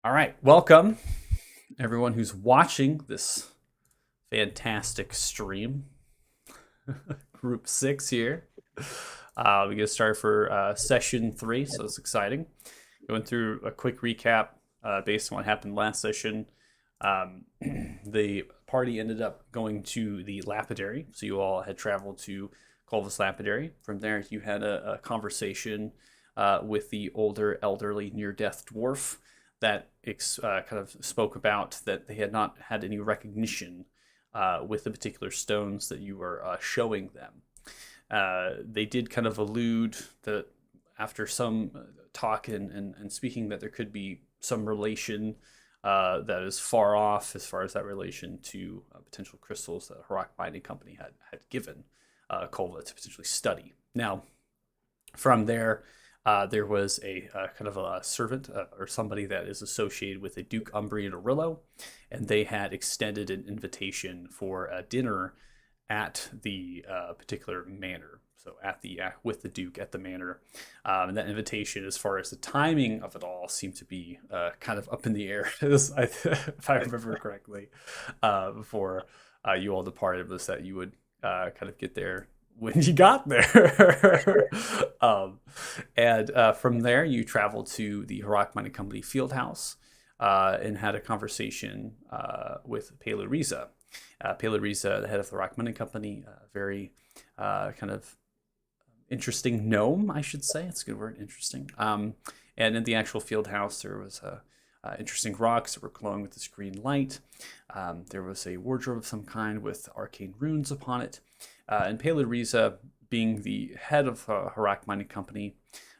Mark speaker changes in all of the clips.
Speaker 1: All right, welcome everyone who's watching this fantastic stream. Group 6 here. We get started for session 3, so it's exciting. Going through a quick recap based on what happened last session. Um, the party ended up going to the lapidary, so you all had traveled to Culvus Lapidary. From there, you had a conversation with the older, elderly, near-death dwarf that kind of spoke about that they had not had any recognition with the particular stones that you were showing them. They did kind of allude that after some talk and speaking that there could be some relation that is far off as far as that relation to potential crystals that Harak Mining Company had given Kova to potentially study. Now, from there, there was a kind of a servant or somebody that is associated with a Duke Umbrian Arillo, and they had extended an invitation for a dinner at the particular manor. So at the with the Duke at the manor, and that invitation, as far as the timing of it all, seemed to be kind of up in the air, if I remember correctly. Before you all departed, was that you would kind of get there when you got there. um, and from there, you traveled to the Harak Mining Company field house and had a conversation with Pele Riza. Pele Riza, the head of the Harak Mining Company, very kind of interesting gnome, I should say. It's a good word, interesting. And in the actual field house, there was interesting rocks that were glowing with this green light. There was a wardrobe of some kind with arcane runes upon it. And Pele Riza, being the head of Harak Mining Company,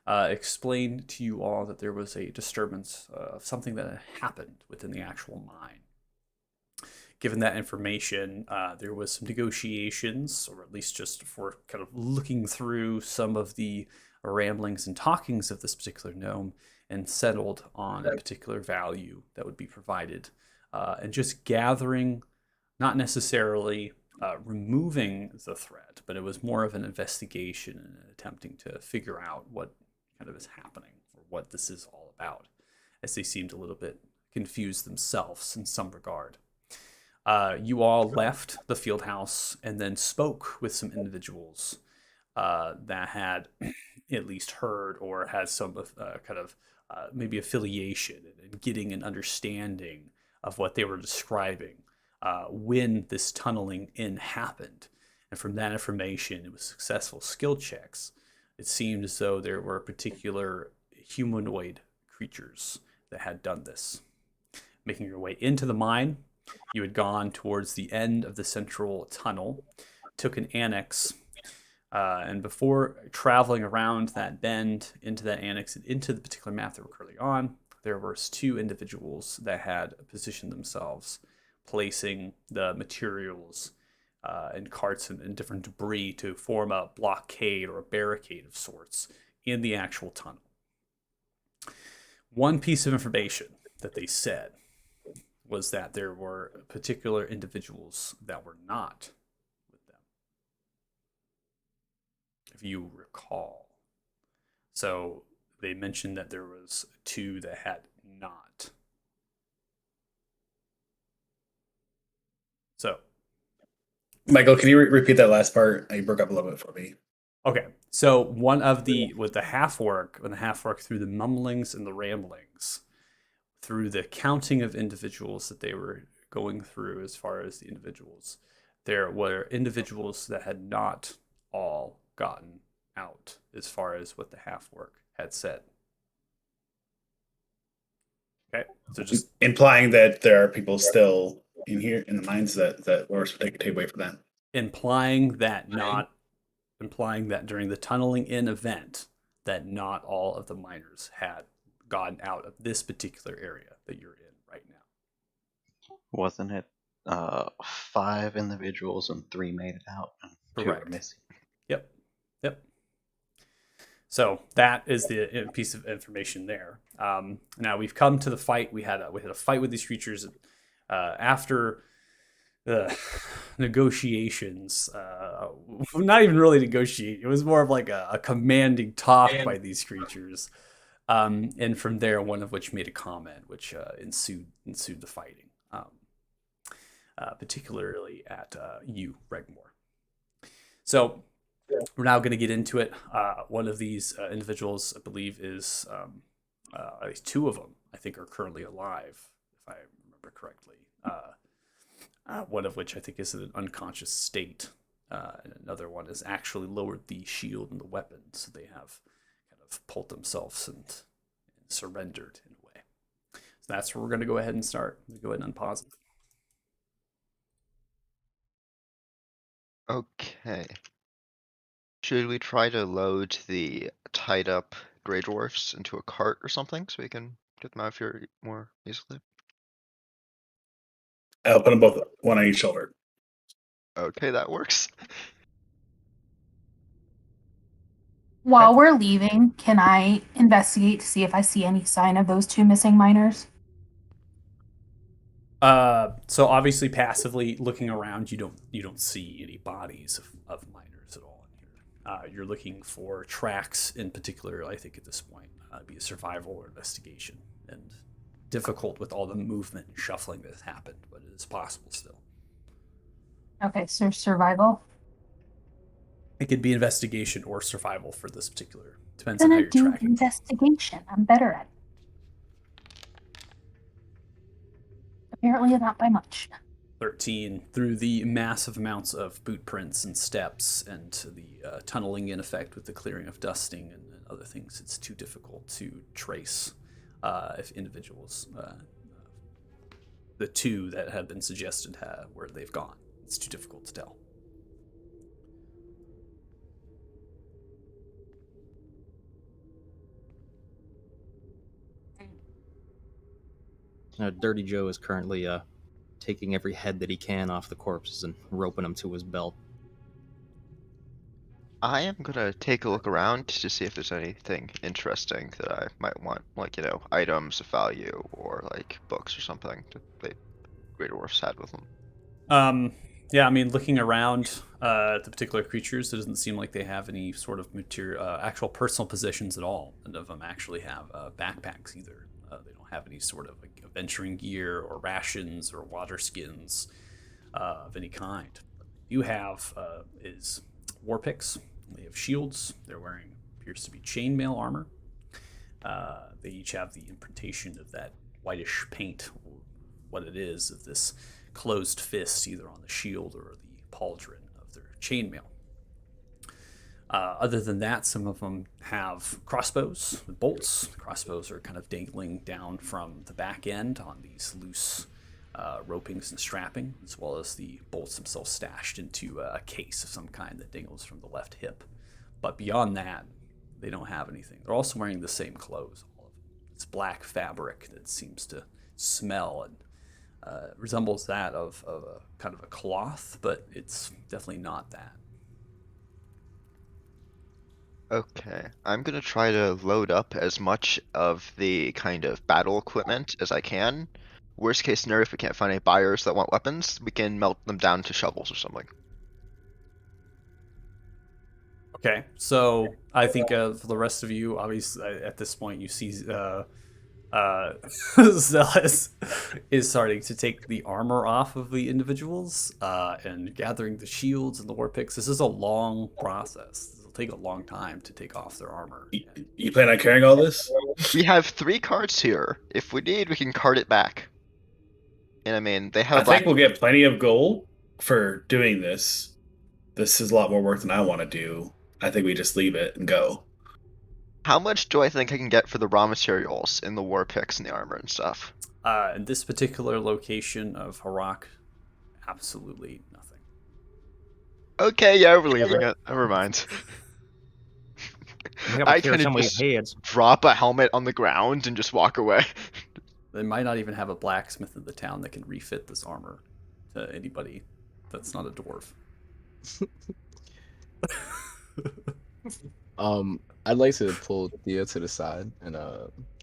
Speaker 1: explained to you all that there was a disturbance of something that had happened within the actual mine. Given that information, there was some negotiations, or at least just for kind of looking through some of the ramblings and talkings of this particular gnome, and settled on a particular value that would be provided, and just gathering, not necessarily removing the threat, but it was more of an investigation and attempting to figure out what kind of is happening or what this is all about, as they seemed a little bit confused themselves in some regard. You all left the field house and then spoke with some individuals that had at least heard or had some kind of maybe affiliation and getting an understanding of what they were describing when this tunneling in happened. And from that information, it was successful skill checks. It seemed as though there were particular humanoid creatures that had done this. Making your way into the mine, you had gone towards the end of the central tunnel, took an annex, and before traveling around that bend into that annex and into the particular map that we're currently on, there were two individuals that had positioned themselves, placing the materials and carts and different debris to form a blockade or a barricade of sorts in the actual tunnel. One piece of information that they said was that there were particular individuals that were not with them, if you recall. So they mentioned that there was two that had not. So,
Speaker 2: Michael, can you repeat that last part? You broke up a little bit for me.
Speaker 1: okay. So one of the with the half work, when the half work through the mumblings and the ramblings, through the counting of individuals that they were going through, as far as the individuals, there were individuals that had not all gotten out, as far as what the half work had said. Okay, so just
Speaker 2: Implying that there are people still in here in the mines that were supposed to take away from them.
Speaker 1: implying that not implying that during the tunneling in event that not all of the miners had gotten out of this particular area that you're in right now.
Speaker 3: Wasn't it five individuals and three made it out and two were
Speaker 1: Correct.
Speaker 3: missing?
Speaker 1: Yep. Yep. So that is the piece of information there. Now we've come to the fight. We had a fight with these creatures after the negotiations. Not even really negotiate. It was more of like a commanding talk by these creatures. And from there, one of which made a comment, which ensued the fighting, particularly at you, Regmore. So we're now going to get into it. One of these individuals, I believe, is at least two of them, I think, are currently alive, if I remember correctly. One of which I think is in an unconscious state. And another one has actually lowered the shield and the weapon, so they have kind of pulled themselves and surrendered in a way. So that's where we're going to go ahead and start. Go ahead and unpause it.
Speaker 4: Okay. Should we try to load the tied up Grey Dwarfs into a cart or something so we can get them out of here more easily?
Speaker 2: I'll put them both one on each shoulder.
Speaker 4: Okay, that works.
Speaker 5: While we're leaving, can I investigate to see if I see any sign of those two missing miners?
Speaker 1: So obviously, passively looking around, you don't see any bodies of miners at all in here. You're looking for tracks in particular. I think at this point, be a survival or investigation, and difficult with all the movement and shuffling that has happened, but it is possible still.
Speaker 5: Okay, so survival.
Speaker 1: It could be investigation or survival for this particular. Depends on
Speaker 5: I'm
Speaker 1: how
Speaker 5: gonna
Speaker 1: you're
Speaker 5: do
Speaker 1: tracking.
Speaker 5: investigation. I'm better at it. Apparently not by much.
Speaker 1: 13 through the massive amounts of boot prints and steps and the tunneling in effect with the clearing of dusting and other things. It's too difficult to trace if individuals, the two that have been suggested, where they've gone. It's too difficult to tell.
Speaker 6: Dirty Joe is currently taking every head that he can off the corpses and roping them to his belt.
Speaker 4: I am gonna take a look around to see if there's anything interesting that I might want, like, you know, items of value or like books or something that the Grey Dwarfs had with them.
Speaker 1: Yeah, I mean, looking around the particular creatures, it doesn't seem like they have any sort of material, actual personal possessions at all. None of them actually have backpacks either. They don't have any sort of like adventuring gear or rations or water skins of any kind. What they do have is war picks. They have shields. They're wearing appears to be chainmail armor. They each have the imprintation of that whitish paint, what it is, of this closed fist, either on the shield or the pauldron of their chainmail. Other than that, some of them have crossbows with bolts. The crossbows are kind of dangling down from the back end on these loose ropings and strapping, as well as the bolts themselves stashed into a case of some kind that dangles from the left hip. But beyond that, they don't have anything. They're also wearing the same clothes. All of them. It's black fabric that seems to smell and resembles that of a kind of a cloth, but it's definitely not that.
Speaker 4: Okay, I'm gonna try to load up as much of the kind of battle equipment as I can. Worst case scenario, if we can't find any buyers that want weapons, we can melt them down to shovels or something.
Speaker 1: Okay, so I think for the rest of you, obviously at this point you see Zealous is starting to take the armor off of the individuals and gathering the shields and the war picks. This is a long process. It'll take a long time to take off their armor.
Speaker 2: You plan on carrying all this?
Speaker 4: We have 3 carts here. If we need, we can cart it back. And I mean, they have.
Speaker 2: I think we'll get plenty of gold for doing this. This is a lot more work than I want to do. I think we just leave it and go.
Speaker 4: How much do I think I can get for the raw materials in the war picks and the armor and stuff?
Speaker 1: In this particular location of Harak, absolutely nothing.
Speaker 4: Okay, yeah, we're leaving it. Never mind. I kind of just
Speaker 6: heads.
Speaker 4: drop a helmet on the ground and just walk away.
Speaker 1: They might not even have a blacksmith in the town that can refit this armor to anybody that's not a dwarf.
Speaker 7: I'd like to pull Thea to the side and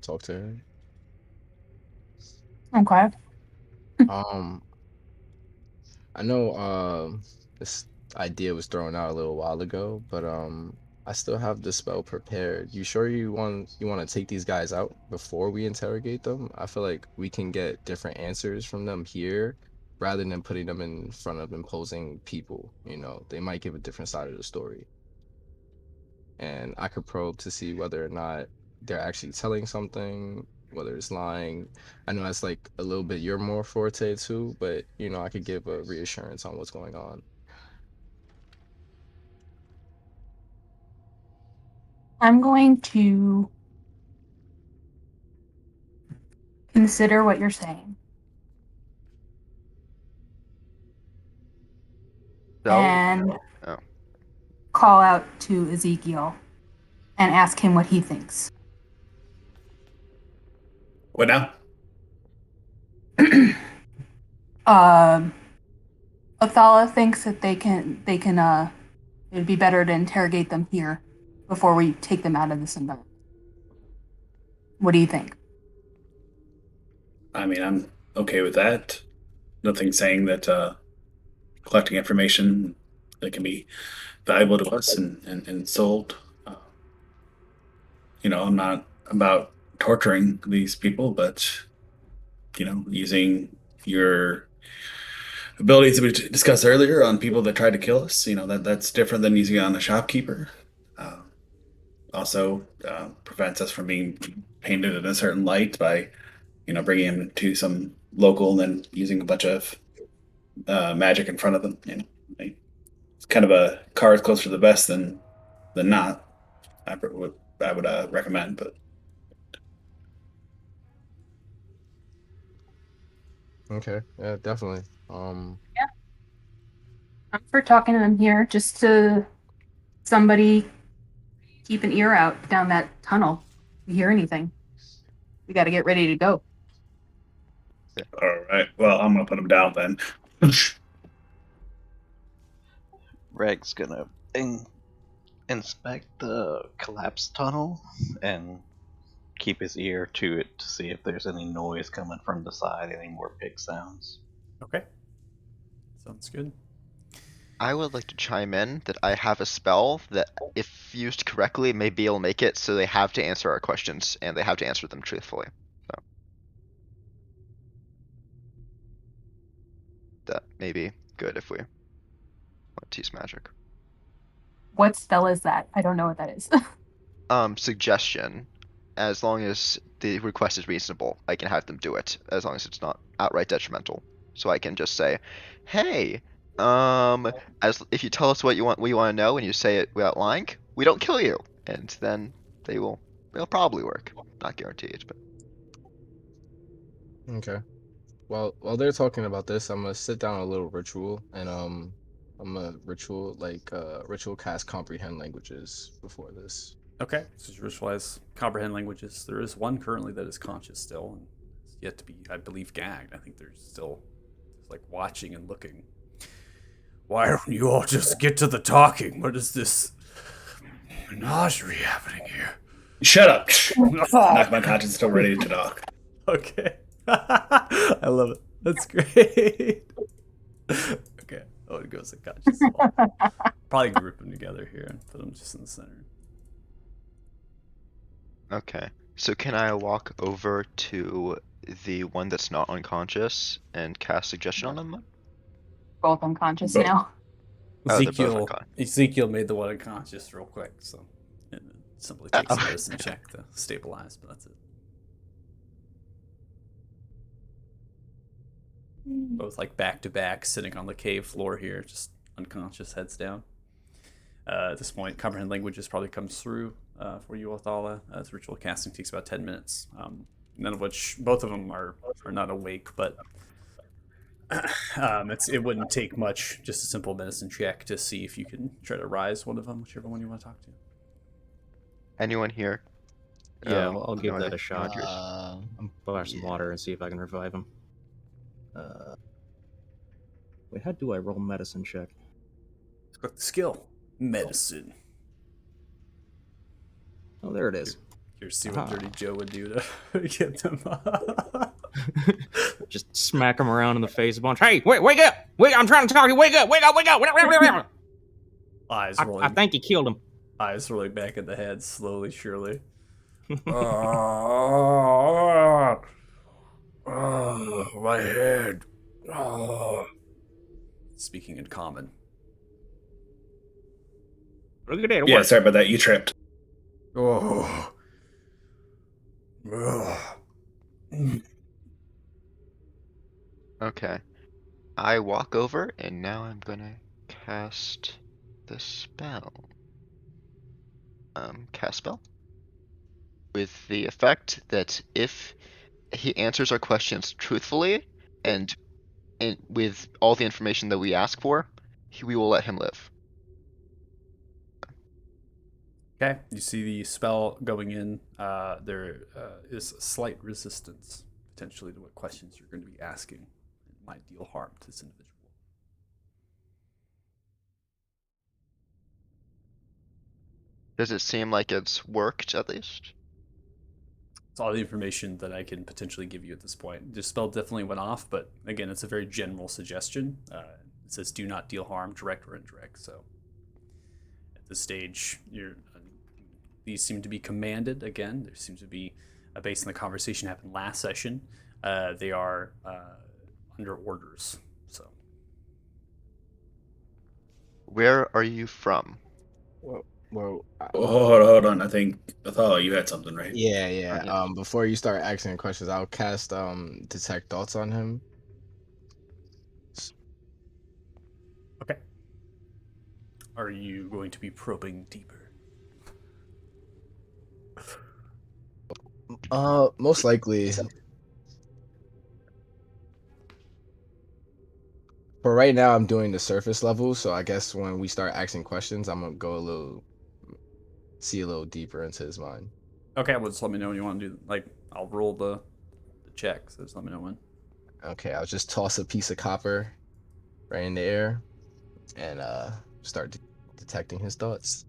Speaker 7: talk to her.
Speaker 5: Okay.
Speaker 7: I know this idea was thrown out a little while ago, but I still have the spell prepared. You sure you want to take these guys out before we interrogate them? I feel like we can get different answers from them here rather than putting them in front of imposing people. You know, they might give a different side of the story. And I could probe to see whether or not they're actually telling something, whether it's lying. I know that's like a little bit your more forte too, but you know, I could give a reassurance on what's going on.
Speaker 5: I'm going to consider what you're saying. And
Speaker 4: Oh.
Speaker 5: call out to Ezekiel and ask him what he thinks.
Speaker 2: What now?
Speaker 5: Athala thinks that they can it'd be better to interrogate them here before we take them out of this environment. What do you think?
Speaker 2: I mean, I'm okay with that. Nothing saying that collecting information that can be valuable to us and sold. You know, I'm not about torturing these people, but, you know, using your abilities that we discussed earlier on people that tried to kill us, you know, that's different than using it on a shopkeeper. Also prevents us from being painted in a certain light by, you know, bringing him to some local and then using a bunch of magic in front of them. You know, it's kind of a cards closer to the vest than not. I would recommend, but
Speaker 7: Okay, yeah, definitely.
Speaker 5: I'm for talking to them here, just to somebody keep an ear out down that tunnel. If you hear anything, we got to get ready to go.
Speaker 2: all right. Well, I'm gonna put him down then.
Speaker 3: Reg's gonna inspect the collapsed tunnel and keep his ear to it to see if there's any noise coming from the side, any more pig sounds.
Speaker 1: Okay. Sounds good.
Speaker 4: I would like to chime in that I have a spell that, if used correctly, may be able to make it so they have to answer our questions, and they have to answer them truthfully. So that may be good if we want to use magic.
Speaker 5: What spell is that? I don't know what that is.
Speaker 4: Suggestion. As long as the request is reasonable, I can have them do it, as long as it's not outright detrimental. So I can just say, "Hey, as if you tell us what you want to know, and you say it without lying, we don't kill you," and then they'll probably work. Not guaranteed, but
Speaker 7: Okay. Well, while they're talking about this, I'm gonna sit down a little ritual, and I'm gonna ritual cast comprehend languages before this.
Speaker 1: Okay, so you ritualize comprehend languages. There is one currently that is conscious still, and is yet to be, I believe, gagged. I think they're still like watching and looking. Why don't you all just get to the talking? What is this menagerie happening here?
Speaker 2: Shut up. Knock my conscience still ready to talk.
Speaker 1: Okay. I love it. That's great. Okay. Oh, it goes to conscious. Probably group them together here and put them just in the center.
Speaker 4: okay. So can I walk over to the one that's not unconscious and cast suggestion on them?
Speaker 5: Both unconscious
Speaker 2: Both.
Speaker 5: now.
Speaker 4: Oh, they're both
Speaker 1: Ezekiel,
Speaker 4: unconscious.
Speaker 1: Ezekiel made the one unconscious real quick, so it simply takes a
Speaker 4: Oh.
Speaker 1: medicine check to stabilize, but that's it. Both like back to back, sitting on the cave floor here, just unconscious, heads down. At this point, comprehend languages probably comes through for you, Othala. As ritual casting takes about 10 minutes. None of which, both of them are not awake, but it wouldn't take much, just a simple medicine check to see if you can try to rise one of them, whichever one you want to talk to.
Speaker 4: Anyone here?
Speaker 6: Yeah, I'll give
Speaker 4: no,
Speaker 6: that
Speaker 4: I-
Speaker 6: a shot.
Speaker 7: Uh,
Speaker 6: Splash some water and see if I can revive him. Wait, how do I roll medicine check?
Speaker 1: Click the skill. Medicine.
Speaker 6: Oh, there it is.
Speaker 1: Here's see what
Speaker 6: Ah.
Speaker 1: Dirty Joe would do to get them.
Speaker 6: Just smack him around in the face a bunch. Hey, wake up! Wait, I'm trying to talk to you. Wake up! Wake up! Wake up!
Speaker 1: Eyes
Speaker 6: I
Speaker 1: rolling.
Speaker 6: think he killed him.
Speaker 1: Eyes rolling back in the head, slowly, surely. My head. Speaking in common.
Speaker 6: Look at that.
Speaker 2: Yeah,
Speaker 6: What?
Speaker 2: sorry about that. You tripped.
Speaker 1: Oh.
Speaker 4: Okay. I walk over and now I'm gonna cast the spell. Cast spell. With the effect that if he answers our questions truthfully and with all the information that we ask for, we will let him live.
Speaker 1: Okay, you see the spell going in. There is slight resistance potentially to what questions you're going to be asking. It might deal harm to this individual.
Speaker 4: Does it seem like it's worked at least?
Speaker 1: It's all the information that I can potentially give you at this point. The spell definitely went off, but again, it's a very general suggestion. It says do not deal harm, direct or indirect. So at this stage, these seem to be commanded. Again, there seems to be, based on the conversation that happened last session, they are under orders. So
Speaker 4: Where are you from?
Speaker 7: Well,
Speaker 2: Hold on. I thought you had something, right?
Speaker 7: yeah.
Speaker 4: Okay.
Speaker 7: Before you start asking questions, I'll cast detect thoughts on him.
Speaker 1: okay. Are you going to be probing deeper?
Speaker 7: Most likely. For right now, I'm doing the surface level, so I guess when we start asking questions, I'm gonna go see a little deeper into his mind.
Speaker 1: Okay, well, just let me know when you want to do. Like, I'll roll the check. So just let me know when.
Speaker 7: Okay, I'll just toss a piece of copper right in the air and start detecting his thoughts.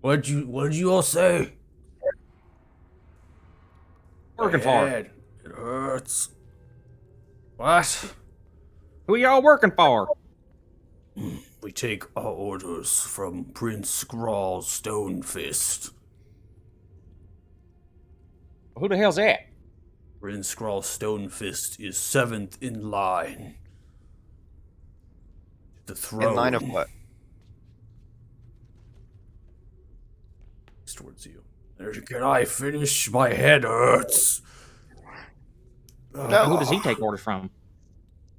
Speaker 1: What'd you all say?
Speaker 6: Working
Speaker 1: My
Speaker 6: for?
Speaker 1: head, it hurts. What?
Speaker 6: Who y'all working for?
Speaker 1: We take our orders from Prince Grawl Stonefist.
Speaker 6: Who the hell's that?
Speaker 1: Prince Grawl Stonefist is 7th in line. The throne.
Speaker 4: In line of what?
Speaker 1: Towards you. Can I finish? My head hurts.
Speaker 4: No.
Speaker 6: Who does he take orders from?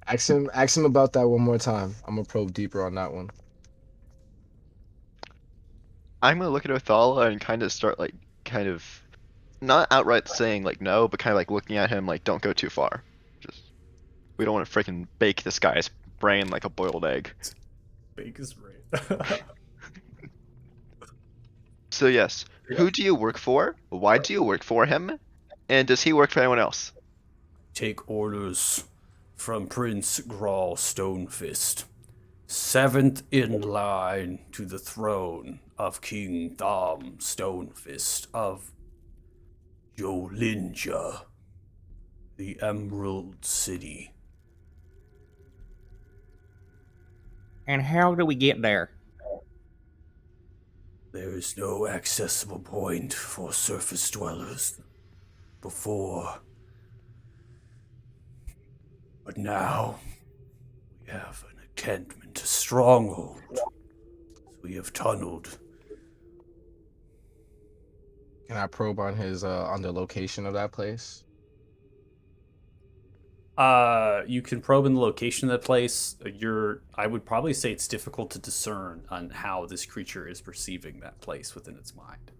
Speaker 7: Ask him about that one more time. I'm gonna probe deeper on that one.
Speaker 4: I'm gonna look at Othala and kind of start not outright saying like no, but kind of like looking at him like don't go too far. Just we don't want to freaking bake this guy's brain like a boiled egg.
Speaker 1: Bake is right.
Speaker 4: So yes, who do you work for? Why do you work for him? And does he work for anyone else?
Speaker 1: Take orders from Prince Grawl Stonefist, 7th in line to the throne of King Thom Stonefist of Jolinja, the Emerald City.
Speaker 6: And how do we get there?
Speaker 1: There is no accessible point for surface dwellers before. But now, we have an encampment, a stronghold. So we have tunneled.
Speaker 7: Can I probe on his on the location of that place?
Speaker 1: You can probe in the location of the place. I would probably say it's difficult to discern on how this creature is perceiving that place within its mind.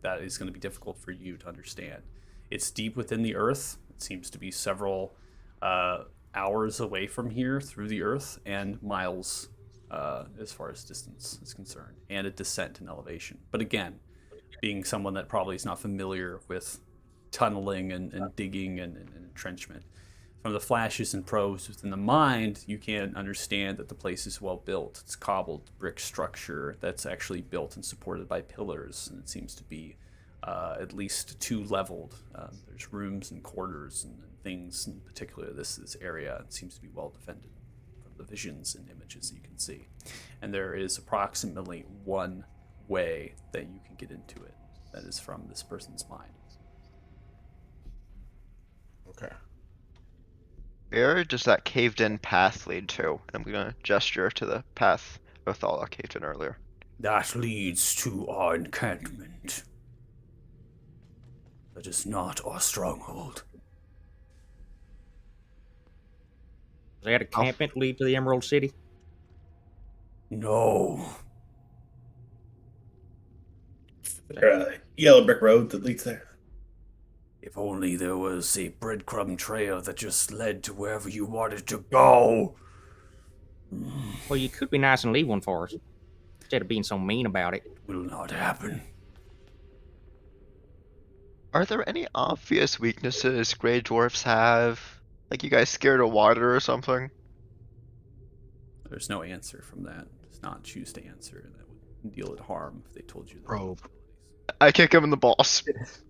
Speaker 1: That is going to be difficult for you to understand. It's deep within the earth. It seems to be several hours away from here through the earth and miles as far as distance is concerned, and a descent in elevation. But again, being someone that probably is not familiar with tunneling and digging and entrenchment, from the flashes and probes within the mind, you can understand that the place is well built. It's cobbled brick structure that's actually built and supported by pillars, and it seems to be at least 2-leveled. There's rooms and quarters and things in particular. This area it seems to be well defended from the visions and images that you can see. And there is approximately one way that you can get into it that is from this person's mind.
Speaker 7: Okay.
Speaker 4: Where does that caved-in path lead to? I'm gonna gesture to the path Othala caved in earlier.
Speaker 1: That leads to our encampment. That is not our stronghold.
Speaker 6: Does that encampment lead to the Emerald City?
Speaker 1: No.
Speaker 2: There a yellow brick road that leads there.
Speaker 1: If only there was a breadcrumb trail that just led to wherever you wanted to go.
Speaker 6: Well, you could be nice and leave one for us, instead of being so mean about it.
Speaker 1: Will not happen.
Speaker 4: Are there any obvious weaknesses gray dwarfs have? Like you guys scared of water or something?
Speaker 1: There's no answer from that. Does not choose to answer. That would deal it harm if they told you their
Speaker 7: Bro.
Speaker 1: abilities.
Speaker 4: I kick him in the balls.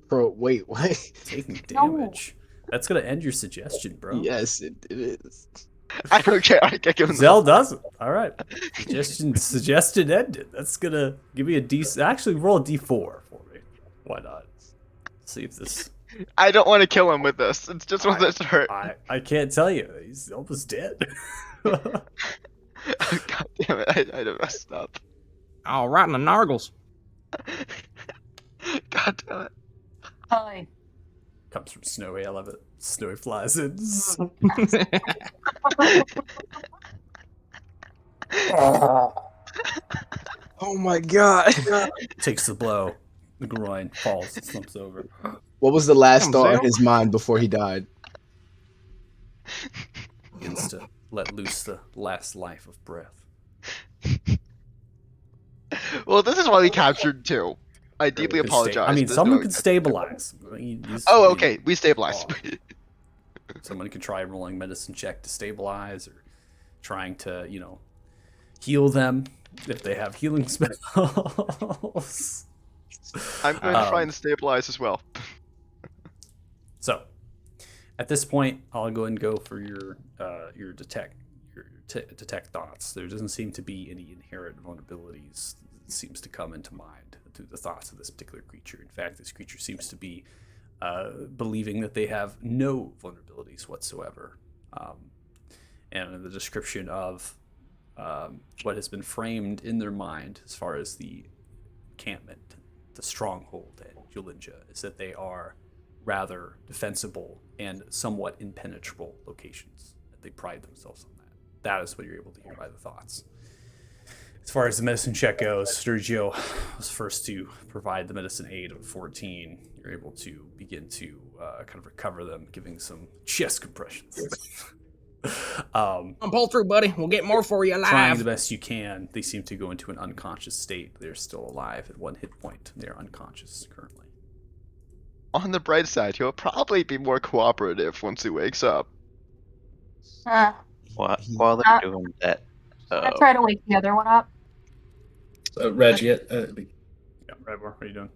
Speaker 7: Bro, wait, what?
Speaker 1: Taking
Speaker 5: No.
Speaker 1: damage. That's gonna end your suggestion, bro.
Speaker 7: Yes, it is.
Speaker 4: I don't care. I kick him in the
Speaker 1: Zell doesn't. All right. Suggestion ended. That's gonna give me a D. Actually, roll a D4 for me. Why not? See if this.
Speaker 4: I don't want to kill him with this. It's just with this hurt.
Speaker 1: I can't tell you. He's almost dead.
Speaker 4: God damn it! I messed up.
Speaker 6: Oh, right in the nargles.
Speaker 4: God damn it!
Speaker 5: Hi.
Speaker 1: Comes from Snowy. I love it. Snowy flies in.
Speaker 7: Oh my god.
Speaker 1: Takes the blow. The groin falls. Slumps over.
Speaker 7: What was the last
Speaker 6: Damn,
Speaker 7: thought in
Speaker 6: Zell.
Speaker 7: his mind before he died?
Speaker 1: Begins to let loose the last life of breath.
Speaker 4: Well, this is why we captured two. I deeply
Speaker 1: Could
Speaker 4: apologize.
Speaker 1: I mean,
Speaker 4: This is
Speaker 1: someone
Speaker 4: why we
Speaker 1: could
Speaker 4: captured
Speaker 1: stabilize.
Speaker 4: Oh, okay. We stabilize.
Speaker 1: Someone could try rolling medicine check to stabilize, or trying to, heal them if they have healing spells.
Speaker 4: I'm going to try and stabilize as well.
Speaker 1: So, at this point, I'll go and go for your detect thoughts. There doesn't seem to be any inherent vulnerabilities that seems to come into mind through the thoughts of this particular creature. In fact, this creature seems to be believing that they have no vulnerabilities whatsoever. And the description of what has been framed in their mind as far as the encampment, the stronghold at Julinja, is that they are rather defensible and somewhat impenetrable locations. That they pride themselves on that. That is what you're able to hear by the thoughts. As far as the medicine check goes, Sturgio was first to provide the medicine aid of 14. You're able to begin to kind of recover them, giving some chest compressions.
Speaker 6: Pull through, buddy. We'll get more for you
Speaker 1: Trying the
Speaker 6: alive.
Speaker 1: best you can. They seem to go into an unconscious state. They're still alive at 1 hit point. They're unconscious currently.
Speaker 4: On the bright side, he'll probably be more cooperative once he wakes up.
Speaker 3: While they're doing that,
Speaker 5: I try to wake the other one up.
Speaker 2: Reg,
Speaker 1: Yeah, Redmore, what are you doing?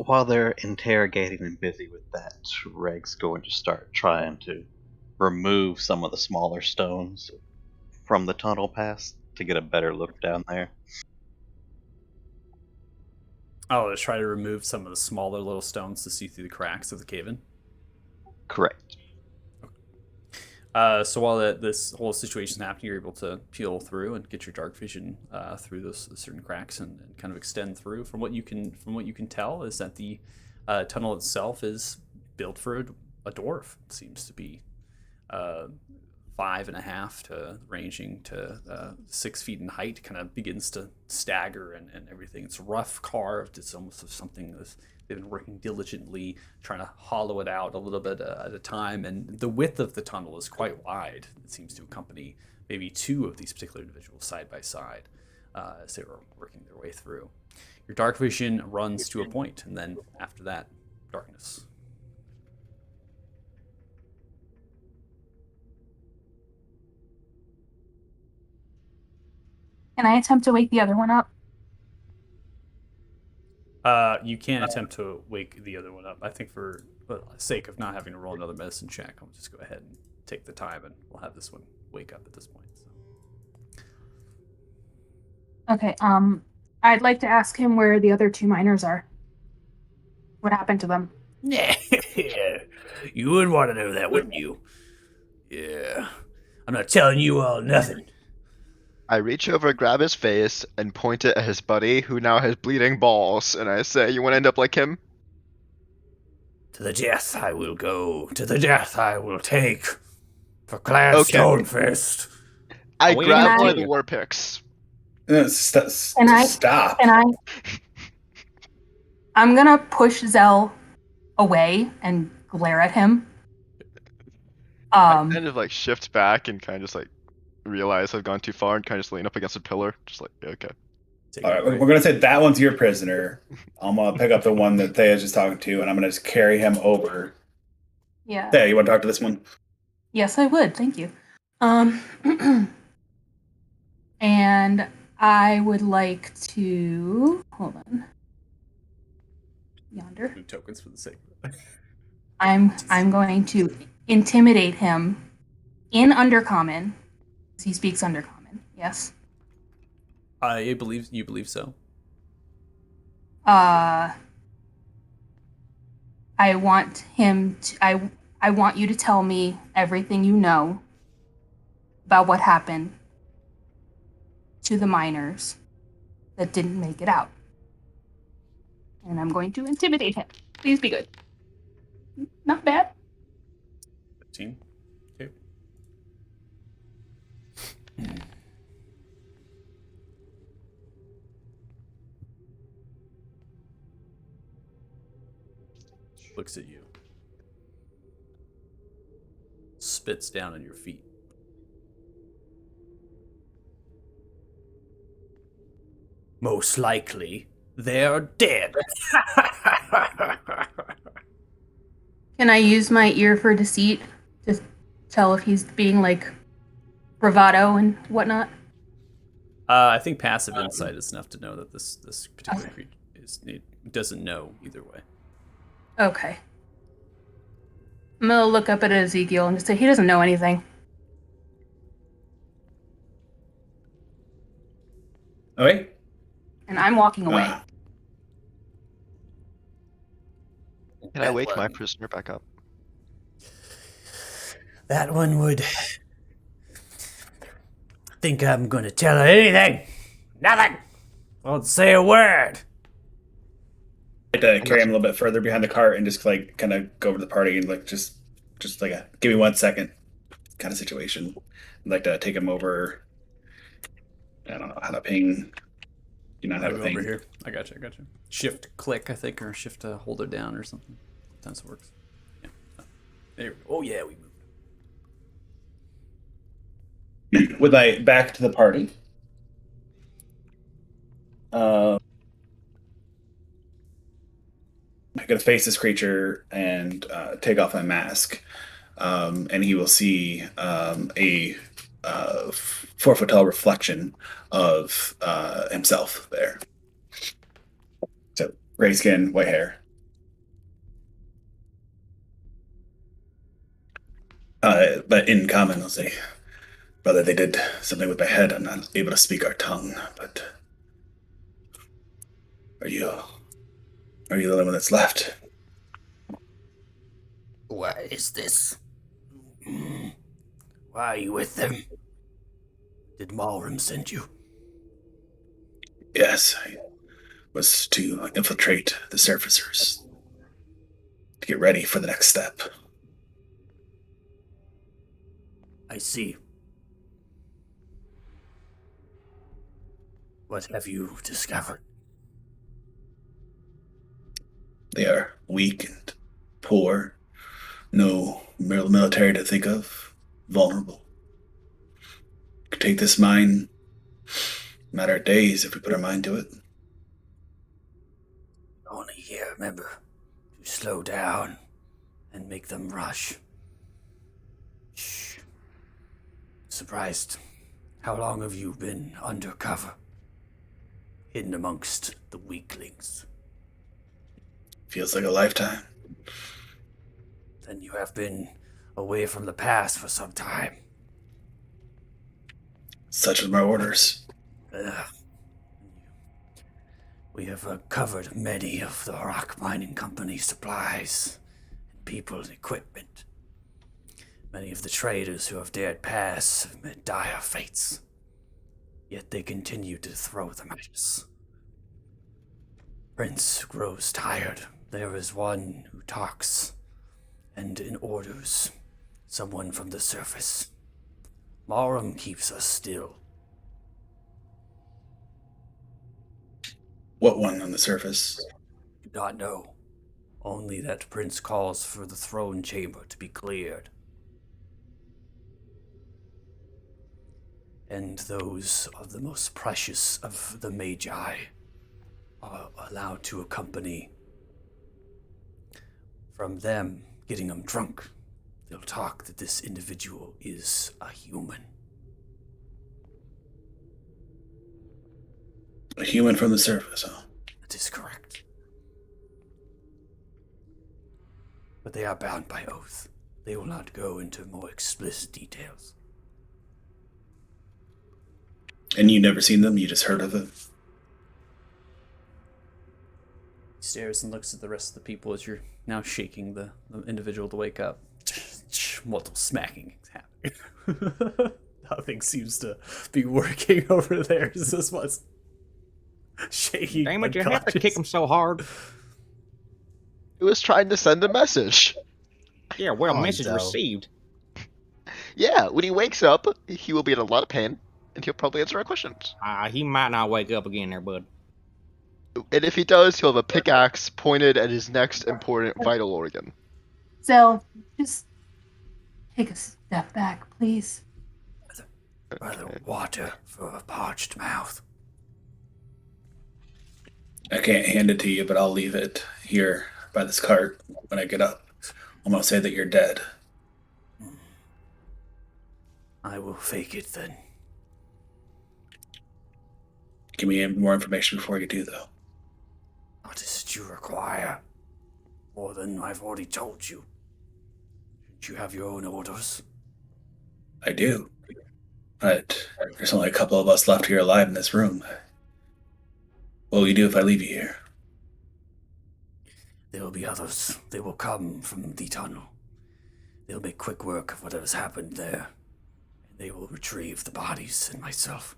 Speaker 3: while they're interrogating and busy with that, Reg's going to start trying to remove some of the smaller stones from the tunnel pass to get a better look down there.
Speaker 1: Oh, let's try to remove some of the smaller little stones to see through the cracks of the cave-in.
Speaker 3: Correct.
Speaker 1: So while this whole situation is happening, you're able to peel through and get your dark vision through those certain cracks and kind of extend through. From what you can tell, is that the tunnel itself is built for a dwarf. It seems to be 5.5 to ranging to 6 feet in height. Kind of begins to stagger and everything. It's rough carved. It's almost of something that's they've been working diligently trying to hollow it out a little bit at a time, and the width of the tunnel is quite wide. It seems to accompany maybe 2 of these particular individuals side by side as they were working their way through. Your dark vision runs to a point, and then after that, darkness.
Speaker 5: Can I attempt to wake the other one up?
Speaker 1: You can attempt to wake the other one up. I think for the sake of not having to roll another medicine check, I'll just go ahead and take the time, and we'll have this one wake up at this point. So.
Speaker 5: Okay, I'd like to ask him where the other 2 miners are. What happened to them?
Speaker 1: Yeah, you would want to know that, wouldn't you? Yeah, I'm not telling you all nothing.
Speaker 4: I reach over, grab his face, and point it at his buddy, who now has bleeding balls, and I say, "You want to end up like him?"
Speaker 1: To the death I will go. To the death I will take. For Clan
Speaker 4: Okay.
Speaker 1: Stonefist.
Speaker 4: I
Speaker 6: wait,
Speaker 4: grab
Speaker 5: can
Speaker 4: one
Speaker 5: I-
Speaker 4: of the war picks.
Speaker 5: And I-
Speaker 2: Stop.
Speaker 5: And I'm gonna push Zell away and glare at him.
Speaker 4: I kind of like shift back and kind of just like realize I've gone too far and kind of just lean up against a pillar. Just like, okay.
Speaker 1: Take
Speaker 2: All
Speaker 1: it
Speaker 2: right,
Speaker 1: away.
Speaker 2: we're gonna say that one's your prisoner. I'm gonna pick up the one that Thea's just talking to, and I'm gonna just carry him over.
Speaker 5: Yeah.
Speaker 2: Thea, you want to talk to this one?
Speaker 5: Yes, I would. Thank you. And I would like to hold on. Yonder.
Speaker 1: Do tokens for the sake of it.
Speaker 5: I'm going to intimidate him in Undercommon. He speaks Undercommon. Yes.
Speaker 1: I believe you believe so.
Speaker 5: I want him to. I want you to tell me everything you know about what happened to the miners that didn't make it out. And I'm going to intimidate him. Please be good. Not bad.
Speaker 1: 15. Okay. Looks at you. Spits down on your feet. Most likely, they're dead.
Speaker 5: Can I use my ear for deceit to tell if he's being like bravado and whatnot?
Speaker 1: I think passive insight is enough to know that this particular creature doesn't know either way.
Speaker 5: Okay. I'm gonna look up at Ezekiel and just say he doesn't know anything.
Speaker 2: Okay.
Speaker 5: And I'm walking away.
Speaker 2: Uh,
Speaker 4: Can I wake my prisoner back up?
Speaker 1: That one would think I'm going to tell her anything. Nothing. Won't say a word.
Speaker 2: I'd carry him a little bit further behind the cart and just like kind of go over to the party and like just like a give me 1 second kind of situation. I'd like to take him over. I don't know how to ping. You know how
Speaker 1: I'll
Speaker 2: to
Speaker 1: go
Speaker 2: ping.
Speaker 1: over here. I got you. Shift click, I think, or shift to hold it down or something. Sometimes it works. Yeah. There we go. Oh yeah, we moved.
Speaker 2: With my back to the party. I'm gonna face this creature and take off my mask, and he will see a 4 foot tall reflection of himself there. So gray skin, white hair. But in common, I'll say, brother, they did something with my head. I'm not able to speak our tongue, but are you the only one that's left?
Speaker 1: What is this? Why are you with them? Did Malram send you?
Speaker 2: Yes, I was to infiltrate the surfacers to get ready for the next step.
Speaker 1: I see. What have you discovered?
Speaker 2: They are weak and poor, no military to think of, vulnerable. Could take this mine, matter of days if we put our mind to it.
Speaker 1: Only here, remember, to slow down and make them rush. Shh. Surprised. How long have you been undercover? Hidden amongst the weaklings.
Speaker 2: Feels like a lifetime.
Speaker 1: Then you have been away from the past for some time.
Speaker 2: Such are my orders.
Speaker 1: We have recovered many of the rock mining company's supplies, and people and equipment. Many of the traders who have dared pass have met dire fates. Yet they continue to throw them at us. Prince grows tired. There is one who talks and orders someone from the surface. Marum keeps us still.
Speaker 2: What one on the surface?
Speaker 1: Do not know. Only that Prince calls for the throne chamber to be cleared. And those of the most precious of the Magi are allowed to accompany. From them, getting them drunk, they'll talk that this individual is a human.
Speaker 2: A human from the surface, huh?
Speaker 1: That is correct. But they are bound by oath. They will not go into more explicit details.
Speaker 2: And you never seen them? You just heard of them?
Speaker 1: He stares and looks at the rest of the people as you're now shaking the individual to wake up. Multiple smacking is happening. Nothing seems to be working over there. This was shaking.
Speaker 6: Damn it, you have to kick him so hard.
Speaker 4: He was trying to send a message.
Speaker 6: Yeah, well,
Speaker 7: Come on,
Speaker 6: message
Speaker 7: Del.
Speaker 6: received.
Speaker 4: Yeah, when he wakes up, he will be in a lot of pain, and he'll probably answer our questions.
Speaker 6: He might not wake up again there, bud.
Speaker 4: And if he does, he'll have a pickaxe pointed at his next important vital organ.
Speaker 5: Zell, just take a step back, please.
Speaker 1: Rather water for a parched mouth.
Speaker 2: I can't hand it to you, but I'll leave it here by this cart when I get up. I'm gonna say that you're dead.
Speaker 1: I will fake it then.
Speaker 2: Give me more information before you do, though.
Speaker 1: What is it you require? More than I've already told you. Don't you have your own orders?
Speaker 2: I do. But there's only a couple of us left here alive in this room. What will you do if I leave you here?
Speaker 1: There will be others. They will come from the tunnel. They'll make quick work of whatever's happened there. And they will retrieve the bodies and myself.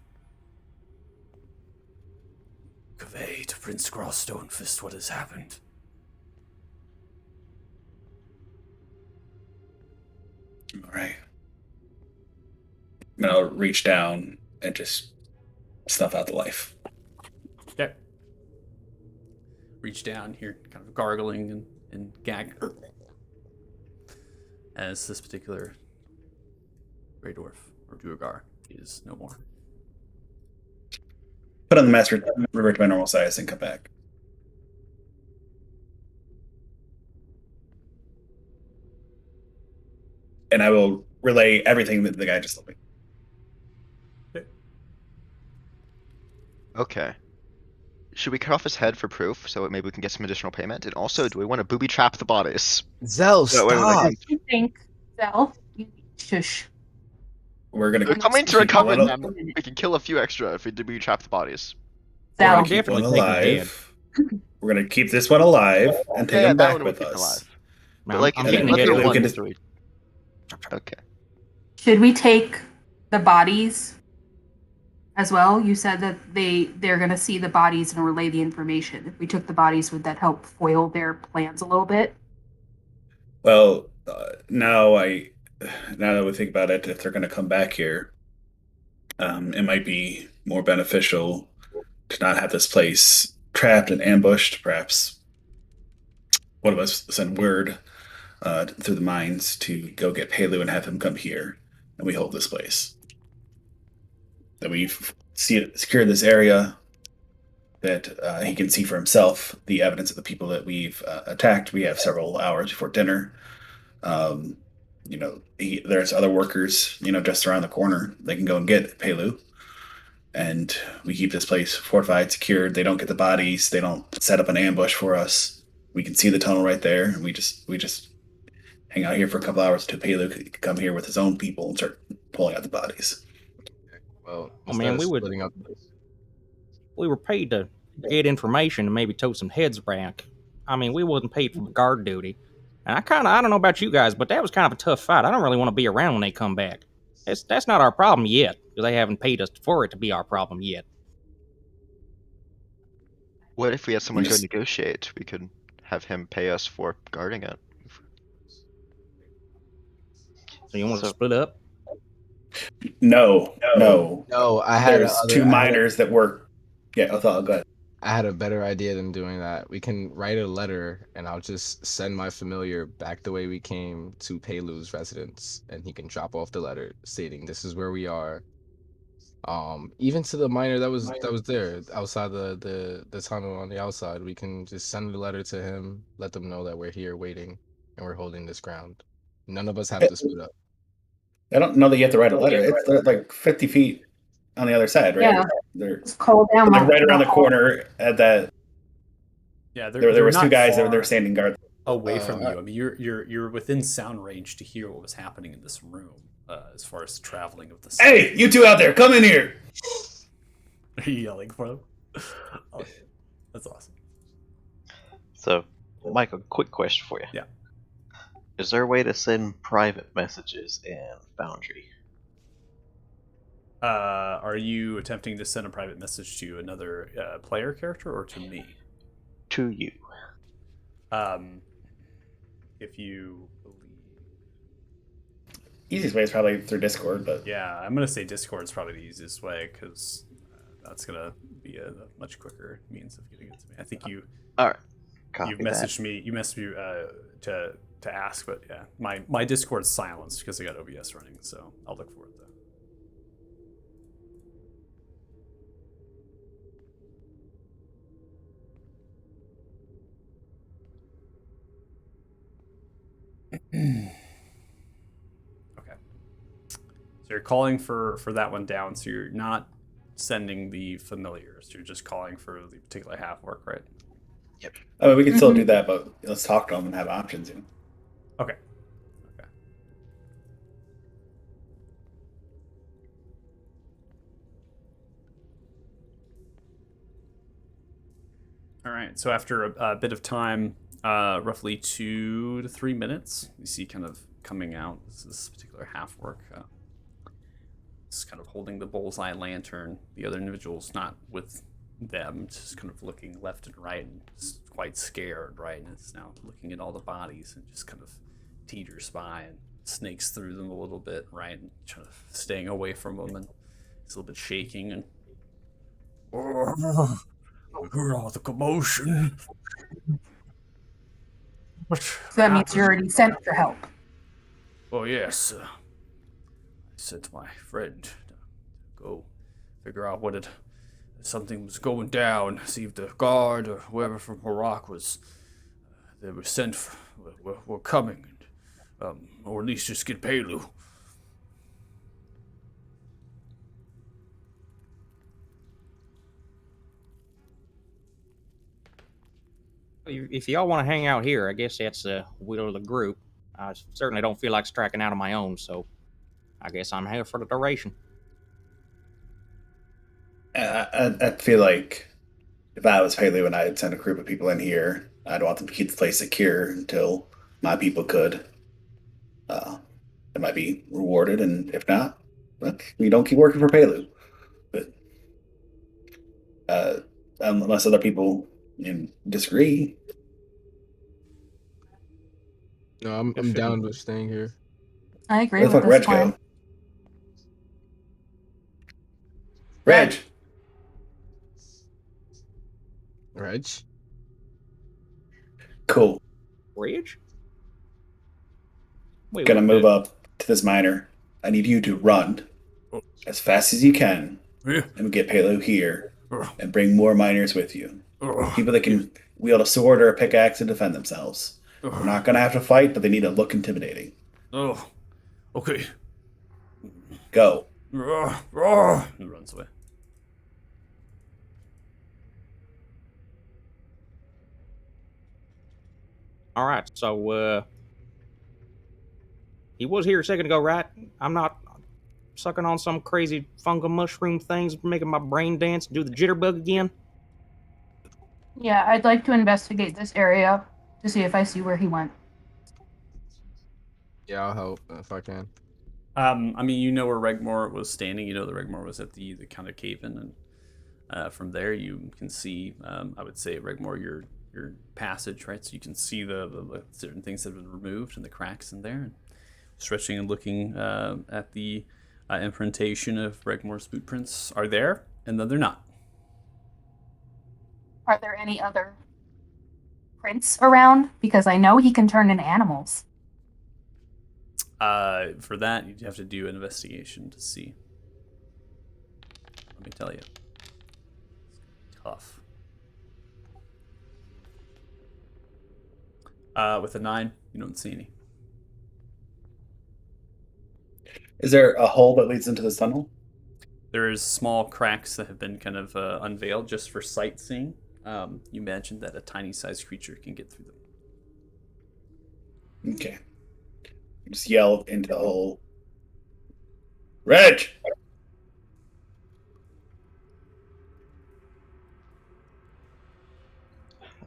Speaker 1: Convey to Prince Gross Stonefist what has happened.
Speaker 2: All right. And I'll reach down and just snuff out the life.
Speaker 1: Okay. Reach down here, kind of gargling and gag. As this particular Grey Dwarf, or Duergar, is no more.
Speaker 2: Put on the mask, revert to my normal size, and come back. And I will relay everything that the guy just told me.
Speaker 4: Okay. Should we cut off his head for proof so maybe we can get some additional payment? And also, do we want to booby trap the bodies?
Speaker 7: Zell,
Speaker 4: No, wait, wait,
Speaker 7: stop.
Speaker 4: wait.
Speaker 5: You think, Zell? You shush.
Speaker 2: We're gonna
Speaker 4: We're coming to
Speaker 2: keep
Speaker 4: recover
Speaker 2: one
Speaker 4: them. We can kill a few extra if we booby trap the bodies.
Speaker 2: We're
Speaker 5: Zell.
Speaker 2: gonna keep
Speaker 6: Definitely
Speaker 2: one
Speaker 6: take him
Speaker 2: alive. We're gonna keep this one alive and take
Speaker 4: Yeah,
Speaker 2: him
Speaker 4: that
Speaker 2: back
Speaker 4: one we'll
Speaker 2: with
Speaker 4: keep
Speaker 2: us.
Speaker 4: alive.
Speaker 6: Now,
Speaker 4: But like,
Speaker 6: I'm
Speaker 4: if
Speaker 6: getting
Speaker 2: getting
Speaker 4: another
Speaker 2: together, we
Speaker 4: one
Speaker 2: can
Speaker 4: is
Speaker 2: just-
Speaker 4: three. Okay.
Speaker 5: Should we take the bodies as well? You said that they're gonna see the bodies and relay the information. If we took the bodies, would that help foil their plans a little bit?
Speaker 2: Well, now that we think about it, if they're gonna come back here, it might be more beneficial to not have this place trapped and ambushed. Perhaps one of us send word through the mines to go get Palu and have him come here, and we hold this place. That we've secured this area, that he can see for himself the evidence of the people that we've attacked. We have several hours before dinner. There's other workers, just around the corner. They can go and get Palu. And we keep this place fortified, secured. They don't get the bodies. They don't set up an ambush for us. We can see the tunnel right there. And we just hang out here for a couple hours until Palu could come here with his own people and start pulling out the bodies.
Speaker 7: Well,
Speaker 6: Oh, man,
Speaker 7: instead of
Speaker 6: we would-
Speaker 7: splitting up.
Speaker 6: We were paid to get information and maybe tow some heads back. I mean, we wasn't paid for guard duty. And I don't know about you guys, but that was kind of a tough fight. I don't really want to be around when they come back. That's not our problem yet, because they haven't paid us for it to be our problem yet.
Speaker 4: What if we had someone go
Speaker 2: Yes.
Speaker 4: negotiate? We could have him pay us for guarding it.
Speaker 6: So you want to
Speaker 3: So-
Speaker 6: split up?
Speaker 2: No.
Speaker 7: No, I had
Speaker 2: There's
Speaker 7: other-
Speaker 2: two
Speaker 7: I had a-
Speaker 2: miners that work. Yeah, Othello, go ahead.
Speaker 7: I had a better idea than doing that. We can write a letter, and I'll just send my familiar back the way we came to Peilu's residence, and he can drop off the letter stating this is where we are. Even to the miner that was there outside the tunnel on the outside, we can just send a letter to him, let them know that we're here waiting and we're holding this ground. None of us have to split up.
Speaker 2: I don't know that you have to write a letter. They're like 50 feet on the other side, right?
Speaker 5: Yeah.
Speaker 2: They're,
Speaker 5: Just call down.
Speaker 2: they're right around the corner at that.
Speaker 1: Yeah,
Speaker 2: There was two
Speaker 1: not
Speaker 2: guys that
Speaker 1: far
Speaker 2: were standing guard.
Speaker 1: away from
Speaker 7: Uh,
Speaker 1: you. I mean, you're within sound range to hear what was happening in this room. As far as traveling of the sound.
Speaker 2: Hey, you two out there, come in here!
Speaker 1: Are you yelling for them? Oh, that's awesome.
Speaker 3: So, Michael, quick question for you.
Speaker 1: Yeah.
Speaker 3: Is there a way to send private messages in Foundry?
Speaker 1: Are you attempting to send a private message to another player character or to me?
Speaker 3: To you.
Speaker 1: If you believe,
Speaker 2: Easiest way is probably through Discord, but
Speaker 1: yeah, I'm gonna say Discord is probably the easiest way because that's gonna be a much quicker means of getting it to me. I think you
Speaker 3: Alright. Copy
Speaker 1: you
Speaker 3: that.
Speaker 1: messaged me. You messaged me to ask, but yeah, my Discord's silenced because I got OBS running, so I'll look for it though. Okay. So you're calling for that one down. So you're not sending the familiars. You're just calling for the particular half work, right?
Speaker 2: I mean, we can still do that. But let's talk to them and have options. You know?
Speaker 1: Okay. Okay. All right. So after a bit of time, roughly 2 to 3 minutes, you see kind of coming out this particular half work. Just kind of holding the bullseye lantern. The other individual's not with them, just kind of looking left and right and just quite scared, right? And it's now looking at all the bodies and just kind of teeters by and snakes through them a little bit, right? And kind of staying away from them, and it's a little bit shaking and. Oh, I heard all the commotion. What
Speaker 5: So that means you're already sent for help.
Speaker 1: Oh yes, I sent my friend to go figure out what something was going down. See if the guard or whoever from Harak was they were sent were coming, or at least just get Pelu.
Speaker 6: If y'all want to hang out here, I guess that's the will of the group. I certainly don't feel like striking out on my own, so I guess I'm here for the duration.
Speaker 2: I feel like if I was Haley and I'd send a group of people in here, I'd want them to keep the place secure until my people could. It might be rewarded, and if not, well, we don't keep working for Pelu. But unless other people disagree,
Speaker 7: No, I'm down with staying here.
Speaker 5: I agree
Speaker 2: where the
Speaker 5: with
Speaker 2: fuck
Speaker 5: this
Speaker 2: Reg
Speaker 5: plan.
Speaker 2: go? Reg,
Speaker 7: Reg?
Speaker 2: cool.
Speaker 6: Ridge? Wait,
Speaker 2: Gonna
Speaker 6: what
Speaker 2: move
Speaker 6: the-
Speaker 2: up to this miner. I need you to run as fast as you can
Speaker 1: Yeah.
Speaker 2: and get Pelu here
Speaker 1: Ugh.
Speaker 2: and bring more miners with you.
Speaker 1: Ugh.
Speaker 2: People that can wield a sword or a pickaxe to defend themselves. We're not gonna have to fight, but they need to look intimidating.
Speaker 1: Oh, okay.
Speaker 2: Go.
Speaker 1: He runs away.
Speaker 6: All right, so he was here a second ago, right? I'm not. sucking on some crazy fungal mushroom things, making my brain dance, do the jitterbug again?
Speaker 5: Yeah, I'd like to investigate this area to see if I see where he went.
Speaker 7: Yeah, I'll help if I can.
Speaker 1: I mean, you know where Regmore was standing. You know that Regmore was at the kind of cave-in, and from there you can see. I would say Regmore, your passage, right? So you can see the certain things that have been removed and the cracks in there, and stretching and looking at the imprintation of Regmore's boot prints are there, and then they're not.
Speaker 5: Are there any other prints around? Because I know he can turn into animals.
Speaker 1: For that, you'd have to do an investigation to see. Let me tell you. It's tough. With a 9, you don't see any.
Speaker 2: Is there a hole that leads into this tunnel?
Speaker 1: There's small cracks that have been kind of unveiled just for sightseeing. You mentioned that a tiny sized creature can get through them.
Speaker 2: Okay. Just yell into the hole. Reg!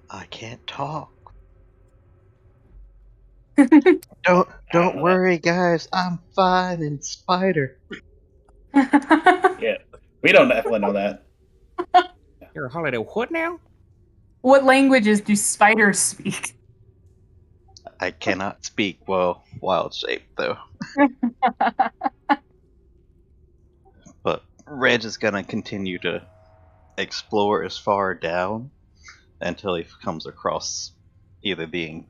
Speaker 3: I can't talk. Don't worry, guys. I'm fine in Spider.
Speaker 2: Yeah. We don't definitely know that.
Speaker 6: You're a holiday what now?
Speaker 5: What languages do spiders speak?
Speaker 3: I cannot speak wild shape though. But Reg is gonna continue to explore as far down until he comes across either being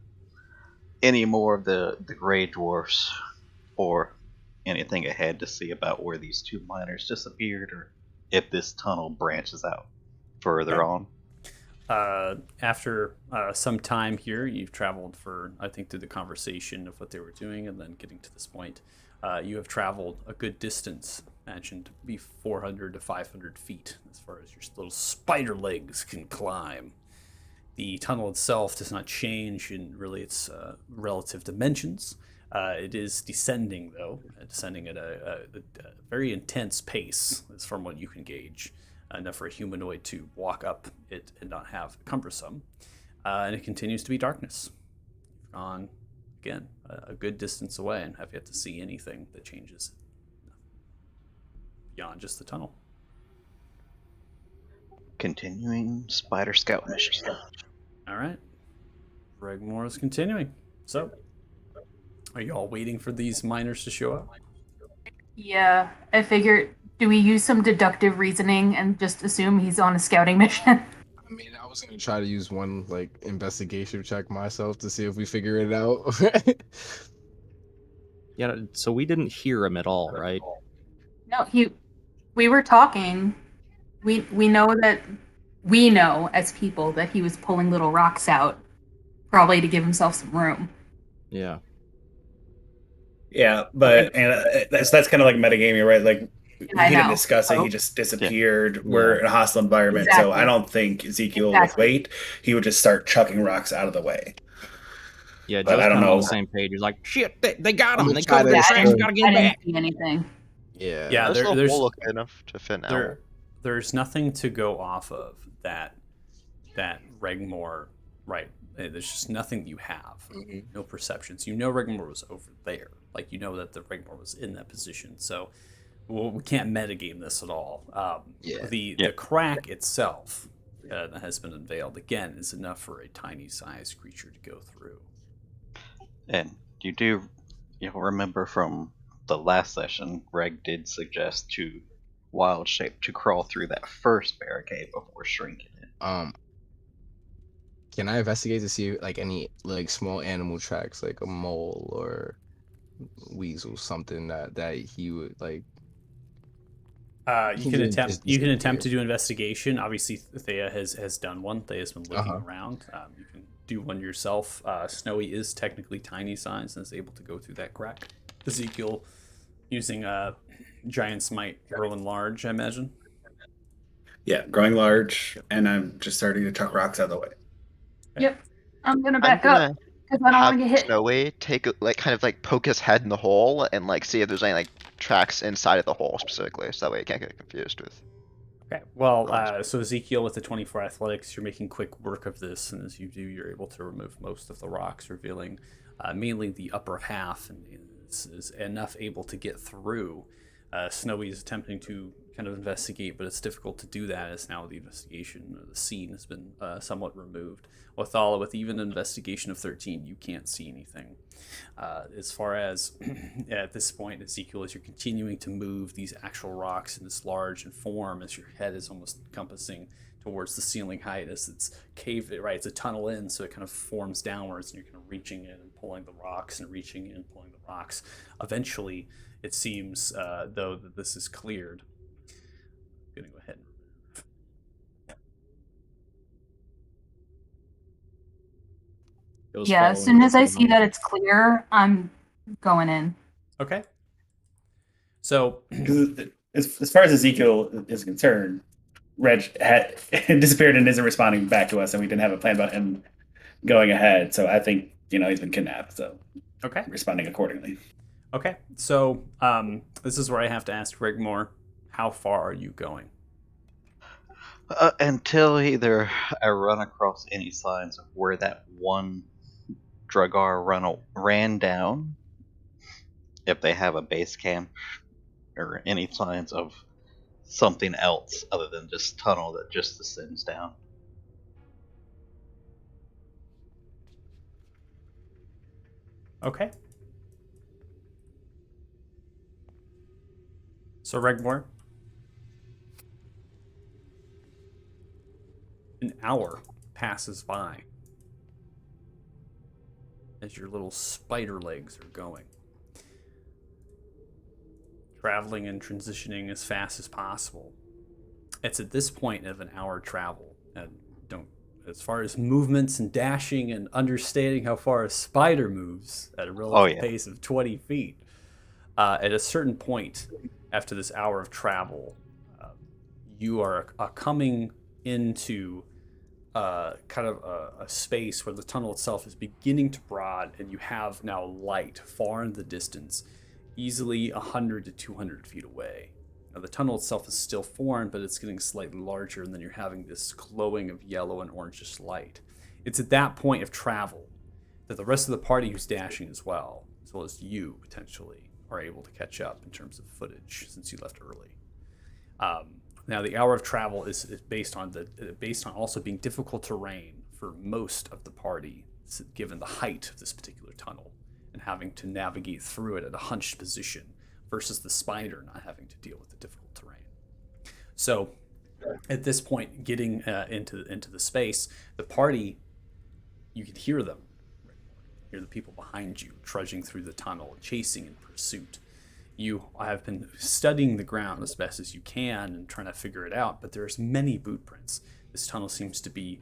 Speaker 3: any more of the gray dwarfs or anything ahead to see about where these 2 miners disappeared or if this tunnel branches out further on.
Speaker 1: After some time here, you've traveled for, I think, through the conversation of what they were doing and then getting to this point, you have traveled a good distance, imagined to be 400 to 500 feet, as far as your little spider legs can climb. The tunnel itself does not change in really its relative dimensions. It is descending, though, descending at a very intense pace, as from what you can gauge. Enough for a humanoid to walk up it and not have cumbersome. And it continues to be darkness. You've gone, again, a good distance away and have yet to see anything that changes beyond just the tunnel.
Speaker 3: Continuing Spider Scout mission.
Speaker 1: All right. Regmore is continuing. So, are you all waiting for these miners to show up?
Speaker 5: Yeah, I figured. Do we use some deductive reasoning and just assume he's on a scouting mission?
Speaker 7: I mean, I was gonna try to use one like investigation check myself to see if we figure it out.
Speaker 6: Yeah, so we didn't hear him at all, right?
Speaker 5: No, we were talking. We know as people that he was pulling little rocks out, probably to give himself some room.
Speaker 6: Yeah.
Speaker 2: Yeah, but that's kind of like metagaming, right? Like
Speaker 5: I
Speaker 2: he didn't
Speaker 5: know.
Speaker 2: discuss it;
Speaker 5: Oh.
Speaker 2: he just disappeared. We're in a hostile environment, so
Speaker 5: Exactly.
Speaker 2: I don't think Ezekiel
Speaker 5: Exactly.
Speaker 2: would wait. He would just start chucking rocks out of the way.
Speaker 6: Yeah,
Speaker 2: But
Speaker 6: Joe's
Speaker 2: I don't
Speaker 6: kind of on
Speaker 2: know.
Speaker 6: the same page. He's like, shit, they got
Speaker 7: I'm
Speaker 6: him.
Speaker 7: gonna
Speaker 6: They
Speaker 7: try
Speaker 6: covered
Speaker 7: to
Speaker 6: the tracks.
Speaker 7: explain.
Speaker 6: Gotta get
Speaker 5: I
Speaker 6: him
Speaker 5: didn't
Speaker 6: back.
Speaker 5: see anything.
Speaker 7: Yeah.
Speaker 1: Yeah,
Speaker 4: There's no
Speaker 1: there's
Speaker 4: hole look enough to fit now.
Speaker 1: there's nothing to go off of that Regmore, right? There's just nothing you have.
Speaker 7: Mhm.
Speaker 1: No perceptions. You know Regmore was over there. Like, you know that the Regmore was in that position. So we can't metagame this at all. The crack itself that has been unveiled, again, is enough for a tiny sized creature to go through.
Speaker 3: And you'll remember from the last session, Reg did suggest to Wild Shape to crawl through that first barricade before shrinking it.
Speaker 7: Can I investigate to see like any like small animal tracks, like a mole or weasel, something that he would like?
Speaker 1: You can attempt to do investigation. Obviously, Thea has done one. Thea's been looking around. You can do one yourself. Snowy is technically tiny size and is able to go through that crack. Ezekiel, using giant smite, growing large, I imagine.
Speaker 2: Yeah, growing large, and I'm just starting to chuck rocks out of the way.
Speaker 5: Yep. I'm gonna back up. because I don't want
Speaker 4: have
Speaker 5: to get hit.
Speaker 4: Snowy kind of poke his head in the hole and see if there's any tracks inside of the hole specifically, so that way he can't get confused with.
Speaker 1: Okay. Well, so Ezekiel with the 24 athletics, you're making quick work of this, and as you do, you're able to remove most of the rocks, revealing mainly the upper half, and is enough able to get through. Snowy is attempting to kind of investigate, but it's difficult to do that as now the investigation, or the scene, has been somewhat removed. Othala, with even an investigation of 13, you can't see anything. As far as at this point, Ezekiel, as you're continuing to move these actual rocks in this large and form, as your head is almost encompassing towards the ceiling height, as it's caved, right? It's a tunnel in, so it kind of forms downwards, and you're kind of reaching in and pulling the rocks, and reaching in and pulling the rocks. Eventually, it seems though that this is cleared. I'm gonna go ahead and
Speaker 5: Yeah, as soon as I see that it's clear, I'm going in.
Speaker 1: Okay. So,
Speaker 2: As far as Ezekiel is concerned, Reg had disappeared and isn't responding back to us, and we didn't have a plan about him going ahead. So I think he's been kidnapped. So
Speaker 1: okay,
Speaker 2: responding accordingly.
Speaker 1: Okay. So this is where I have to ask Rigmore, how far are you going?
Speaker 3: Until either I run across any signs of where that one Dragar ran down, if they have a base camp, or any signs of something else other than this tunnel that just descends down.
Speaker 1: Okay. So Regmore, an hour passes by as your little spider legs are going, traveling and transitioning as fast as possible. It's at this point of an hour travel, and as far as movements and dashing and understanding how far a spider moves at a relative pace of 20 feet, at a certain point after this hour of travel, you are coming into kind of a space where the tunnel itself is beginning to broaden, and you have now light far in the distance, easily 100 to 200 feet away. Now, the tunnel itself is still formed, but it's getting slightly larger, and then you're having this glowing of yellow and orangish light. It's at that point of travel that the rest of the party who's dashing as well as you potentially, are able to catch up in terms of footage since you left early. Now, the hour of travel is based on also being difficult terrain for most of the party, given the height of this particular tunnel, and having to navigate through it at a hunched position, versus the spider not having to deal with the difficult terrain. So, at this point, getting into the space, the party, you can hear them. Hear the people behind you trudging through the tunnel, chasing in pursuit. You have been studying the ground as best as you can and trying to figure it out, but there's many boot prints. This tunnel seems to be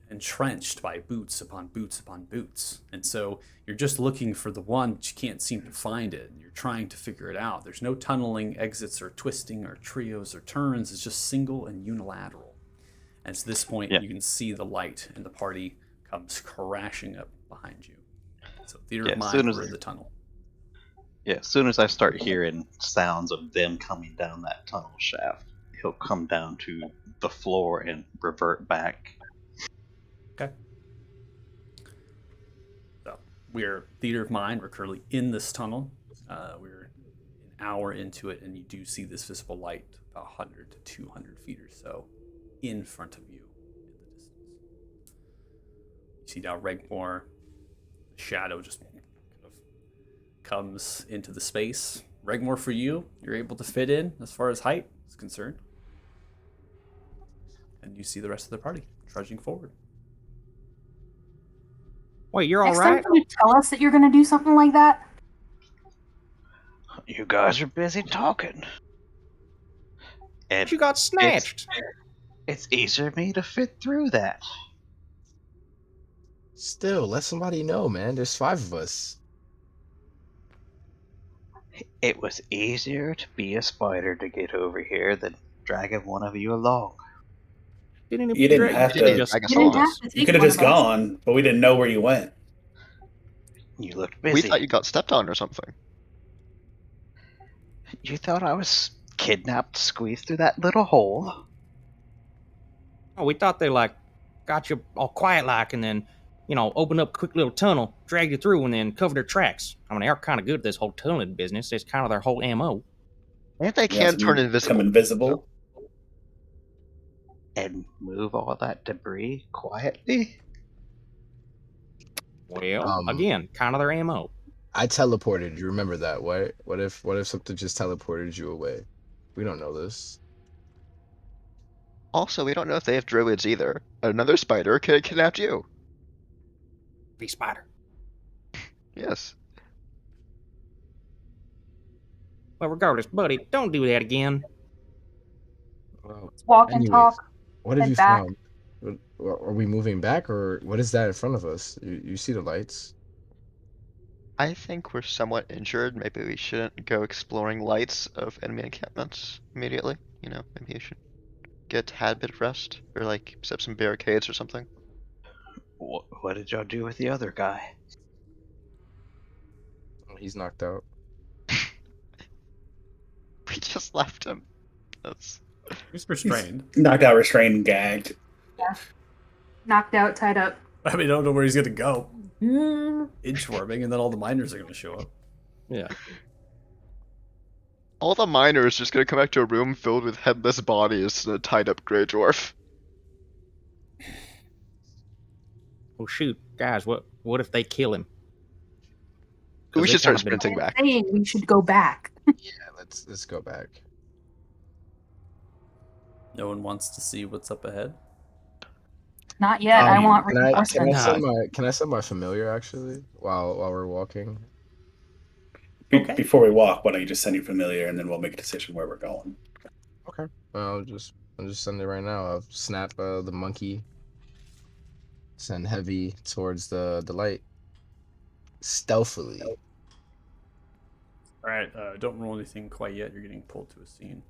Speaker 1: entrenched by boots upon boots upon boots. And so you're just looking for the one, but you can't seem to find it. And you're trying to figure it out. There's no tunneling exits or twisting or trios or turns. It's just single and unilateral. And at this point, you can see the light, and the party comes crashing up behind you. So theater of mind, we're in the tunnel.
Speaker 3: Yeah, as soon as I start hearing sounds of them coming down that tunnel shaft, he'll come down to the floor and revert back.
Speaker 1: Okay. So we're theater of mind. We're currently in this tunnel. We're an hour into it, and you do see this visible light about 100 to 200 feet or so in front of you in the distance. You see now Regmore, the shadow just kind of comes into the space. Regmore, for you, you're able to fit in as far as height is concerned. And you see the rest of the party trudging forward.
Speaker 6: Wait, you're all
Speaker 5: Next
Speaker 6: right?
Speaker 5: time, can you tell us that you're going to do something like that?
Speaker 3: You guys are busy talking. And
Speaker 6: You got snatched.
Speaker 3: it's easier for me to fit through that.
Speaker 7: Still, let somebody know, man. There's 5 of us.
Speaker 3: It was easier to be a spider to get over here than dragging one of you along.
Speaker 2: You didn't have to.
Speaker 4: I guess
Speaker 5: You didn't have to
Speaker 2: You
Speaker 5: take
Speaker 2: could have
Speaker 5: one
Speaker 2: just
Speaker 5: of us.
Speaker 2: gone, but we didn't know where you went.
Speaker 3: You looked
Speaker 4: We
Speaker 3: busy.
Speaker 4: thought you got stepped on or something.
Speaker 3: You thought I was kidnapped, squeezed through that little hole?
Speaker 6: Oh, we thought they like got you all quiet like, and then opened up a quick little tunnel, dragged you through, and then covered their tracks. I mean, they are kind of good at this whole tunneling business. It's kind of their whole MO.
Speaker 4: And they
Speaker 2: Yeah,
Speaker 4: can
Speaker 2: so
Speaker 4: turn
Speaker 2: you
Speaker 4: invisible.
Speaker 2: Become invisible.
Speaker 3: And move all that debris quietly?
Speaker 6: Well, again, kind of their MO.
Speaker 7: I teleported. You remember that? What if something just teleported you away? We don't know this.
Speaker 4: Also, we don't know if they have druids either. Another spider could have kidnapped you.
Speaker 6: Be spider.
Speaker 4: Yes.
Speaker 6: Well, regardless, buddy, don't do that again.
Speaker 7: Well,
Speaker 5: Let's walk and
Speaker 7: anyways,
Speaker 5: talk.
Speaker 7: what have
Speaker 5: head
Speaker 7: you
Speaker 5: back.
Speaker 7: found? Are we moving back, or what is that in front of us? You see the lights?
Speaker 4: I think we're somewhat injured. Maybe we shouldn't go exploring lights of enemy encampments immediately. Maybe you should get a tad bit of rest, or like set up some barricades or something.
Speaker 3: What did y'all do with the other guy?
Speaker 7: Oh, he's knocked out.
Speaker 4: We just left him. That's
Speaker 1: He's restrained.
Speaker 2: Knocked out, restrained, and gagged.
Speaker 5: Knocked out, tied up.
Speaker 1: I mean, I don't know where he's gonna go. Inchworming, and then all the miners are gonna show up.
Speaker 6: Yeah.
Speaker 4: all the miners just gonna come back to a room filled with headless bodies and a tied up Grey Dwarf.
Speaker 6: Well, shoot, guys, what if they kill him? 'Cause
Speaker 4: We
Speaker 6: they
Speaker 4: should start
Speaker 6: kinda been-
Speaker 4: sprinting back.
Speaker 5: Saying we should go back.
Speaker 7: Yeah, let's go back.
Speaker 1: No one wants to see what's up ahead.
Speaker 5: Not yet. I want
Speaker 7: Can I
Speaker 5: reinforcements.
Speaker 7: send my familiar actually while we're walking?
Speaker 1: Okay.
Speaker 2: Before we walk, why don't you just send your familiar, and then we'll make a decision where we're going.
Speaker 7: Okay. Well, I'll just send it right now. I'll snap the monkey. Send heavy towards the light. Stealthily.
Speaker 1: All right, don't roll anything quite yet. You're getting pulled to a scene.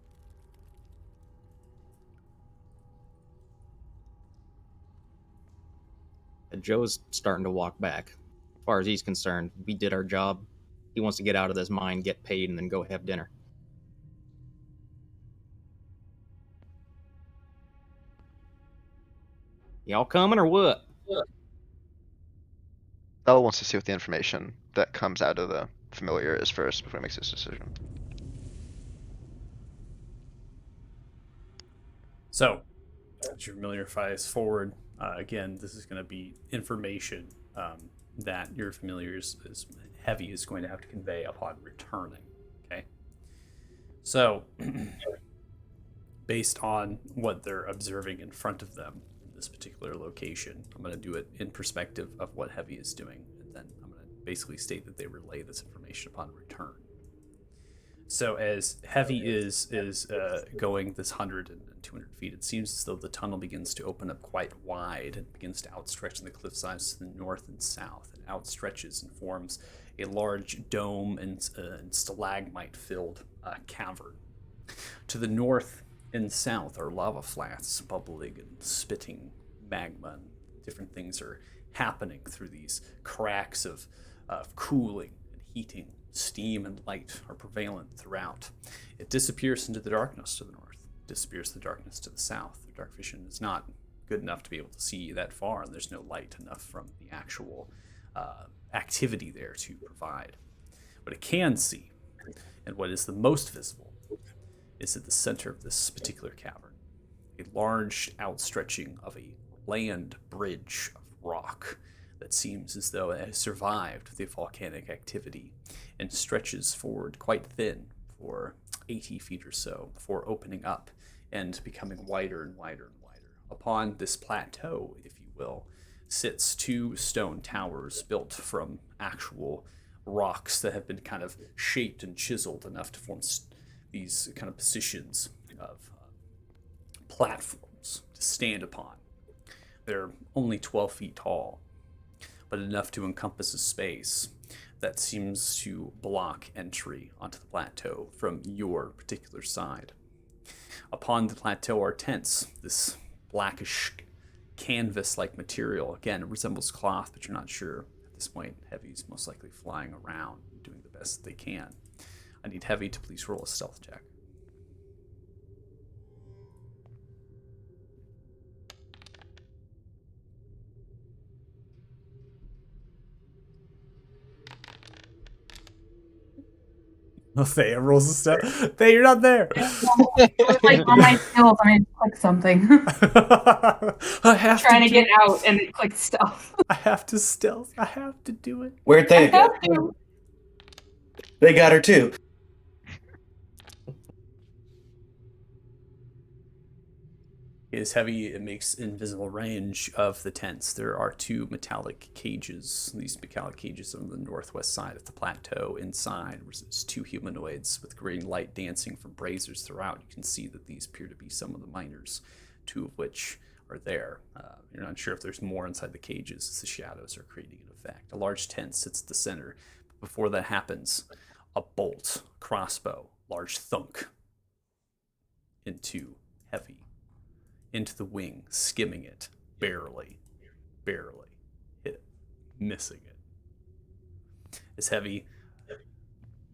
Speaker 6: Joe's starting to walk back. As far as he's concerned, we did our job. He wants to get out of this mine, get paid, and then go have dinner. Y'all coming or what?
Speaker 4: Bella wants to see what the information that comes out of the familiar is first before he makes his decision.
Speaker 1: So, as your familiar flies forward, again, this is going to be information that your familiar is heavy is going to have to convey upon returning. Okay. So, based on what they're observing in front of them in this particular location, I'm going to do it in perspective of what heavy is doing, and then I'm going to basically state that they relay this information upon return. So as heavy is going this 100 and 200 feet, it seems as though the tunnel begins to open up quite wide and begins to outstretch in the cliff sides to the north and south. It outstretches and forms a large dome and stalagmite-filled cavern. To the north and south are lava flats bubbling and spitting magma, and different things are happening through these cracks of cooling and heating. Steam and light are prevalent throughout. It disappears into the darkness to the north, disappears to the darkness to the south. The dark vision is not good enough to be able to see that far, and there's no light enough from the actual activity there to provide. What it can see, and what is the most visible, is at the center of this particular cavern, a large outstretching of a land bridge of rock that seems as though it has survived the volcanic activity and stretches forward quite thin for 80 feet or so before opening up and becoming wider and wider and wider. Upon this plateau, if you will, sits two stone towers built from actual rocks that have been kind of shaped and chiseled enough to form these kind of positions of platforms to stand upon. They're only 12 feet tall, but enough to encompass a space that seems to block entry onto the plateau from your particular side. Upon the plateau are tents, this blackish canvas-like material. Again, it resembles cloth, but you're not sure at this point, Heavy's most likely flying around, doing the best they can. I need Heavy to please roll a stealth check. Oh, Thea rolls a stealth. Thea, you're not there.
Speaker 5: Like on my skills, I click something.
Speaker 1: I have
Speaker 5: Trying to
Speaker 1: do
Speaker 5: get
Speaker 1: it.
Speaker 5: out and it clicked stealth.
Speaker 1: I have to stealth. I have to do it.
Speaker 2: Where'd they
Speaker 5: I
Speaker 2: go?
Speaker 5: have to.
Speaker 2: They got her too.
Speaker 1: Is Heavy. It makes invisible range of the tents. There are 2 metallic cages. These metallic cages are on the northwest side of the plateau. Inside, there's 2 humanoids with green light dancing from braziers throughout. You can see that these appear to be some of the miners, 2 of which are there. You're not sure if there's more inside the cages as the shadows are creating an effect. A large tent sits at the center. But before that happens, a bolt, crossbow, large thunk into Heavy. Into the wing, skimming it, barely hit it, missing it. As Heavy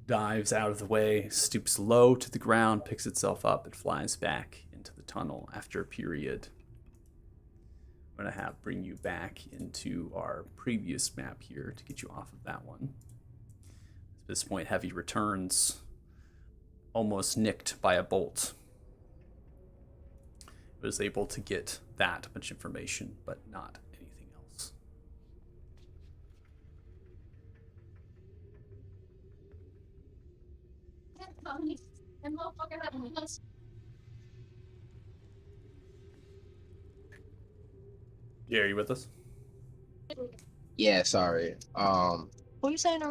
Speaker 1: dives out of the way, stoops low to the ground, picks itself up, and flies back into the tunnel. After a period, I'm going to bring you back into our previous map here to get you off of that one. At this point, Heavy returns, almost nicked by a bolt. Was able to get that much information, but not anything else. Yeah, are you with us?
Speaker 7: Yeah, sorry.
Speaker 8: What are you saying?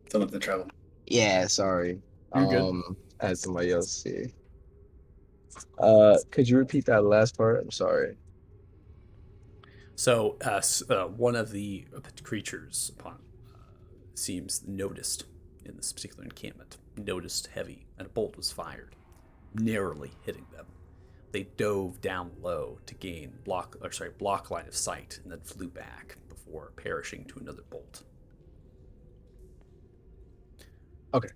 Speaker 2: Someone's in trouble.
Speaker 7: Yeah, sorry.
Speaker 1: You're good.
Speaker 7: I had somebody else see. Could you repeat that last part? I'm sorry.
Speaker 1: So, one of the creatures seems noticed in this particular encampment, noticed Heavy, and a bolt was fired, narrowly hitting them. They dove down low to gain block line of sight, and then flew back before perishing to another bolt.
Speaker 7: Okay.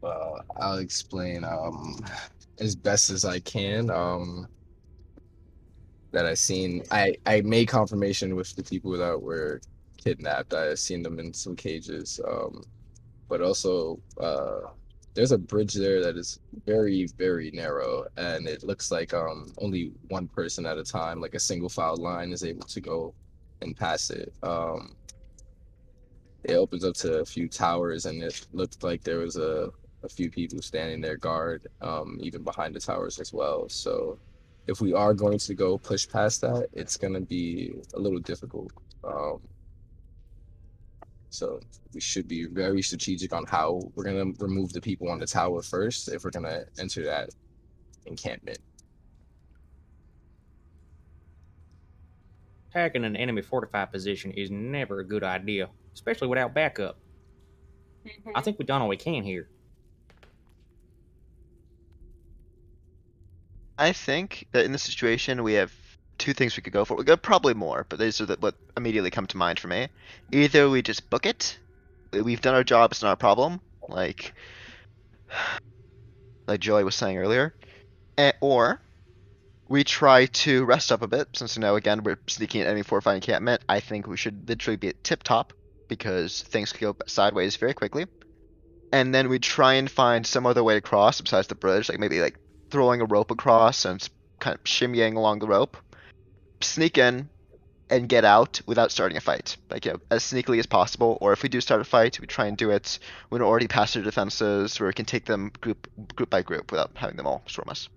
Speaker 7: Well, I'll explain as best as I can. That I seen. I made confirmation with the people that were kidnapped. I seen them in some cages. But also there's a bridge there that is very, very narrow, and it looks like only one person at a time, like a single file line, is able to go and pass it. It opens up to a few towers, and it looked like there was a few people standing there guard, even behind the towers as well. So if we are going to go push past that, it's going to be a little difficult. So we should be very strategic on how we're going to remove the people on the tower first if we're going to enter that encampment.
Speaker 6: Attacking an enemy fortified position is never a good idea, especially without backup. I think we've done all we can here.
Speaker 4: I think that in this situation we have 2 things we could go for. We got probably more, but these are what immediately come to mind for me. Either we just book it, we've done our job, it's not a problem, like Joey was saying earlier, or we try to rest up a bit, since again we're sneaking at enemy fortified encampment. I think we should literally be at tip top, because things could go sideways very quickly. And then we try and find some other way to cross besides the bridge, like maybe throwing a rope across and kind of shimmying along the rope, sneak in and get out without starting a fight, as sneakily as possible. Or if we do start a fight, we try and do it when we're already past their defenses, where we can take them group by group without having them all storm us.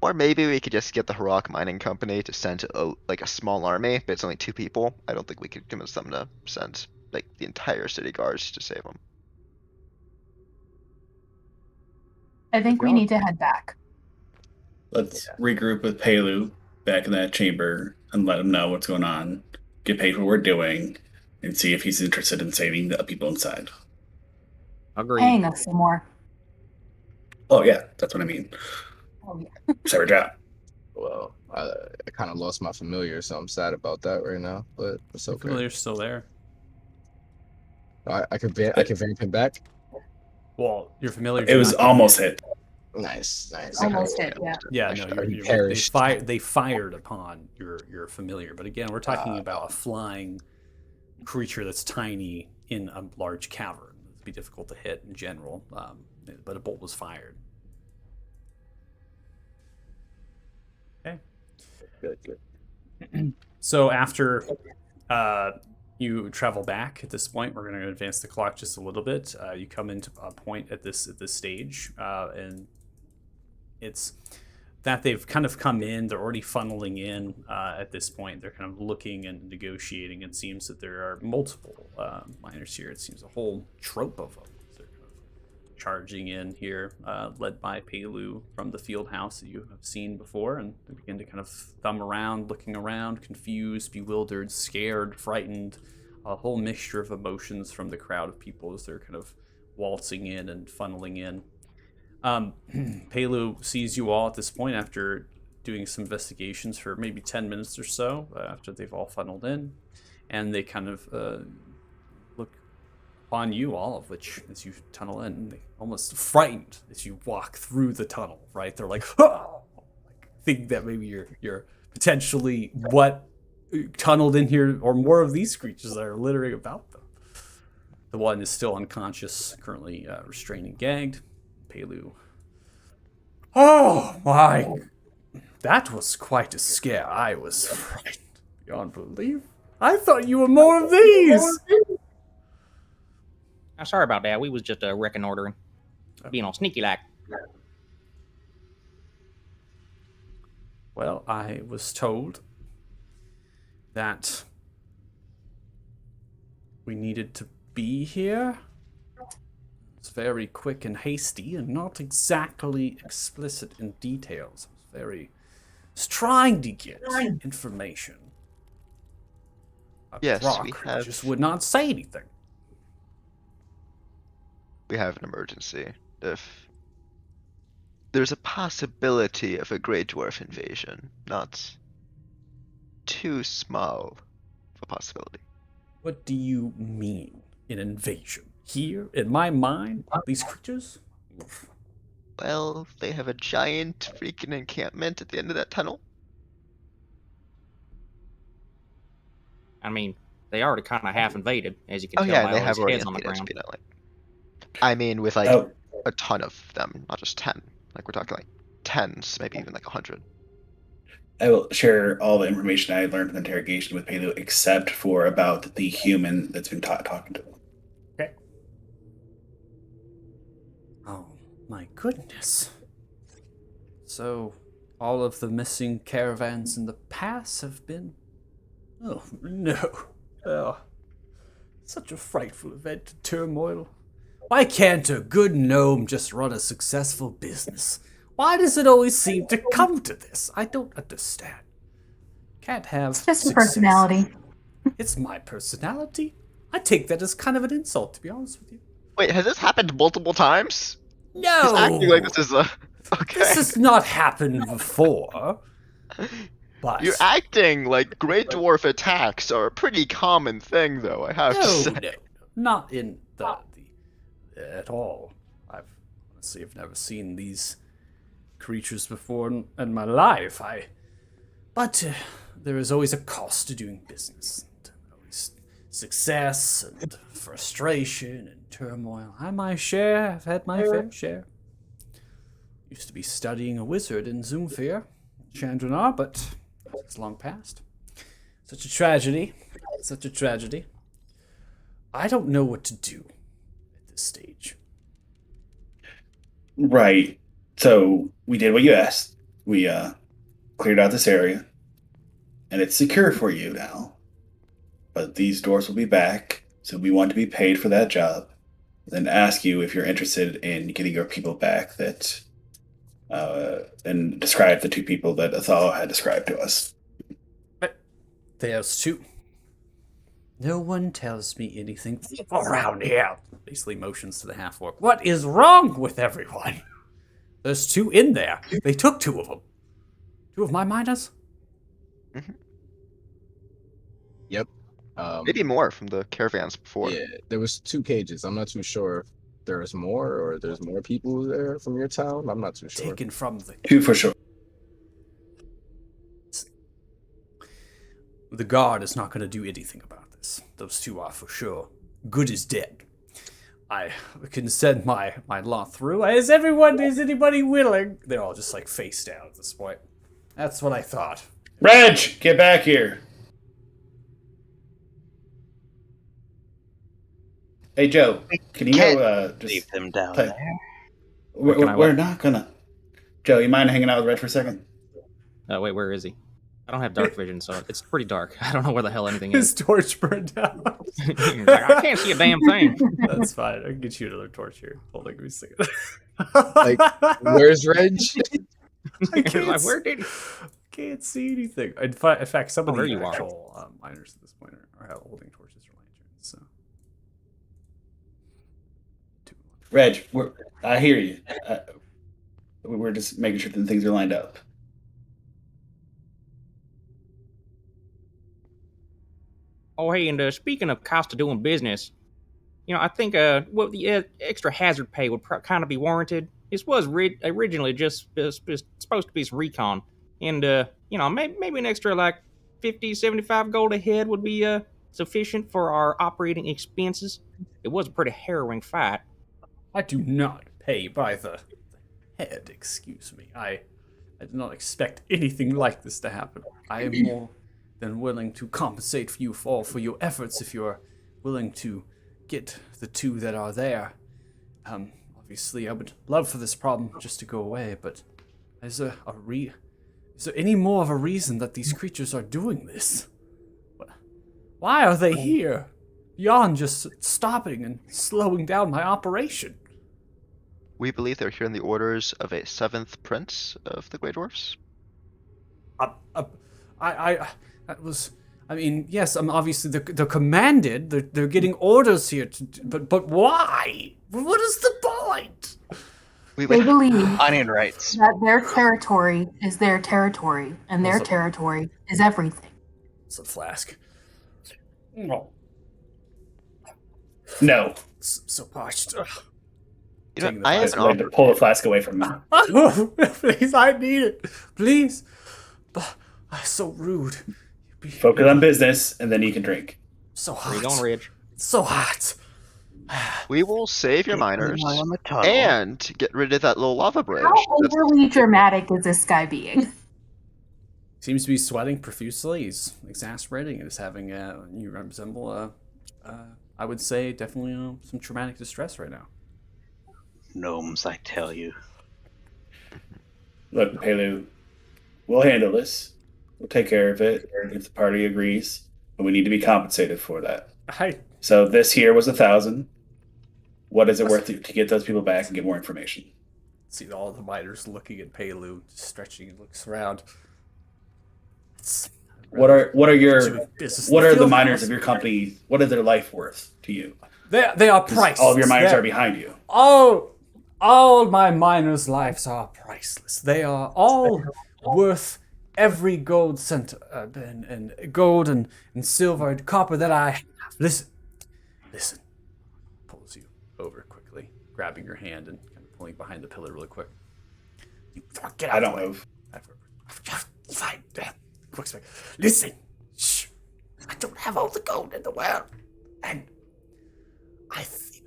Speaker 4: Or maybe we could just get the Heroic Mining Company to send a small army, but it's only 2 people. I don't think we could convince them to send the entire city guards to save them.
Speaker 5: I think we need to head back.
Speaker 2: Let's regroup with Pelu back in that chamber and let him know what's going on, get paid for what we're doing, and see if he's interested in saving the people inside.
Speaker 6: Agreed.
Speaker 5: Paying us some more.
Speaker 2: Oh yeah, that's what I mean.
Speaker 5: Oh yeah.
Speaker 2: Severed Drought.
Speaker 7: Well, I kind of lost my familiar, so I'm sad about that right now. But it's
Speaker 1: Your
Speaker 7: okay.
Speaker 1: familiar's still there.
Speaker 7: I can vamp him back.
Speaker 1: Well, your familiar.
Speaker 2: It
Speaker 1: did
Speaker 2: was
Speaker 1: not get
Speaker 2: almost
Speaker 1: hit.
Speaker 2: hit.
Speaker 7: Nice.
Speaker 5: Almost hit. Yeah.
Speaker 1: Yeah,
Speaker 4: I
Speaker 1: no,
Speaker 4: should-
Speaker 1: you're,
Speaker 7: He perished.
Speaker 1: they fired upon your familiar. But again, we're talking about a flying creature that's tiny in a large cavern. It'd be difficult to hit in general, but a bolt was fired. Okay.
Speaker 2: Good.
Speaker 1: So after you travel back at this point, we're going to advance the clock just a little bit. You come into a point at this stage, and it's that they've kind of come in. They're already funneling in at this point. They're kind of looking and negotiating. It seems that there are multiple miners here. It seems a whole trope of them. They're kind of charging in here, led by Pelu from the field house that you have seen before, and they begin to kind of thumb around, looking around, confused, bewildered, scared, frightened, a whole mixture of emotions from the crowd of people as they're kind of waltzing in and funneling in. Pelu sees you all at this point after doing some investigations for maybe 10 minutes or so after they've all funneled in, and they kind of look upon you, all of which, as you tunnel in, they almost frightened as you walk through the tunnel, right? They're like, oh! Like, think that maybe you're potentially what tunneled in here, or more of these creatures that are littering about them. The one is still unconscious, currently restrained and gagged. Pelu. Oh my! That was quite a scare. I was frightened beyond belief. I thought you were more of these.
Speaker 6: Sorry about that. We was just reconnoitering, being all sneaky like.
Speaker 1: Well, I was told that we needed to be here. It's very quick and hasty and not exactly explicit in details. I was trying to get information.
Speaker 4: Yes,
Speaker 1: Brock
Speaker 4: we have-
Speaker 1: just would not say anything.
Speaker 4: We have an emergency. If there's a possibility of a Grey Dwarf invasion, not too small of a possibility.
Speaker 1: What do you mean, an invasion? Here, in my mind, these creatures?
Speaker 4: Well, they have a giant freaking encampment at the end of that tunnel.
Speaker 6: I mean, they already kind of half invaded, as you can
Speaker 4: Oh
Speaker 6: tell
Speaker 4: yeah,
Speaker 6: by
Speaker 4: they
Speaker 6: all
Speaker 4: have
Speaker 6: these
Speaker 4: already
Speaker 6: heads on the
Speaker 4: invaded,
Speaker 6: ground.
Speaker 4: you know, like, I mean, with like
Speaker 2: Oh,
Speaker 4: a ton of them, not just 10. Like we're talking like tens, maybe even like 100.
Speaker 2: I will share all the information I learned in the interrogation with Pelu, except for about the human that's been talking to them.
Speaker 1: Okay. Oh, my goodness. So, all of the missing caravans in the past have been... Oh, no. Oh, such a frightful event to turmoil. Why can't a good gnome just run a successful business? Why does it always seem to come to this? I don't understand. Can't have
Speaker 5: It's just a
Speaker 1: success.
Speaker 5: personality.
Speaker 1: It's my personality. I take that as kind of an insult, to be honest with you.
Speaker 4: Wait, has this happened multiple times?
Speaker 1: No!
Speaker 4: He's acting like this is a... Okay.
Speaker 1: This has not happened before. But
Speaker 4: You're acting like Grey Dwarf attacks are a pretty common thing, though, I have to say.
Speaker 1: no, not in the at all. I've never seen these creatures before in my life. But there is always a cost to doing business. Always success and frustration and turmoil. I've had my fair share. Used to be studying a wizard in Zoomfear, Chandranar, but it's long past. Such a tragedy. Such a tragedy. I don't know what to do at this stage.
Speaker 2: Right. So we did what you asked. We cleared out this area, and it's secure for you now. But these doors will be back, so we want to be paid for that job. Then ask you if you're interested in getting your people back. And describe the two people that Athal had described to us.
Speaker 1: There's two. No one tells me anything around here. Basically motions to the half-orc. What is wrong with everyone? There's 2 in there. They took 2 of them. 2 of my miners?
Speaker 7: Yep.
Speaker 4: Maybe more from the caravans before.
Speaker 7: Yeah, there was 2 cages. I'm not too sure if there's more or there's more people there from your town. I'm not too sure.
Speaker 1: Taken from the...
Speaker 2: 2 for sure.
Speaker 1: The guard is not going to do anything about this. Those 2 are for sure. Good is dead. I can send my lot through. Is anybody willing? They're all just like face down at this point. That's what I thought.
Speaker 2: Reg, get back here. Hey, Joe, can you go just
Speaker 3: Leave them down
Speaker 2: play-
Speaker 3: there.
Speaker 2: We're not gonna. Joe, you mind hanging out with Reg for a second?
Speaker 6: Wait, where is he? I don't have dark vision, so it's pretty dark. I don't know where the hell anything
Speaker 1: His
Speaker 6: is.
Speaker 1: torch burned out.
Speaker 6: He's like, I can't see a damn thing.
Speaker 1: That's fine. I can get you another torch here. Hold on, give me a second.
Speaker 7: Like, where's Reg?
Speaker 1: I can't,
Speaker 6: Like, where did he?
Speaker 1: can't see anything. In fact, some of
Speaker 6: Oh, there
Speaker 1: the
Speaker 6: you are.
Speaker 1: actual miners at this point are holding torches or lanterns. So.
Speaker 2: Reg, I hear you. We're just making sure that things are lined up.
Speaker 6: Oh, hey, and speaking of cost of doing business, I think the extra hazard pay would kind of be warranted. This was originally just supposed to be some recon, and maybe an extra like 50, 75 gold a head would be sufficient for our operating expenses. It was a pretty harrowing fight.
Speaker 1: I do not pay by the head, excuse me. I did not expect anything like this to happen. I am more than willing to compensate for you for your efforts if you're willing to get the 2 that are there. Obviously, I would love for this problem just to go away, but is there any more of a reason that these creatures are doing this? Why are they here? Beyond just stopping and slowing down my operation.
Speaker 4: We believe they're here in the orders of a 7th prince of the Grey Dwarfs.
Speaker 1: Yes, obviously they're commanded. They're getting orders here, but why? What is the point?
Speaker 4: We
Speaker 5: They
Speaker 4: would
Speaker 5: believe
Speaker 3: Onion rights.
Speaker 5: that their territory is their territory, and their
Speaker 1: Also-
Speaker 5: territory is everything.
Speaker 1: It's a flask. Oh,
Speaker 2: No.
Speaker 1: so parched. Ugh.
Speaker 4: I have
Speaker 2: Just
Speaker 4: an
Speaker 2: like to
Speaker 4: offer.
Speaker 2: pull the flask away from me.
Speaker 1: Please, I need it. Please. So rude. You'd be
Speaker 2: Focus on business, and then you can drink.
Speaker 1: so
Speaker 6: Where you
Speaker 1: hot.
Speaker 6: going, Ridge?
Speaker 1: So hot.
Speaker 4: We will save your miners
Speaker 3: On the tunnel.
Speaker 4: and get rid of that little lava bridge.
Speaker 5: How
Speaker 4: That's-
Speaker 5: overly dramatic is this guy being?
Speaker 1: Seems to be sweating profusely. He's exasperating and is having you resemble I would say definitely some traumatic distress right now.
Speaker 3: Gnomes, I tell you.
Speaker 2: Look, Pelu, we'll handle this. We'll take care of it if the party agrees, but we need to be compensated for that. So this here was 1,000. What is it worth to get those people back and get more information?
Speaker 1: See all the miners looking at Pelu, stretching and looks around.
Speaker 2: What are your
Speaker 1: Doing business in
Speaker 2: what
Speaker 1: the
Speaker 2: are the
Speaker 1: field
Speaker 2: miners
Speaker 1: house.
Speaker 2: of your company? What is their life worth to you?
Speaker 1: They are
Speaker 2: 'Cause
Speaker 1: priceless.
Speaker 2: all of your miners
Speaker 1: They're-
Speaker 2: are behind you.
Speaker 1: all my miners' lives are priceless. They are all worth every gold cent and gold and silver and copper that I have. Listen. Pulls you over quickly, grabbing your hand and kind of pulling behind the pillar really quick. Get out
Speaker 2: I
Speaker 1: of
Speaker 2: don't
Speaker 1: the way.
Speaker 2: move.
Speaker 1: Fine. Quick spec. Listen. Shh. I don't have all the gold in the world. And I think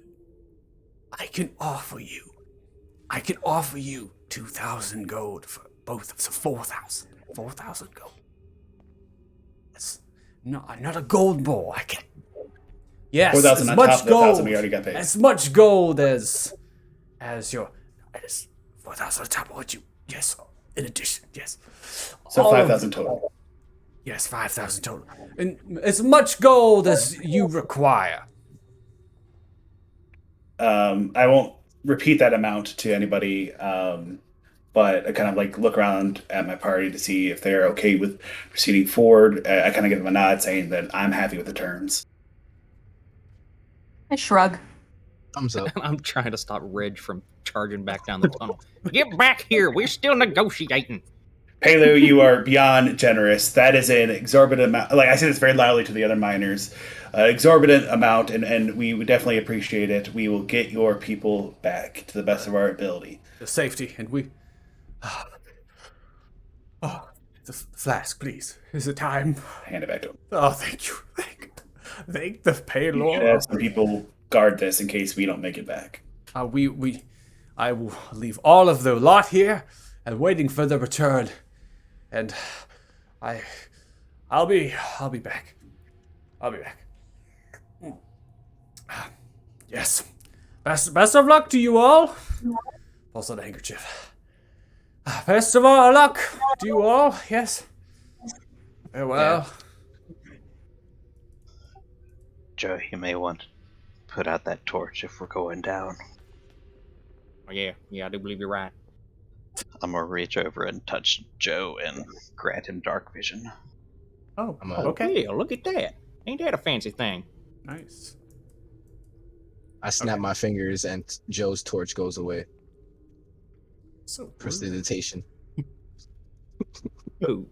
Speaker 1: I can offer you 2,000 gold for both of us. 4,000. 4,000 gold. That's I'm not a gold bull. I can. Yes,
Speaker 2: 4,000
Speaker 1: as
Speaker 2: on
Speaker 1: much
Speaker 2: top of the 1,000
Speaker 1: gold.
Speaker 2: we already got paid.
Speaker 1: As much gold as 4,000 on top of what you. Yes, in addition. Yes.
Speaker 2: So
Speaker 1: All of
Speaker 2: 5,000 total.
Speaker 1: Yes, 5,000 total. And as much gold as you require.
Speaker 2: I won't repeat that amount to anybody, but I kind of like look around at my party to see if they're okay with proceeding forward. I kind of give them a nod saying that I'm happy with the terms.
Speaker 5: I shrug.
Speaker 7: Thumbs up.
Speaker 6: I'm trying to stop Reg from charging back down the tunnel. Get back here! We're still negotiating.
Speaker 2: Palu, you are beyond generous. That is an exorbitant amount. Like I say this very loudly to the other miners, exorbitant amount, and we would definitely appreciate it. We will get your people back to the best of our ability.
Speaker 1: The safety, and we. Oh, the flask, please. Is it time?
Speaker 2: Hand it back to him.
Speaker 1: Oh, thank you. Thank the
Speaker 2: You should
Speaker 1: Paylor.
Speaker 2: have some people guard this in case we don't make it back.
Speaker 1: I will leave all of the lot here and waiting for the return. And I'll be back. I'll be back. Yes. Best of luck to you all. Also the handkerchief. Best of all luck to you all. Yes. Farewell.
Speaker 3: Joe, you may want to put out that torch if we're going down.
Speaker 6: Oh, yeah, I do believe you're right.
Speaker 3: I'm gonna reach over and touch Joe and grant him dark vision.
Speaker 1: Oh,
Speaker 7: I'm
Speaker 1: okay.
Speaker 6: Yeah, look at that. Ain't that a fancy thing?
Speaker 1: Nice.
Speaker 7: I snap my fingers and Joe's torch goes away.
Speaker 1: So
Speaker 7: Prestidigitation.
Speaker 6: Ooh.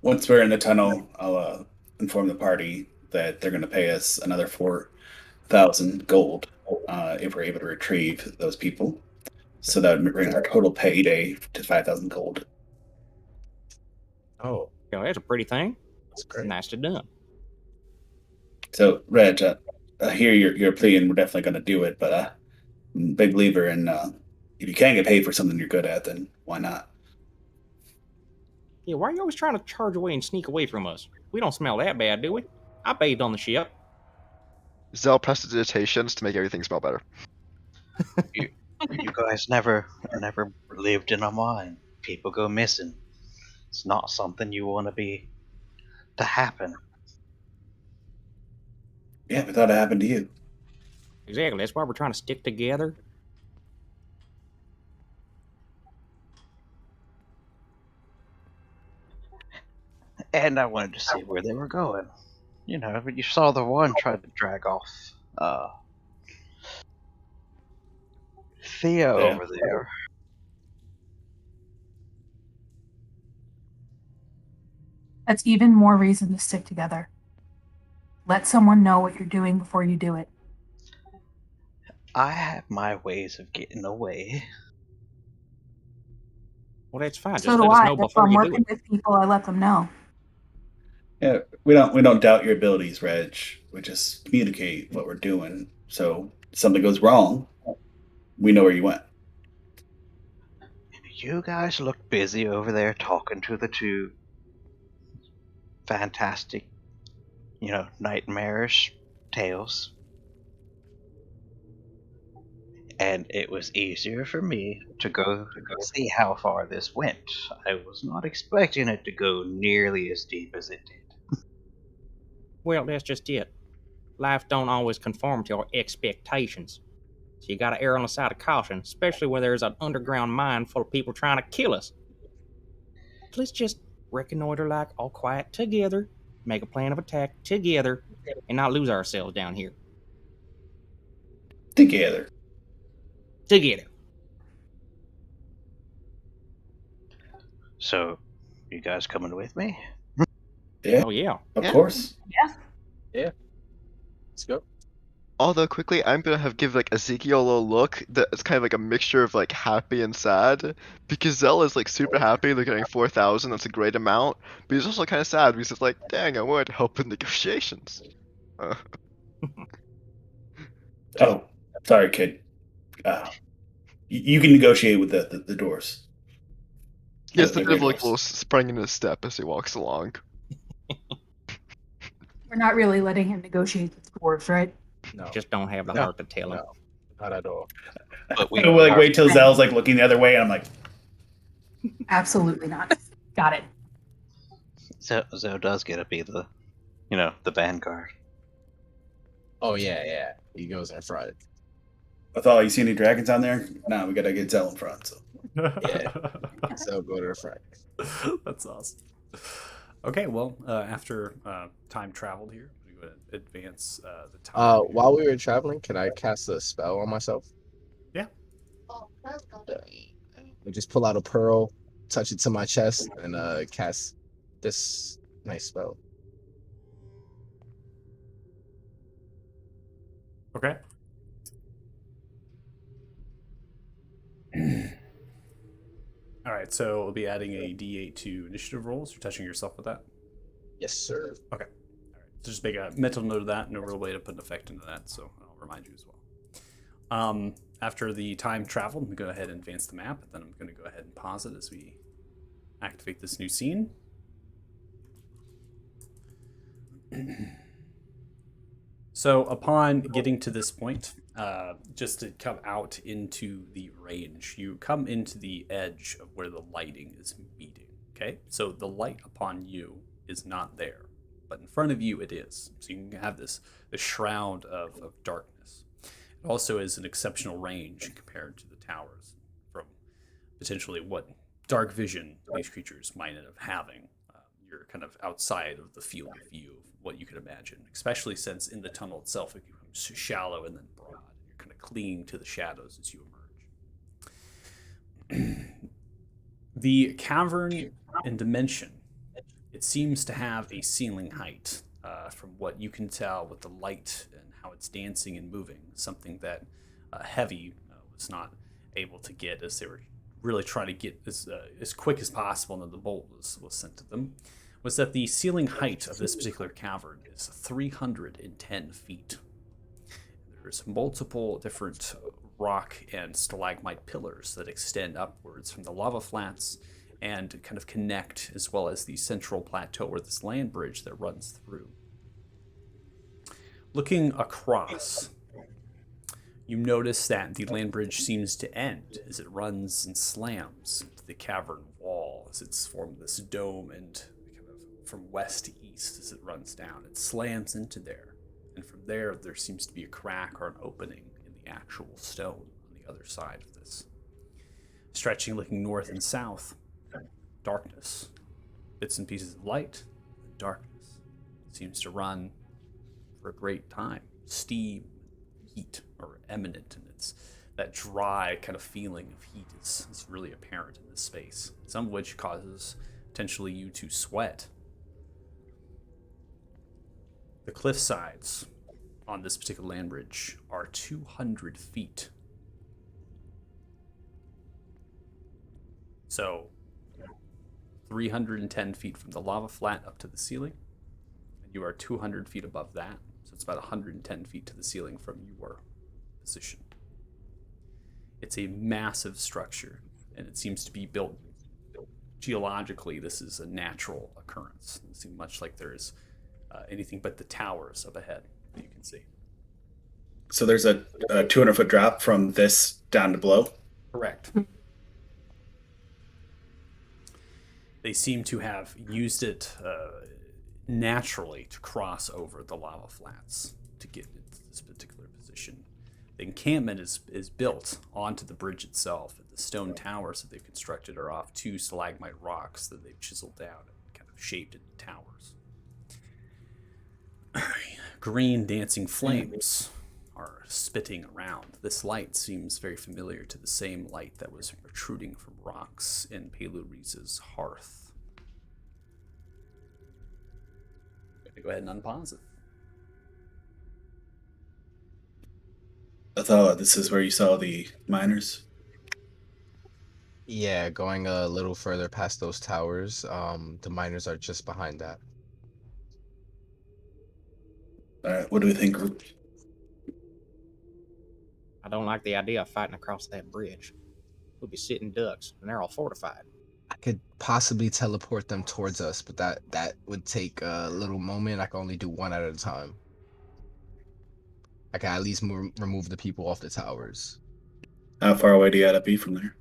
Speaker 2: Once we're in the tunnel, I'll inform the party that they're going to pay us another 4,000 gold if we're able to retrieve those people. So that would bring our total payday to 5,000 gold.
Speaker 7: Oh,
Speaker 6: You know, that's a pretty thing.
Speaker 7: that's great.
Speaker 6: Nicely done.
Speaker 2: So, Reg, I hear your plea, and we're definitely going to do it. But big believer in if you can't get paid for something you're good at, then why not?
Speaker 6: Yeah, why are you always trying to charge away and sneak away from us? We don't smell that bad, do we? I bathed on the ship.
Speaker 4: Zell prestidigitations to make everything smell better.
Speaker 3: You guys never lived in a mine. People go missing. It's not something you want to happen.
Speaker 2: Yeah, we thought it happened to you.
Speaker 6: Exactly, that's why we're trying to stick together.
Speaker 3: And I wanted to see where they were going. You know, but you saw the one try to drag off Theo
Speaker 2: Yeah.
Speaker 3: over there.
Speaker 5: That's even more reason to stick together. Let someone know what you're doing before you do it.
Speaker 3: I have my ways of getting away.
Speaker 6: Well, that's fine.
Speaker 5: So
Speaker 6: Just
Speaker 5: do
Speaker 6: let us
Speaker 5: I.
Speaker 6: know
Speaker 5: If
Speaker 6: before
Speaker 5: I'm
Speaker 6: you do
Speaker 5: working
Speaker 6: it.
Speaker 5: with people, I let them know.
Speaker 2: Yeah, we don't doubt your abilities, Reg. We just communicate what we're doing. So if something goes wrong, we know where you went.
Speaker 3: You guys look busy over there talking to the two fantastic, nightmarish tales. And it was easier for me to go see how far this went. I was not expecting it to go nearly as deep as it did.
Speaker 6: Well, that's just it. Life don't always conform to our expectations. So you gotta err on the side of caution, especially when there's an underground mine full of people trying to kill us. Let's just reconnoiter like all quiet together, make a plan of attack together, and not lose ourselves down here.
Speaker 2: Together.
Speaker 6: Together.
Speaker 3: So, you guys coming with me?
Speaker 2: Yeah,
Speaker 6: Oh yeah.
Speaker 2: of
Speaker 4: Yeah.
Speaker 2: course.
Speaker 7: Let's go.
Speaker 4: Although quickly, I'm gonna give like Ezekiel a little look that's kind of like a mixture of like happy and sad, because Zell is like super happy they're getting 4,000. That's a great amount, but he's also kind of sad because it's like, dang, I wanted to help in negotiations.
Speaker 2: Oh, sorry, kid. You can negotiate with the doors.
Speaker 4: He has
Speaker 2: The
Speaker 4: the
Speaker 2: great
Speaker 4: like
Speaker 2: doors.
Speaker 4: little spring in his step as he walks along.
Speaker 5: We're not really letting him negotiate with dwarves, right?
Speaker 7: No,
Speaker 6: Just don't have the
Speaker 7: No,
Speaker 6: heart to tell him.
Speaker 7: no, not at all.
Speaker 3: But we
Speaker 2: I will like wait till Zell's like looking the other way, and I'm like,
Speaker 5: Absolutely not. Got it.
Speaker 3: Zo does get to be the vanguard.
Speaker 7: Oh yeah. He goes in front.
Speaker 2: Othal, you see any dragons on there? Nah, we gotta get Zell in front. So
Speaker 7: So go to the front.
Speaker 1: That's awesome. Okay, well, after time traveled here, we go ahead and advance the time.
Speaker 7: While we were traveling, can I cast a spell on myself?
Speaker 1: Yeah.
Speaker 7: I just pull out a pearl, touch it to my chest, and cast this nice spell.
Speaker 1: Okay. All right, so we'll be adding a D8 to initiative rolls. You're touching yourself with that?
Speaker 7: Yes, sir.
Speaker 1: Okay. All right. So just make a mental note of that. No real way to put an effect into that, so I'll remind you as well. After the time traveled, I'm going to go ahead and advance the map, and then I'm going to go ahead and pause it as we activate this new scene. So upon getting to this point, just to come out into the range, you come into the edge of where the lighting is meeting. Okay, so the light upon you is not there, but in front of you it is. So you can have this shroud of darkness. It also is an exceptional range compared to the towers from potentially what dark vision these creatures might end up having. You're kind of outside of the field of view of what you could imagine, especially since in the tunnel itself it becomes shallow and then broad. You're kind of clinging to the shadows as you emerge. The cavern and dimension, it seems to have a ceiling height from what you can tell with the light and how it's dancing and moving, something that Heavy was not able to get as they were really trying to get as quick as possible, and then the bolt was sent to them, was that the ceiling height of this particular cavern is 310 feet. There's multiple different rock and stalagmite pillars that extend upwards from the lava flats and kind of connect, as well as the central plateau or this land bridge that runs through. Looking across, you notice that the land bridge seems to end as it runs and slams into the cavern wall, as it's formed this dome, and kind of from west to east as it runs down. It slams into there, and from there seems to be a crack or an opening in the actual stone on the other side of this. Stretching, looking north and south, darkness. Bits and pieces of light, and darkness. It seems to run for a great time. Steam, heat are eminent, and it's that dry kind of feeling of heat is really apparent in this space, some of which causes potentially you to sweat. The cliff sides on this particular land bridge are 200 feet. So 310 feet from the lava flat up to the ceiling, and you are 200 feet above that. So it's about 110 feet to the ceiling from your position. It's a massive structure, and it seems to be built geologically. This is a natural occurrence. It seems much like there is anything but the towers up ahead that you can see.
Speaker 2: So there's a 200-foot drop from this down to below?
Speaker 1: Correct. They seem to have used it naturally to cross over the lava flats to get into this particular position. The encampment is built onto the bridge itself. The stone towers that they've constructed are off two stalagmite rocks that they've chiseled down and kind of shaped into towers. Green dancing flames are spitting around. This light seems very familiar to the same light that was protruding from rocks in Peluri's hearth. Go ahead and unpause it.
Speaker 2: I thought this is where you saw the miners.
Speaker 7: Yeah, going a little further past those towers, the miners are just behind that.
Speaker 2: All right, what do we think, group?
Speaker 6: I don't like the idea of fighting across that bridge. We'll be sitting ducks, and they're all fortified.
Speaker 7: I could possibly teleport them towards us, but that would take a little moment. I can only do one at a time. I can at least remove the people off the towers.
Speaker 2: How far away do you gotta be from there?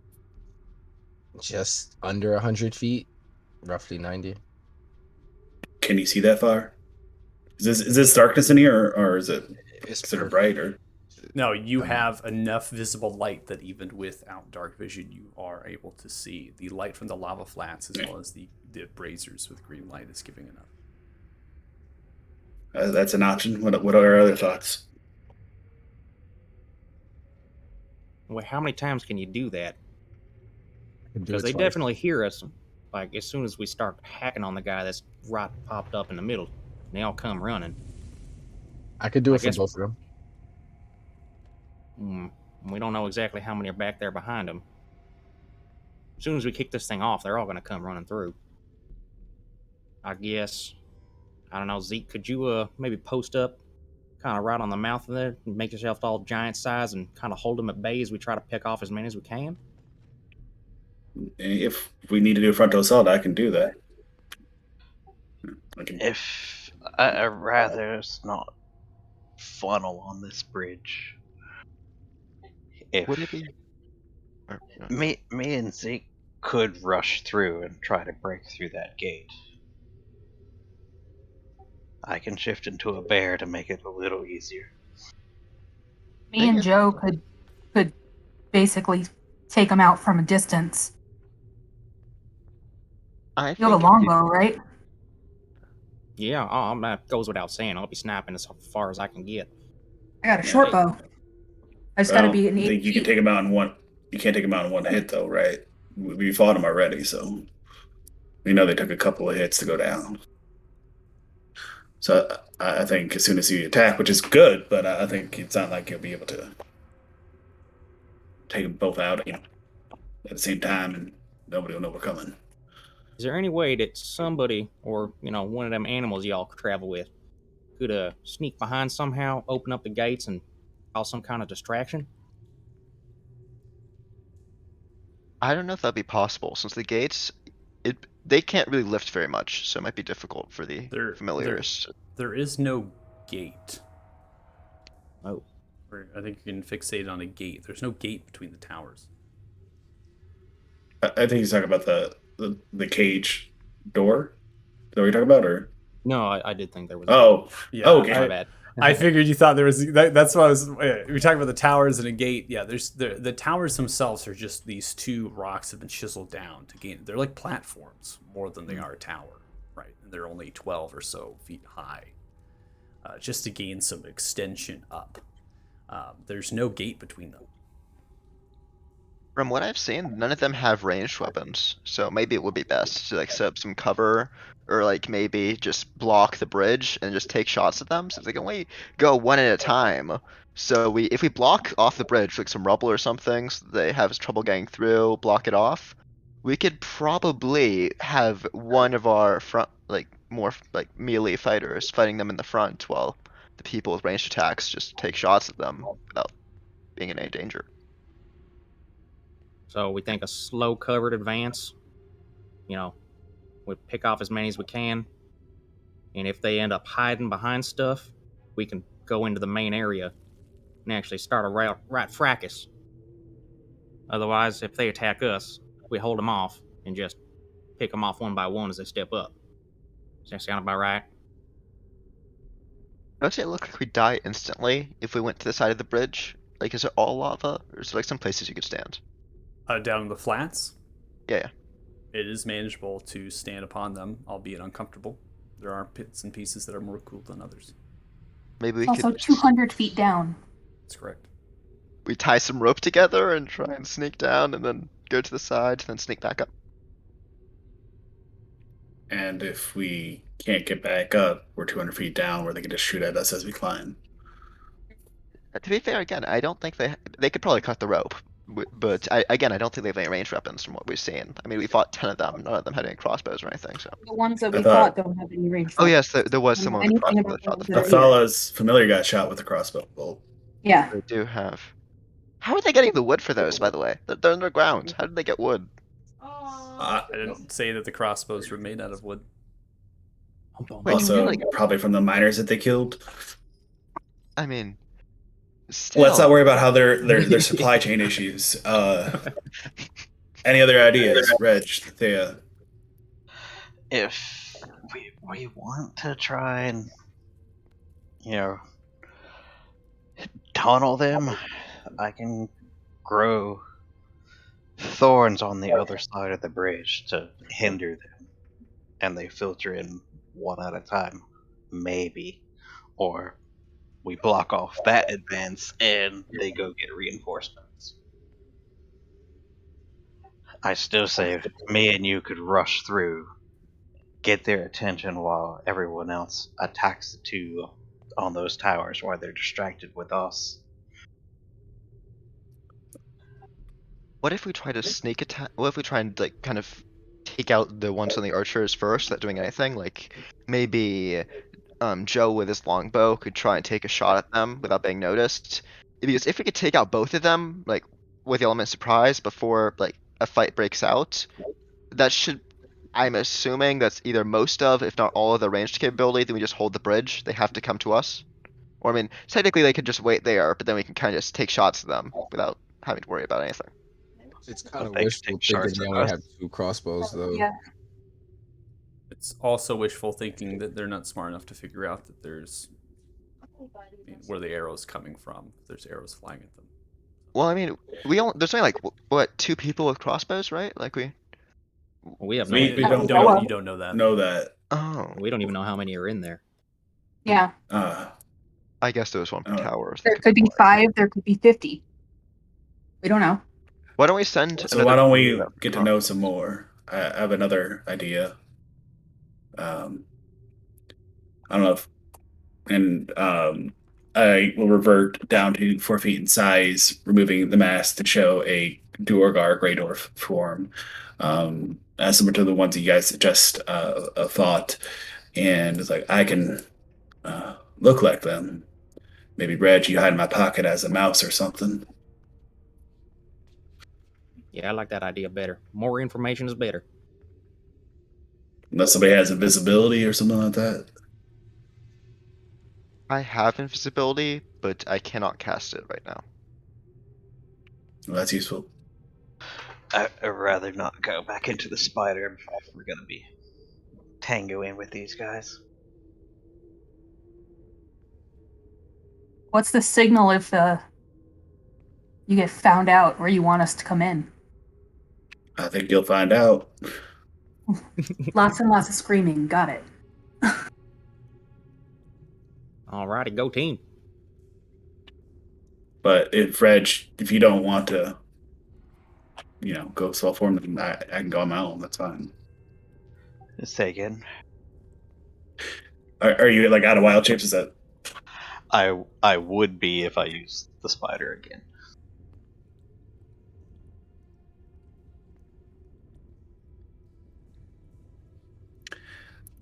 Speaker 7: Just under 100 feet, roughly 90.
Speaker 2: Can you see that far? Is this darkness in here, or is it
Speaker 7: It's
Speaker 2: considered
Speaker 7: perfect.
Speaker 2: bright? Or
Speaker 1: No, you have enough visible light that even without dark vision, you are able to see. The light from the lava flats, as well as the braziers with green light, is giving enough.
Speaker 2: That's an option. What are our other thoughts?
Speaker 6: Well, how many times can you do that?
Speaker 7: Can do
Speaker 6: Because
Speaker 7: it
Speaker 6: they
Speaker 7: twice.
Speaker 6: definitely hear us. Like as soon as we start hacking on the guy that's right popped up in the middle, they all come running.
Speaker 7: I could do
Speaker 6: I
Speaker 7: it for
Speaker 6: guess-
Speaker 7: both of them.
Speaker 6: We don't know exactly how many are back there behind them. As soon as we kick this thing off, they're all going to come running through. I guess. I don't know, Zeke, could you maybe post up kind of right on the mouth of there and make yourself all giant size and kind of hold them at bay as we try to pick off as many as we can?
Speaker 2: If we need to do a frontal assault, I can do that. I can.
Speaker 3: If I'd rather it's not funnel on this bridge. If
Speaker 4: Would it be?
Speaker 3: me and Zeke could rush through and try to break through that gate. I can shift into a bear to make it a little easier.
Speaker 5: Me and
Speaker 4: Think
Speaker 5: Joe could basically take them out from a distance.
Speaker 4: I
Speaker 5: You have a
Speaker 4: think
Speaker 5: longbow, right?
Speaker 6: Yeah, that goes without saying. I'll be snapping as far as I can get.
Speaker 5: I got a short bow. I just gotta be an
Speaker 2: I
Speaker 5: 8
Speaker 2: think you can
Speaker 5: feet.
Speaker 2: take him out in one. You can't take him out in one hit, though, right? We fought him already, so we know they took a couple of hits to go down. So I think as soon as you attack, which is good, but I think it's not like you'll be able to take them both out, at the same time, and nobody will know we're coming.
Speaker 6: Is there any way that somebody or, one of them animals y'all travel with could sneak behind somehow, open up the gates, and cause some kind of distraction?
Speaker 4: I don't know if that'd be possible since the gates, they can't really lift very much, so it might be difficult for the familiars.
Speaker 1: There is no gate.
Speaker 6: Oh.
Speaker 1: I think you can fixate on a gate. There's no gate between the towers.
Speaker 2: I think he's talking about the cage door. Is that what you're talking about, or?
Speaker 6: No, I did think there was.
Speaker 2: Oh,
Speaker 1: Yeah.
Speaker 2: okay.
Speaker 6: My bad.
Speaker 1: I figured you thought there was. That's why I was. We're talking about the towers and a gate. Yeah, there's the towers themselves are just these two rocks have been chiseled down to gain. They're like platforms more than they are a tower, right? And they're only 12 or so feet high, just to gain some extension up. There's no gate between them.
Speaker 4: From what I've seen, none of them have ranged weapons, so maybe it would be best to set up some cover, or maybe just block the bridge and just take shots at them, since they can only go one at a time. So if we block off the bridge, some rubble or something, so they have trouble getting through, block it off, we could probably have one of our front, more melee fighters fighting them in the front, while the people with ranged attacks just take shots at them without being in any danger.
Speaker 6: So we think a slow covered advance, we pick off as many as we can. And if they end up hiding behind stuff, we can go into the main area and actually start a right fracas. Otherwise, if they attack us, we hold them off and just pick them off one by one as they step up. Does that sound about right?
Speaker 4: Does it look like we die instantly if we went to the side of the bridge? Is it all lava, or is there some places you could stand?
Speaker 1: Down in the flats,
Speaker 4: Yeah.
Speaker 1: it is manageable to stand upon them, albeit uncomfortable. There are bits and pieces that are more cool than others.
Speaker 4: Maybe we
Speaker 5: It's also
Speaker 4: could
Speaker 5: 200 feet down.
Speaker 1: That's correct.
Speaker 4: we tie some rope together and try and sneak down, and then go to the side, and then sneak back up.
Speaker 2: And if we can't get back up, we're 200 feet down, where they can just shoot at us as we climb.
Speaker 4: To be fair, again, I don't think they could probably cut the rope, but I don't think they have any ranged weapons from what we've seen. I mean, we fought 10 of them. None of them had any crossbows or anything. So.
Speaker 5: The ones that
Speaker 2: I
Speaker 5: we
Speaker 2: thought-
Speaker 5: fought don't have any range.
Speaker 4: Oh yes, there was
Speaker 5: Don't
Speaker 4: someone
Speaker 5: know
Speaker 4: with a
Speaker 5: anything
Speaker 4: crossbow that
Speaker 5: about
Speaker 4: shot the
Speaker 5: those
Speaker 4: front.
Speaker 5: either.
Speaker 2: Athala's familiar got shot with a crossbow bolt.
Speaker 5: Yeah.
Speaker 4: They do have. How are they getting the wood for those, by the way? They're underground. How did they get wood?
Speaker 1: I didn't say that the crossbows were made out of wood.
Speaker 4: Wait,
Speaker 2: Also,
Speaker 4: really?
Speaker 2: probably from the miners that they killed.
Speaker 4: I mean, still.
Speaker 2: Let's not worry about how their supply chain issues. Any other ideas, Reg, Thea?
Speaker 3: If we want to try and tunnel them, I can grow thorns on the other side of the bridge to hinder them, and they filter in one at a time, maybe. or we block off that advance and they go get reinforcements. I still say me and you could rush through, get their attention while everyone else attacks the two on those towers while they're distracted with us.
Speaker 4: What if we try to sneak attack? What if we try and like kind of take out the ones on the archers first, without doing anything? Like maybe Joe with his longbow could try and take a shot at them without being noticed. Because if we could take out both of them, like with the element of surprise before like a fight breaks out, that should. I'm assuming that's either most of, if not all of the ranged capability. Then we just hold the bridge. They have to come to us. Or I mean, technically they could just wait there, but then we can kind of just take shots at them without having to worry about anything.
Speaker 7: It's kind of
Speaker 3: They can
Speaker 7: wishful
Speaker 3: take
Speaker 7: thinking
Speaker 3: shots
Speaker 7: they
Speaker 3: at
Speaker 7: only
Speaker 3: us.
Speaker 7: have 2 crossbows, though.
Speaker 5: Yeah.
Speaker 1: It's also wishful thinking that they're not smart enough to figure out that there's where the arrow's coming from. If there's arrows flying at them.
Speaker 4: Well, I mean, there's only like what 2 people with crossbows, right? Like
Speaker 6: We have no
Speaker 2: We
Speaker 6: idea.
Speaker 2: don't
Speaker 5: know.
Speaker 1: You don't know that.
Speaker 2: know that.
Speaker 4: Oh,
Speaker 6: We don't even know how many are in there.
Speaker 5: Yeah.
Speaker 4: I guess there was one per tower. I was
Speaker 5: There
Speaker 4: thinking
Speaker 5: could be
Speaker 4: more.
Speaker 5: 5, there could be 50. We don't know.
Speaker 4: Why don't we send?
Speaker 2: So
Speaker 4: another
Speaker 2: why don't we
Speaker 4: crew up
Speaker 2: get to
Speaker 4: front?
Speaker 2: know some more? I have another idea. I don't know if, and I will revert down to 4 feet in size, removing the mask to show a Duergar Grey Dwarf form, similar to the ones you guys just thought, and it's like I can look like them. Maybe Reg, you hide in my pocket as a mouse or something.
Speaker 6: Yeah, I like that idea better. More information is better.
Speaker 2: Unless somebody has invisibility or something like that.
Speaker 4: I have invisibility, but I cannot cast it right now.
Speaker 2: Well, that's useful.
Speaker 3: I'd rather not go back into the spider if we're gonna be tangoing with these guys.
Speaker 5: What's the signal if you get found out where you want us to come in?
Speaker 2: I think you'll find out.
Speaker 5: Lots and lots of screaming. Got it.
Speaker 6: Alrighty, go team.
Speaker 2: But if you don't want to, go self form, then I can go on my own. That's fine.
Speaker 3: Say again.
Speaker 2: Are you like out of wild shapes? Is that
Speaker 3: I would be if I used the spider again.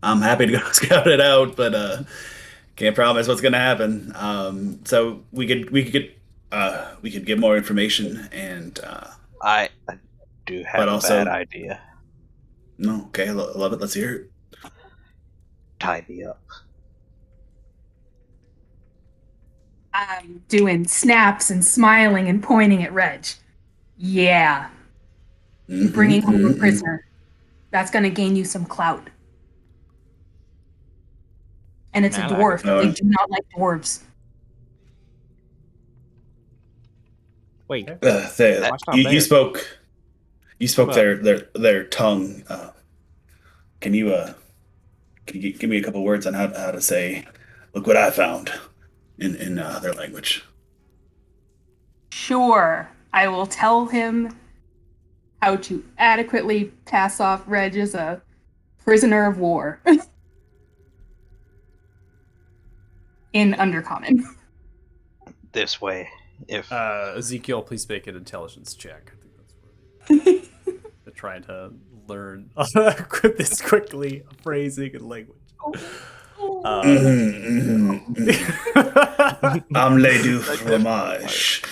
Speaker 2: I'm happy to go scout it out, but can't promise what's gonna happen. So we could get more information, and
Speaker 3: I do have
Speaker 2: But
Speaker 3: a
Speaker 2: also-
Speaker 3: bad idea.
Speaker 2: no, okay, love it. Let's hear it.
Speaker 3: Tie me up.
Speaker 5: I'm doing snaps and smiling and pointing at Reg. Yeah, bringing home a prisoner. That's going to gain you some clout. And it's a
Speaker 6: I like
Speaker 5: dwarf.
Speaker 2: it.
Speaker 5: They do not like dwarves.
Speaker 6: Wait,
Speaker 2: You
Speaker 6: there.
Speaker 2: spoke
Speaker 6: Well-
Speaker 2: their tongue. Can you give me a couple words on how to say, "Look what I found," in their language?
Speaker 5: Sure, I will tell him how to adequately pass off Reg as a prisoner of war. In Undercommon.
Speaker 3: This way, if
Speaker 1: Ezekiel, please make an intelligence check. I think that's where they're trying to learn this quickly, phrasing and language.
Speaker 2: Omelette du fromage.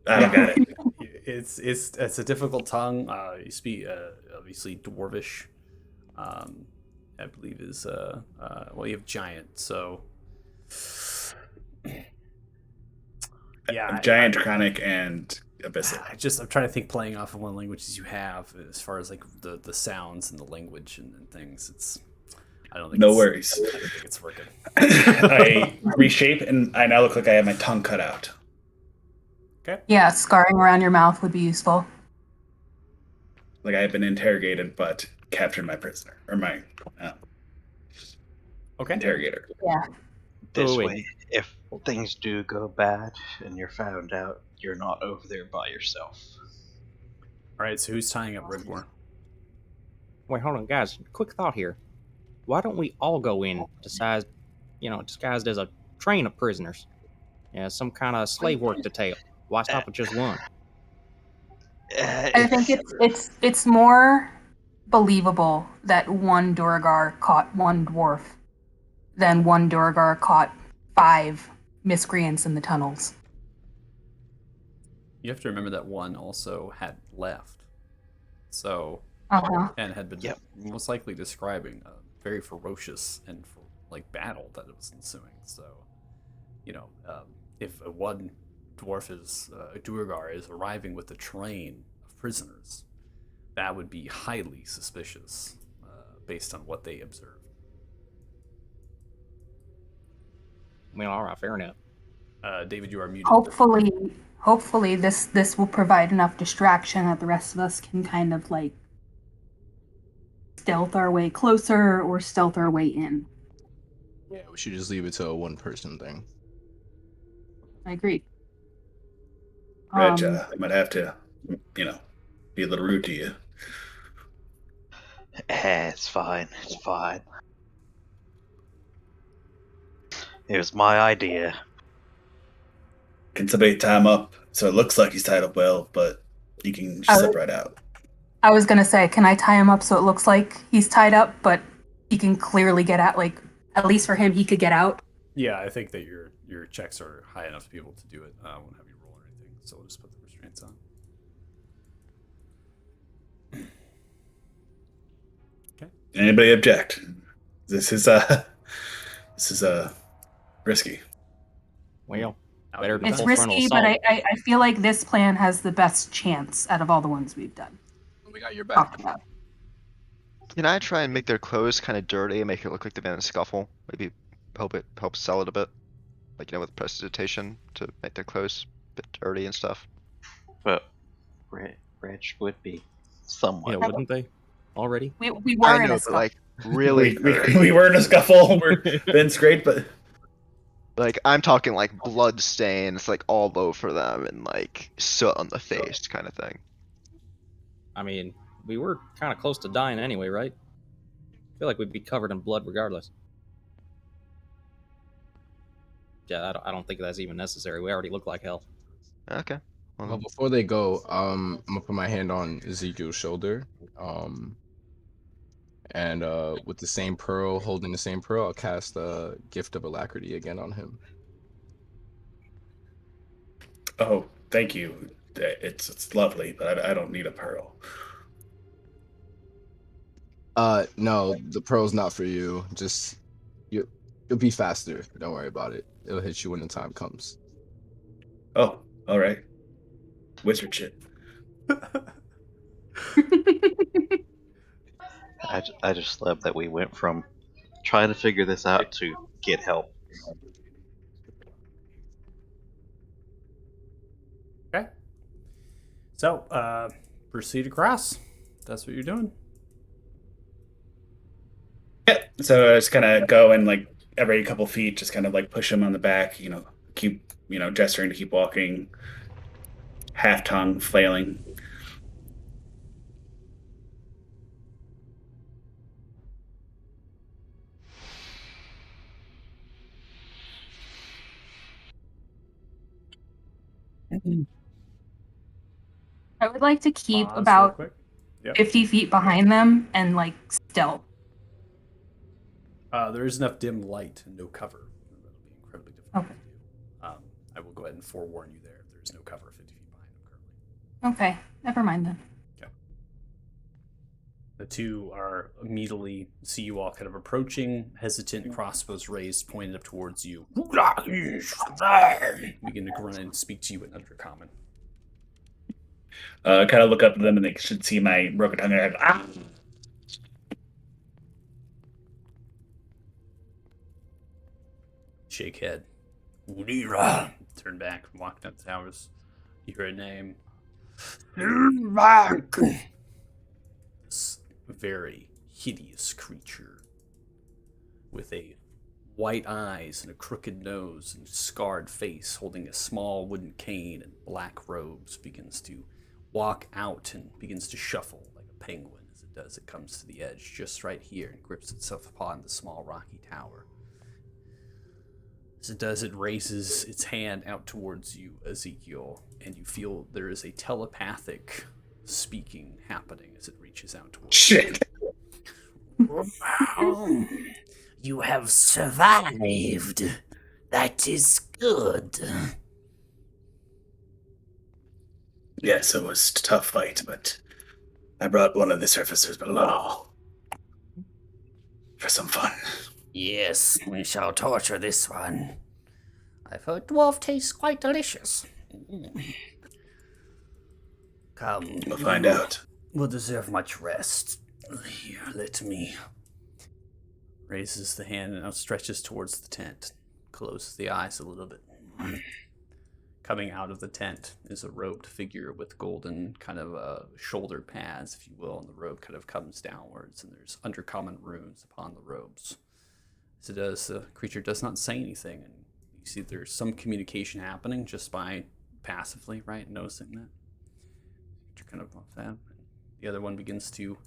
Speaker 2: I don't got it.
Speaker 1: It's a difficult tongue. You speak obviously Dwarvish. I believe is well, you have giant, so yeah,
Speaker 2: Giant, Draconic, and Abyssal.
Speaker 1: I'm trying to think, playing off of one of the languages you have as far as like the sounds and the language and things. I don't think
Speaker 2: No
Speaker 1: it's-
Speaker 2: worries.
Speaker 1: I don't think it's working.
Speaker 2: I reshape, and I now look like I have my tongue cut out.
Speaker 5: Yeah, scarring around your mouth would be useful.
Speaker 2: Like I have been interrogated, but captured my prisoner or my.
Speaker 1: Okay.
Speaker 2: interrogator.
Speaker 5: Yeah.
Speaker 3: This
Speaker 6: Oh, wait.
Speaker 3: way, if things do go bad and you're found out, you're not over there by yourself.
Speaker 1: All right. So who's tying up Rigmore?
Speaker 6: Wait, hold on, guys. Quick thought here. Why don't we all go in disguised, disguised as a train of prisoners? Yeah, some kind of slave work detail. Why stop at just one?
Speaker 5: I think it's more believable that one Duragar caught one dwarf than one Duragar caught 5 miscreants in the tunnels.
Speaker 1: You have to remember that one also had left. So,
Speaker 5: Uh-huh.
Speaker 1: and had been
Speaker 3: Yep.
Speaker 1: most likely describing a very ferocious and battle that was ensuing. So, if one dwarf is a Duergar is arriving with a train of prisoners, that would be highly suspicious based on what they observed.
Speaker 6: Well, all right, fair enough.
Speaker 1: David, you are muted.
Speaker 5: Hopefully this will provide enough distraction that the rest of us can kind of like stealth our way closer or stealth our way in.
Speaker 7: Yeah, we should just leave it to a one-person thing.
Speaker 5: I agree.
Speaker 2: Reg, I might have to, be a little rude to you.
Speaker 3: It's fine. It's fine. It was my idea.
Speaker 2: Can somebody tie him up so it looks like he's tied up well, but he can slip right out?
Speaker 5: I was gonna say, can I tie him up so it looks like he's tied up, but he can clearly get out? Like, at least for him, he could get out.
Speaker 1: Yeah, I think that your checks are high enough to be able to do it. I won't have you roll or anything, so we'll just put the restraints on. Okay.
Speaker 2: Anybody object? This is risky.
Speaker 6: Well,
Speaker 1: I'll
Speaker 6: better
Speaker 1: do
Speaker 5: It's
Speaker 1: that.
Speaker 6: full frontal
Speaker 5: risky, but
Speaker 6: assault.
Speaker 5: I feel like this plan has the best chance out of all the ones we've done.
Speaker 7: We got your
Speaker 5: Talked
Speaker 7: back.
Speaker 5: about.
Speaker 4: Can I try and make their clothes kind of dirty and make it look like they've been in a scuffle? Maybe it helps sell it a bit. Like, with prestidigitation to make their clothes a bit dirty and stuff.
Speaker 3: But Reg would be somewhat.
Speaker 6: Yeah, wouldn't they? Already?
Speaker 5: We were
Speaker 4: I
Speaker 5: in
Speaker 4: know,
Speaker 5: a
Speaker 4: but
Speaker 5: scuffle.
Speaker 4: like, really
Speaker 2: we were in a scuffle. Vince, great, but
Speaker 4: like, I'm talking like blood stains, like all over them, and like soot on the face, kind of thing.
Speaker 6: I mean, we were kind of close to dying anyway, right? I feel like we'd be covered in blood regardless. Yeah, I don't think that's even necessary. We already look like hell.
Speaker 4: Okay.
Speaker 7: Well, before they go, I'm gonna put my hand on Ezekiel's shoulder, and with the same pearl, holding the same pearl, I'll cast a Gift of Alacrity again on him.
Speaker 2: oh, thank you. It's lovely, but I don't need a pearl.
Speaker 7: No, the pearl's not for you. Just you'll be faster. Don't worry about it. It'll hit you when the time comes.
Speaker 2: Oh, all right. Wizard shit.
Speaker 3: I just love that we went from trying to figure this out to get help.
Speaker 1: Okay. So, proceed across. That's what you're doing.
Speaker 2: Yeah. So I just kind of go and like every couple feet, just kind of like push him on the back. Keep gesturing to keep walking. Half tongue flailing.
Speaker 5: I would like to keep
Speaker 1: Pause real
Speaker 5: about
Speaker 1: quick. Yep.
Speaker 5: 50 feet behind them and like stealth.
Speaker 1: There is enough dim light and no cover. That'll be incredibly difficult
Speaker 5: Okay.
Speaker 1: to do. I will go ahead and forewarn you there. There is no cover 50 feet behind them currently.
Speaker 5: Okay, never mind then.
Speaker 1: The two are immediately see you all kind of approaching, hesitant, crossbows raised, pointed up towards you. Begin to grunt and speak to you in Undercommon.
Speaker 2: Kind of look up at them and they should see my broken tongue. And ah!
Speaker 1: Shake head. Udira. Turn back, walking up the towers. You hear a name. This very hideous creature with a white eyes and a crooked nose and scarred face, holding a small wooden cane and black robes, begins to walk out and begins to shuffle like a penguin as it does. It comes to the edge just right here and grips itself upon the small rocky tower. As it does, it raises its hand out towards you, Ezekiel, and you feel there is a telepathic speaking happening as it reaches out towards
Speaker 2: Shit.
Speaker 9: Wow. You have survived. That is good.
Speaker 2: Yes, it was a tough fight, but I brought one of the surfacers below for some fun.
Speaker 9: Yes, we shall torture this one. I've heard dwarf tastes quite delicious. Come.
Speaker 2: We'll find out.
Speaker 9: Will deserve much rest. Here, let me.
Speaker 1: raises the hand and outstretches towards the tent, closes the eyes a little bit. Coming out of the tent is a robed figure with golden kind of shoulder pads, if you will, and the robe kind of comes downwards, and there's undercommon runes upon the robes. As it does, the creature does not say anything, and you see there's some communication happening just by passively, right, noticing that. You're kind of off that. The other one begins to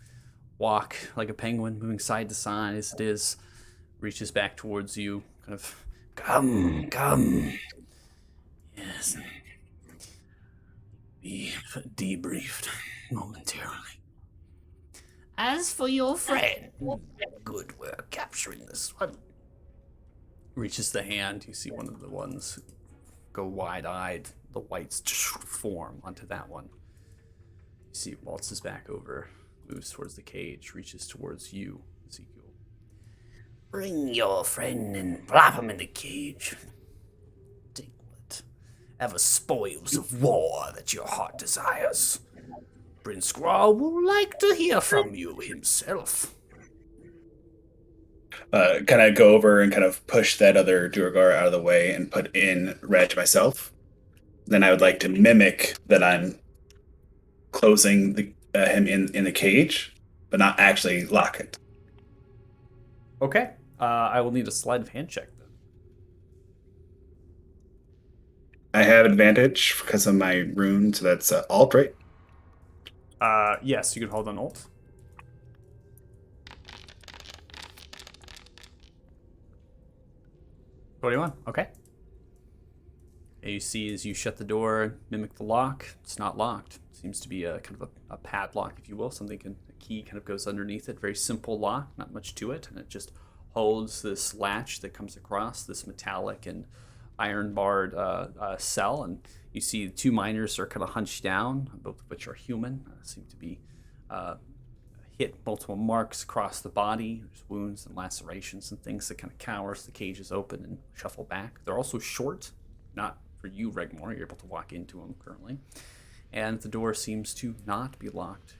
Speaker 1: walk like a penguin, moving side to side as it is, reaches back towards you, kind of,
Speaker 9: Come, come.
Speaker 1: yes, be debriefed momentarily.
Speaker 9: As for your friend, good work capturing this one.
Speaker 1: Reaches the hand, you see one of the ones go wide-eyed, the whites form onto that one. You see it waltzes back over, moves towards the cage, reaches towards you, Ezekiel.
Speaker 9: Bring your friend and plop him in the cage. Take whatever spoils of war that your heart desires. Prince Grawl will like to hear from you himself.
Speaker 2: Kind of go over and kind of push that other Duergar out of the way and put in Reg myself. Then I would like to mimic that I'm closing him in the cage, but not actually lock it.
Speaker 1: Okay, I will need a sleight of hand check then.
Speaker 2: I have advantage because of my rune, so that's alt, right?
Speaker 1: Yes, you can hold on ult. What do you want? Okay. And you see as you shut the door, mimic the lock. It's not locked. It seems to be a kind of a padlock, if you will. A key kind of goes underneath it. Very simple lock, not much to it, and it just holds this latch that comes across this metallic and iron barred cell. And you see the two miners are kind of hunched down, both of which are human. Seem to be hit multiple marks across the body. There's wounds and lacerations and things that kind of cowers the cages open and shuffle back. They're also short, not for you, Regmore. You're able to walk into them currently. And the door seems to not be locked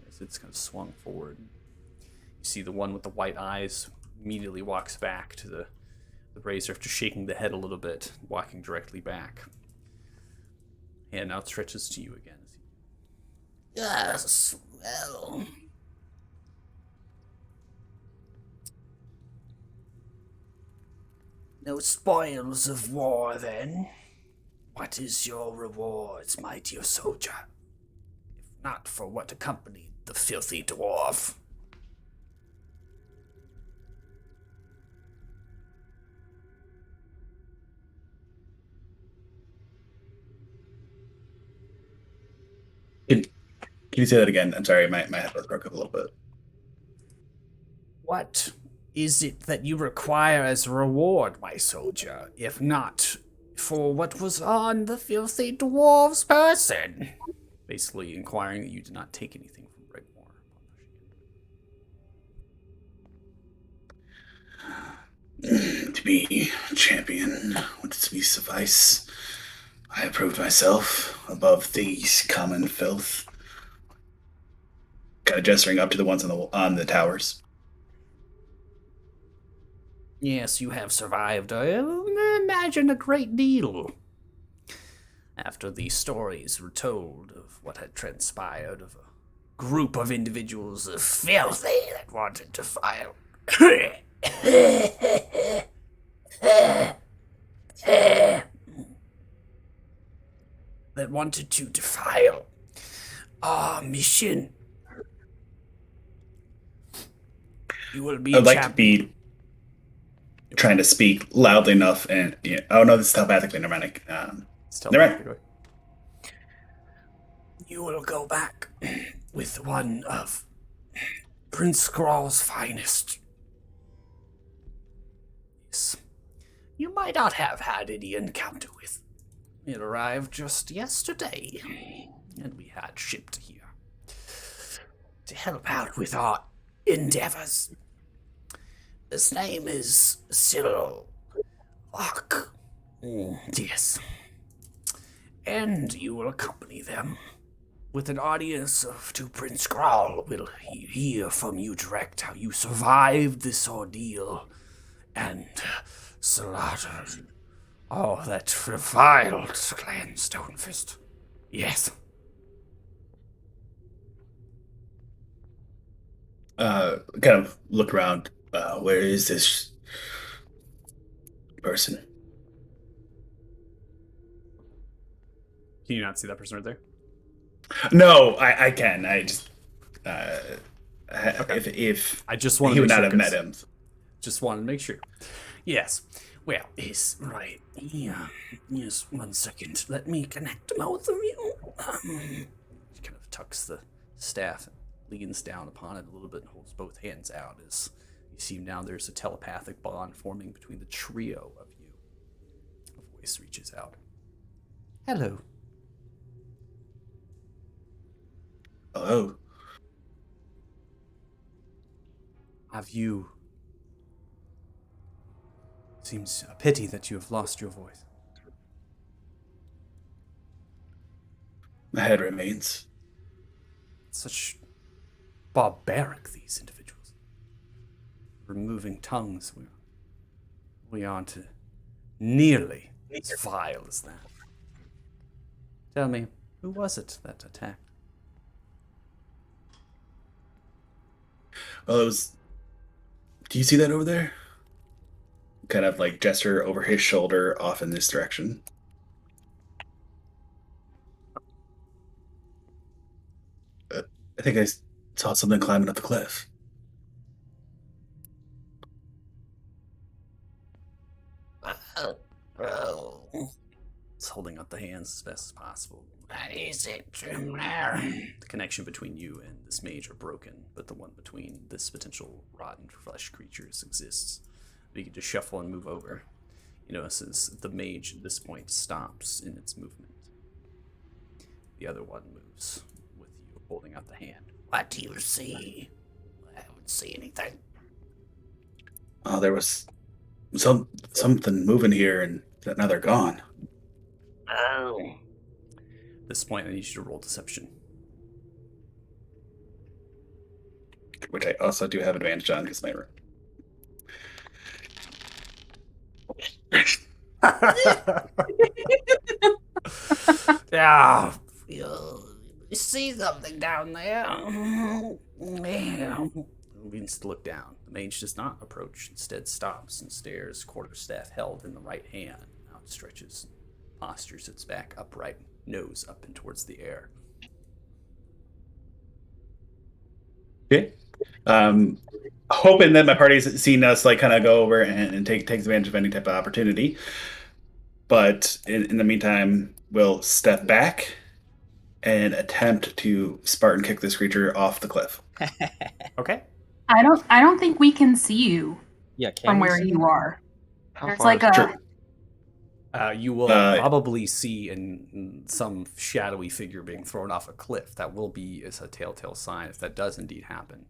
Speaker 1: as it's kind of swung forward. You see the one with the white eyes immediately walks back to the brazier after shaking the head a little bit, walking directly back. Hand outstretches to you again.
Speaker 9: Yes, well. No spoils of war, then. What is your rewards, my dear soldier? If not for what accompanied the filthy dwarf.
Speaker 2: Can you say that again? I'm sorry, my head broke up a little bit.
Speaker 9: What is it that you require as a reward, my soldier, if not for what was on the filthy dwarf's person?
Speaker 1: Basically inquiring that you did not take anything from Regmore.
Speaker 2: To be champion would to be suffice. I have proved myself above these common filth. Kind of gesturing up to the ones on the towers.
Speaker 9: Yes, you have survived, I imagine, a great deal. After the stories were told of what had transpired of a group of individuals filthy that wanted to file. that wanted to defile our mission. You will be
Speaker 2: I'd like to be trying to speak loudly enough and oh no, this is telepathically. Never mind.
Speaker 1: It's
Speaker 2: Never mind.
Speaker 1: telepathically.
Speaker 9: You will go back with one of Prince Scrawl's finest. Yes. You might not have had any encounter with. It arrived just yesterday, and we had shipped here to help out with our endeavors. His name is Cyril Locke. Yes. And you will accompany them with an audience to Prince Scrawl. Will hear from you direct how you survived this ordeal and slaughtered all that reviled Clan Stonefist. Yes.
Speaker 2: Kind of look around. Where is this person?
Speaker 1: Can you not see that person right there?
Speaker 2: No, I can. I just
Speaker 1: Okay.
Speaker 2: if
Speaker 1: I just wanted
Speaker 2: he
Speaker 1: to
Speaker 2: would
Speaker 1: make
Speaker 2: not
Speaker 1: sure,
Speaker 2: have met
Speaker 1: 'cause-
Speaker 2: him.
Speaker 1: Just wanted to make sure.
Speaker 9: Yes. Well, he's right here. Yes, 1 second. Let me connect both of you.
Speaker 1: He kind of tucks the staff and leans down upon it a little bit and holds both hands out as you see now there's a telepathic bond forming between the trio of you. A voice reaches out. Hello.
Speaker 2: Hello.
Speaker 1: Have you... Seems a pity that you have lost your voice.
Speaker 2: My head remains.
Speaker 1: Such barbaric, these individuals. Removing tongues, we aren't nearly as vile as that. Tell me, who was it that attacked?
Speaker 2: Well, it was. Do you see that over there? Kind of like gesture over his shoulder off in this direction. I think I saw something climbing up the cliff.
Speaker 1: It's holding up the hands as best as possible.
Speaker 9: What is it?
Speaker 1: The connection between you and this mage are broken, but the one between this potential rotten flesh creatures exists. You can just shuffle and move over. You notice as the mage at this point stops in its movement. The other one moves with you holding out the hand.
Speaker 9: What do you see? I don't see anything.
Speaker 2: Oh, there was something moving here, and now they're gone.
Speaker 9: Oh.
Speaker 1: At this point, I need you to roll deception.
Speaker 2: Which I also do have advantage on because my
Speaker 1: Yeah.
Speaker 9: You see something down there? Yeah.
Speaker 1: Begins to look down. The mage does not approach, instead stops and stares, quarterstaff held in the right hand, outstretches, postures its back upright, nose up and towards the air.
Speaker 2: Okay. Hoping that my party's seen us like kind of go over and take advantage of any type of opportunity. But in the meantime, we'll step back and attempt to Spartan kick this creature off the cliff.
Speaker 1: Okay.
Speaker 5: I don't think we can see you
Speaker 6: Yeah,
Speaker 5: from
Speaker 6: we
Speaker 5: where
Speaker 6: see
Speaker 5: you are.
Speaker 4: How
Speaker 5: There's
Speaker 4: far
Speaker 5: like
Speaker 4: is-
Speaker 5: a
Speaker 2: Sure.
Speaker 1: You will probably see in some shadowy figure being thrown off a cliff. That will be as a telltale sign if that does indeed happen.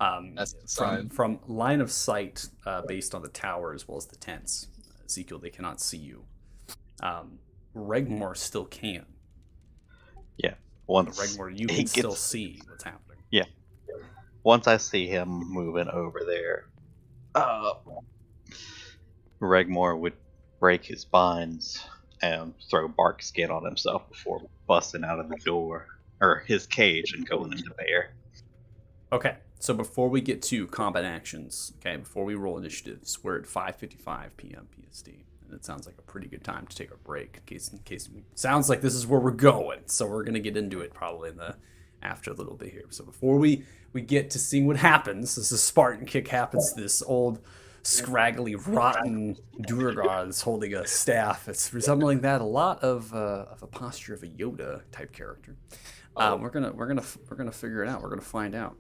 Speaker 7: That's the sign.
Speaker 1: From line of sight, based on the tower as well as the tents, Ezekiel, they cannot see you. Regmore still can.
Speaker 3: Yeah.
Speaker 1: But
Speaker 3: Once
Speaker 1: Regmore, you
Speaker 3: he
Speaker 1: can still
Speaker 3: gets-
Speaker 1: see what's happening.
Speaker 3: Once I see him moving over there, Regmore would break his binds and throw bark skin on himself before busting out of the door or his cage and going into bear.
Speaker 1: Okay. So before we get to combat actions, okay, before we roll initiatives, we're at 5:55 p.m. PST, and it sounds like a pretty good time to take a break. Sounds like this is where we're going, so we're gonna get into it probably after a little bit here. So before we get to seeing what happens, this is Spartan kick happens to this old, scraggly, rotten Durgar that's holding a staff. It's resembling that a lot of a posture of a Yoda type character. We're gonna figure it out. We're gonna find out.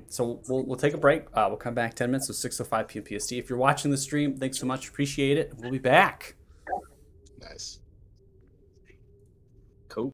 Speaker 1: So we'll take a break. We'll come back 10 minutes. So 6:05 p.m. PST. If you're watching the stream, thanks so much. Appreciate it. We'll be back.
Speaker 7: Nice.
Speaker 1: Cool.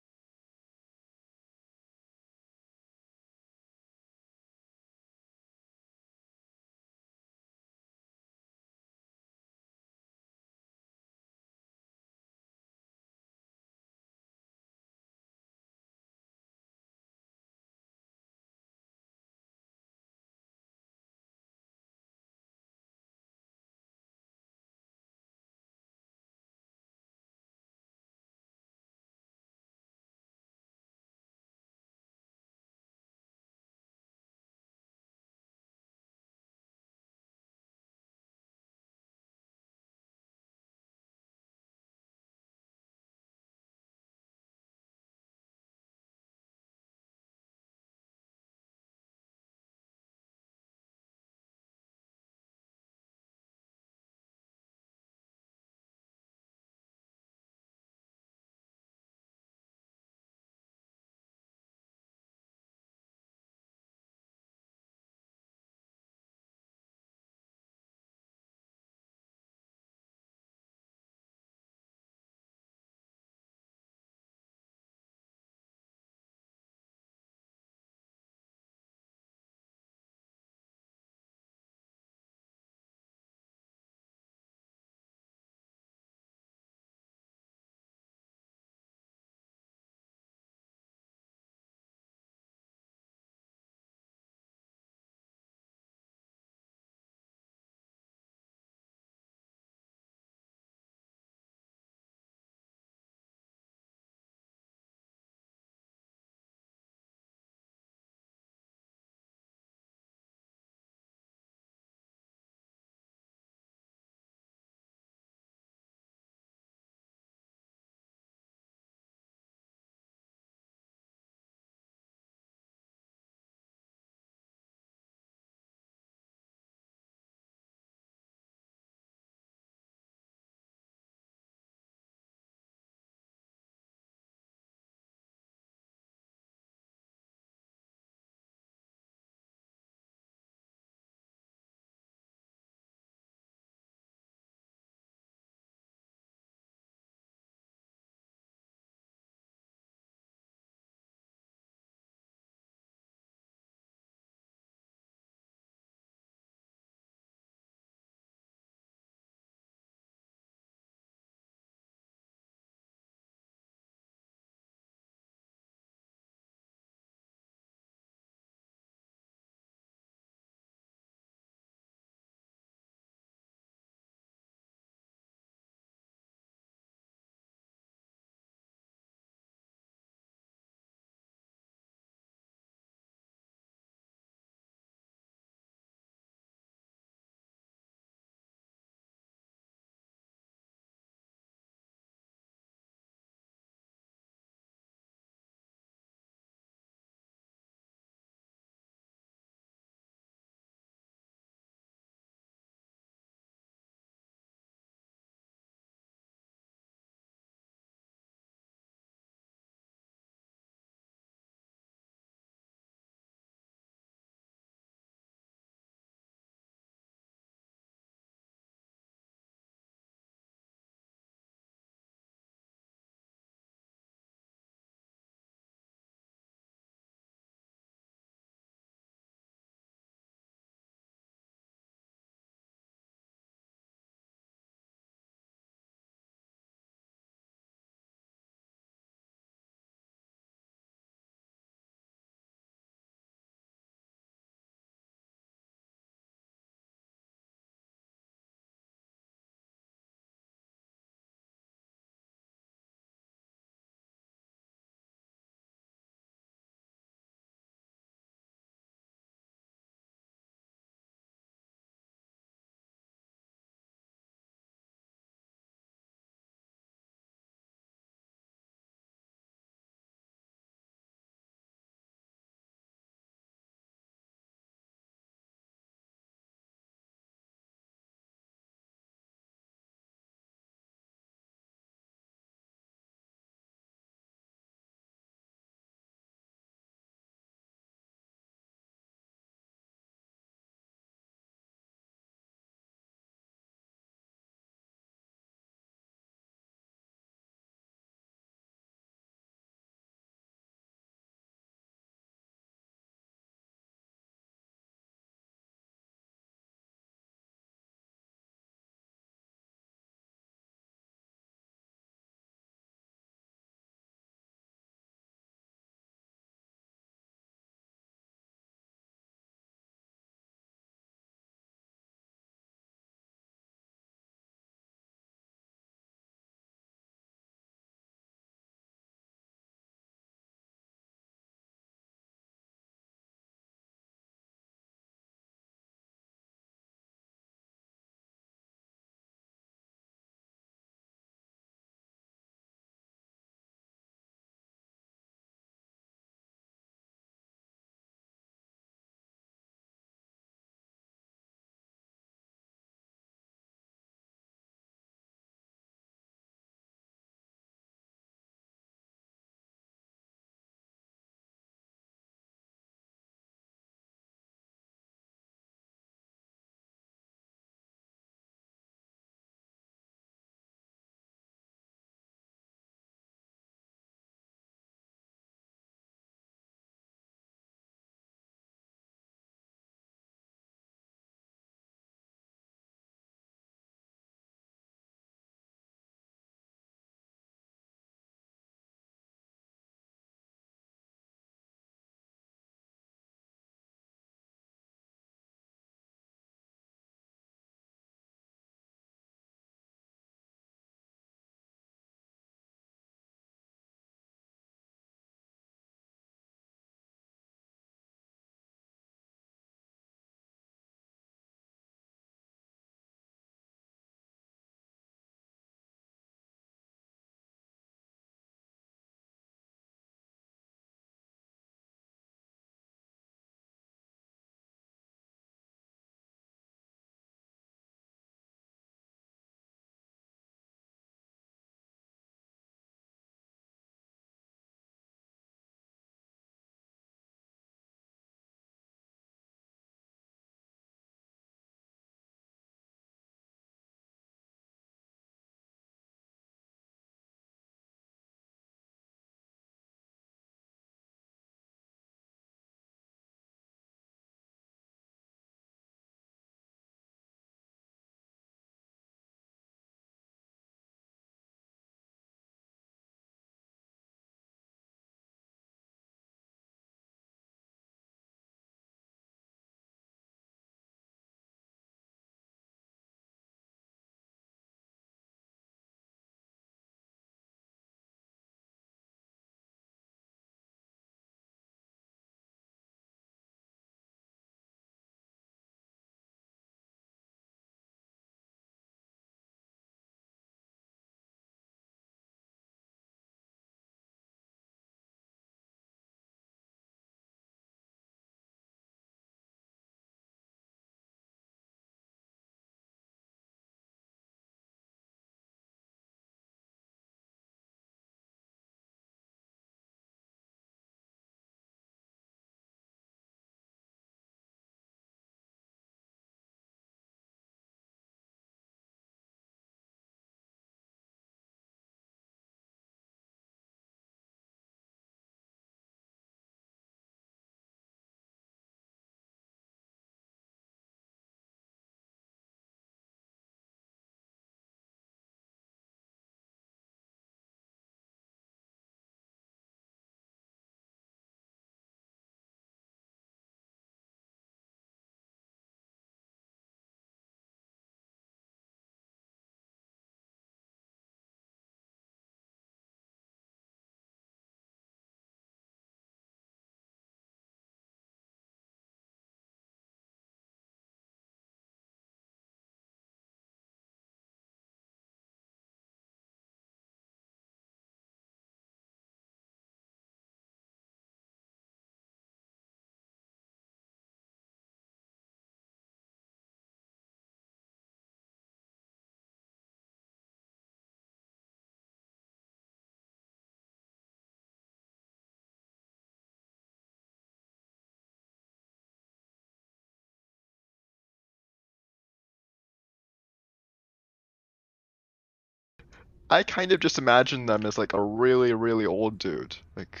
Speaker 4: I kind of just imagine them as like a really, really old dude. Like,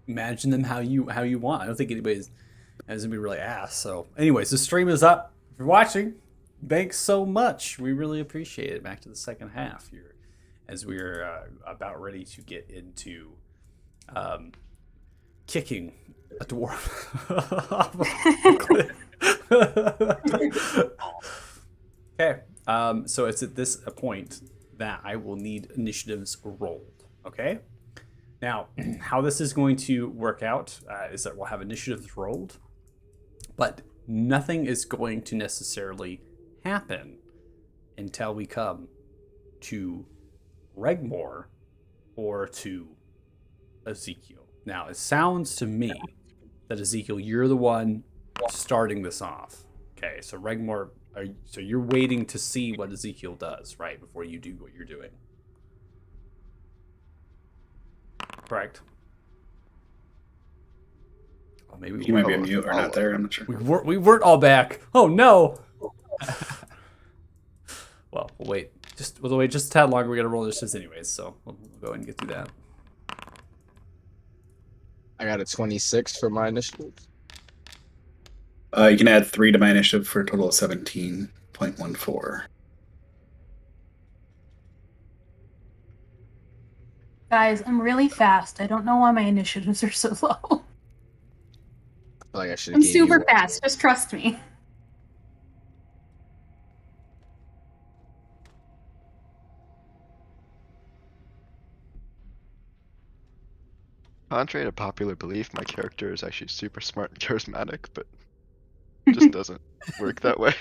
Speaker 1: Imagine them how you want. I don't think anybody's gonna be really asked. So, anyways, the stream is up. If you're watching, thanks so much. We really appreciate it. Back to the second half here, as we're about ready to get into kicking a dwarf off of a cliff. Okay. So it's at this point that I will need initiatives rolled. Okay. Now, how this is going to work out is that we'll have initiatives rolled, but nothing is going to necessarily happen until we come to Regmore or to Ezekiel. Now, it sounds to me that Ezekiel, you're the one starting this off. Okay, so Regmore, so you're waiting to see what Ezekiel does, right, before you do what you're doing. Correct. Oh, maybe
Speaker 2: He might be a mute or not there. I'm not sure.
Speaker 1: we weren't all back. Oh no. Well, we'll wait. We'll wait just a tad longer. We got to roll initiatives anyways, so we'll go ahead and get through that.
Speaker 7: I got a 26 for my initiative.
Speaker 2: You can add 3 to my initiative for a total of 17.14.
Speaker 5: Guys, I'm really fast. I don't know why my initiatives are so low.
Speaker 7: I feel like I should.
Speaker 5: I'm super fast. Just trust me.
Speaker 4: contrary to popular belief, my character is actually super smart and charismatic, but it just doesn't work that way.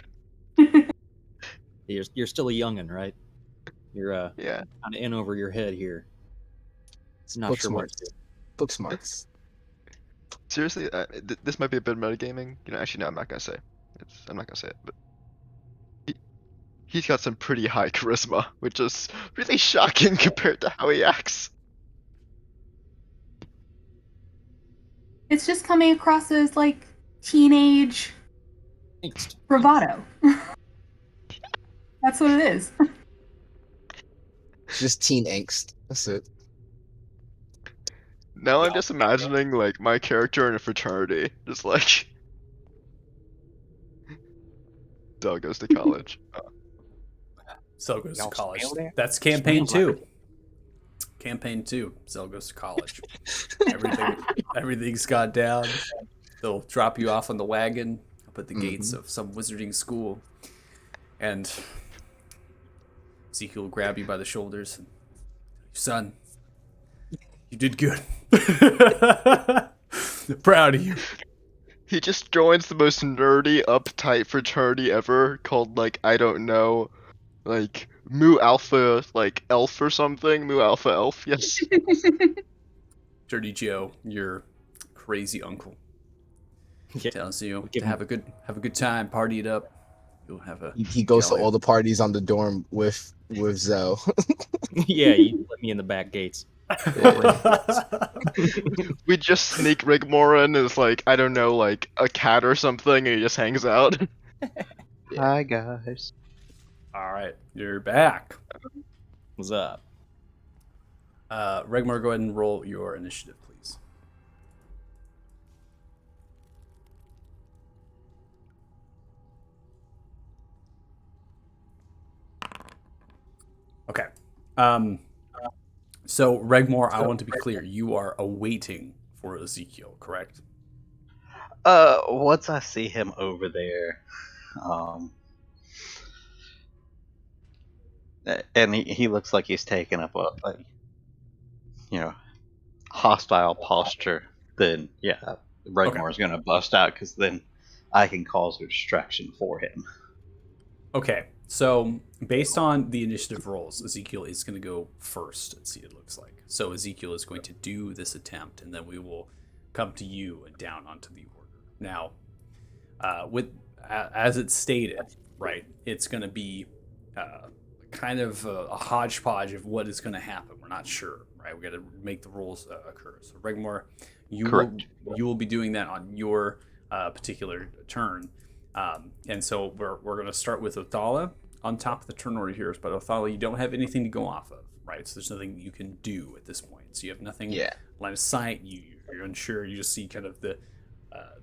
Speaker 6: You're still a youngin', right? You're
Speaker 4: Yeah.
Speaker 6: kind of in over your head here. It's not
Speaker 7: Book
Speaker 6: sure what.
Speaker 7: smarts. Book smarts.
Speaker 4: Seriously, this might be a bit metagaming. Actually, no, I'm not gonna say. I'm not gonna say it, but he's got some pretty high charisma, which is really shocking compared to how he acts.
Speaker 5: It's just coming across as like teenage bravado. That's what it is.
Speaker 7: Just teen angst. That's it.
Speaker 4: Now I'm just imagining like my character in a fraternity, just like Doug goes to college.
Speaker 1: Zell goes to
Speaker 6: Y'all
Speaker 1: college.
Speaker 6: smell that?
Speaker 1: That's campaign
Speaker 6: Smells like
Speaker 1: 2. Campaign 2. Zell goes to college. Everything's got down. They'll drop you off on the wagon up at the gates of some wizarding school, and Ezekiel will grab you by the shoulders. And, son, you did good. Proud of you.
Speaker 4: He just joins the most nerdy, uptight fraternity ever, called like I don't know, like Mu Alpha, like Elf or something. Mu Alpha Elf. Yes.
Speaker 1: Dirty Joe, your crazy uncle,
Speaker 6: Yeah.
Speaker 1: tells you
Speaker 6: Give
Speaker 1: to have a good time, party it up. You'll have a
Speaker 7: He goes to
Speaker 1: jolly-
Speaker 7: all the parties on the dorm with Zell.
Speaker 6: Yeah, you let me in the back gates.
Speaker 4: We just sneak Rigmore in as like I don't know, like a cat or something, and he just hangs out.
Speaker 3: Hi guys.
Speaker 1: All right, you're back.
Speaker 6: What's up?
Speaker 1: Regmar, go ahead and roll your initiative, please. Okay. So Regmar, I want to be clear. You are awaiting for Ezekiel, correct?
Speaker 3: Once I see him over there, and he looks like he's taking up a hostile posture, then yeah, Regmar's gonna bust out because then I can cause a distraction for him.
Speaker 1: Okay. So based on the initiative rolls, Ezekiel is going to go first. Let's see, it looks like. So Ezekiel is going to do this attempt, and then we will come to you and down onto the order. Now, as it's stated, right, it's going to be kind of a hodgepodge of what is going to happen. We're not sure, right? We got to make the rules occur. So Regmar, you will be doing that on your particular turn. And so we're going to start with Othala on top of the turn order here. But Othala, you don't have anything to go off of, right? So there's nothing you can do at this point. So you have nothing
Speaker 7: Yeah.
Speaker 1: line of sight. You're unsure. You just see kind of the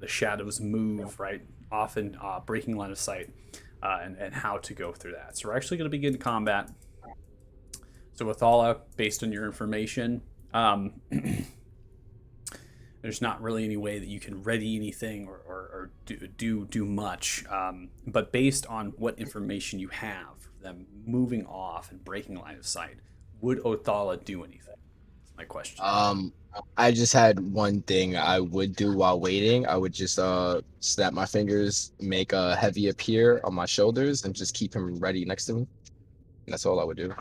Speaker 1: shadows move, right? Often breaking line of sight, and how to go through that. So we're actually going to begin combat. So Athala, based on your information, there's not really any way that you can ready anything or do much. But based on what information you have, them moving off and breaking line of sight, would Othala do anything? That's my question.
Speaker 7: I just had one thing I would do while waiting. I would just snap my fingers, make a heavy appear on my shoulders, and just keep him ready next to me. And that's all I would do.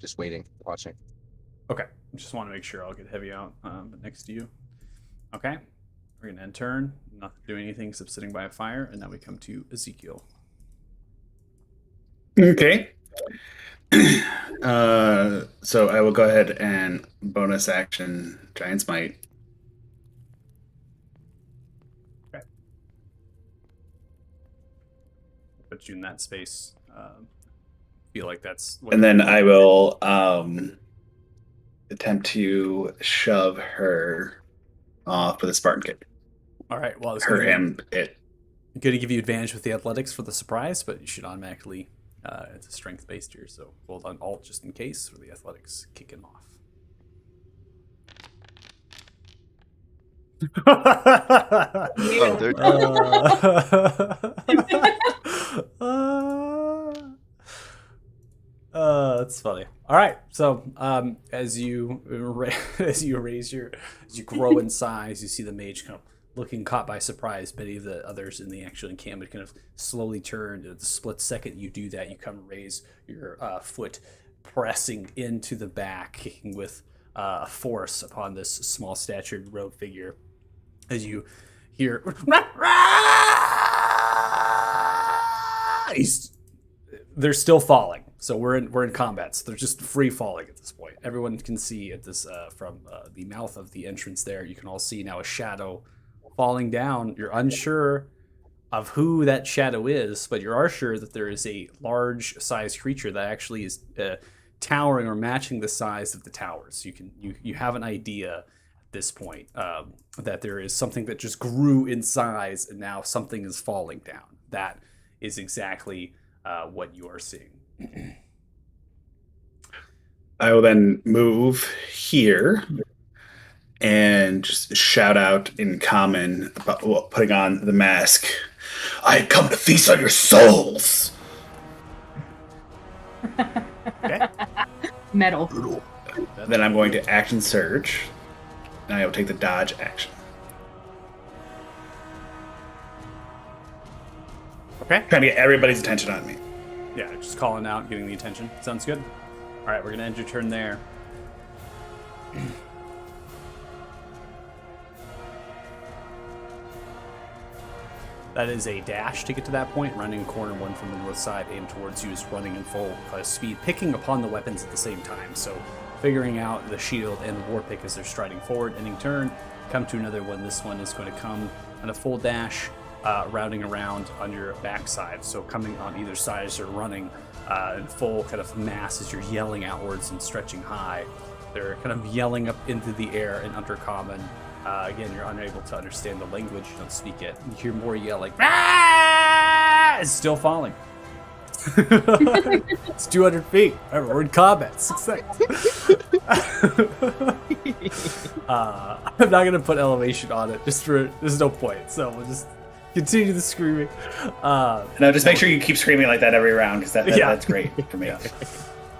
Speaker 7: Just waiting, watching.
Speaker 1: Okay, just want to make sure I'll get heavy out next to you. Okay, we're gonna end turn, not doing anything except sitting by a fire, and now we come to Ezekiel.
Speaker 2: Okay. So I will go ahead and bonus action Giant Smite.
Speaker 1: Okay. Put you in that space. Feel like that's.
Speaker 2: And then I will attempt to shove her off with a Spartan kick.
Speaker 1: All right. Well, it's
Speaker 2: Her, him, it.
Speaker 1: Going to give you advantage with the athletics for the surprise, but you should automatically. It's a strength based here, so hold on Alt just in case for the athletics kicking off.
Speaker 4: Oh, they're
Speaker 1: that's funny. All right, so as you grow in size, you see the mage kind of looking caught by surprise. Many of the others in the actual encampment kind of slowly turn. At the split second you do that, you come raise your foot, pressing into the back, kicking with force upon this small statured rogue figure. As you hear, they're still falling. So we're in combat. So they're just free falling at this point. Everyone can see at this from the mouth of the entrance there. You can all see now a shadow falling down. You're unsure of who that shadow is, but you are sure that there is a large sized creature that actually is towering or matching the size of the towers. You have an idea at this point that there is something that just grew in size and now something is falling down. That is exactly what you are seeing.
Speaker 2: I will then move here and just shout out in common about putting on the mask. I come to feast on your souls.
Speaker 1: Okay.
Speaker 5: Metal.
Speaker 2: Then I'm going to action surge, and I will take the dodge action.
Speaker 1: Okay.
Speaker 2: Trying to get everybody's attention on me.
Speaker 1: Yeah, just calling out, getting the attention. Sounds good. All right, we're gonna end your turn there. That is a dash to get to that point. Running corner one from the north side, aimed towards you, is running in full speed, picking upon the weapons at the same time. So figuring out the shield and the war pick as they're striding forward. Ending turn, come to another one. This one is going to come on a full dash, rounding around on your backside. So coming on either side as you're running in full kind of mass as you're yelling outwards and stretching high. They're kind of yelling up into the air in Undercommon. Again, you're unable to understand the language, you don't speak it. You hear more yelling. Ah! It's still falling. It's 200 feet. Remember, we're in combat. 6 seconds. I'm not going to put elevation on it. There's no point. So we'll just continue the screaming.
Speaker 2: No, just make sure you keep screaming like that every round, because that's great for me.
Speaker 1: Yeah.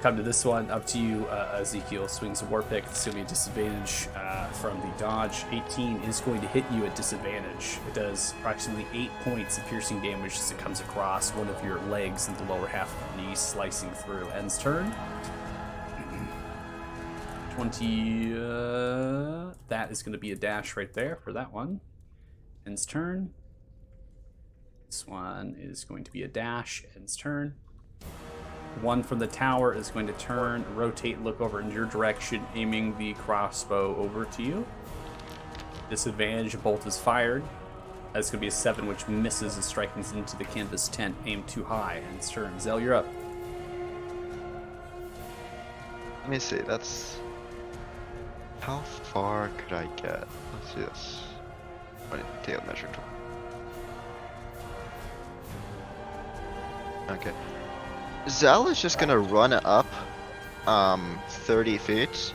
Speaker 1: Come to this one, up to you, Ezekiel. Swings a war pick. It's going to be a disadvantage from the dodge. 18 is going to hit you at disadvantage. It does approximately 8 points of piercing damage as it comes across one of your legs and the lower half of the knee, slicing through. Ends turn. 20. That is going to be a dash right there for that one. Ends turn. This one is going to be a dash. Ends turn. One from the tower is going to turn, rotate, look over in your direction, aiming the crossbow over to you. Disadvantage, a bolt is fired. That's going to be a 7, which misses and strikes into the canvas tent, aimed too high, and turn. Zell, you're up.
Speaker 4: Let me see, that's... How far could I get? Let's see this. I need to take a measuring tool. Okay. Zell is just gonna run up 30 feet.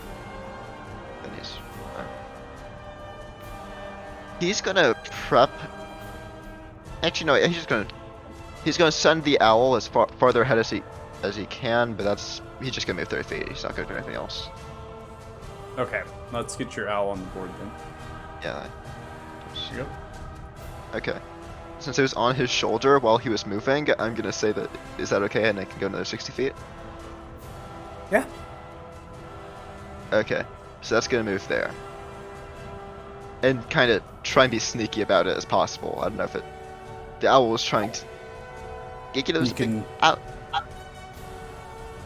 Speaker 4: And he's gonna prep. Actually, no. He's gonna send the owl as farther ahead as he can. But he's just gonna move 30 feet. He's not gonna do anything else.
Speaker 1: Okay, let's get your owl on the board then.
Speaker 4: Yeah.
Speaker 1: Here you go.
Speaker 4: Okay. Since it was on his shoulder while he was moving, I'm gonna say that is that okay, and I can go another 60 feet.
Speaker 1: Yeah.
Speaker 4: Okay, so that's gonna move there. And kind of try and be sneaky about it as possible. I don't know if the owl was trying to. You can.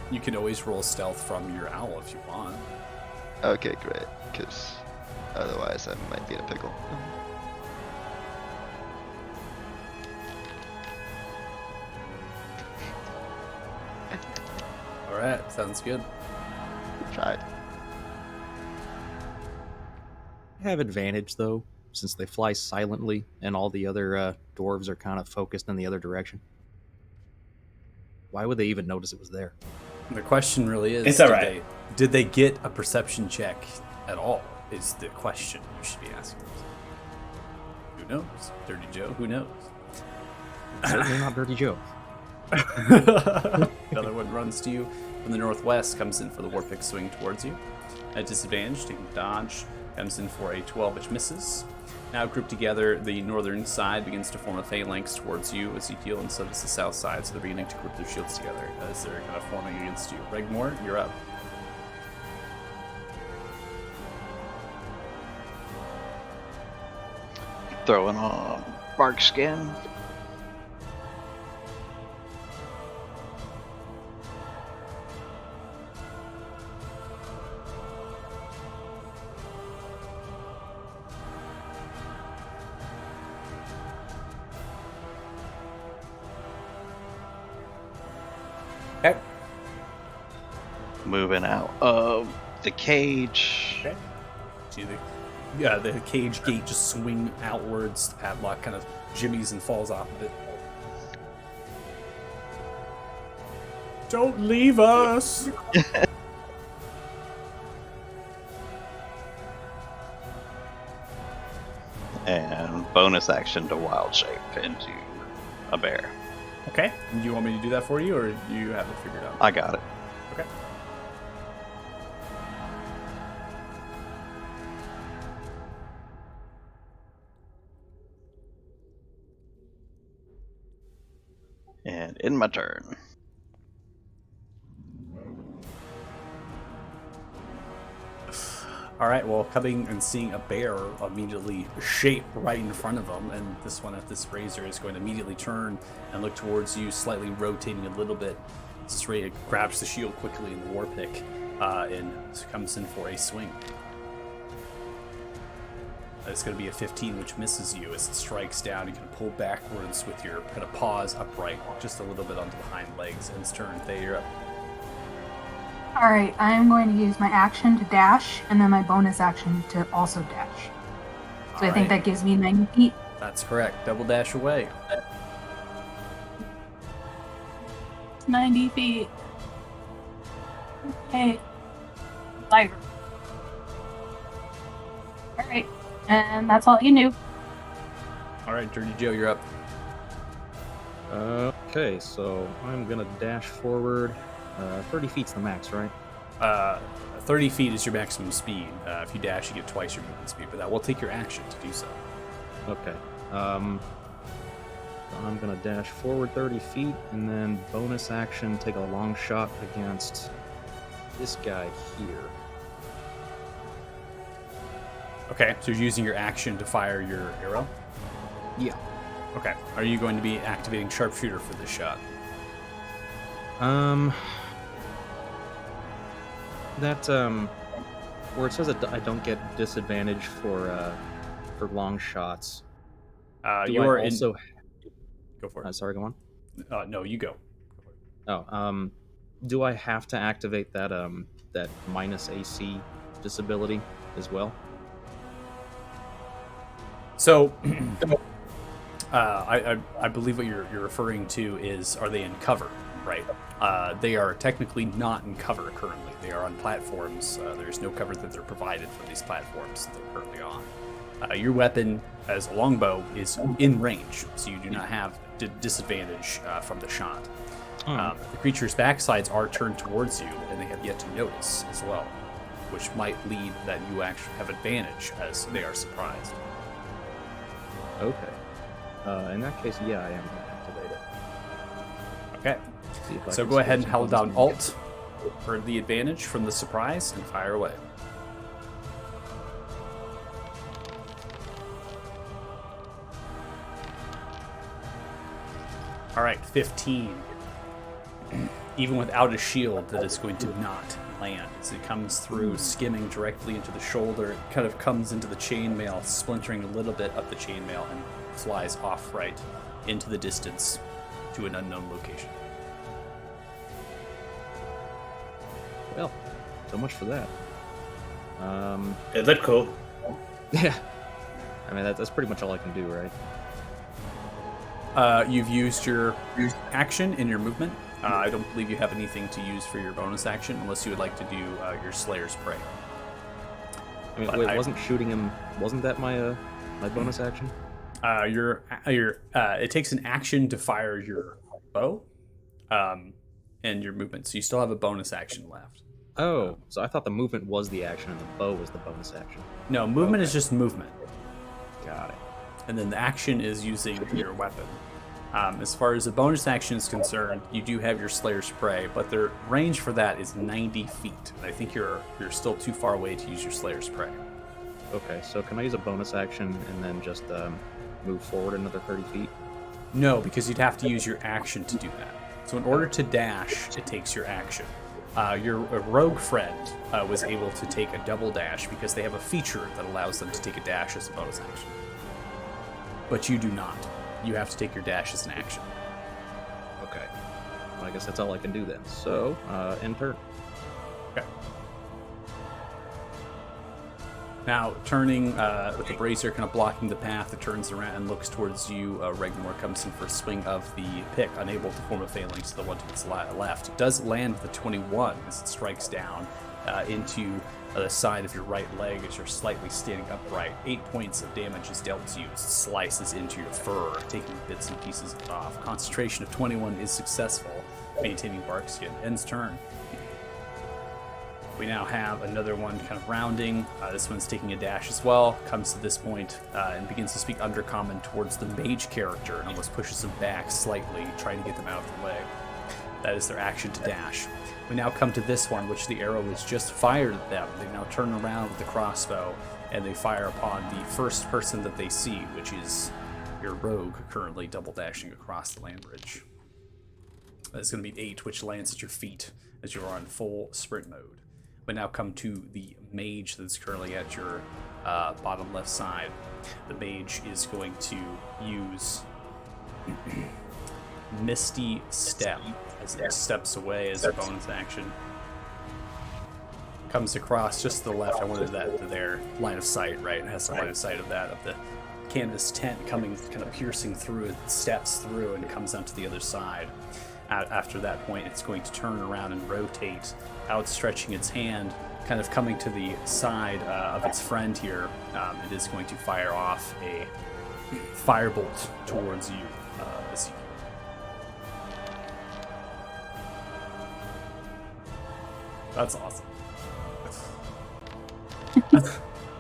Speaker 1: You can always roll stealth from your owl if you want.
Speaker 4: Okay, great. Because otherwise I might be in a pickle.
Speaker 1: All right, sounds good.
Speaker 4: Tried.
Speaker 6: Have advantage though, since they fly silently and all the other dwarves are kind of focused in the other direction. Why would they even notice it was there?
Speaker 1: The question really is:
Speaker 2: It's all right.
Speaker 1: Did they get a perception check at all? Is the question you should be asking. Who knows? Dirty Joe. Who knows?
Speaker 6: Certainly not Dirty Joe.
Speaker 1: Another one runs to you from the northwest, comes in for the Warpick swing towards you. At disadvantage, taking dodge, comes in for a 12, which misses. Now grouped together, the northern side begins to form a phalanx towards you, Ezekiel, and so does the south side, so they're beginning to group their shields together as they're kind of forming against you. Regmore, you're up.
Speaker 3: Throwing on bark skin.
Speaker 1: Okay.
Speaker 3: Moving out of the cage.
Speaker 1: Okay. See the cage gate just swing outwards. The padlock kind of jimmies and falls off of it. Don't leave us!
Speaker 3: And bonus action to wild shape into a bear.
Speaker 1: Okay. Do you want me to do that for you, or you have it figured out?
Speaker 3: I got it.
Speaker 1: Okay.
Speaker 3: And in my turn.
Speaker 1: All right, well, coming and seeing a bear immediately shape right in front of them, and this one at this razor is going to immediately turn and look towards you, slightly rotating a little bit. This Ray grabs the shield quickly in the war pick and comes in for a swing. It's going to be a 15, which misses you as it strikes down. You can pull backwards with your kind of paws upright, just a little bit onto the hind legs, and it's turn. Thea, you're up.
Speaker 5: All right, I'm going to use my action to dash, and then my bonus action to also dash. So I think that gives me 90 feet.
Speaker 1: That's correct. Double dash away.
Speaker 5: 90 feet. Okay. Lighter. All right, and that's all you knew.
Speaker 1: All right, Dirty Joe, you're up.
Speaker 6: Okay, so I'm gonna dash forward. 30 feet's the max, right?
Speaker 1: 30 feet is your maximum speed. If you dash, you get twice your movement speed, but that will take your action to do so.
Speaker 6: Okay. So I'm gonna dash forward 30 feet, and then bonus action, take a long shot against this guy here.
Speaker 1: Okay, so you're using your action to fire your arrow?
Speaker 6: Yeah.
Speaker 1: Okay. Are you going to be activating sharpshooter for this shot?
Speaker 6: That where it says that I don't get disadvantage for long shots.
Speaker 1: You are
Speaker 6: also
Speaker 1: Go for it.
Speaker 6: sorry, go on.
Speaker 1: No, you go.
Speaker 6: Oh, do I have to activate that that minus AC disability as well?
Speaker 1: So, I believe what you're referring to is, are they in cover, right? They are technically not in cover currently. They are on platforms. There's no cover that they're provided for these platforms that they're currently on. Your weapon, as a longbow, is in range, so you do not have disadvantage from the shot. The creature's backsides are turned towards you, and they have yet to notice as well, which might lead that you actually have advantage as they are surprised.
Speaker 6: Okay. In that case, yeah, I am going to activate it.
Speaker 1: Okay.
Speaker 6: See if I
Speaker 1: So
Speaker 6: can
Speaker 1: go ahead
Speaker 6: switch
Speaker 1: and hold
Speaker 6: weapons
Speaker 1: down
Speaker 6: again.
Speaker 1: Alt for the advantage from the surprise and fire away. All right, 15. Even without a shield, that is going to not land as it comes through, skimming directly into the shoulder. It kind of comes into the chainmail, splintering a little bit up the chainmail, and flies off right into the distance to an unknown location.
Speaker 6: Well, so much for that.
Speaker 2: Is that cool?
Speaker 6: Yeah. I mean, that's pretty much all I can do, right?
Speaker 1: You've used your action in your movement. I don't believe you have anything to use for your bonus action unless you would like to do your Slayer's Prey.
Speaker 6: I mean,
Speaker 1: But
Speaker 6: wait, wasn't shooting him? Wasn't that my my bonus action?
Speaker 1: It takes an action to fire your bow, and your movement. So you still have a bonus action left.
Speaker 6: Oh, so I thought the movement was the action and the bow was the bonus action.
Speaker 1: No, movement is just movement,
Speaker 6: Got it.
Speaker 1: and then the action is using your weapon. As far as the bonus action is concerned, you do have your Slayer's Prey, but the range for that is 90 feet. And I think you're still too far away to use your Slayer's Prey.
Speaker 6: Okay, so can I use a bonus action and then just move forward another 30 feet?
Speaker 1: No, because you'd have to use your action to do that. So in order to dash, it takes your action. Your rogue friend was able to take a double dash because they have a feature that allows them to take a dash as a bonus action. But you do not. You have to take your dash as an action.
Speaker 6: Okay. Well, I guess that's all I can do then. So, end turn.
Speaker 1: Okay. Now, turning with the brazier kind of blocking the path, it turns around and looks towards you. Regmore comes in for a swing of the pick, unable to form a phalanx to the one to its left. It does land with the 21 as it strikes down into the side of your right leg as you're slightly standing upright. 8 points of damage is dealt to you as it slices into your fur, taking bits and pieces of it off. Concentration of 21 is successful, maintaining bark skin. Ends turn. We now have another one kind of rounding. This one's taking a dash as well. Comes to this point and begins to speak Undercommon towards the mage character and almost pushes them back slightly, trying to get them out of the way. That is their action to dash. We now come to this one, which the arrow was just fired at them. They now turn around with the crossbow and they fire upon the first person that they see, which is your rogue currently double dashing across the land bridge. That's going to be 8, which lands at your feet as you are on full sprint mode. We now come to the mage that's currently at your bottom left side. The mage is going to use Misty Step as it steps away as a bonus action. Comes across just to the left. I wanted that to their line of sight, right? It has the line of sight of that, of the canvas tent coming, kind of piercing through it, steps through, and comes onto the other side. After that point, it's going to turn around and rotate, outstretching its hand, kind of coming to the side of its friend here. It is going to fire off a firebolt towards you, Ezekiel. That's awesome.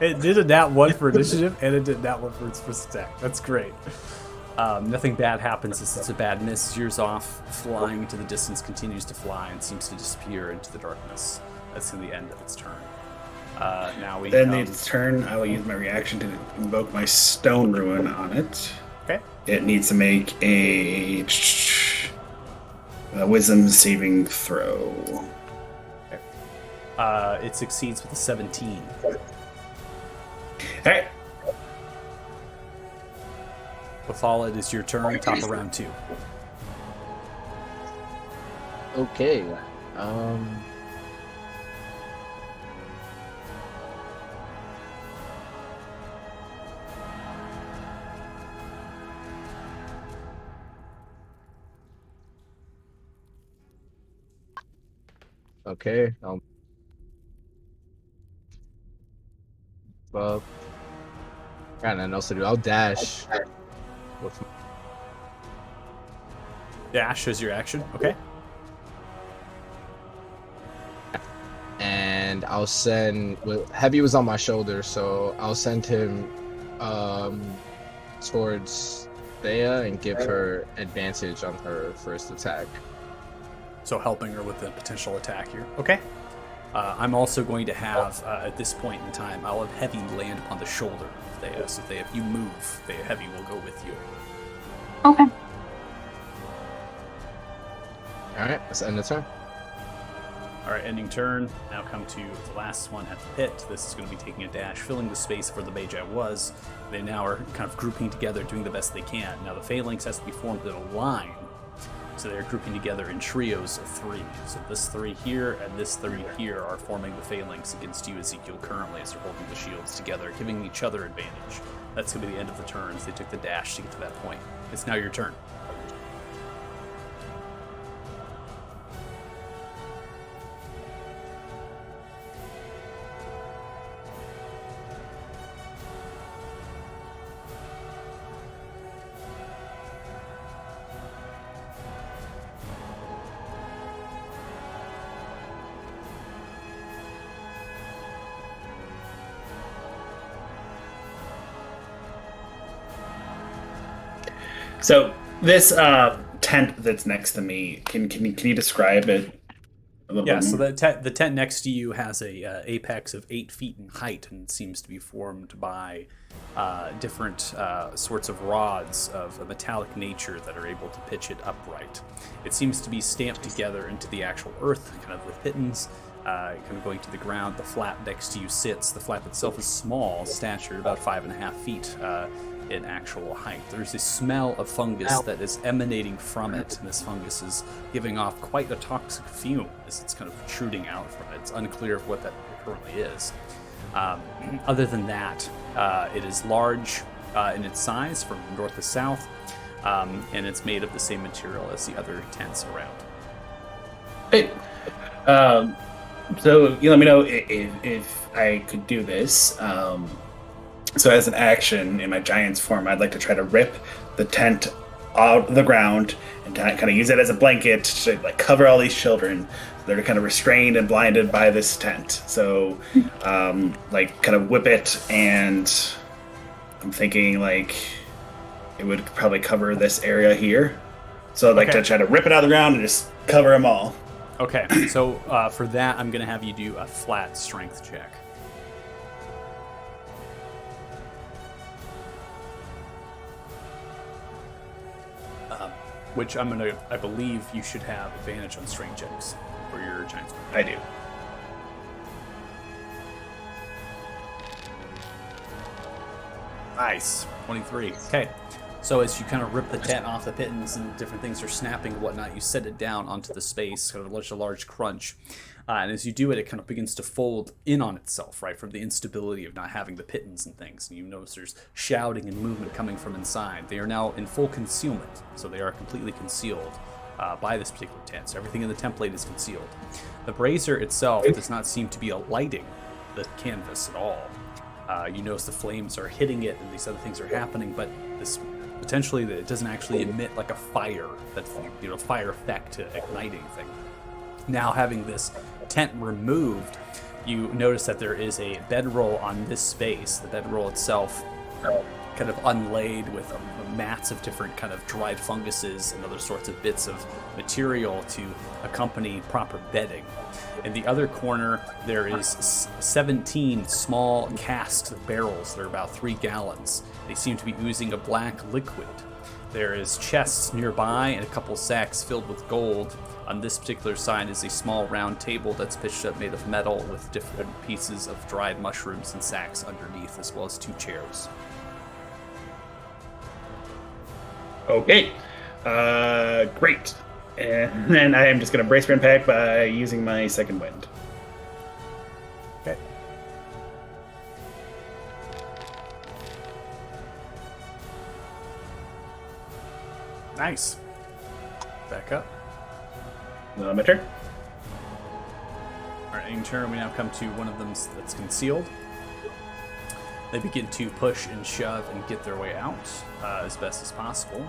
Speaker 1: It did a nat 1 for initiative, and it did nat 1 for its first attack. That's great. Nothing bad happens as it's a bad miss. Veers off, flying into the distance, continues to fly, and seems to disappear into the darkness. That's in the end of its turn. Now we
Speaker 2: Then
Speaker 1: come...
Speaker 2: its turn, I will use my reaction to invoke my Stone Ruin on it.
Speaker 1: Okay.
Speaker 2: It needs to make a Wisdom saving throw.
Speaker 1: It succeeds with a 17.
Speaker 2: Alright.
Speaker 1: With all it is your turn, top of round 2.
Speaker 10: Okay.
Speaker 7: Okay. Well, got nothing else to do. I'll dash. With
Speaker 1: Dash is your action. Okay.
Speaker 7: and I'll send. Well, Heavy was on my shoulder, so I'll send him towards Thea and give her advantage on her first attack.
Speaker 1: So helping her with the potential attack here. Okay. I'm also going to have, at this point in time, I'll have Heavy land on the shoulder of Thea. So Thea, if you move, Thea Heavy will go with you.
Speaker 5: Okay.
Speaker 7: Alright, let's end the turn.
Speaker 1: All right, ending turn. Now come to the last one at the pit. This is going to be taking a dash, filling the space where the Magi was. They now are kind of grouping together, doing the best they can. Now the Phalanx has to be formed in a line. So they're grouping together in trios of 3. So this 3 here and this 3 here are forming the Phalanx against you, Ezekiel, currently, as they're holding the shields together, giving each other advantage. That's going to be the end of the turns. They took the dash to get to that point. It's now your turn.
Speaker 2: So this tent that's next to me, can you describe it a little
Speaker 1: Yeah,
Speaker 2: bit
Speaker 1: so
Speaker 2: more?
Speaker 1: the tent next to you has a apex of 8 feet in height and seems to be formed by different sorts of rods of a metallic nature that are able to pitch it upright. It seems to be stamped together into the actual earth, kind of with pittons, kind of going to the ground. The flap next to you sits. The flap itself is small, stature about 5.5 feet in actual height. There's a smell of fungus that is emanating from it, and this fungus is giving off quite a toxic fume as it's kind of protruding out from it. It's unclear what that currently is. Other than that, it is large in its size from north to south, and it's made of the same material as the other tents around.
Speaker 2: Hey, so you let me know if I could do this. So as an action in my giant's form, I'd like to try to rip the tent out of the ground and kind of use it as a blanket to like cover all these children. They're kind of restrained and blinded by this tent. So, like, kind of whip it, and I'm thinking like it would probably cover this area here. So I'd like to try to rip it out of the ground and just cover them all.
Speaker 1: Okay, so for that, I'm going to have you do a flat strength check. Which I believe you should have advantage on strength checks for your giant sword.
Speaker 2: I do.
Speaker 1: Nice. 23. Okay. So as you kind of rip the tent off the pittons and different things are snapping and whatnot, you set it down onto the space, kind of a large crunch. And as you do it, it kind of begins to fold in on itself, right, from the instability of not having the pittons and things. And you notice there's shouting and movement coming from inside. They are now in full concealment, so they are completely concealed by this particular tent. So everything in the template is concealed. The brazier itself does not seem to be alighting the canvas at all. You notice the flames are hitting it and these other things are happening, but this potentially it doesn't actually emit like a fire, that's, you know, fire effect to igniting thing. Now having this tent removed, you notice that there is a bedroll on this space. The bedroll itself kind of unlaid with mats of different kind of dried funguses and other sorts of bits of material to accompany proper bedding. In the other corner, there is 17 small casks of barrels that are about 3 gallons. They seem to be oozing a black liquid. There is chests nearby and a couple sacks filled with gold. On this particular side is a small round table that's pitched up made of metal with different pieces of dried mushrooms and sacks underneath, as well as 2 chairs.
Speaker 2: Okay. Great. And then I am just going to brace for impact by using my second wind.
Speaker 1: Okay. Nice. Back up.
Speaker 2: My turn.
Speaker 1: In turn, we now come to one of them that's concealed. They begin to push and shove and get their way out as best as possible.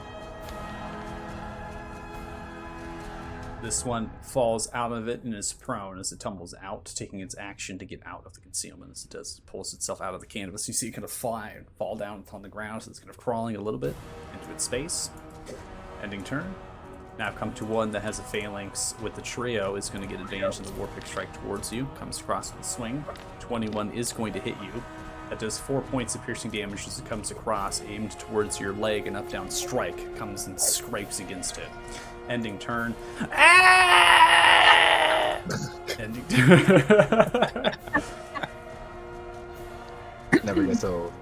Speaker 1: This one falls out of it and is prone as it tumbles out, taking its action to get out of the concealment. As it does, it pulls itself out of the canvas. You see it kind of fly and fall down upon the ground, so it's kind of crawling a little bit into its space. Ending turn. Now come to one that has a phalanx with the trio, is going to get advantage of the Warpick strike towards you. Comes across with a swing. 21 is going to hit you. That does 4 points of piercing damage as it comes across, aimed towards your leg. An up-down strike comes and scrapes against it. Ending turn. Ending turn.
Speaker 7: Never gets old.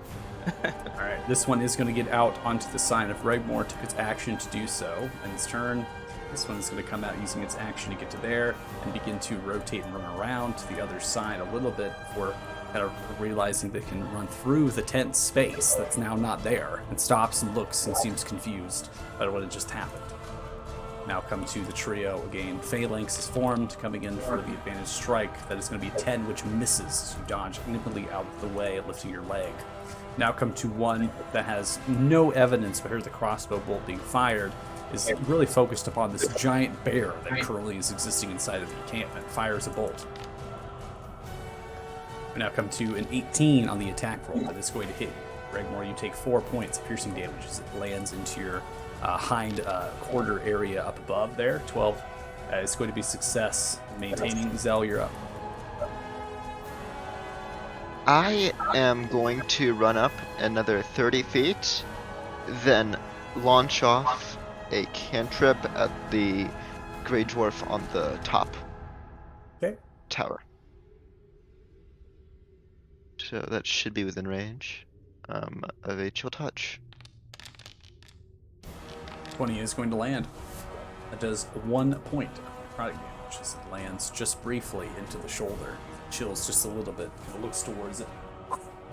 Speaker 1: Alright, this one is going to get out onto the side of Regmore, took its action to do so. And its turn, this one is going to come out using its action to get to there and begin to rotate and run around to the other side a little bit before kind of realizing they can run through the tent space that's now not there, and stops and looks and seems confused by what had just happened. Now come to the trio again. Phalanx is formed, coming in for the advantage strike. That is going to be 10, which misses. You dodge nimbly out of the way, lifting your leg. Now come to one that has no evidence but heard the crossbow bolt being fired, is really focused upon this giant bear that currently is existing inside of the encampment. Fires a bolt. We now come to an 18 on the attack roll that is going to hit you. Regmore, you take 4 points of piercing damage as it lands into your hind quarter area up above there. 12 is going to be success. Maintaining. Zell, you're up.
Speaker 4: I am going to run up another 30 feet, then launch off a cantrip at the Grey Dwarf on the top tower. So that should be within range of a chill touch.
Speaker 1: 20 is going to land. That does 1 point of necrotic damage as it lands just briefly into the shoulder. Chills just a little bit. It looks towards it.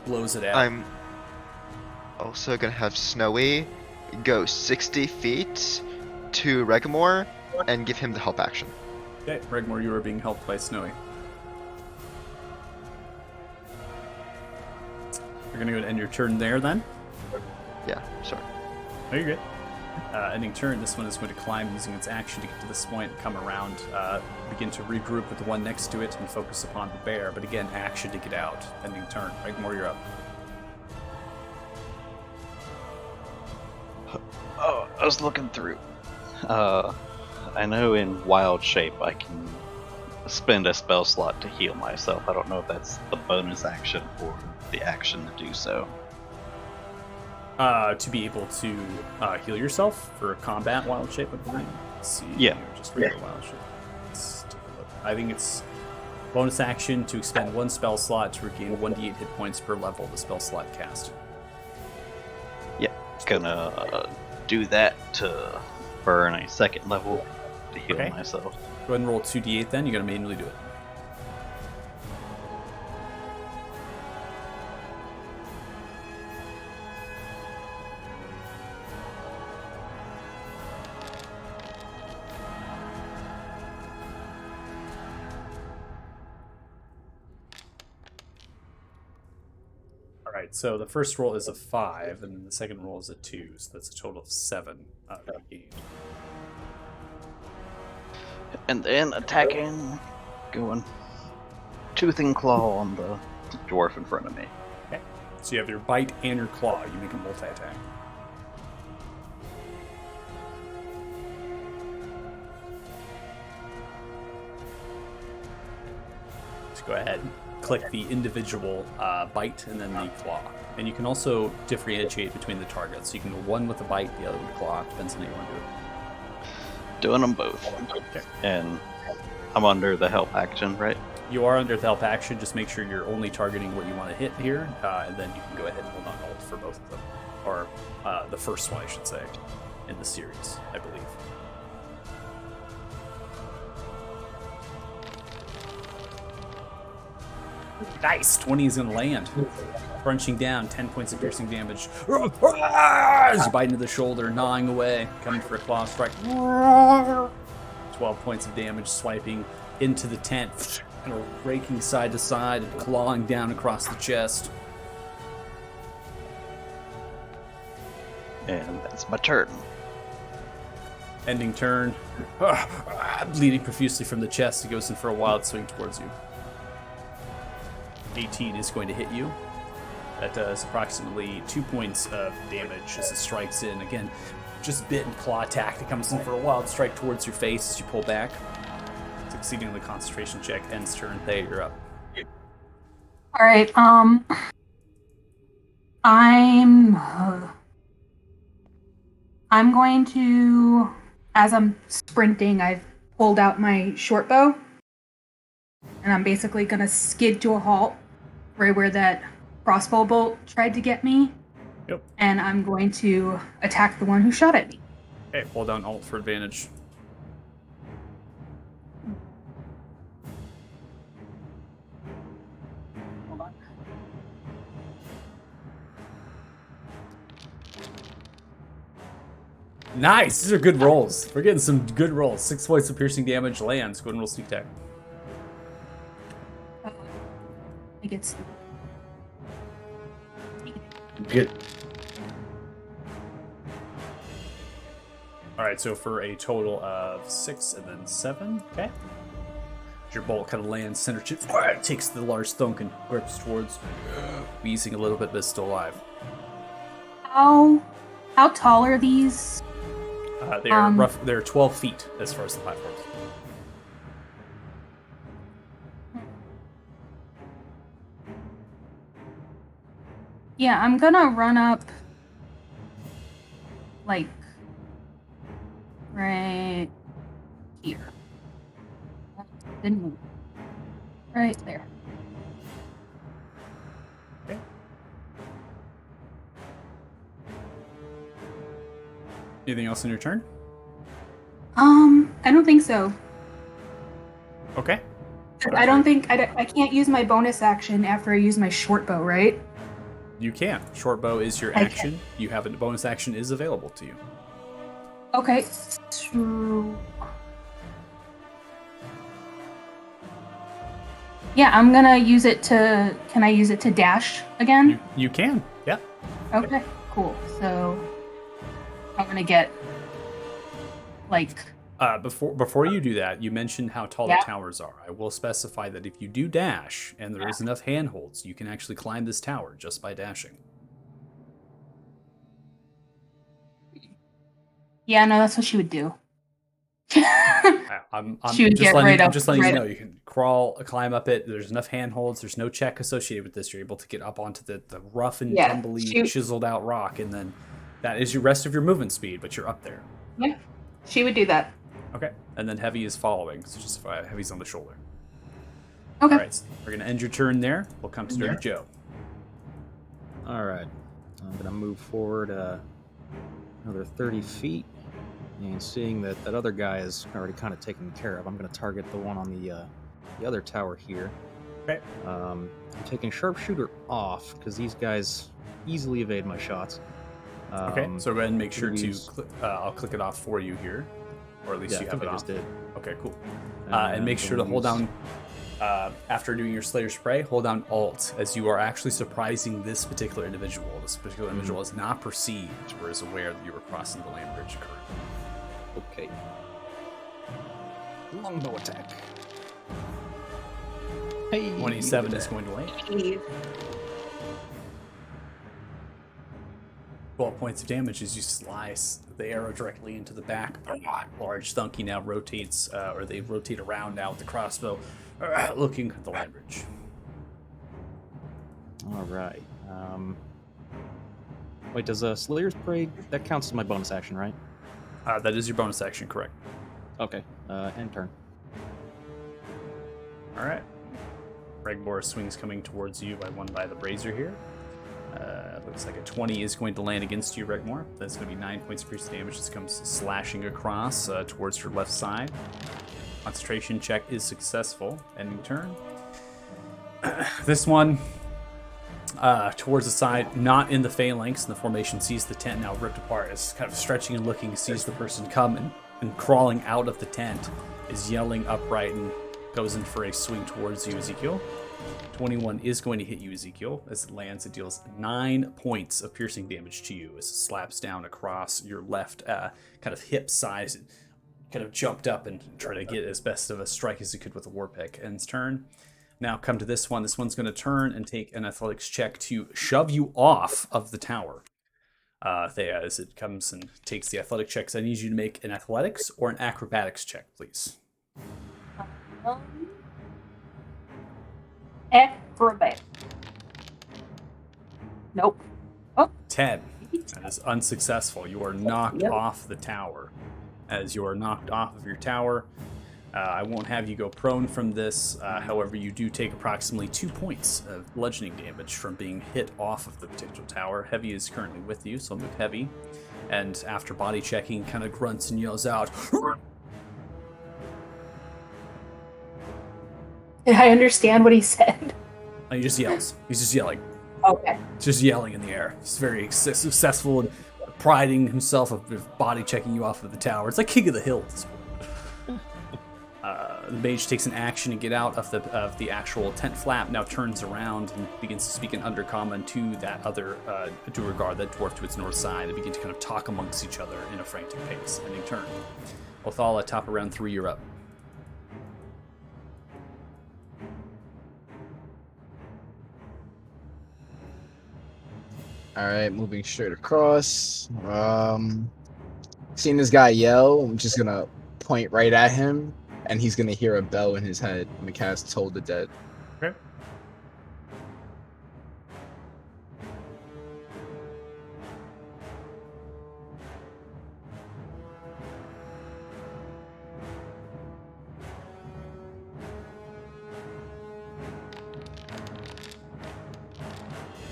Speaker 1: Blows it out.
Speaker 4: I'm also gonna have Snowy go 60 feet to Regmore and give him the help action.
Speaker 1: Okay, Regmore, you are being helped by Snowy. You're gonna go and end your turn there then?
Speaker 4: Yeah, sorry.
Speaker 1: Oh, you're good. Ending turn, this one is going to climb using its action to get to this point, come around, begin to regroup with the one next to it and focus upon the bear, but again, action to get out. Ending turn. Regmore, you're up.
Speaker 3: Oh, I was looking through. I know in wild shape I can spend a spell slot to heal myself. I don't know if that's the bonus action or the action to do so.
Speaker 1: To be able to heal yourself for combat wild shape, I believe. Let's see.
Speaker 3: Yeah.
Speaker 1: Just regular wild shape. Let's take a look. I think it's bonus action to expend 1 spell slot to regain 1d8 hit points per level of the spell slot cast.
Speaker 3: Yeah, gonna do that to burn a 2nd level to heal
Speaker 1: Okay.
Speaker 3: myself.
Speaker 1: Go ahead and roll 2d8 then. You're going to manually do it. Alright, so the first roll is a 5, and then the second roll is a 2, so that's a total of 7 gained.
Speaker 3: And then attacking, going tooth and claw on the dwarf in front of me.
Speaker 1: Okay. So you have your bite and your claw. You make a multi-attack. So go ahead. Click the individual bite and then the claw. And you can also differentiate between the targets. So you can go one with the bite, the other with the claw. Depends on how you want to do it.
Speaker 3: Doing them both.
Speaker 1: Okay.
Speaker 3: And I'm under the help action, right?
Speaker 1: You are under the help action. Just make sure you're only targeting what you want to hit here, and then you can go ahead and hold on alt for both of them. Or the first one, I should say, in the series, I believe. Nice! 20 is going to land. Crunching down, 10 points of piercing damage. As you bite into the shoulder, gnawing away, coming for a claw strike. 12 points of damage, swiping into the tent. kind of raking side to side and clawing down across the chest.
Speaker 3: And that's my turn.
Speaker 1: Ending turn. Bleeding profusely from the chest, he goes in for a wild swing towards you. 18 is going to hit you. That does approximately 2 points of damage as it strikes in. Again, just bit and claw attack that comes in for a wild strike towards your face as you pull back. Succeeding on the concentration check. Ends turn. Thea, you're up.
Speaker 5: All right. I'm going to, as I'm sprinting, I've pulled out my short bow, and I'm basically gonna skid to a halt right where that crossbow bolt tried to get me.
Speaker 1: Yep.
Speaker 5: And I'm going to attack the one who shot at me.
Speaker 1: Okay, hold down Alt for advantage.
Speaker 5: Hold on.
Speaker 1: Nice! These are good rolls. We're getting some good rolls. 6 points of piercing damage lands. Go ahead and roll sneak attack.
Speaker 5: I get
Speaker 2: Good.
Speaker 1: Alright, so for a total of 6 and then 7. Okay. Your bolt kind of lands center chip, takes the large thunk and grips towards, wheezing a little bit, but still alive.
Speaker 5: How tall are these?
Speaker 1: They are they're 12 feet as far as the platforms.
Speaker 5: Yeah, I'm gonna run up, like, right here. Didn't move. Right there.
Speaker 1: Okay. Anything else in your turn?
Speaker 5: I don't think so.
Speaker 1: Okay.
Speaker 5: I don't think I can't use my bonus action after I use my short bow, right?
Speaker 1: You can. Short bow is your
Speaker 5: Okay.
Speaker 1: action. You have a bonus action is available to you.
Speaker 5: Okay. So... yeah, I'm gonna use it to. Can I use it to dash again?
Speaker 1: You can. Yeah.
Speaker 5: Okay, cool. So I'm gonna get like.
Speaker 1: Before you do that, you mentioned how tall
Speaker 5: Yeah.
Speaker 1: the towers are. I will specify that if you do dash and there is enough handholds, you can actually climb this tower just by dashing.
Speaker 5: Yeah, no, that's what she would do.
Speaker 1: I'm
Speaker 5: She would
Speaker 1: just
Speaker 5: get
Speaker 1: letting,
Speaker 5: right
Speaker 1: I'm
Speaker 5: up-
Speaker 1: just letting
Speaker 5: right
Speaker 1: you know
Speaker 5: up.
Speaker 1: you can crawl, climb up it. There's enough handholds. There's no check associated with this. You're able to get up onto the rough and
Speaker 5: Yeah,
Speaker 1: tumbly,
Speaker 5: she-
Speaker 1: chiseled out rock, and then that is your rest of your movement speed. But you're up there.
Speaker 5: Yeah, she would do that.
Speaker 1: Okay. And then Heavy is following. So just Heavy's on the shoulder.
Speaker 5: Okay.
Speaker 1: All right. So we're gonna end your turn there. We'll come to Dirty Joe.
Speaker 6: All right. I'm going to move forward another 30 feet. And seeing that that other guy is already kind of taken care of, I'm going to target the one on the other tower here.
Speaker 1: Okay.
Speaker 6: I'm taking Sharpshooter off because these guys easily evade my shots.
Speaker 1: Okay. So go ahead and make sure to.
Speaker 6: use-
Speaker 1: I'll click it off for you here, or at least
Speaker 6: Yeah,
Speaker 1: you
Speaker 6: I
Speaker 1: have
Speaker 6: think
Speaker 1: it
Speaker 6: I
Speaker 1: off.
Speaker 6: just did.
Speaker 1: Okay. Cool.
Speaker 6: And
Speaker 1: And make
Speaker 6: I'm
Speaker 1: sure to
Speaker 6: gonna
Speaker 1: hold
Speaker 6: use-
Speaker 1: down. After doing your Slayer spray, hold down Alt as you are actually surprising this particular individual. This particular individual is not perceived or is aware that you were crossing the land bridge currently.
Speaker 6: Okay. Longbow attack. Hey,
Speaker 1: 27
Speaker 6: look
Speaker 1: is
Speaker 6: at
Speaker 1: going to land. 12 points of damage as you slice the arrow directly into the back. Large Thunky now rotates, or they rotate around now with the crossbow, looking at the land bridge.
Speaker 6: that. All right. Wait, does Slayer spray that counts as my bonus action, right?
Speaker 1: That is your bonus action, correct?
Speaker 6: Okay. End turn.
Speaker 1: All right. Regbor swings coming towards you by the brazier here. Looks like a 20 is going to land against you, Regmore. That's going to be 9 points of piercing damage. This comes slashing across towards your left side. Concentration check is successful. Ending turn. This one towards the side, not in the phalanx, and the formation sees the tent now ripped apart. It's kind of stretching and looking, sees the person come and crawling out of the tent, is yelling upright and goes in for a swing towards you, Ezekiel. 21 is going to hit you, Ezekiel. As it lands, it deals 9 points of piercing damage to you as it slaps down across your left kind of hip side. It kind of jumped up and tried to get as best of a strike as it could with a war pick. Ends turn. Now come to this one. This one's going to turn and take an athletics check to shove you off of the tower. As it comes and takes the athletic checks, I need you to make an athletics or an acrobatics check, please.
Speaker 5: Acrobat. Nope. Oh.
Speaker 1: 10. That is unsuccessful. You are knocked off the tower. As you are knocked off of your tower, I won't have you go prone from this. However, you do take approximately 2 points of bludgeoning damage from being hit off of the potential tower. Heavy is currently with you, so I'll move Heavy. And after body checking, kind of grunts and yells out.
Speaker 5: Did I understand what he said?
Speaker 1: And he just yells. He's just yelling.
Speaker 5: Okay.
Speaker 1: Just yelling in the air. He's very successful and priding himself of body checking you off of the tower. It's like King of the Hill at this point. The mage takes an action to get out of the actual tent flap, now turns around and begins to speak in Undercommon to that other Duergar, that dwarf to its north side. They begin to kind of talk amongst each other in a frantic pace. Ending turn. Othala, top of round 3, you're up.
Speaker 7: All right, moving straight across. Seeing this guy yell, I'm just gonna point right at him, and he's gonna hear a bell in his head and the cast Toll the Dead.
Speaker 1: Okay.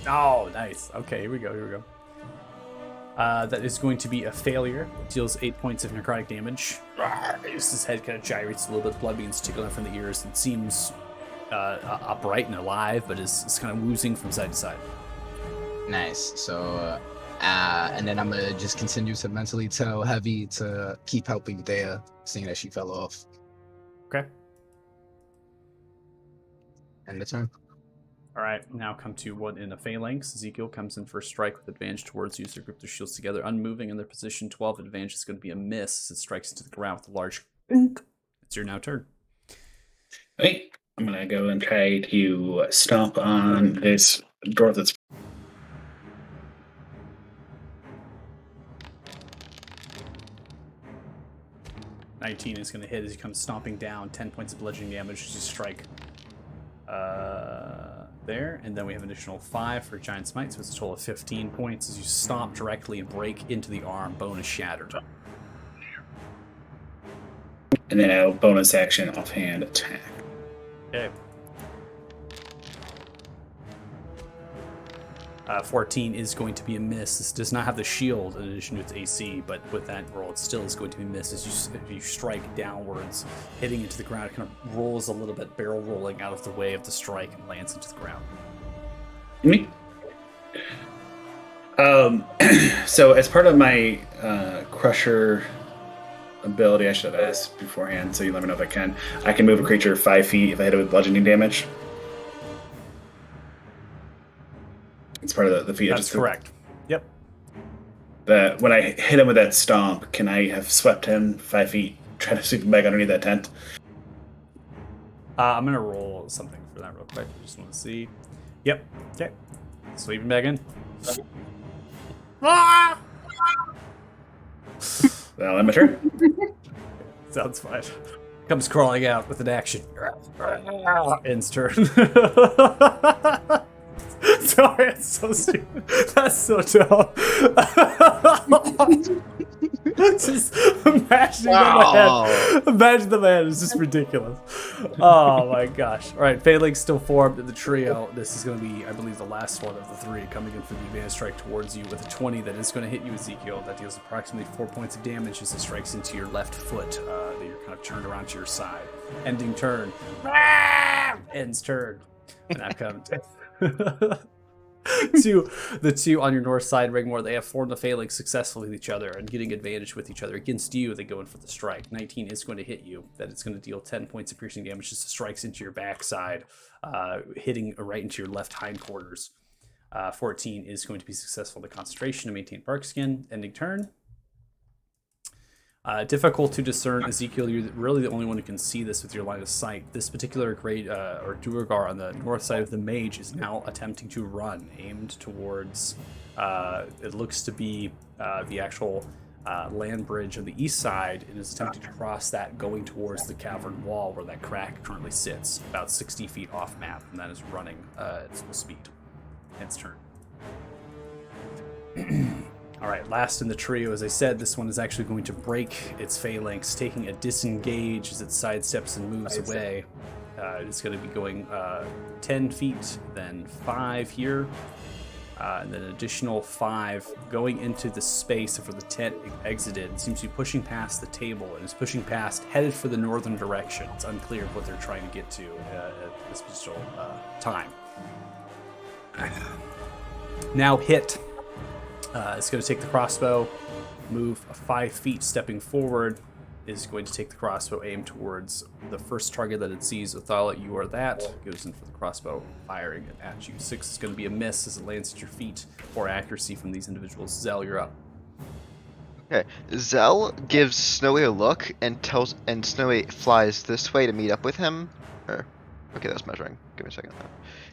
Speaker 1: Oh, nice. Okay, here we go. That is going to be a failure. It deals 8 points of necrotic damage. His head kind of gyrates a little bit. Blood begins tickling from the ears. It seems upright and alive, but is kind of woozing from side to side.
Speaker 7: Nice. So, and then I'm gonna just continue to mentally tell Heavy to keep helping Dea, seeing that she fell off.
Speaker 1: Okay.
Speaker 7: End the turn.
Speaker 1: All right, now come to one in a phalanx. Ezekiel comes in for a strike with advantage towards you. So group their shields together, unmoving in their position. 12 advantage is going to be a miss as it strikes into the ground with a large boink. It's your now turn.
Speaker 2: Okay, I'm gonna go and try to stomp on this dwarf that's
Speaker 1: 19 is going to hit as he comes stomping down. 10 points of bludgeoning damage as you strike there. And then we have an additional 5 for Giant Smite, so it's a total of 15 points as you stomp directly and break into the arm. Bone is shattered.
Speaker 2: and then I'll bonus action offhand attack.
Speaker 1: Okay. 14 is going to be a miss. This does not have the shield in addition to its AC, but with that roll, it still is going to be a miss as you strike downwards, hitting into the ground. It kind of rolls a little bit, barrel rolling out of the way of the strike and lands into the ground.
Speaker 2: Me? So as part of my Crusher ability, I should have asked beforehand, so you let me know if I can move a creature 5 feet if I hit it with bludgeoning damage. It's part of the feat.
Speaker 1: That's correct. Yep.
Speaker 2: That when I hit him with that stomp, can I have swept him 5 feet, try to sweep him back underneath that tent?
Speaker 1: I'm going to roll something for that real quick. I just want to see. Yep. Okay. Sweep him back in.
Speaker 2: Now I'm a turn.
Speaker 1: Sounds fine. Comes crawling out with an action. Ends turn. Sorry, it's so stupid. That's so dumb. Just imagining that in my head. Imagine the man. It's just ridiculous. Oh my gosh. All right, Phalanx still formed in the trio. This is going to be, I believe, the last one of the 3 coming in for the advanced strike towards you with a 20 that is going to hit you, Ezekiel. That deals approximately 4 points of damage as it strikes into your left foot that you're kind of turned around to your side. Ending turn. Ends turn. And that comes. The two on your north side, Rigmore, they have formed a phalanx successfully with each other and getting advantage with each other. Against you, they go in for the strike. 19 is going to hit you. That is going to deal 10 points of piercing damage. Just strikes into your backside, hitting right into your left hindquarters. 14 is going to be successful to concentration to maintain bark skin. Ending turn. Difficult to discern, Ezekiel. You're really the only one who can see this with your line of sight. This particular great or Duergar on the north side of the mage is now attempting to run, aimed towards. It looks to be the actual land bridge on the east side, and is attempting to cross that, going towards the cavern wall where that crack currently sits, about 60 feet off map, and that is running at full speed. Its turn. All right, last in the trio, as I said, this one is actually going to break its phalanx, taking a disengage as it sidesteps and moves away. It's going to be going 10 feet, then 5 here, and then an additional 5 going into the space for the tent exited. It seems to be pushing past the table and is pushing past, headed for the northern direction. It's unclear what they're trying to get to at this particular time. Now hit. It's going to take the crossbow, move 5 feet, stepping forward, is going to take the crossbow, aim towards the first target that it sees. Othala, you are that. Goes in for the crossbow, firing it at you. 6 is going to be a miss as it lands at your feet. Poor accuracy from these individuals. Zell, you're up.
Speaker 4: Okay, Zell gives Snowy a look and Snowy flies this way to meet up with him. Okay, that's measuring. Give me a second.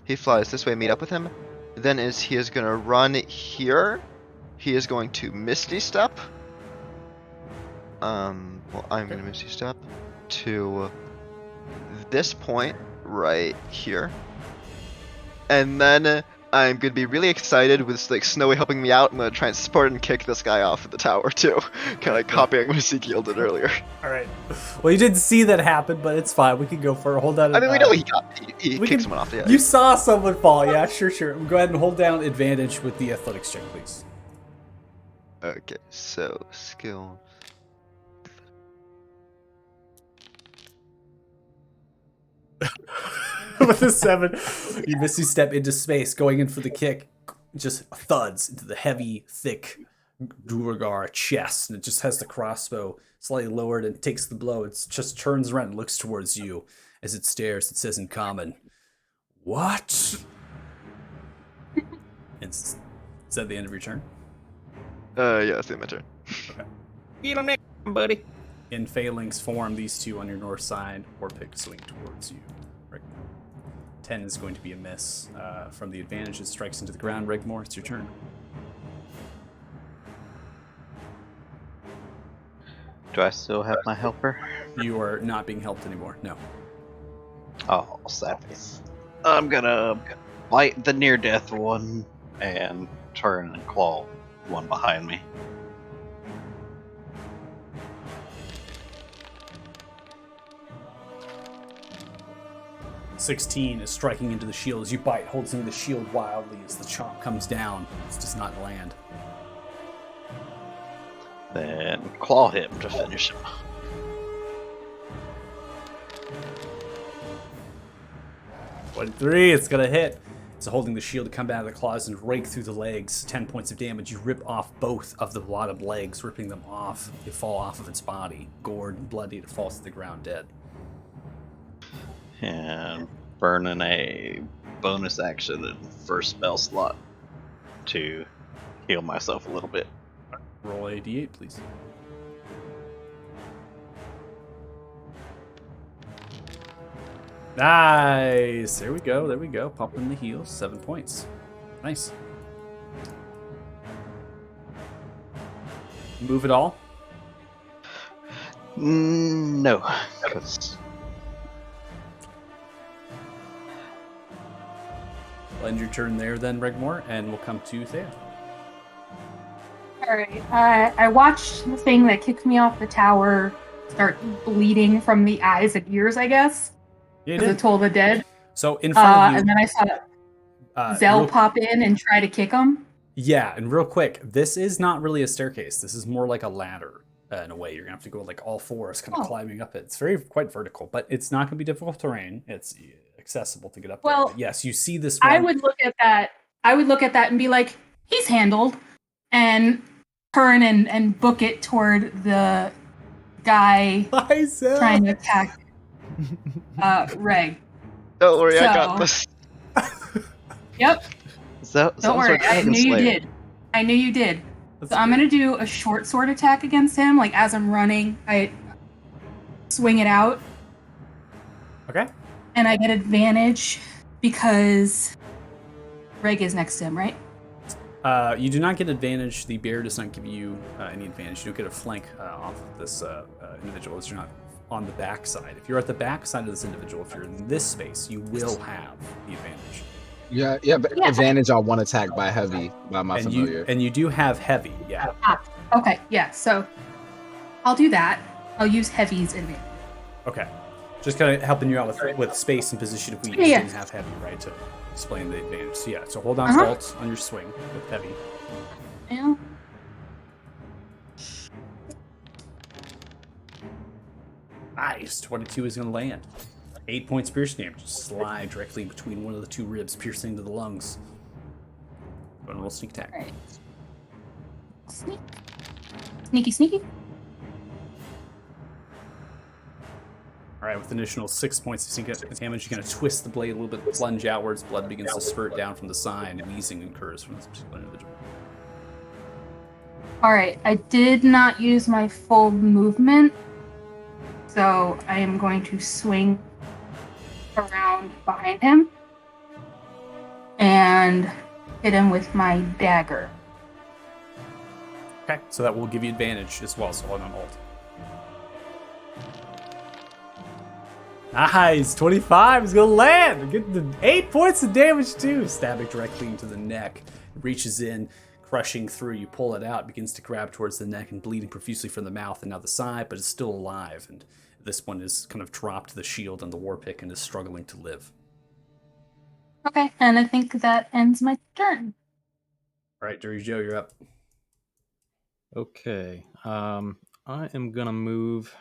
Speaker 4: He flies this way to meet up with him. Then he is going to run here. He is going to Misty Step. I'm going to Misty Step to this point right here. And then I'm going to be really excited with Snowy helping me out. I'm going to transport and kick this guy off of the tower too. Kind of copying what Ezekiel did earlier.
Speaker 1: All right. Well, you didn't see that happen, but it's fine. We can go for it. Hold on.
Speaker 4: I mean, we know he kicked someone off. Yeah.
Speaker 1: You saw someone fall. Yeah, sure. Go ahead and hold down advantage with the athletics check, please.
Speaker 4: Okay, so skill.
Speaker 1: With a 7, you Misty Step into space, going in for the kick. Just thuds into the heavy, thick Duergar chest, and it just has the crossbow slightly lowered and takes the blow. It just turns around and looks towards you. As it stares, it says in common, "What?" Is that the end of your turn?
Speaker 4: Yeah, that's the end of my turn.
Speaker 1: Okay.
Speaker 6: Get him next, buddy.
Speaker 1: In phalanx form, these two on your north side, or pick swing towards you. Rigmore. 10 is going to be a miss. From the advantage, it strikes into the ground. Rigmore, it's your turn.
Speaker 3: Do I still have my helper?
Speaker 1: You are not being helped anymore. No.
Speaker 3: Oh, sad face. I'm gonna bite the near-death one and turn and claw one behind me.
Speaker 1: $16 is striking into the shield as you bite, holding the shield wildly as the chomp comes down. It does not land.
Speaker 3: Then claw him to finish him.
Speaker 1: $23, it's gonna hit. So holding the shield to come out of the claws and rake through the legs. 10 points of damage. You rip off both of the bottom legs, ripping them off. They fall off of its body. Gored and bloodied, it falls to the ground dead.
Speaker 3: And burning a bonus action in first spell slot to heal myself a little bit.
Speaker 1: Roll a d8, please. Nice! There we go. Pumping the heals. 7 points. Nice. Move it all?
Speaker 3: No, because
Speaker 1: End your turn there then, Rigmore, and we'll come to Thea.
Speaker 5: Alright, I watched the thing that kicked me off the tower start bleeding from the eyes and ears, I guess.
Speaker 1: Yeah,
Speaker 5: As a Toll the Dead.
Speaker 1: So in front of you...
Speaker 5: And then I saw Zell pop in and try to kick him.
Speaker 1: Yeah, and real quick, this is not really a staircase. This is more like a ladder in a way. You're going to have to go like all fours, kind of climbing up it. It's quite vertical, but it's not going to be difficult terrain. It's accessible to get up there. But yes, you see this one.
Speaker 5: I would look at that I would look at that and be like, he's handled, and turn and book it toward the guy trying to attack Reg.
Speaker 4: Don't worry, I got
Speaker 5: So-
Speaker 4: this.
Speaker 5: Yep,
Speaker 3: So,
Speaker 5: don't worry. I knew you did. I knew you did. So I'm going to do a short sword attack against him. Like, as I'm running, I swing it out.
Speaker 1: Okay.
Speaker 5: And I get advantage because Reg is next to him, right?
Speaker 1: You do not get advantage. The bear does not give you any advantage. You don't get a flank off of this individual as you're not on the back side. If you're at the back side of this individual, if you're in this space, you will have the advantage.
Speaker 7: But advantage on one attack by heavy by my familiar.
Speaker 1: And you do have heavy, yeah.
Speaker 5: Okay, yeah. So I'll do that. I'll use heavy's advantage.
Speaker 1: Okay. Just kind of helping you out with space and position if we didn't have heavy, right, to explain the advantage. So yeah, so hold on alt on your swing with heavy.
Speaker 5: Yeah.
Speaker 1: Nice. 22 is going to land. 8 points piercing damage. Slide directly in between one of the two ribs, piercing to the lungs. Go and roll sneak attack.
Speaker 5: All right. Sneaky.
Speaker 1: All right, with an additional 6 points of sneak damage, you're going to twist the blade a little bit, plunge outwards. Blood begins to spurt down from the side, and wheezing occurs from this particular individual.
Speaker 5: All right. I did not use my full movement, so I am going to swing around behind him and hit him with my dagger.
Speaker 1: Okay, so that will give you advantage as well, so hold on alt. Nice! 25 is going to land! Get the 8 points of damage too! Stabbing directly into the neck. It reaches in, crushing through. You pull it out, begins to grab towards the neck and bleeding profusely from the mouth and now the side, but it's still alive. And this one is kind of dropped the shield and the war pick and is struggling to live.
Speaker 5: Okay, and I think that ends my turn.
Speaker 1: All right, Dirty Joe, you're up.
Speaker 6: Okay. I am gonna move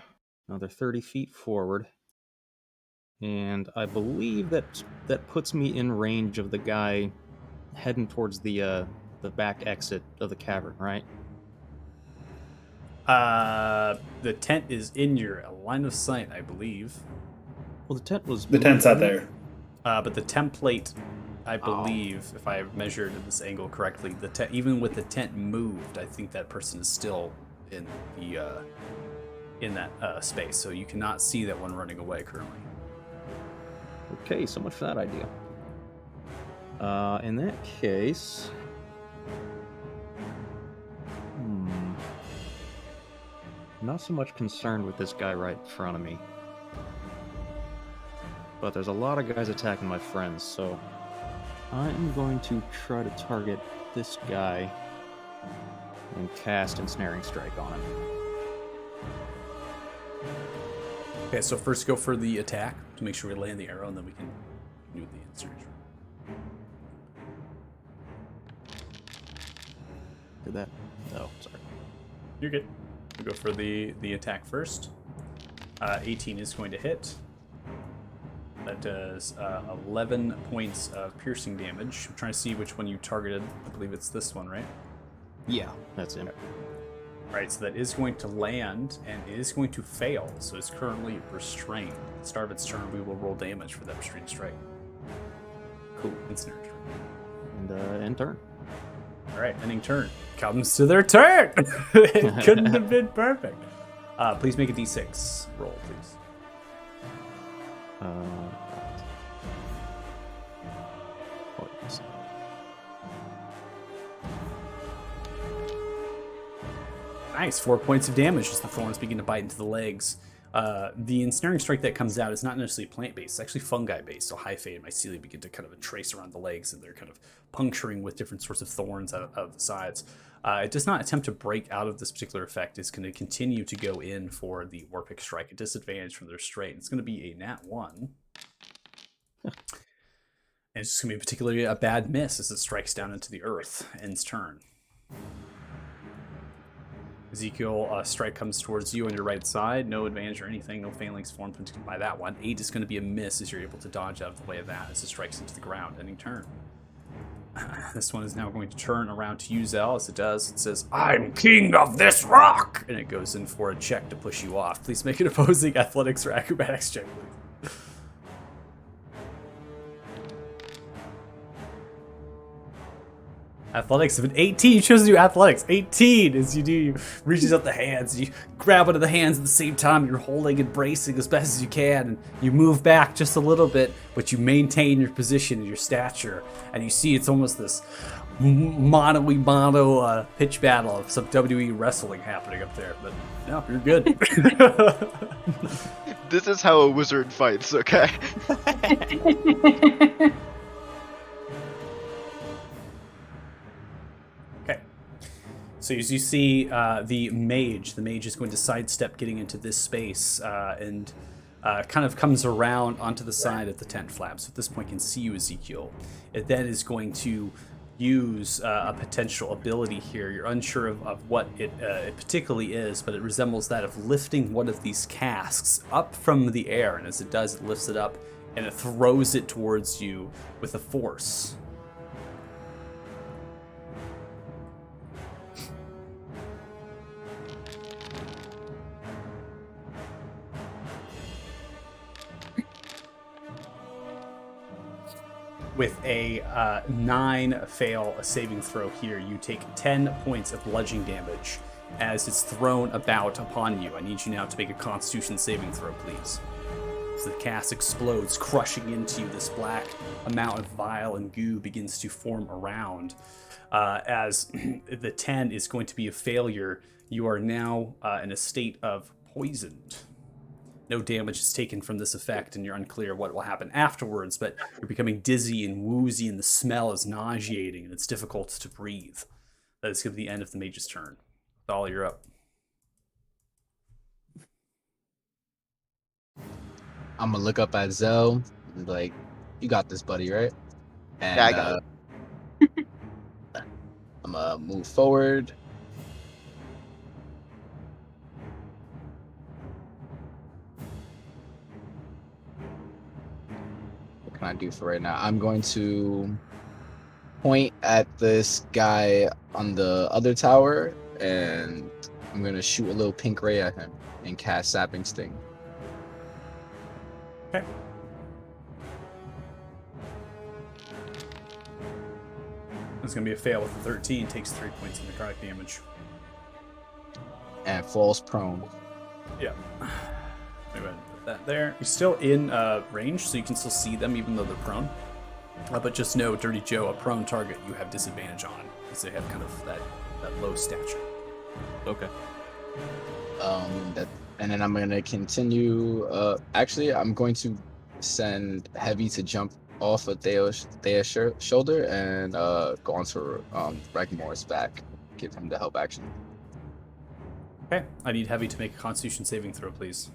Speaker 6: another 30 feet forward. And I believe that puts me in range of the guy heading towards the back exit of the cavern, right?
Speaker 1: The tent is in your line of sight, I believe.
Speaker 6: Well, the tent was...
Speaker 2: The tent's out there.
Speaker 1: But the template, I believe, if I measured this angle correctly, even with the tent moved, I think that person is still in the in that space. So you cannot see that one running away currently.
Speaker 6: Okay, so much for that idea. In that case... Not so much concerned with this guy right in front of me. But there's a lot of guys attacking my friends, so... I am going to try to target this guy and cast Ensnaring Strike on him.
Speaker 1: Okay, so first go for the attack to make sure we land the arrow, and then we can do the insertion.
Speaker 6: Did that? Oh, sorry.
Speaker 1: You're good. We'll go for the attack first. 18 is going to hit. That does 11 points of piercing damage. I'm trying to see which one you targeted. I believe it's this one, right?
Speaker 6: Yeah, that's him.
Speaker 1: Alright, so that is going to land, and it is going to fail, so it's currently restrained. At the start of its turn, we will roll damage for that restrained strike. Cool, ensnared strike.
Speaker 6: And end turn.
Speaker 1: Alright, ending turn. Comes to their turn! It couldn't have been perfect. Please make a d6 roll, please. Nice, 4 points of damage as the thorns begin to bite into the legs. The ensnaring strike that comes out is not necessarily plant-based, it's actually fungi-based, so hyphae and mycelia begin to kind of trace around the legs, and they're kind of puncturing with different sorts of thorns out of the sides. It does not attempt to break out of this particular effect. It's going to continue to go in for the Warpick Strike, a disadvantage from their straight. It's going to be a nat 1. And it's just going to be particularly a bad miss as it strikes down into the earth. Ends turn. Ezekiel, strike comes towards you on your right side. No advantage or anything. No phalanx formed by that one. 8 is going to be a miss as you're able to dodge out of the way of that as it strikes into the ground. Ending turn. This one is now going to turn around to you, Zell. As it does, it says, "I'm king of this rock!" And it goes in for a check to push you off. Please make an opposing athletics or acrobatics check, please. Athletics of an 18. You chose to do athletics. 18 as you reaches out the hands. You grab onto the hands at the same time. You're holding and bracing as best as you can. And you move back just a little bit, but you maintain your position and your stature. And you see it's almost this mono pitch battle of some WWE wrestling happening up there. But no, you're good.
Speaker 4: This is how a wizard fights, okay?
Speaker 1: So as you see, the mage is going to sidestep getting into this space and kind of comes around onto the side of the tent flap. So at this point can see you, Ezekiel. It then is going to use a potential ability here. You're unsure of what it particularly is, but it resembles that of lifting one of these casks up from the air. And as it does, it lifts it up and it throws it towards you with a force. With a 9 fail a saving throw here, you take 10 points of bludgeoning damage as it's thrown about upon you. I need you now to make a Constitution saving throw, please. As the cask explodes, crushing into you, this black amount of bile and goo begins to form around. As the 10 is going to be a failure, you are now in a state of poisoned. No damage is taken from this effect, and you're unclear what will happen afterwards, but you're becoming dizzy and woozy, and the smell is nauseating, and it's difficult to breathe. That is going to be the end of the mage's turn. Thal, you're up.
Speaker 7: I'm gonna look up at Zell, and be like, "You got this, buddy, right?" And,
Speaker 4: Yeah, I got
Speaker 7: it. I'm gonna move forward. What can I do for right now? I'm going to point at this guy on the other tower, and I'm gonna shoot a little pink ray at him and cast Sapping Sting.
Speaker 1: Okay. It's going to be a fail with a 13. Takes 3 points of necrotic damage.
Speaker 7: And falls prone.
Speaker 1: Yeah. Maybe I put that there. You're still in range, so you can still see them even though they're prone. But just know, Dirty Joe, a prone target you have disadvantage on because they have kind of that low stature.
Speaker 6: Okay.
Speaker 7: And then I'm gonna continue. Actually, I'm going to send Heavy to jump off of Theo's shoulder and go onto Regmore's back. Give him the help action.
Speaker 1: Okay. I need Heavy to make a Constitution saving throw, please.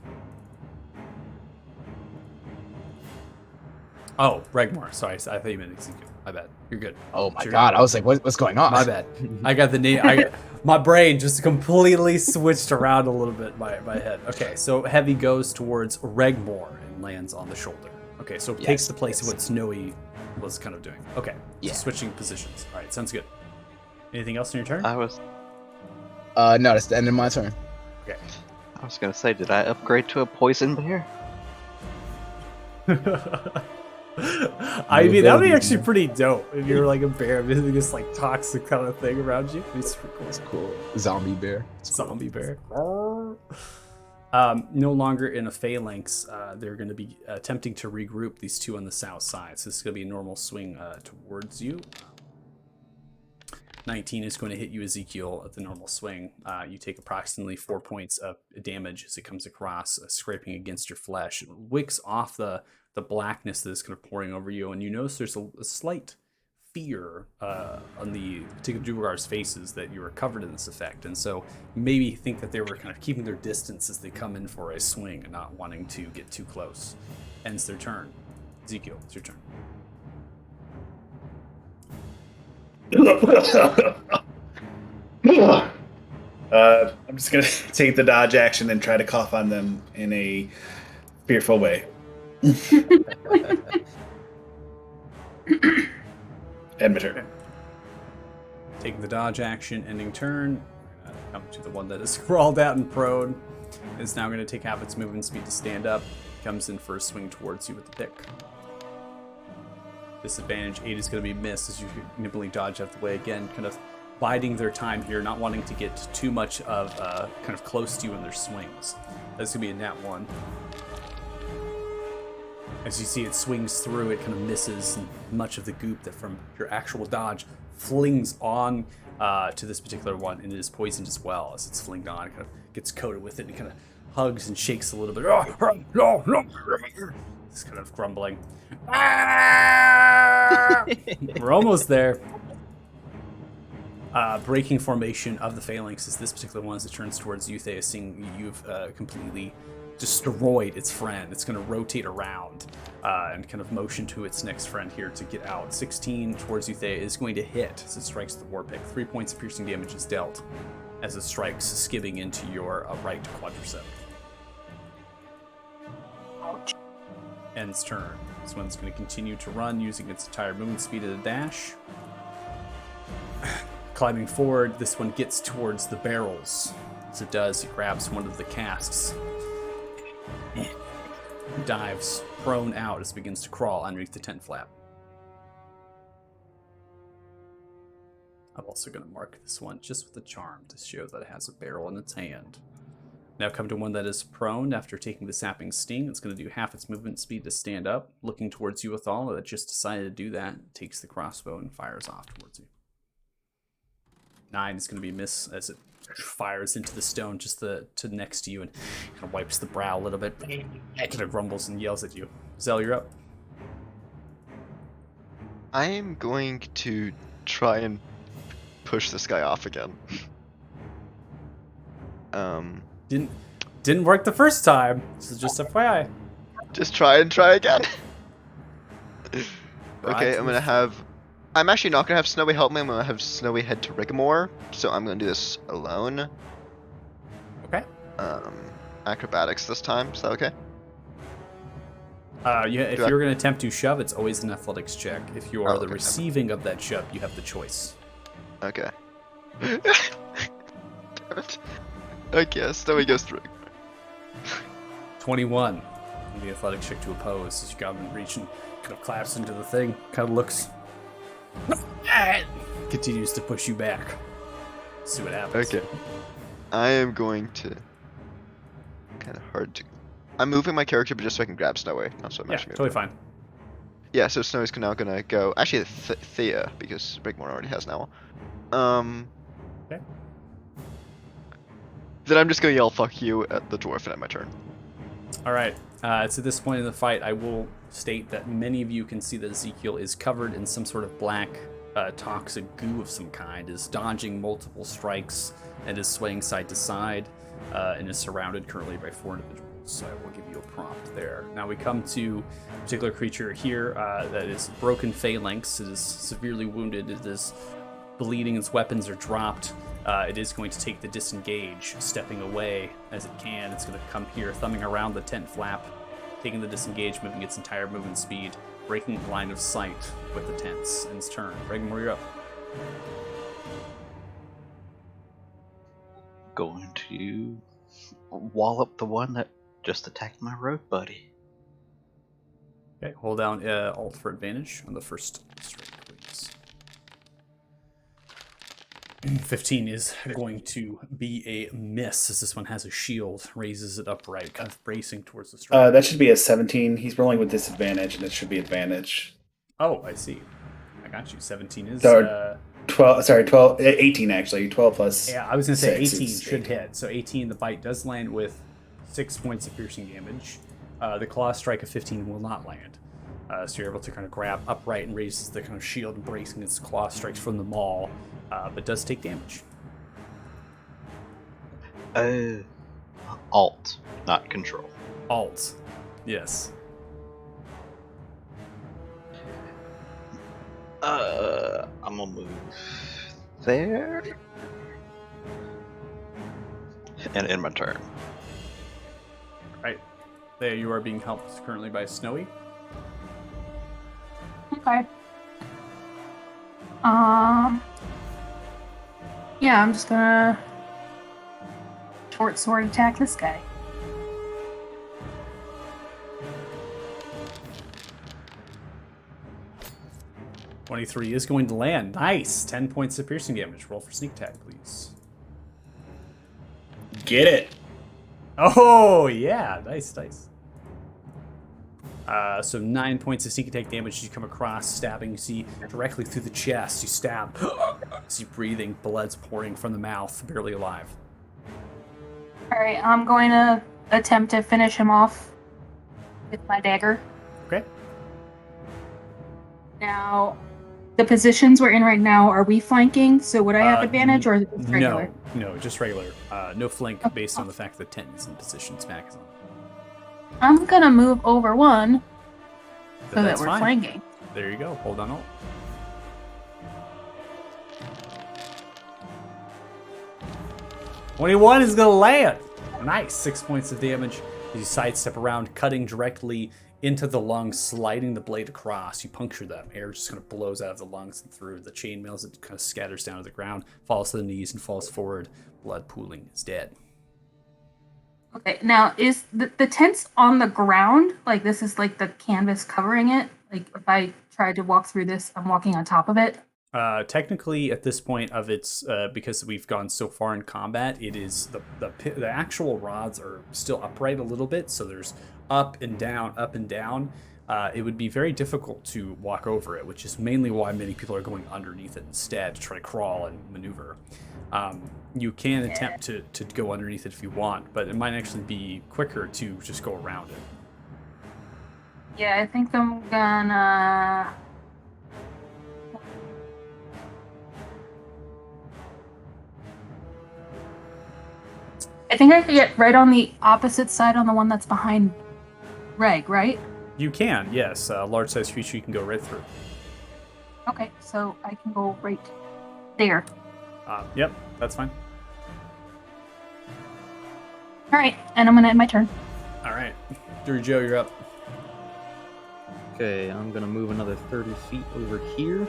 Speaker 1: Oh, Regmore. Sorry, I thought you meant Ezekiel. My bad. You're good.
Speaker 7: Oh my god! I was like, what's going on?
Speaker 1: My bad. I got the name. My brain just completely switched around a little bit. My head. Okay, so Heavy goes towards Regmore and lands on the shoulder. Okay, so it takes the place of what Snowy was kind of doing. Okay, so switching positions. All right, sounds good. Anything else on your turn?
Speaker 3: I was
Speaker 7: No, that's the end of my turn.
Speaker 1: Okay.
Speaker 3: I was gonna say, did I upgrade to a poison bear?
Speaker 1: I mean, that would be actually pretty dope if you're like a bear, visiting this like toxic kind of thing around you. It'd be super cool.
Speaker 7: It's cool. Zombie bear.
Speaker 1: Zombie bear. No longer in a phalanx. They're going to be attempting to regroup these two on the south side. So this is going to be a normal swing towards you. 19 is going to hit you, Ezekiel, at the normal swing. You take approximately 4 points of damage as it comes across, scraping against your flesh. It wicks off the blackness that is kind of pouring over you, and you notice there's a slight fear on the particular Duergar's faces that you are covered in this effect, and so maybe think that they were kind of keeping their distance as they come in for a swing and not wanting to get too close. Ends their turn. Ezekiel, it's your turn.
Speaker 2: I'm just gonna take the dodge action and try to cough on them in a fearful way. End my turn.
Speaker 1: Taking the dodge action, ending turn. Come to the one that is sprawled out and prone. Is now going to take half its movement speed to stand up. Comes in for a swing towards you with the pick. Disadvantage 8 is going to be missed as you nimbly dodge out of the way again, kind of biding their time here, not wanting to get too much of kind of close to you in their swings. That's going to be a nat 1. As you see it swings through, it kind of misses, and much of the goop that from your actual dodge flings on to this particular one, and it is poisoned as well as it's flinged on. It kind of gets coated with it and kind of hugs and shakes a little bit. It's kind of grumbling. We're almost there. Breaking formation of the phalanx is this particular one as it turns towards you, Thea, seeing you've completely destroyed its friend. It's going to rotate around and kind of motion to its next friend here to get out. 16 towards you, Thea, is going to hit as it strikes the war pick. 3 points of piercing damage is dealt as it strikes, skimming into your right quadricep. End's turn. This one's going to continue to run using its entire movement speed at a dash. Climbing forward, this one gets towards the barrels. As it does, it grabs one of the casks. Dives prone out as it begins to crawl underneath the tent flap. I'm also going to mark this one just with a charm to show that it has a barrel in its hand. Now come to one that is prone after taking the sapping sting. It's going to do half its movement speed to stand up, looking towards you with all that just decided to do that. Takes the crossbow and fires off towards you. 9 is going to be a miss as it fires into the stone just to next to you and kind of wipes the brow a little bit. It kind of grumbles and yells at you. Zell, you're up.
Speaker 4: I am going to try and push this guy off again.
Speaker 1: Didn't work the first time. This is just FYI.
Speaker 4: Just try again. Okay, I'm actually not gonna have Snowy help me. I'm gonna have Snowy head to Rigmore, so I'm gonna do this alone.
Speaker 1: Okay.
Speaker 4: Acrobatics this time. Is that okay?
Speaker 1: If you're going to attempt to shove, it's always an athletics check. If you are the
Speaker 4: okay.
Speaker 1: receiving of that shove, you have the choice.
Speaker 4: Okay. Damn it. Okay, Snowy goes through.
Speaker 1: 21. The athletics check to oppose as you got him in reach and kind of claps into the thing. Kind of looks. Continues to push you back. See what happens.
Speaker 4: Okay. I am going to. Kind of hard to. I'm moving my character, but just so I can grab Snowy. That's what I'm
Speaker 1: Yeah,
Speaker 4: actually
Speaker 1: totally
Speaker 4: gonna
Speaker 1: fine.
Speaker 4: do. Yeah, so Snowy's now gonna go. Actually, Thea, because Rigmore already has now.
Speaker 1: Okay.
Speaker 4: Then I'm just gonna yell "fuck you" at the dwarf and at my turn.
Speaker 1: All right. It's at this point in the fight, I will state that many of you can see that Ezekiel is covered in some sort of black, toxic goo of some kind, is dodging multiple strikes, and is swaying side to side, and is surrounded currently by 4 individuals. So I will give you a prompt there. Now we come to a particular creature here that is broken phalanx. It is severely wounded. It is bleeding. Its weapons are dropped. It is going to take the disengage, stepping away as it can. It's going to come here, thumbing around the tent flap, taking the disengage, moving its entire movement speed, breaking line of sight with the tents. And its turn. Rigmore, you're up.
Speaker 3: Going to wallop the one that just attacked my rogue buddy.
Speaker 1: Okay, hold down Alt for advantage on the first strike, please. 15 is going to be a miss as this one has a shield, raises it upright, kind of bracing towards the strike.
Speaker 2: That should be a 17. He's rolling with disadvantage, and it should be advantage.
Speaker 1: Oh, I see. I got you. 17 is...
Speaker 2: So, 18 actually. 12 plus.
Speaker 1: Yeah, I was going to say
Speaker 2: 6
Speaker 1: 18
Speaker 2: is
Speaker 1: should hit. So 18, the bite does land with 6 points of piercing damage. The claw strike of 15 will not land. So you're able to kind of grab upright and raises the kind of shield, embracing its claw strikes from the maul, but does take damage.
Speaker 3: Alt, not control.
Speaker 1: Alt. Yes.
Speaker 3: I'm gonna move there. And end my turn.
Speaker 1: Right. There you are being helped currently by Snowy.
Speaker 5: Okay. Yeah, I'm just gonna short sword attack this guy.
Speaker 1: .23 is going to land. Nice. 10 points of piercing damage. Roll for sneak attack, please.
Speaker 2: Get it.
Speaker 1: Oh, yeah. Nice. So 9 points of sneak attack damage as you come across, stabbing. You see directly through the chest. You stab. See breathing, blood's pouring from the mouth, barely alive.
Speaker 5: Alright, I'm going to attempt to finish him off with my dagger.
Speaker 1: Okay.
Speaker 5: Now, the positions we're in right now, are we flanking? So would I have advantage or is it just
Speaker 1: No,
Speaker 5: regular?
Speaker 1: no, just regular. No flank based on the fact that 10 is in position. Smack is on.
Speaker 5: I'm gonna move over one so that
Speaker 1: That's
Speaker 5: we're
Speaker 1: fine.
Speaker 5: flanking.
Speaker 1: There you go. Hold on. Alt. .21 is gonna land. Nice. 6 points of damage. You sidestep around, cutting directly into the lungs, sliding the blade across. You puncture them. Air just kind of blows out of the lungs and through the chainmail as it kind of scatters down to the ground, falls to the knees, and falls forward. Blood pooling. Is dead.
Speaker 5: Okay, now is the tent's on the ground? Like this is like the canvas covering it? Like if I tried to walk through this, I'm walking on top of it?
Speaker 1: Technically, at this point of its, because we've gone so far in combat, it is the actual rods are still upright a little bit, so there's up and down, up and down. It would be very difficult to walk over it, which is mainly why many people are going underneath it instead to try to crawl and maneuver. You can attempt to go underneath it if you want, but it might actually be quicker to just go around it.
Speaker 5: Yeah, I think I'm gonna... I think I could get right on the opposite side on the one that's behind Reg, right?
Speaker 1: You can, yes. Large size creature you can go right through.
Speaker 5: Okay, so I can go right there.
Speaker 1: Yep, that's fine.
Speaker 5: Alright, and I'm gonna end my turn.
Speaker 1: All right. Drew Joe, you're up.
Speaker 6: Okay, I'm gonna move another 30 feet over here.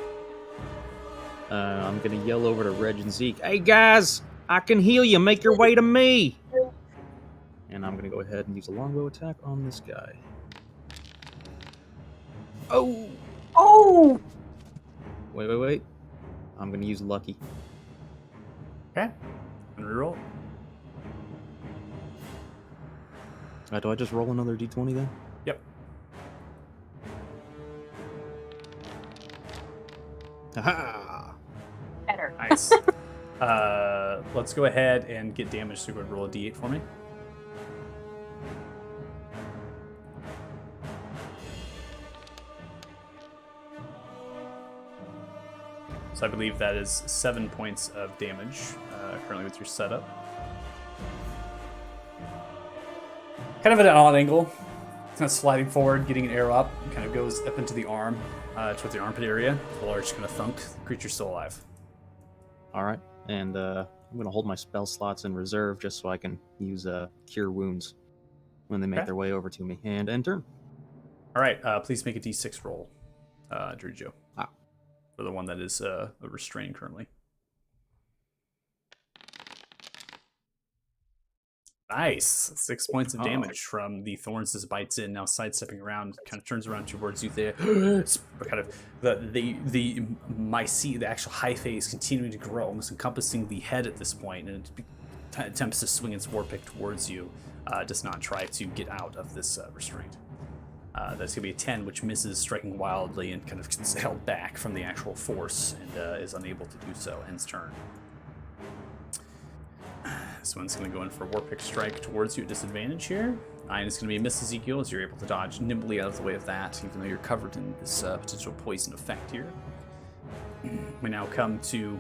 Speaker 6: I'm gonna yell over to Reg and Zeke, "Hey guys, I can heal you. Make your way to me." And I'm gonna go ahead and use a longbow attack on this guy. Oh!
Speaker 5: Oh!
Speaker 6: Wait. I'm gonna use lucky.
Speaker 1: Okay. And reroll.
Speaker 6: Do I just roll another d20 then?
Speaker 1: Yep.
Speaker 6: Haha!
Speaker 5: Better.
Speaker 1: Nice. Let's go ahead and get damage. So go ahead and roll a d8 for me. So I believe that is 7 points of damage currently with your setup. Kind of at an odd angle. Kind of sliding forward, getting an arrow up. Kind of goes up into the arm, towards the armpit area. The large kind of thunk. The creature's still alive.
Speaker 6: Alright, and I'm gonna hold my spell slots in reserve just so I can use Cure Wounds when they make
Speaker 1: Okay.
Speaker 6: their way over to me. And end turn.
Speaker 1: All right, please make a d6 roll, Drew Joe.
Speaker 6: Ah.
Speaker 1: For the one that is restrained currently. Nice. 6 points of damage from the thorns as it bites in. Now sidestepping around, kind of turns around towards you there. Kind of the actual hyphae is continuing to grow, almost encompassing the head at this point, and it attempts to swing its war pick towards you. Does not try to get out of this restraint. That's going to be a 10, which misses, striking wildly and kind of gets held back from the actual force and is unable to do so. Ends turn. This one's going to go in for a Warpick Strike towards you at disadvantage here. 9 is going to be a miss, Ezekiel, as you're able to dodge nimbly out of the way of that, even though you're covered in this potential poison effect here. We now come to,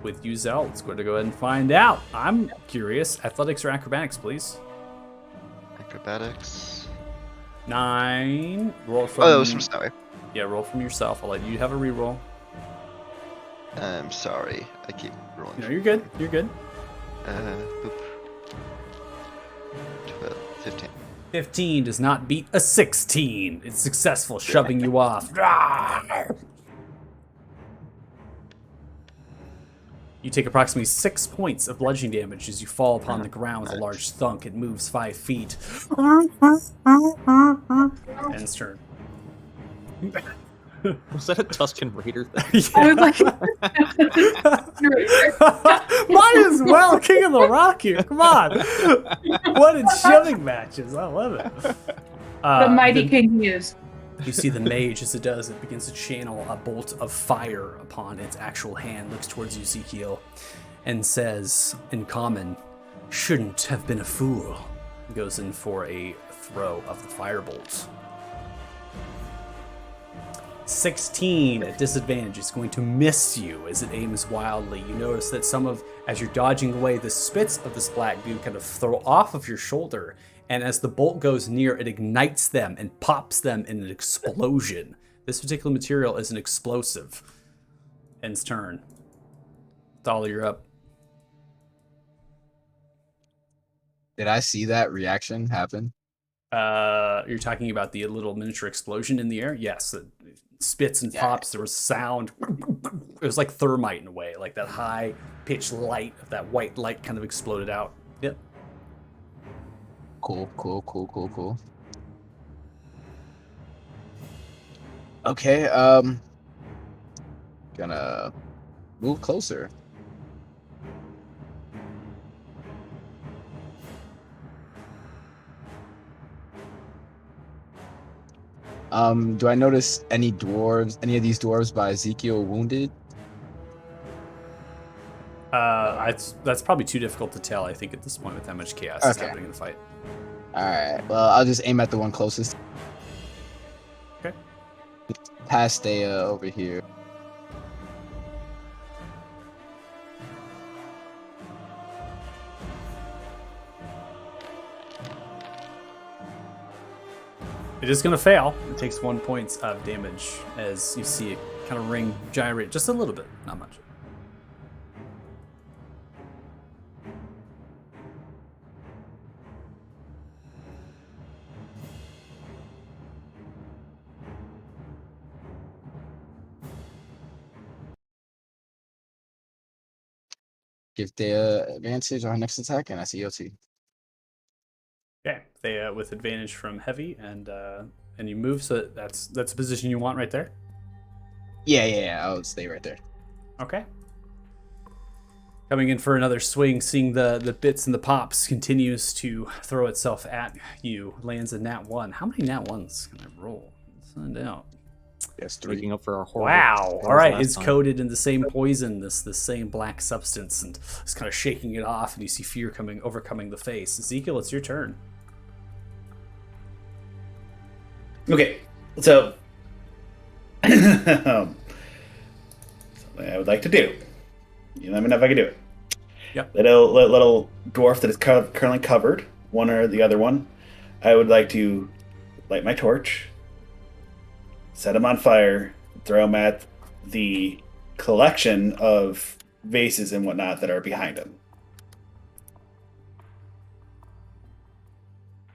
Speaker 1: with you, Zell. Let's go ahead and find out. I'm curious. Athletics or acrobatics, please?
Speaker 4: Acrobatics.
Speaker 1: 9. Roll from...
Speaker 4: Oh, that was from Snowy.
Speaker 1: Yeah, roll from yourself. I'll let you have a reroll.
Speaker 4: I'm sorry. I keep rolling.
Speaker 1: No, you're good. You're good.
Speaker 4: Boop. 12, 15.
Speaker 1: 15 does not beat a 16. It's successful, shoving you off. You take approximately 6 points of bludgeoning damage as you fall upon the ground with a large thunk. It moves 5 feet. Ends turn.
Speaker 6: Was that a Tusken Raider thing?
Speaker 5: I was like,
Speaker 1: Might as well, King of the Rock here. Come on. What in shoving matches? I love it.
Speaker 5: the mighty king he is.
Speaker 1: You see the mage as it does. It begins to channel a bolt of fire upon its actual hand. Looks towards you, Ezekiel, and says in common, "Shouldn't have been a fool." Goes in for a throw of the firebolt. 16 at disadvantage is going to miss you as it aims wildly. You notice that as you're dodging away, the spits of this black goo kind of throw off of your shoulder, and as the bolt goes near, it ignites them and pops them in an explosion. This particular material is an explosive. Ends turn. Dollar, you're up.
Speaker 7: Did I see that reaction happen?
Speaker 1: You're talking about the little miniature explosion in the air? Yes, it spits and pops. There was sound. It was like thermite in a way, like that high pitched light, that white light kind of exploded out. Yep.
Speaker 7: Cool. Okay, gonna move closer. Do I notice any of these dwarves by Ezekiel wounded?
Speaker 1: That's probably too difficult to tell, I think, at this point with how much chaos is happening in the fight.
Speaker 7: Alright, well, I'll just aim at the one closest.
Speaker 1: Okay.
Speaker 7: Past Dea over here.
Speaker 1: It is going to fail. It takes 1 point of damage as you see it kind of ring gyrate just a little bit, not much.
Speaker 7: Give Dea advantage on her next attack, and I see OT.
Speaker 1: Okay, they with advantage from heavy and you move, so that's the position you want right there.
Speaker 7: Yeah, I'll stay right there.
Speaker 1: Okay. Coming in for another swing, seeing the bits and the pops continues to throw itself at you. Lands a nat 1. How many nat 1s can I roll? Let's find out.
Speaker 7: Yes, 3.
Speaker 6: Making up for our horrible
Speaker 1: Wow.
Speaker 6: scores
Speaker 1: All right,
Speaker 6: last
Speaker 1: it's
Speaker 6: time.
Speaker 1: coated in the same poison, this same black substance, and it's kind of shaking it off, and you see fear overcoming the face. Ezekiel, it's your turn.
Speaker 2: Okay, so something I would like to do. You let me know if I can do it.
Speaker 1: Yep.
Speaker 2: Little dwarf that is currently covered, one or the other one. I would like to light my torch, set him on fire, throw him at the collection of vases and whatnot that are behind him.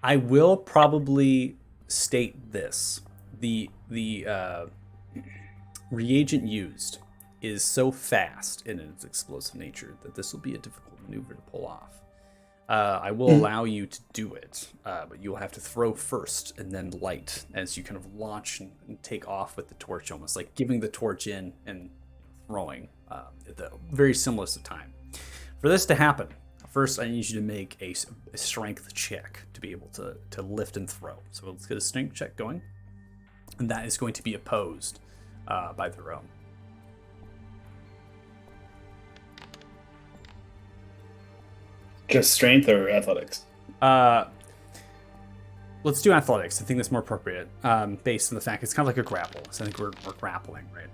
Speaker 1: I will probably state this: the reagent used is so fast in its explosive nature that this will be a difficult maneuver to pull off. I will allow you to do it, but you'll have to throw first and then light as you kind of launch and take off with the torch, almost like giving the torch in and throwing at the very similar time. For this to happen, first I need you to make a strength check to be able to lift and throw. So let's get a strength check going, and that is going to be opposed by the row.
Speaker 2: Just strength or athletics?
Speaker 1: Let's do athletics. I think that's more appropriate, based on the fact it's kind of like a grapple. So I think we're grappling, right?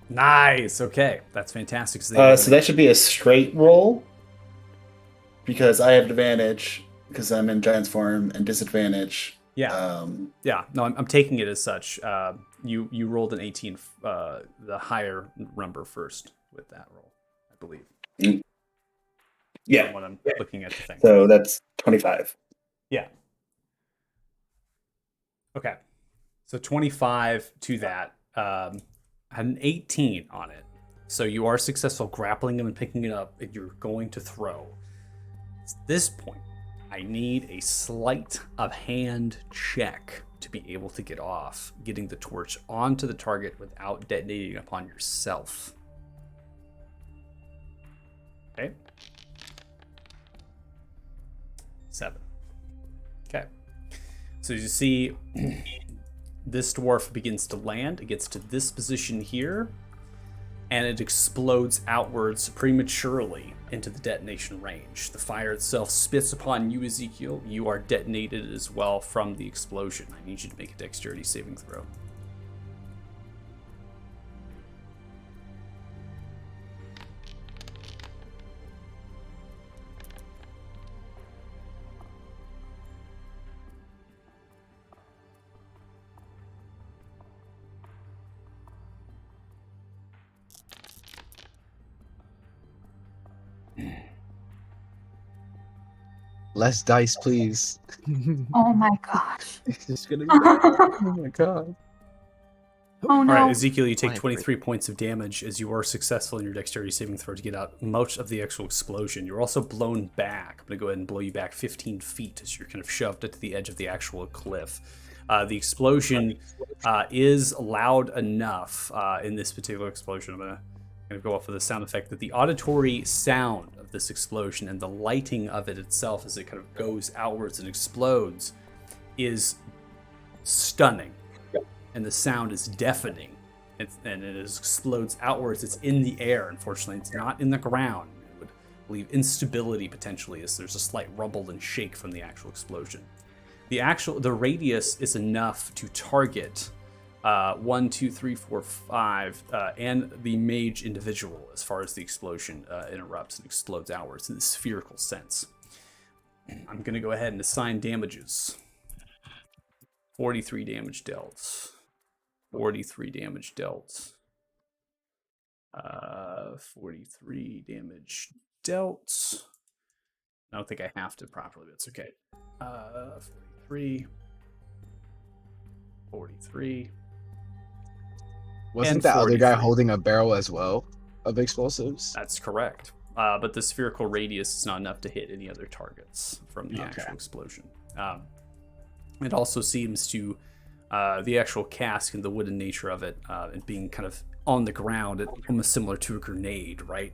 Speaker 1: Nice. Okay, that's fantastic.
Speaker 2: So that should be a straight roll because I have advantage because I'm in giant's form and disadvantage.
Speaker 1: Yeah. Yeah. No, I'm taking it as such. You rolled an 18, the higher number first with that roll, I believe.
Speaker 2: Yeah.
Speaker 1: When I'm looking at the thing.
Speaker 2: So that's 25.
Speaker 1: Yeah. Okay. So 25 to that. Had an 18 on it. So you are successful grappling him and picking it up, and you're going to throw. At this point, I need a sleight of hand check to be able to get off, getting the torch onto the target without detonating upon yourself. Okay. 7. Okay. So as you see, this dwarf begins to land. It gets to this position here, and it explodes outwards prematurely into the detonation range. The fire itself spits upon you, Ezekiel. You are detonated as well from the explosion. I need you to make a dexterity saving throw.
Speaker 7: Less dice, please.
Speaker 5: Oh my gosh.
Speaker 7: It's gonna be bad. Oh my god.
Speaker 5: Oh
Speaker 1: All
Speaker 5: no.
Speaker 1: right, Ezekiel, you take
Speaker 3: 23.
Speaker 1: 23 points of damage as you are successful in your dexterity saving throw to get out much of the actual explosion. You're also blown back. I'm going to go ahead and blow you back 15 feet as you're kind of shoved to the edge of the actual cliff. The explosion is loud enough in this particular explosion. I'm going to go off of the sound effect that the auditory sound of this explosion and the lighting of it itself as it kind of goes outwards and explodes is stunning. And the sound is deafening, and it explodes outwards. It's in the air. Unfortunately, it's not in the ground. It would leave instability potentially, as there's a slight rumble and shake from the actual explosion. The radius is enough to target 1, 2, 3, 4, 5, and the mage individual as far as the explosion interrupts and explodes outwards in the spherical sense. I'm going to go ahead and assign damages. 43 damage dealt. 43 damage dealt. 43 damage dealt. I don't think I have to properly, but it's okay. 43. 43.
Speaker 7: Wasn't
Speaker 1: And
Speaker 7: that other guy
Speaker 1: 43.
Speaker 7: holding a barrel as well of explosives?
Speaker 1: That's correct. But the spherical radius is not enough to hit any other targets from the actual explosion. It also seems to, the actual cask and the wooden nature of it, and being kind of on the ground, it almost similar to a grenade, right?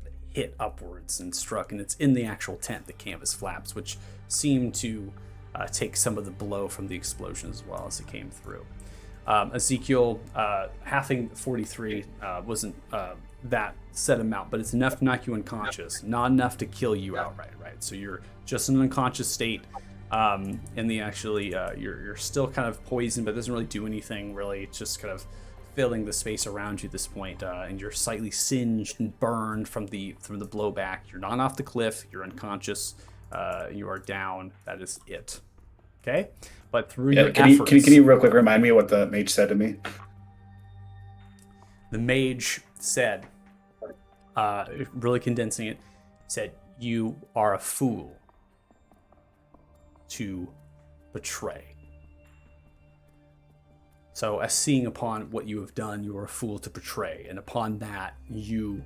Speaker 1: It hit upwards and struck, and it's in the actual tent, the canvas flaps, which seem to take some of the blow from the explosion as well as it came through. Ezekiel, halving 43 wasn't that set amount, but it's enough to knock you unconscious, not enough to kill you outright, right? So you're just in an unconscious state. And the actually you're still kind of poisoned, but it doesn't really do anything really. It's just kind of filling the space around you at this point, and you're slightly singed and burned from the blowback. You're not off the cliff. You're unconscious. You are down. That is it. Okay, but through your efforts,
Speaker 2: can you real quick remind me what the mage said to me?
Speaker 1: The mage said, really condensing it, said, "You are a fool to betray." So, as seeing upon what you have done, you are a fool to betray, and upon that, you,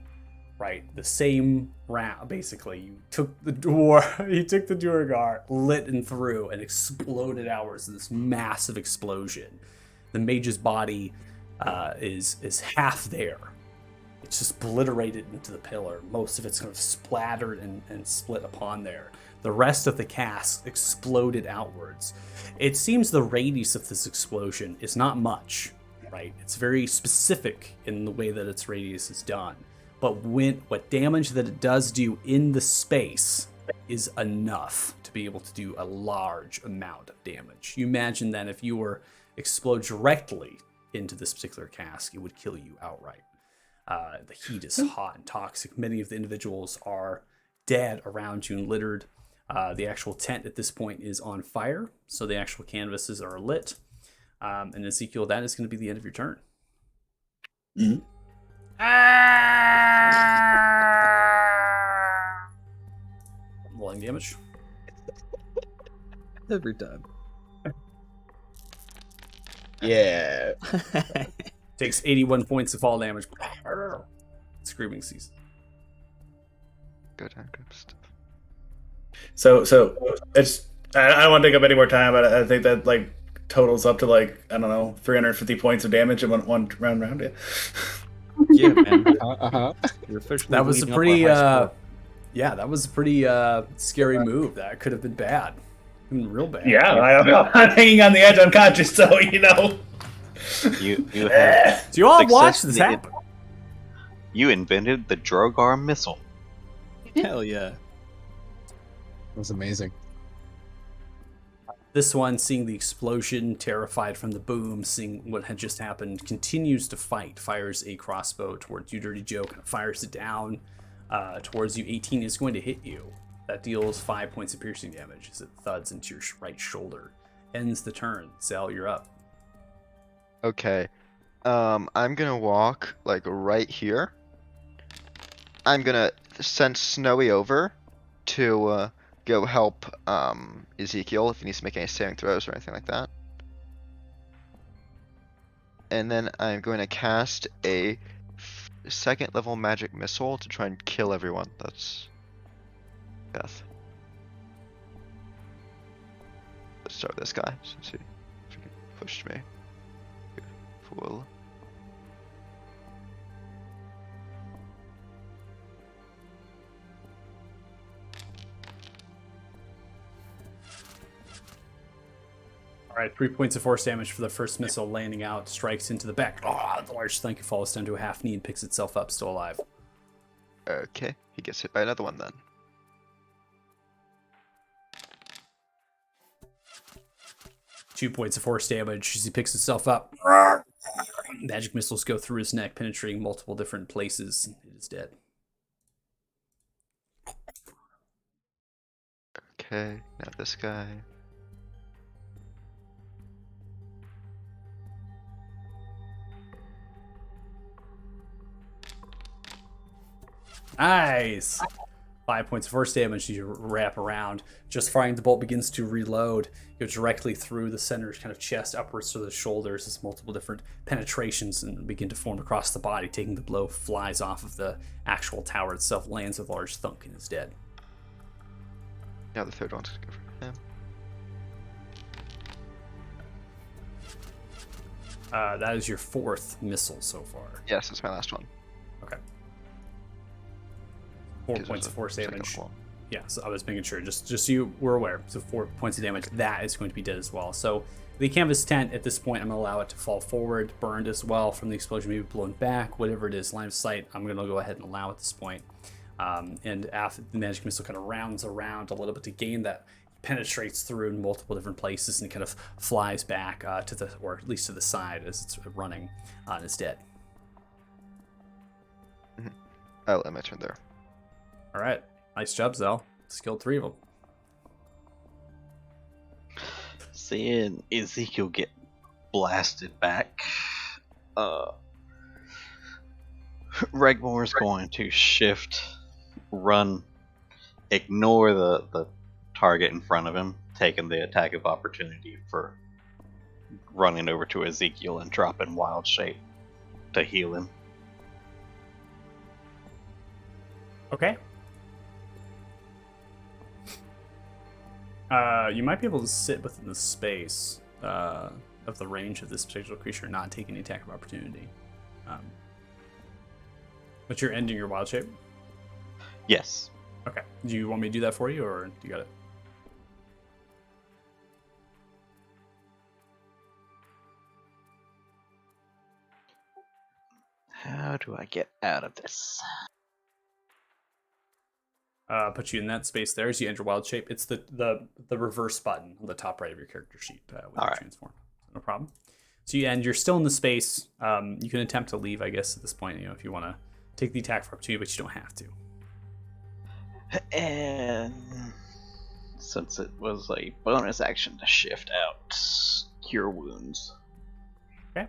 Speaker 1: right, the same round, basically, you took the Duergar, lit and through, and exploded outwards in this massive explosion. The mage's body is half there. It's just obliterated into the pillar. Most of it's kind of splattered and split upon there. The rest of the cask exploded outwards. It seems the radius of this explosion is not much, right? It's very specific in the way that its radius is done. But what damage that it does do in the space is enough to be able to do a large amount of damage. You imagine that if you were explode directly into this particular cask, it would kill you outright. The heat is hot and toxic. Many of the individuals are dead around you and littered. The actual tent at this point is on fire, so the actual canvases are lit. And Ezekiel, that is going to be the end of your turn.
Speaker 2: Mm-hmm.
Speaker 1: Rolling damage.
Speaker 6: Every time.
Speaker 7: Yeah.
Speaker 1: Takes 81 points of fall damage. Screaming ceases.
Speaker 4: Good stuff.
Speaker 2: So it's I don't want to take up any more time, but I think that like totals up to like I don't know 350 points of damage in one round. Yeah.
Speaker 6: Yeah, man.
Speaker 7: Uh-huh.
Speaker 6: You're officially
Speaker 1: That was a
Speaker 6: leading up
Speaker 1: pretty,
Speaker 6: our high score.
Speaker 1: yeah, that was a pretty scary move. That could have been bad, real bad.
Speaker 2: Yeah, I'm hanging on the edge, unconscious. So you know.
Speaker 3: You have
Speaker 1: Do you all watch this
Speaker 3: successfully-
Speaker 1: happen?
Speaker 3: You invented the Drogar missile.
Speaker 6: Hell yeah.
Speaker 7: It was amazing.
Speaker 1: This one, seeing the explosion, terrified from the boom, seeing what had just happened, continues to fight. Fires a crossbow towards you, Dirty Joe. Kind of fires it down towards you. 18 is going to hit you. That deals 5 points of piercing damage as it thuds into your right shoulder. Ends the turn. Sal, you're up.
Speaker 4: Okay. I'm gonna walk like right here. I'm gonna send Snowy over to go help Ezekiel if he needs to make any saving throws or anything like that. And then I'm going to cast a second level magic missile to try and kill everyone. That's death. Let's start with this guy. Let's see if he can push me. Fool.
Speaker 1: All right, 3 points of force damage for the first missile landing out, strikes into the back. The large thunk falls down to a half knee and picks itself up, still alive.
Speaker 4: Okay, he gets hit by another one then.
Speaker 1: Two points of force damage as he picks himself up. Magic missiles go through his neck, penetrating multiple different places. It is dead.
Speaker 4: Okay, now this guy.
Speaker 1: Nice! 5 points of force damage as you wrap around. Just firing, the bolt begins to reload. Go directly through the center kind of chest, upwards to the shoulders as multiple different penetrations and begin to form across the body. Taking the blow, flies off of the actual tower itself, lands with a large thunk and is dead.
Speaker 4: Now the third one's gonna go for him.
Speaker 1: That is your fourth missile so far.
Speaker 4: Yes, that's my last one.
Speaker 1: Okay. 4
Speaker 4: 'Cause
Speaker 1: points
Speaker 4: there's
Speaker 1: of force
Speaker 4: a second
Speaker 1: damage.
Speaker 4: one.
Speaker 1: Yeah, so I was making sure, just so you were aware. So 4 points of damage. That is going to be dead as well. So the canvas tent at this point, I'm going to allow it to fall forward, burned as well from the explosion, maybe blown back, whatever it is, line of sight. I'm going to go ahead and allow at this point. And after the magic missile kind of rounds around a little bit to gain that, penetrates through in multiple different places and kind of flies back to the, or at least to the side as it's running, and is dead.
Speaker 4: I'll end my turn there.
Speaker 1: All right, nice job, Zell. Skilled 3 of them.
Speaker 3: Seeing Ezekiel get blasted back, Regmore is going to shift, run, ignore the target in front of him, taking the attack of opportunity for running over to Ezekiel and dropping Wild Shape to heal him.
Speaker 1: Okay. You might be able to sit within the space of the range of this particular creature, not take any attack of opportunity. But you're ending your wild shape?
Speaker 3: Yes.
Speaker 1: Okay. Do you want me to do that for you, or you got it?
Speaker 3: How do I get out of this?
Speaker 1: Put you in that space there as you enter wild shape. It's the reverse button on the top right of your character sheet when you
Speaker 3: All right.
Speaker 1: transform. No problem. So you're still in the space. You can attempt to leave, I guess, at this point. You know, if you want to take the attack for opportunity, but you don't have to.
Speaker 3: And since it was a bonus action to shift out, Cure Wounds.
Speaker 1: Okay.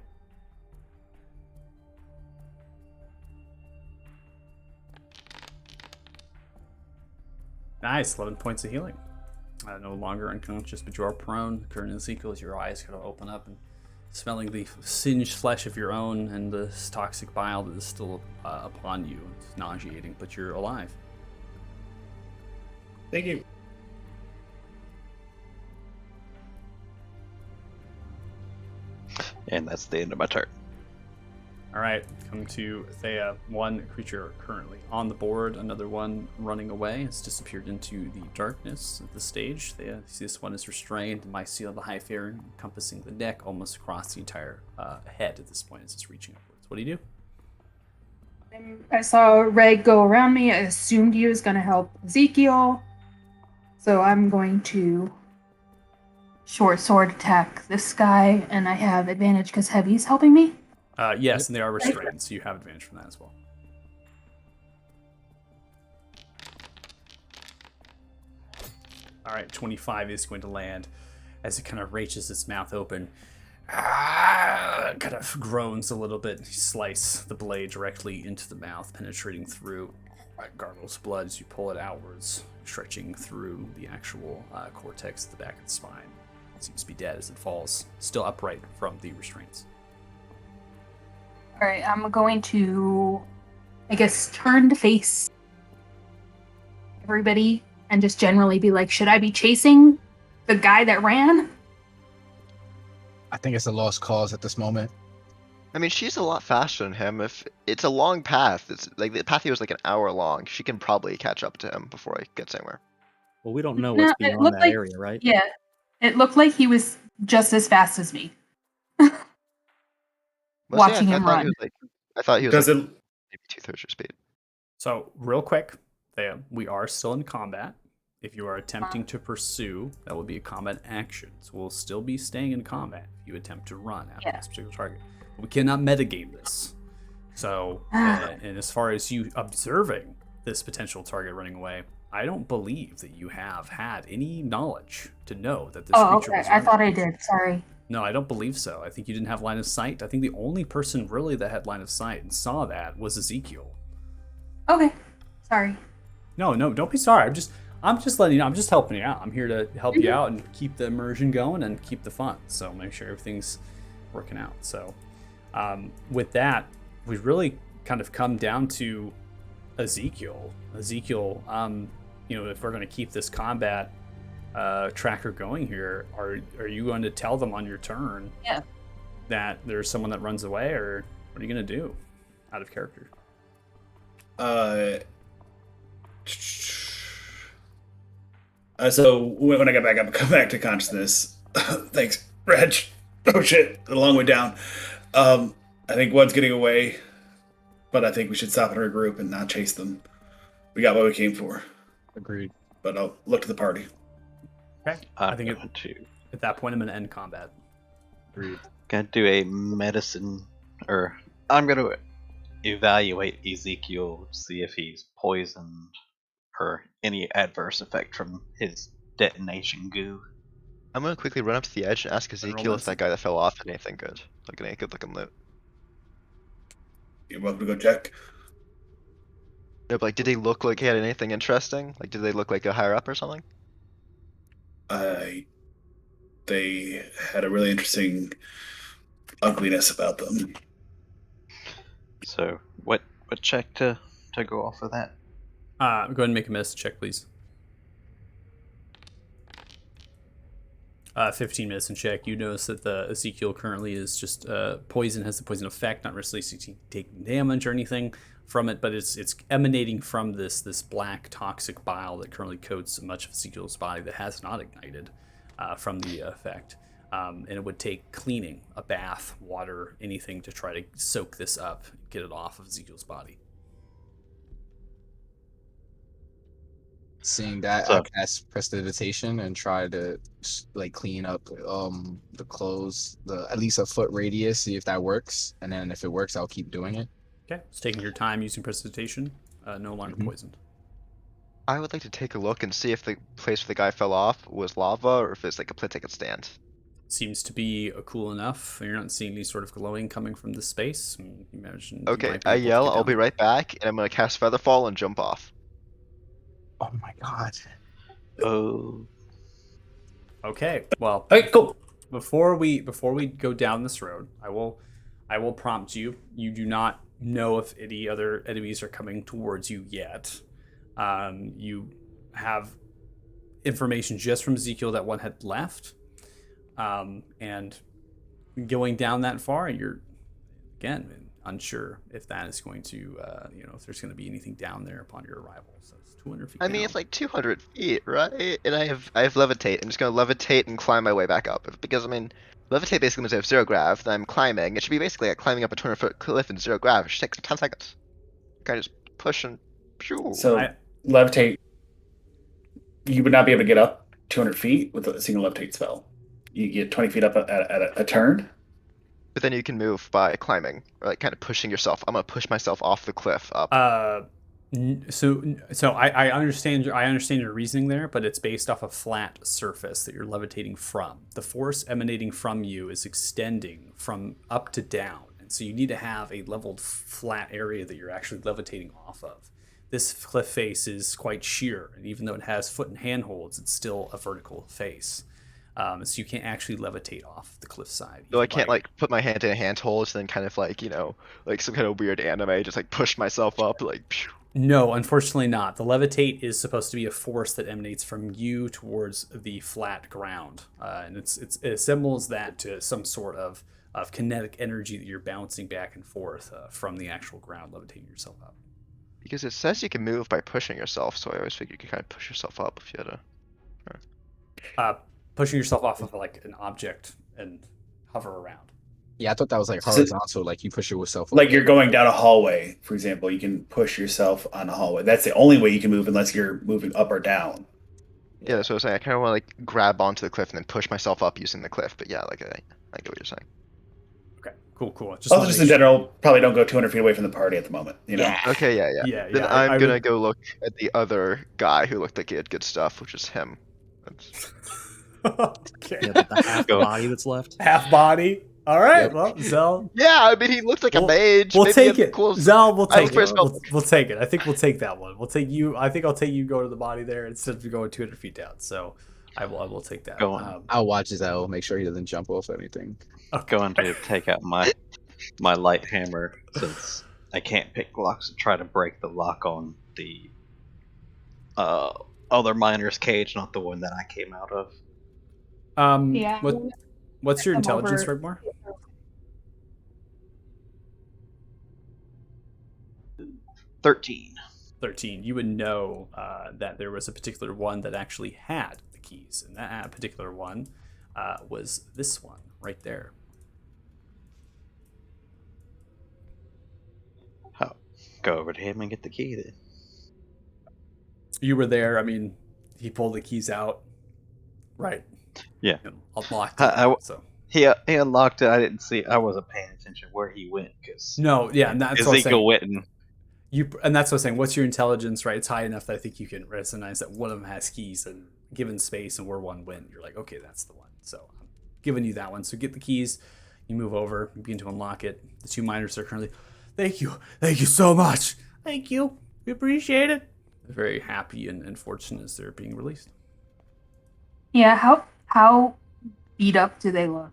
Speaker 1: Nice, 11 points of healing. No longer unconscious, but you are prone. Current Ezekiel, as your eyes kind of open up and smelling the singed flesh of your own and the toxic bile that is still upon you. It's nauseating, but you're alive.
Speaker 2: Thank you.
Speaker 3: And that's the end of my turn.
Speaker 1: All right, come to Thea. One creature currently on the board, another one running away. It's disappeared into the darkness of the stage. Thea, this one is restrained, mycelial of the high fair, encompassing the neck, almost across the entire head at this point as it's reaching upwards. What do you do?
Speaker 5: I saw Reg go around me. I assumed he was going to help Ezekiel. So I'm going to short sword attack this guy, and I have advantage because Heavy's helping me.
Speaker 1: Yes, and they are restrained, so you have advantage from that as well. All right, 25 is going to land as it kind of reaches its mouth open. Kind of groans a little bit. You slice the blade directly into the mouth, penetrating through. Gargles blood as you pull it outwards, stretching through the actual cortex at the back of the spine. It seems to be dead as it falls, still upright from the restraints.
Speaker 5: All right, I'm going to, I guess, turn to face everybody and just generally be like, should I be chasing the guy that ran?
Speaker 7: I think it's a lost cause at this moment.
Speaker 4: I mean, she's a lot faster than him. If it's a long path, it's like the path here is like an hour long. She can probably catch up to him before he gets anywhere.
Speaker 6: Well, we don't know
Speaker 5: No,
Speaker 6: what's
Speaker 5: it
Speaker 6: beyond
Speaker 5: looked
Speaker 6: that
Speaker 5: like-
Speaker 6: area, right?
Speaker 5: Yeah, it looked like he was just as fast as me.
Speaker 4: Well,
Speaker 5: Watching
Speaker 4: I
Speaker 5: him
Speaker 4: thought
Speaker 5: run.
Speaker 4: He was I thought he was
Speaker 2: Does
Speaker 4: like
Speaker 2: it?
Speaker 4: maybe 2/3 your speed.
Speaker 1: So, real quick, we are still in combat. If you are attempting to pursue, that will be a combat action. So we'll still be staying in combat if you attempt to run after this particular target. But we cannot metagame this. So, and as far as you observing this potential target running away, I don't believe that you have had any knowledge to know that this creature was
Speaker 5: I
Speaker 1: running.
Speaker 5: thought I did. Sorry.
Speaker 1: No, I don't believe so. I think you didn't have line of sight. I think the only person really that had line of sight and saw that was Ezekiel.
Speaker 5: Okay. Sorry.
Speaker 1: No, don't be sorry. I'm just letting you know. I'm just helping you out. I'm here to help you out and keep the immersion going and keep the fun. So make sure everything's working out. So with that, we really kind of come down to Ezekiel. Ezekiel, if we're going to keep this combat tracker going here, are you going to tell them on your turn that there's someone that runs away, or what are you going to do out of character?
Speaker 2: So when I got back up, come back to consciousness. Thanks, Reg. Oh shit, a long way down. I think one's getting away, but I think we should stop and regroup and not chase them. We got what we came for.
Speaker 7: Agreed.
Speaker 2: But I'll look to the party.
Speaker 1: Okay. I think at that point I'm going to end combat.
Speaker 7: Agreed.
Speaker 3: Gonna do a medicine, or I'm gonna evaluate Ezekiel, see if he's poisoned or any adverse effect from his detonation goo.
Speaker 4: I'm gonna quickly run up to the edge and ask Ezekiel if that guy that fell off had anything good. Like any good looking loot.
Speaker 2: You're welcome to go check.
Speaker 4: No, but like, did he look like he had anything interesting? Like, did they look like a higher up or something?
Speaker 2: They had a really interesting ugliness about them.
Speaker 3: So what check to go off of that?
Speaker 1: Go ahead and make a medicine check, please. 15 medicine check. You notice that the Ezekiel currently is just poison, has the poison effect, not necessarily taking damage or anything from it, but it's emanating from this black toxic bile that currently coats much of Ezekiel's body that has not ignited from the effect. And it would take cleaning, a bath, water, anything to try to soak this up, get it off of Ezekiel's body.
Speaker 7: Seeing that, I cast prestidigitation and try to clean up the clothes, at least a foot radius, see if that works, and then if it works, I'll keep doing it.
Speaker 1: Okay, it's taking your time using prestidigitation. No longer poisoned.
Speaker 4: I would like to take a look and see if the place where the guy fell off was lava or if it's like a place that could stand.
Speaker 1: Seems to be cool enough. You're not seeing any sort of glowing coming from the space.
Speaker 4: Okay, I yell, I'll be right back, and I'm gonna cast Featherfall and jump off.
Speaker 7: Oh my god.
Speaker 3: Oh.
Speaker 1: Okay, well,
Speaker 2: Okay, cool.
Speaker 1: Before we go down this road, I will prompt you. You do not know if any other enemies are coming towards you yet. You have information just from Ezekiel that one had left, and going down that far, you're again unsure if that is going to, if there's going to be anything down there upon your arrival. So it's 200 feet.
Speaker 4: I mean,
Speaker 1: down.
Speaker 4: it's like 200 feet, right? And I have levitate. I'm just gonna levitate and climb my way back up because I mean, levitate basically means I have 0 grav. Then I'm climbing. It should be basically like climbing up a 200-foot cliff in 0 grav. It should take 10 seconds. Kind of just push and phew.
Speaker 2: So levitate, you would not be able to get up 200 feet with a single levitate spell. You get 20 feet up at a turn.
Speaker 4: But then you can move by climbing, or like kind of pushing yourself. I'm gonna push myself off the cliff up.
Speaker 1: So I understand your reasoning there, but it's based off a flat surface that you're levitating from. The force emanating from you is extending from up to down, and so you need to have a leveled flat area that you're actually levitating off of. This cliff face is quite sheer, and even though it has foot and handholds, it's still a vertical face. So you can't actually levitate off the cliffside.
Speaker 4: So I can't like put my hand in a handhold, then kind of like like some kind of weird anime, just like push myself up like. Phew.
Speaker 1: No, unfortunately not. The levitate is supposed to be a force that emanates from you towards the flat ground, and it assembles that to some sort of kinetic energy that you're bouncing back and forth from the actual ground, levitating yourself up.
Speaker 4: Because it says you can move by pushing yourself, so I always figured you could kind of push yourself up if you had a.
Speaker 1: Pushing yourself off of like an object and hover around.
Speaker 7: Yeah, I thought that was like horizontal, like you push yourself.
Speaker 2: Like you're going down a hallway, for example, you can push yourself on a hallway. That's the only way you can move unless you're moving up or down.
Speaker 4: Yeah, that's what I was saying. I kind of want to like grab onto the cliff and then push myself up using the cliff. But yeah, like I get what you're saying.
Speaker 1: Okay, cool.
Speaker 2: Just in general, probably don't go 200 feet away from the party at the moment. You know.
Speaker 1: Yeah.
Speaker 4: Okay, yeah. Then I'm gonna go look at the other guy who looked like he had good stuff, which is him.
Speaker 1: Okay.
Speaker 6: Yeah, the half body that's left.
Speaker 1: Half body. All right. Well, Zell.
Speaker 4: Yeah, I mean he looks like a mage.
Speaker 1: We'll
Speaker 4: Maybe
Speaker 1: take
Speaker 4: he
Speaker 1: it.
Speaker 4: had cool-
Speaker 1: Zell, we'll take it.
Speaker 4: spell.
Speaker 1: We'll take it. I think we'll take that one. We'll take you. I think I'll take you. Go to the body there instead of going 200 feet down. So I will take that.
Speaker 3: Go on.
Speaker 7: I'll watch Zell, make sure he doesn't jump off anything.
Speaker 3: I'm going to take out my light hammer since I can't pick locks and try to break the lock on the other miner's cage, not the one that I came out of.
Speaker 5: Yeah.
Speaker 1: What's your
Speaker 5: I'm
Speaker 1: intelligence,
Speaker 5: over-
Speaker 1: Redmore?
Speaker 3: 13.
Speaker 1: 13. You would know that there was a particular one that actually had the keys, and that particular one was this one right there.
Speaker 3: Oh, go over to him and get the key then.
Speaker 1: You were there. I mean, he pulled the keys out. Right.
Speaker 3: Yeah.
Speaker 1: Unlocked
Speaker 3: it. He unlocked it. I didn't see. I wasn't paying attention where he went because
Speaker 1: no, yeah, and that's what I'm
Speaker 3: Ezekiel
Speaker 1: saying.
Speaker 3: went and
Speaker 1: And that's what I'm saying. What's your intelligence? Right, it's high enough that I think you can recognize that one of them has keys, and given space and where one went, you're like, okay, that's the one. So I'm giving you that one. So get the keys. You move over. You begin to unlock it. The two miners are currently, thank you so much. Thank you. We appreciate it. They're very happy and fortunate as they're being released.
Speaker 5: Yeah, how beat up do they look?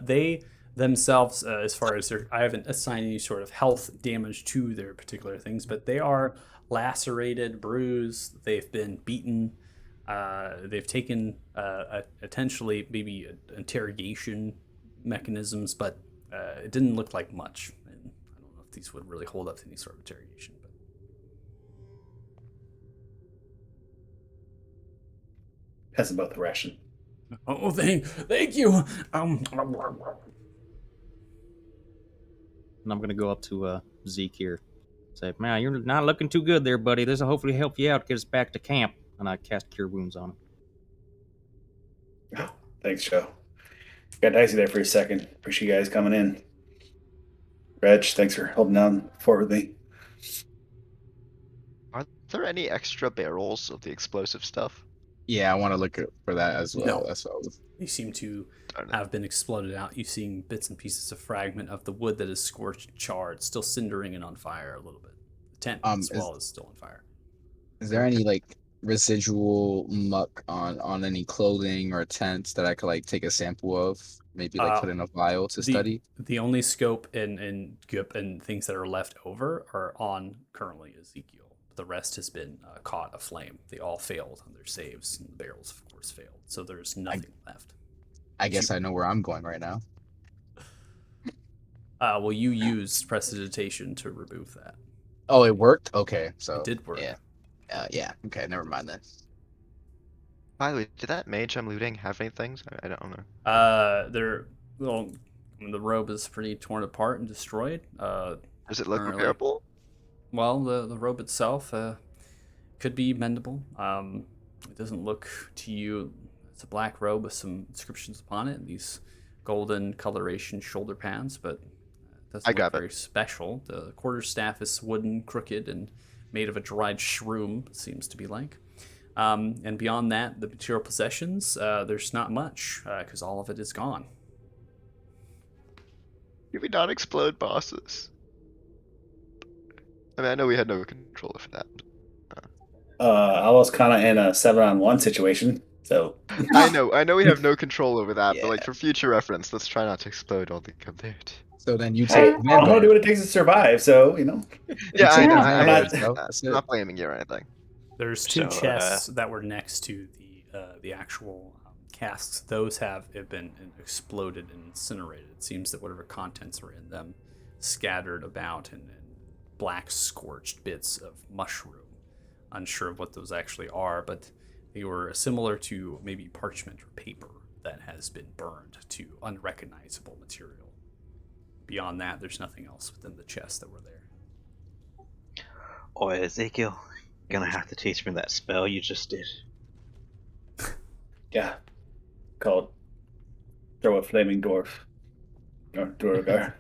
Speaker 1: They themselves, as far as I haven't assigned any sort of health damage to their particular things, but they are lacerated, bruised. They've been beaten. They've taken potentially maybe interrogation mechanisms, but it didn't look like much. And I don't know if these would really hold up to any sort of interrogation. But
Speaker 2: Pass them both a ration.
Speaker 1: oh, thank you.
Speaker 6: And I'm gonna go up to Zeke here. Say, man, you're not looking too good there, buddy. This will hopefully help you out, get us back to camp. And I cast Cure Wounds on him.
Speaker 2: Thanks, Joe. Got dicey there for a second. Appreciate you guys coming in. Reg, thanks for holding down fort with me.
Speaker 4: Are there any extra barrels of the explosive stuff?
Speaker 7: Yeah, I want to look for that as well.
Speaker 1: No.
Speaker 7: That's what I was.
Speaker 1: They seem to have been exploded out. You've seen bits and pieces of fragment of the wood that is scorched, charred, still cindering and on fire a little bit. The tent as well is still on fire.
Speaker 7: Is there any like residual muck on any clothing or tents that I could like take a sample of? Maybe like put in a vial to study?
Speaker 1: The only scope and goop and things that are left over are on currently Ezekiel. The rest has been caught aflame. They all failed on their saves, and the barrels, of course, failed. So there's nothing left.
Speaker 7: I guess I know where I'm going right now.
Speaker 1: Well, you used prestidigitation to remove that.
Speaker 7: Oh, it worked? Okay, so
Speaker 1: It did work.
Speaker 7: Yeah. Yeah. Okay, never mind then.
Speaker 4: By the way, did that mage I'm looting have any things? I don't know.
Speaker 1: The robe is pretty torn apart and destroyed.
Speaker 4: Does it look
Speaker 1: currently.
Speaker 4: repairable?
Speaker 1: Well, the robe itself could be mendable. It doesn't look to you. It's a black robe with some inscriptions upon it. These golden coloration shoulder pads, but it doesn't look very special. The quarterstaff is wooden, crooked, and made of a dried shroom. It seems to be like. And beyond that, the material possessions, there's not much because all of it is gone.
Speaker 4: Did we not explode bosses? I mean, I know we had no control over that.
Speaker 2: I was kind of in a 7-on-1 situation, so.
Speaker 4: I know we have no control over that, but like for future reference, let's try not to explode all the compute.
Speaker 7: So then you
Speaker 2: Hey,
Speaker 7: take
Speaker 2: I'm gonna do what it takes to survive, so
Speaker 4: Yeah, I know. I'm
Speaker 7: That's it.
Speaker 4: not blaming you or anything.
Speaker 1: There's two chests that were next to the actual casks. Those have been exploded and incinerated. It seems that whatever contents are in them scattered about in black scorched bits of mushroom. Unsure of what those actually are, but they were similar to maybe parchment or paper that has been burned to unrecognizable material. Beyond that, there's nothing else within the chests that were there.
Speaker 3: Oh, Ezekiel, you're gonna have to teach me that spell you just did.
Speaker 2: Yeah. Called Throw a Flaming Dwarf. Or Duergar.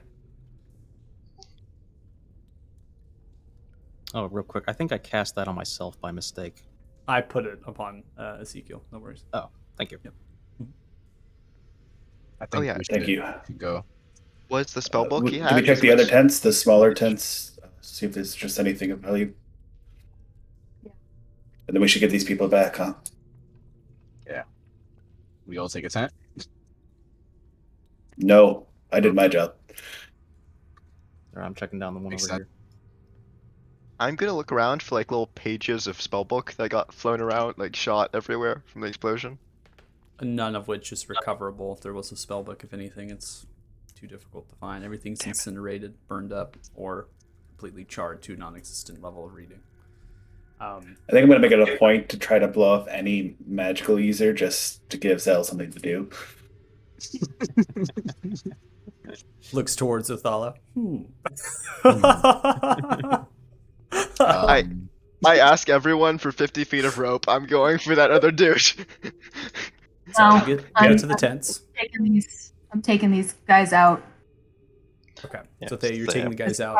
Speaker 6: Oh, real quick. I think I cast that on myself by mistake.
Speaker 1: I put it upon Ezekiel. No worries.
Speaker 6: Oh, thank you.
Speaker 1: Yep.
Speaker 7: I think
Speaker 4: yeah.
Speaker 7: we
Speaker 2: Thank you.
Speaker 7: should go.
Speaker 4: What's the spellbook you had?
Speaker 2: Did we check the other tents, the smaller tents? See if there's just anything of value.
Speaker 5: Yeah.
Speaker 2: And then we should get these people back, huh?
Speaker 7: Yeah. We all take a tent?
Speaker 2: No, I did my job.
Speaker 6: All right, I'm checking down the one
Speaker 7: Makes
Speaker 6: over
Speaker 7: sense.
Speaker 6: here.
Speaker 4: I'm gonna look around for like little pages of spellbook that got flown around, like shot everywhere from the explosion.
Speaker 1: None of which is recoverable. If there was a spellbook, if anything, it's too difficult to find. Everything's incinerated, burned up, or completely charred to non-existent level of reading.
Speaker 2: I think I'm going to make it a point to try to blow off any magical user just to give Zell something to do.
Speaker 1: Looks towards Othala.
Speaker 4: I ask everyone for 50 feet of rope. I'm going for that other dude.
Speaker 1: So get to the tents.
Speaker 5: I'm taking these guys out.
Speaker 1: Okay. So you're taking the guys out.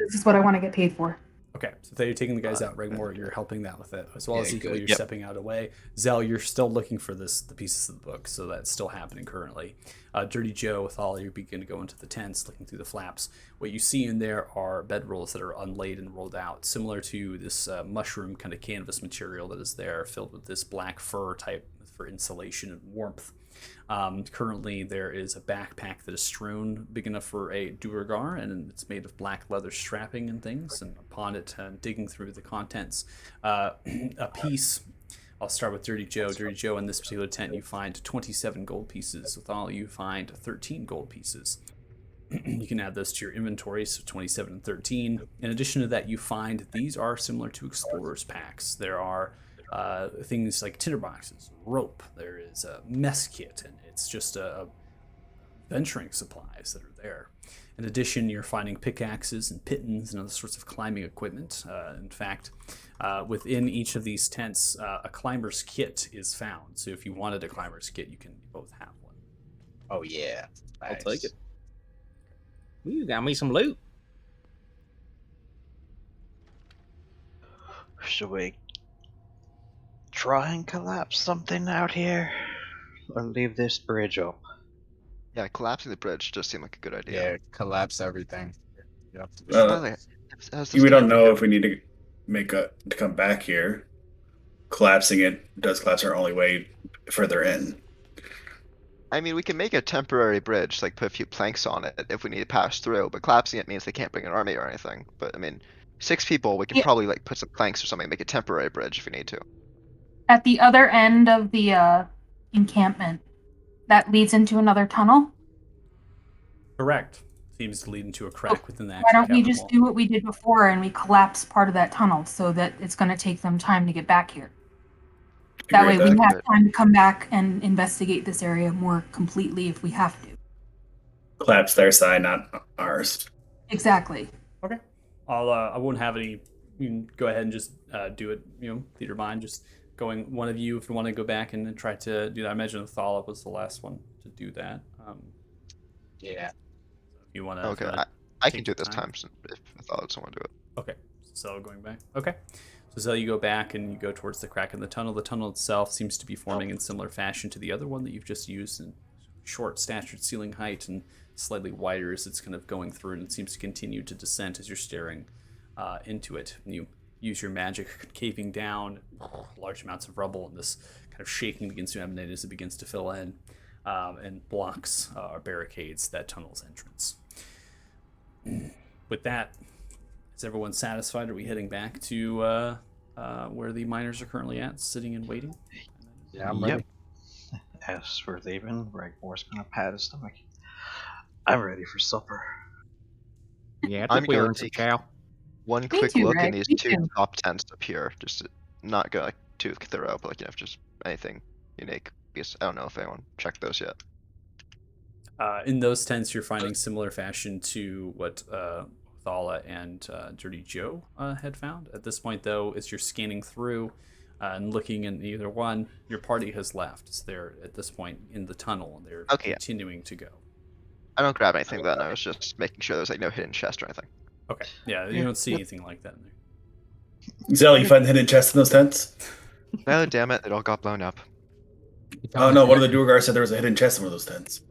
Speaker 5: This is what I want to get paid for.
Speaker 1: Okay, so you're taking the guys out. Regmore, you're helping that with it, as well as Ezekiel,
Speaker 7: good.
Speaker 1: you're stepping out away. Zell, you're still looking for the pieces of the book, so that's still happening currently. Dirty Joe, with all, you begin to go into the tents, looking through the flaps. What you see in there are bedrolls that are unlaid and rolled out, similar to this mushroom kind of canvas material that is there, filled with this black fur type for insulation and warmth. Currently, there is a backpack that is strewn big enough for a Duergar, and it's made of black leather strapping and things. And upon it, digging through the contents, a piece. I'll start with Dirty Joe. Dirty Joe, in this particular tent, you find 27 gold pieces. With all, you find 13 gold pieces. You can add those to your inventory, so 27 and 13. In addition to that, you find these are similar to explorers packs. There are things like tinderboxes, rope. There is a mess kit, and it's just venturing supplies that are there. In addition, you're finding pickaxes and pitons and other sorts of climbing equipment. In fact, within each of these tents, a climber's kit is found. So if you wanted a climber's kit, you can both have one.
Speaker 7: Oh yeah,
Speaker 6: I'll take it. You got me some loot.
Speaker 3: Should we try and collapse something out here, or leave this bridge up?
Speaker 4: Yeah, collapsing the bridge just seemed like a good idea.
Speaker 7: Yeah, collapse everything. Yep.
Speaker 4: By the way, how's this
Speaker 2: We don't
Speaker 4: camp
Speaker 2: know
Speaker 4: go?
Speaker 2: if we need to to come back here. collapsing it does collapse our only way further in.
Speaker 4: I mean, we can make a temporary bridge, like put a few planks on it if we need to pass through, but collapsing it means they can't bring an army or anything. But I mean, 6 people, we can
Speaker 5: Yeah.
Speaker 4: probably like put some planks or something, make a temporary bridge if we need to.
Speaker 5: At the other end of the encampment, that leads into another tunnel.
Speaker 1: Correct. Seems to lead into a crack within the
Speaker 5: Why
Speaker 1: actual
Speaker 5: don't we
Speaker 1: cavern
Speaker 5: just
Speaker 1: wall.
Speaker 5: do what we did before and we collapse part of that tunnel so that it's going to take them time to get back here? That way
Speaker 2: Agree
Speaker 5: we
Speaker 2: with
Speaker 5: have time to come back and investigate this area more completely if we have to.
Speaker 2: Collapse their side, not ours.
Speaker 5: Exactly.
Speaker 1: Okay. I won't have any. You can go ahead and just do it. Theater mind. Just going. One of you, if you want to go back and try to do that. I imagine Thala was the last one to do that.
Speaker 7: Yeah.
Speaker 1: If you want to.
Speaker 4: Okay, I can do it this time if I thought someone do it.
Speaker 1: Okay. So going back. Okay. So you go back and you go towards the crack in the tunnel. The tunnel itself seems to be forming in similar fashion to the other one that you've just used, in short statured ceiling height and slightly wider as it's kind of going through, and it seems to continue to descend as you're staring into it. And you use your magic, caving down large amounts of rubble, and this kind of shaking begins to emanate as it begins to fill in and blocks or barricades that tunnel's entrance. With that, is everyone satisfied? Are we heading back to where the miners are currently at, sitting and waiting?
Speaker 7: Yeah, I'm ready.
Speaker 3: As for leaving, Ragmore's gonna pat his stomach. I'm ready for supper.
Speaker 6: Yeah, I
Speaker 4: I'm
Speaker 6: think we
Speaker 4: gonna
Speaker 6: earned some
Speaker 4: take-
Speaker 6: chow.
Speaker 4: One
Speaker 5: Me
Speaker 4: quick
Speaker 5: too,
Speaker 4: look in
Speaker 5: Reg,
Speaker 4: these
Speaker 5: me
Speaker 4: 2
Speaker 5: too.
Speaker 4: top tents up here, just to not go like too thorough, but like just anything unique. Because I don't know if anyone checked those yet.
Speaker 1: In those tents, you're finding similar fashion to what Thala and Dirty Joe had found. At this point, though, as you're scanning through and looking in either one, your party has left. So they're at this point in the tunnel, and they're
Speaker 4: Okay, yeah.
Speaker 1: continuing to go.
Speaker 4: I don't grab anything then, I was just making sure there's like no hidden chest or anything.
Speaker 1: Okay, yeah, you don't see anything like that in there.
Speaker 2: Zell, you find the hidden chest in those tents?
Speaker 4: No, damn it, it all got blown up.
Speaker 2: Oh no, one of the Duergar said there was a hidden chest in one of those tents.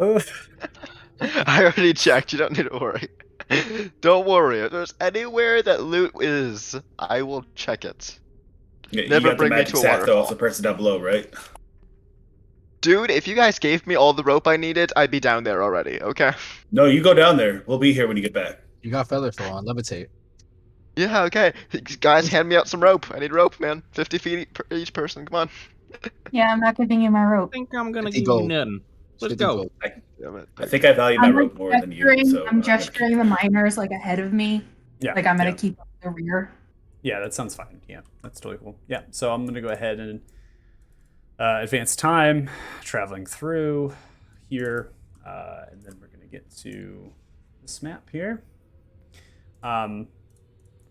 Speaker 4: I already checked, you don't need to worry. Don't worry, if there's anywhere that loot is, I will check it.
Speaker 2: Yeah, you
Speaker 4: Never
Speaker 2: got the
Speaker 4: bring me
Speaker 2: magic
Speaker 4: to a
Speaker 2: sack though off
Speaker 4: waterfall.
Speaker 2: the person down below, right?
Speaker 4: Dude, if you guys gave me all the rope I needed, I'd be down there already, okay?
Speaker 2: No, you go down there. We'll be here when you get back.
Speaker 7: You got feather fall on levitate.
Speaker 4: Yeah, okay. Guys, hand me out some rope. I need rope, man. 50 feet each person, come on.
Speaker 5: Yeah, I'm not giving you my
Speaker 6: I
Speaker 5: rope.
Speaker 6: think I'm gonna
Speaker 7: 50
Speaker 6: give
Speaker 7: gold.
Speaker 6: you nothing. Let's
Speaker 7: 50
Speaker 6: go.
Speaker 7: gold.
Speaker 4: Damn it.
Speaker 2: I think I value my rope more than you. So
Speaker 5: I'm gesturing the miners like ahead of me.
Speaker 1: Yeah,
Speaker 5: Like I'm gonna
Speaker 1: yeah.
Speaker 5: keep up the rear.
Speaker 1: Yeah, that sounds fine. Yeah, that's totally cool. Yeah, so I'm gonna go ahead and advance time, traveling through here, and then we're gonna get to this map here.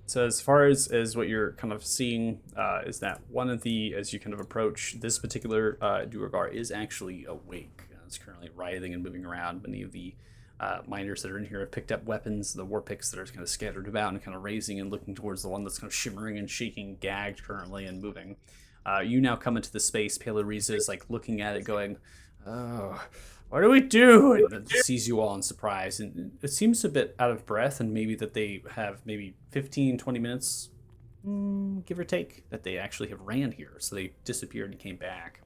Speaker 1: So as far as what you're kind of seeing is that one of the, as you kind of approach, this particular Duergar is actually awake. It's currently writhing and moving around. Many of the miners that are in here have picked up weapons, the war picks that are kind of scattered about and kind of raising and looking towards the one that's kind of shimmering and shaking, gagged currently and moving. You now come into the space. Peloriza is like looking at it going, oh, what do we do? And it sees you all in surprise. And it seems a bit out of breath, and maybe that they have maybe 15, 20 minutes, give or take, that they actually have ran here. So they disappeared and came back.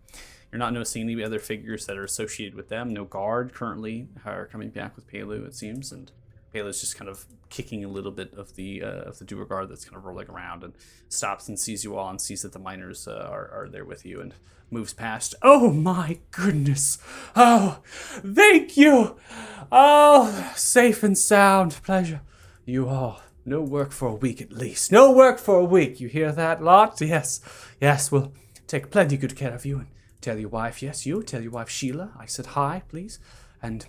Speaker 1: You're not noticing any other figures that are associated with them. No guard currently are coming back with Pelu, it seems. And Pelu's just kind of kicking a little bit of the Duergar that's kind of rolling around, and stops and sees you all and sees that the miners are there with you and moves past. Oh my goodness! Oh, thank you! Oh, safe and sound. Pleasure. You all. No work for a week at least. No work for a week. You hear that, lot? Yes. Yes, we'll take plenty good care of you and tell your wife, yes, you, tell your wife Sheila I said hi, please. And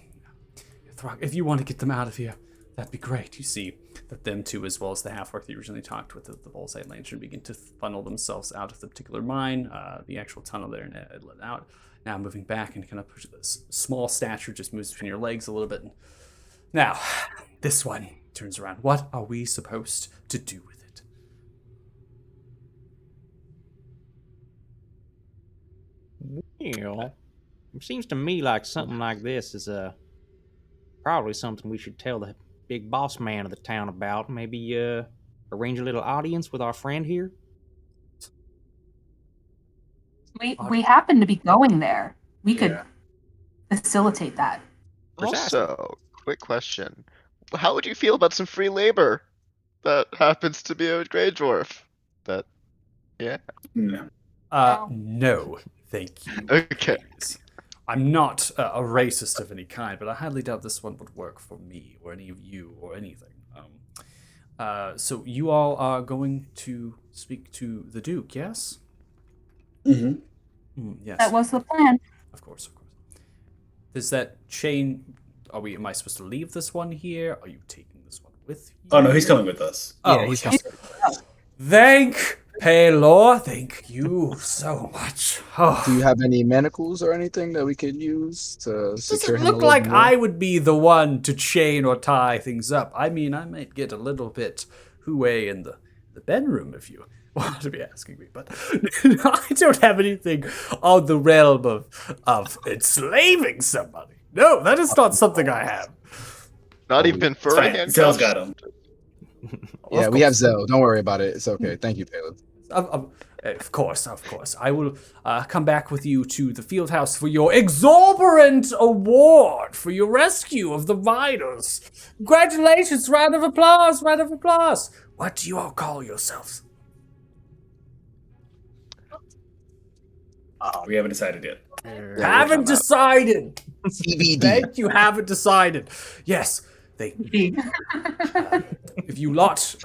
Speaker 1: if you want to get them out of here, that'd be great. You see that them two, as well as the half-orc that you originally talked with, the Bullseye Lantern, begin to funnel themselves out of the particular mine, the actual tunnel there, and let out. Now moving back and kind of push this small stature, just moves between your legs a little bit. And now, this one turns around. What are we supposed to do with it?
Speaker 6: Well, it seems to me like something like this is probably something we should tell the big boss man of the town about. Maybe arrange a little audience with our friend here.
Speaker 5: We happen to be going there. We could
Speaker 2: Yeah.
Speaker 5: facilitate that.
Speaker 6: Precisely.
Speaker 4: Also, quick question. How would you feel about some free labor that happens to be a Grey Dwarf? That, yeah.
Speaker 2: No.
Speaker 1: No, thank you.
Speaker 4: Okay.
Speaker 1: please. I'm not a racist of any kind, but I highly doubt this one would work for me or any of you or anything. So you all are going to speak to the Duke, yes?
Speaker 2: Mm-hmm.
Speaker 1: Yes.
Speaker 5: That was the plan.
Speaker 1: Of course. Does that chain? Am I supposed to leave this one here? Are you taking this one with you?
Speaker 2: Oh no, he's coming with us.
Speaker 1: Oh,
Speaker 7: he's
Speaker 1: yes. Thank Paylor. Thank you so much. Oh.
Speaker 7: Do you have any manacles or anything that we could use to secure
Speaker 1: Doesn't
Speaker 7: him?
Speaker 1: look like I would be the one to chain or tie things up. I mean, I might get a little bit hooey in the bedroom if you want to be asking me, but I don't have anything on the realm of enslaving somebody. No, that is not something I have.
Speaker 4: Not even
Speaker 2: It's
Speaker 4: fur
Speaker 2: fine.
Speaker 4: handcuffs.
Speaker 2: Zell's got him.
Speaker 7: Yeah, we have Zell. Don't worry about it. It's okay. Thank you, Caleb.
Speaker 1: Of course. I will come back with you to the field house for your exorbitant award for your rescue of the miners. Congratulations! Round of applause! What do you all call yourselves?
Speaker 2: We haven't decided yet.
Speaker 1: Haven't decided.
Speaker 7: CBD.
Speaker 1: Thank you. Haven't decided. Yes. If you lot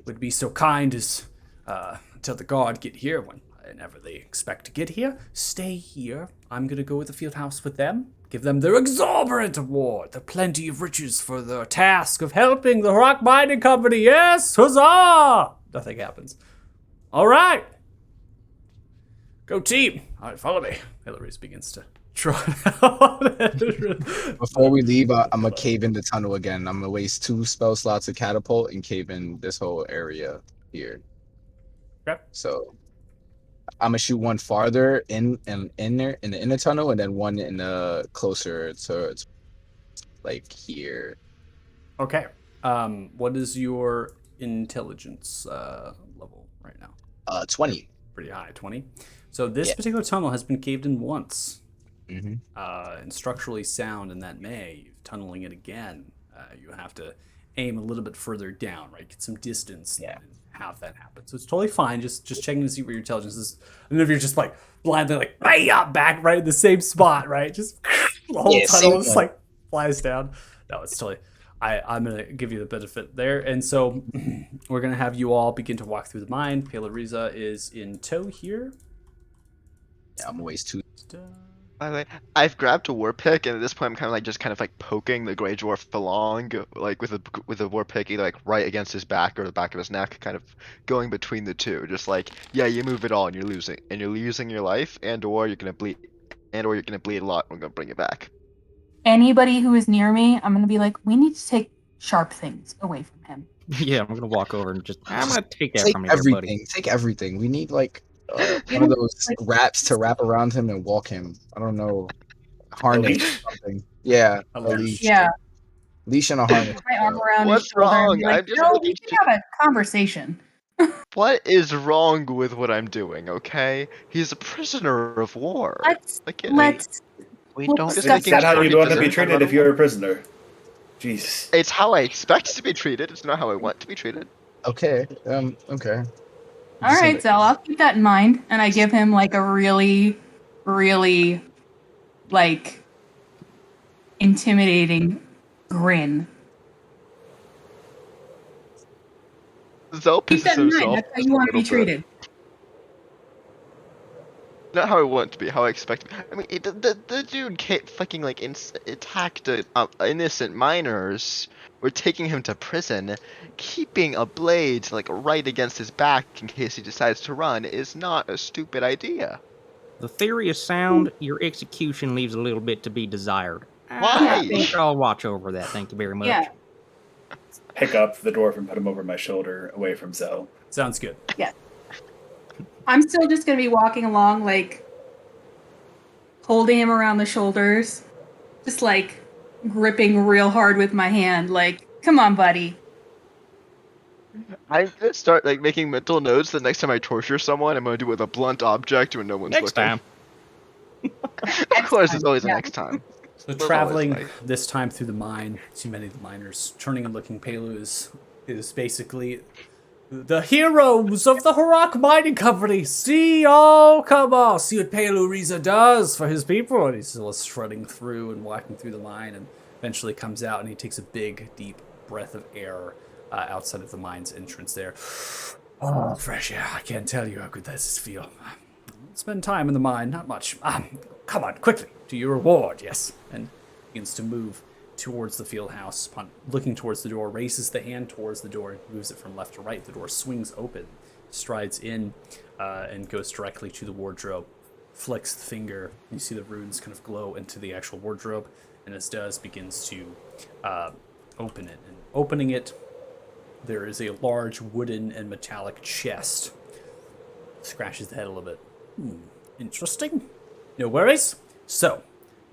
Speaker 1: would be so kind as until the guard get here, whenever they expect to get here, stay here. I'm gonna go to the field house with them, give them their exorbitant award, the plenty of riches for their task of helping the Rock Mining Company. Yes, huzzah! Nothing happens. All right, go team. All right, follow me. Hilary's begins to trot out.
Speaker 7: Before we leave, I'm gonna cave in the tunnel again. I'm gonna waste 2 spell slots of catapult and cave in this whole area here.
Speaker 1: Okay.
Speaker 7: So I'm gonna shoot one farther in there in the inner tunnel, and then one in the closer to like here.
Speaker 1: Okay. What is your intelligence level right now?
Speaker 7: 20.
Speaker 1: Pretty high, 20. So this
Speaker 7: Yeah.
Speaker 1: particular tunnel has been caved in once,
Speaker 7: Mm-hmm.
Speaker 1: and structurally sound in that tunneling it again, you have to aim a little bit further down, right? Get some distance and have that happen. So it's totally fine. Just checking to see where your intelligence is. And if you're just like blindly like back right in the same spot, right? Just the whole tunnel just like flies down. No, it's totally. I'm gonna give you the benefit there, and so we're gonna have you all begin to walk through the mine. Pelariza is in tow here.
Speaker 7: Yeah, I'm gonna waste 2.
Speaker 4: By the way, I've grabbed a war pick, and at this point, I'm kind of like poking the Grey Dwarf along, like with a war pick, either like right against his back or the back of his neck, kind of going between the two. Just like, yeah, you move it all, and you're losing your life, or you're gonna bleed a lot. And we're gonna bring it back.
Speaker 5: Anybody who is near me, I'm gonna be like, we need to take sharp things away from him.
Speaker 6: Yeah, I'm gonna walk over and I'm gonna take that
Speaker 7: Take
Speaker 6: from you, there, buddy.
Speaker 7: everything. Take everything. We need like one of those wraps to wrap around him and walk him. I don't know, harness
Speaker 2: leash?
Speaker 7: or something. Yeah,
Speaker 1: A
Speaker 7: a
Speaker 1: leash.
Speaker 7: leash.
Speaker 5: Yeah,
Speaker 7: Leash and a harness.
Speaker 5: my arm around
Speaker 4: What's
Speaker 5: his shoulder and
Speaker 4: wrong?
Speaker 5: be like,
Speaker 4: I'm just
Speaker 5: no,
Speaker 4: looking
Speaker 5: we can have a conversation.
Speaker 4: What is wrong with what I'm doing? Okay, he's a prisoner of war.
Speaker 5: Let's
Speaker 4: Like,
Speaker 3: We
Speaker 5: Well,
Speaker 3: don't
Speaker 5: is
Speaker 2: Is
Speaker 5: that
Speaker 3: think
Speaker 2: that how
Speaker 3: it's
Speaker 2: you'd want to be
Speaker 3: deserved
Speaker 2: treated
Speaker 3: by
Speaker 2: if you're a prisoner? Jesus.
Speaker 4: It's how I expect to be treated. It's not how I want to be treated.
Speaker 7: Okay. Okay.
Speaker 5: All right, Zell, I'll keep that in mind. And I give him like a really, really like intimidating grin.
Speaker 4: Zell
Speaker 5: Keep
Speaker 4: pisses
Speaker 5: that in mind.
Speaker 4: himself.
Speaker 5: That's how
Speaker 4: just
Speaker 5: you
Speaker 4: a
Speaker 5: want to be
Speaker 4: little bit.
Speaker 5: treated.
Speaker 4: Not how I want to be. How I expect to be. I mean, the dude fucking like attacked innocent miners. We're taking him to prison. Keeping a blade like right against his back in case he decides to run is not a stupid idea.
Speaker 6: The theory is sound. Your execution leaves a little bit to be desired.
Speaker 4: Why?
Speaker 6: I think I'll watch over that. Thank you very much.
Speaker 5: Yeah.
Speaker 2: Pick up the dwarf and put him over my shoulder, away from Zell.
Speaker 1: Sounds good.
Speaker 5: I'm still just going to be walking along, like, holding him around the shoulders, just, like, gripping real hard with my hand, like, come on, buddy.
Speaker 4: I'm gonna start like making mental notes. The next time I torture someone, I'm gonna do it with a blunt object when no one's
Speaker 6: Next
Speaker 4: looking.
Speaker 6: time.
Speaker 4: Of course, there's always a
Speaker 5: Yeah.
Speaker 4: next time.
Speaker 1: So
Speaker 4: There's always
Speaker 1: traveling
Speaker 4: like-
Speaker 1: this time through the mine, see many of the miners turning and looking. Pelu is basically the heroes of the Harak Mining Company. See, oh, come on, see what Pelu Riza does for his people. And he's still strutting through and walking through the mine, and eventually comes out and he takes a big, deep breath of air outside of the mine's entrance there. Oh, fresh air. I can't tell you how good this feels. Spend time in the mine, not much. Come on, quickly, to your reward, yes. And begins to move towards the field house. Upon looking towards the door, raises the hand towards the door, moves it from left to right. The door swings open, strides in, and goes directly to the wardrobe. Flicks the finger. You see the runes kind of glow into the actual wardrobe, and as does, begins to open it. And opening it, there is a large wooden and metallic chest. Scratches the head a little bit. Interesting. No worries. So,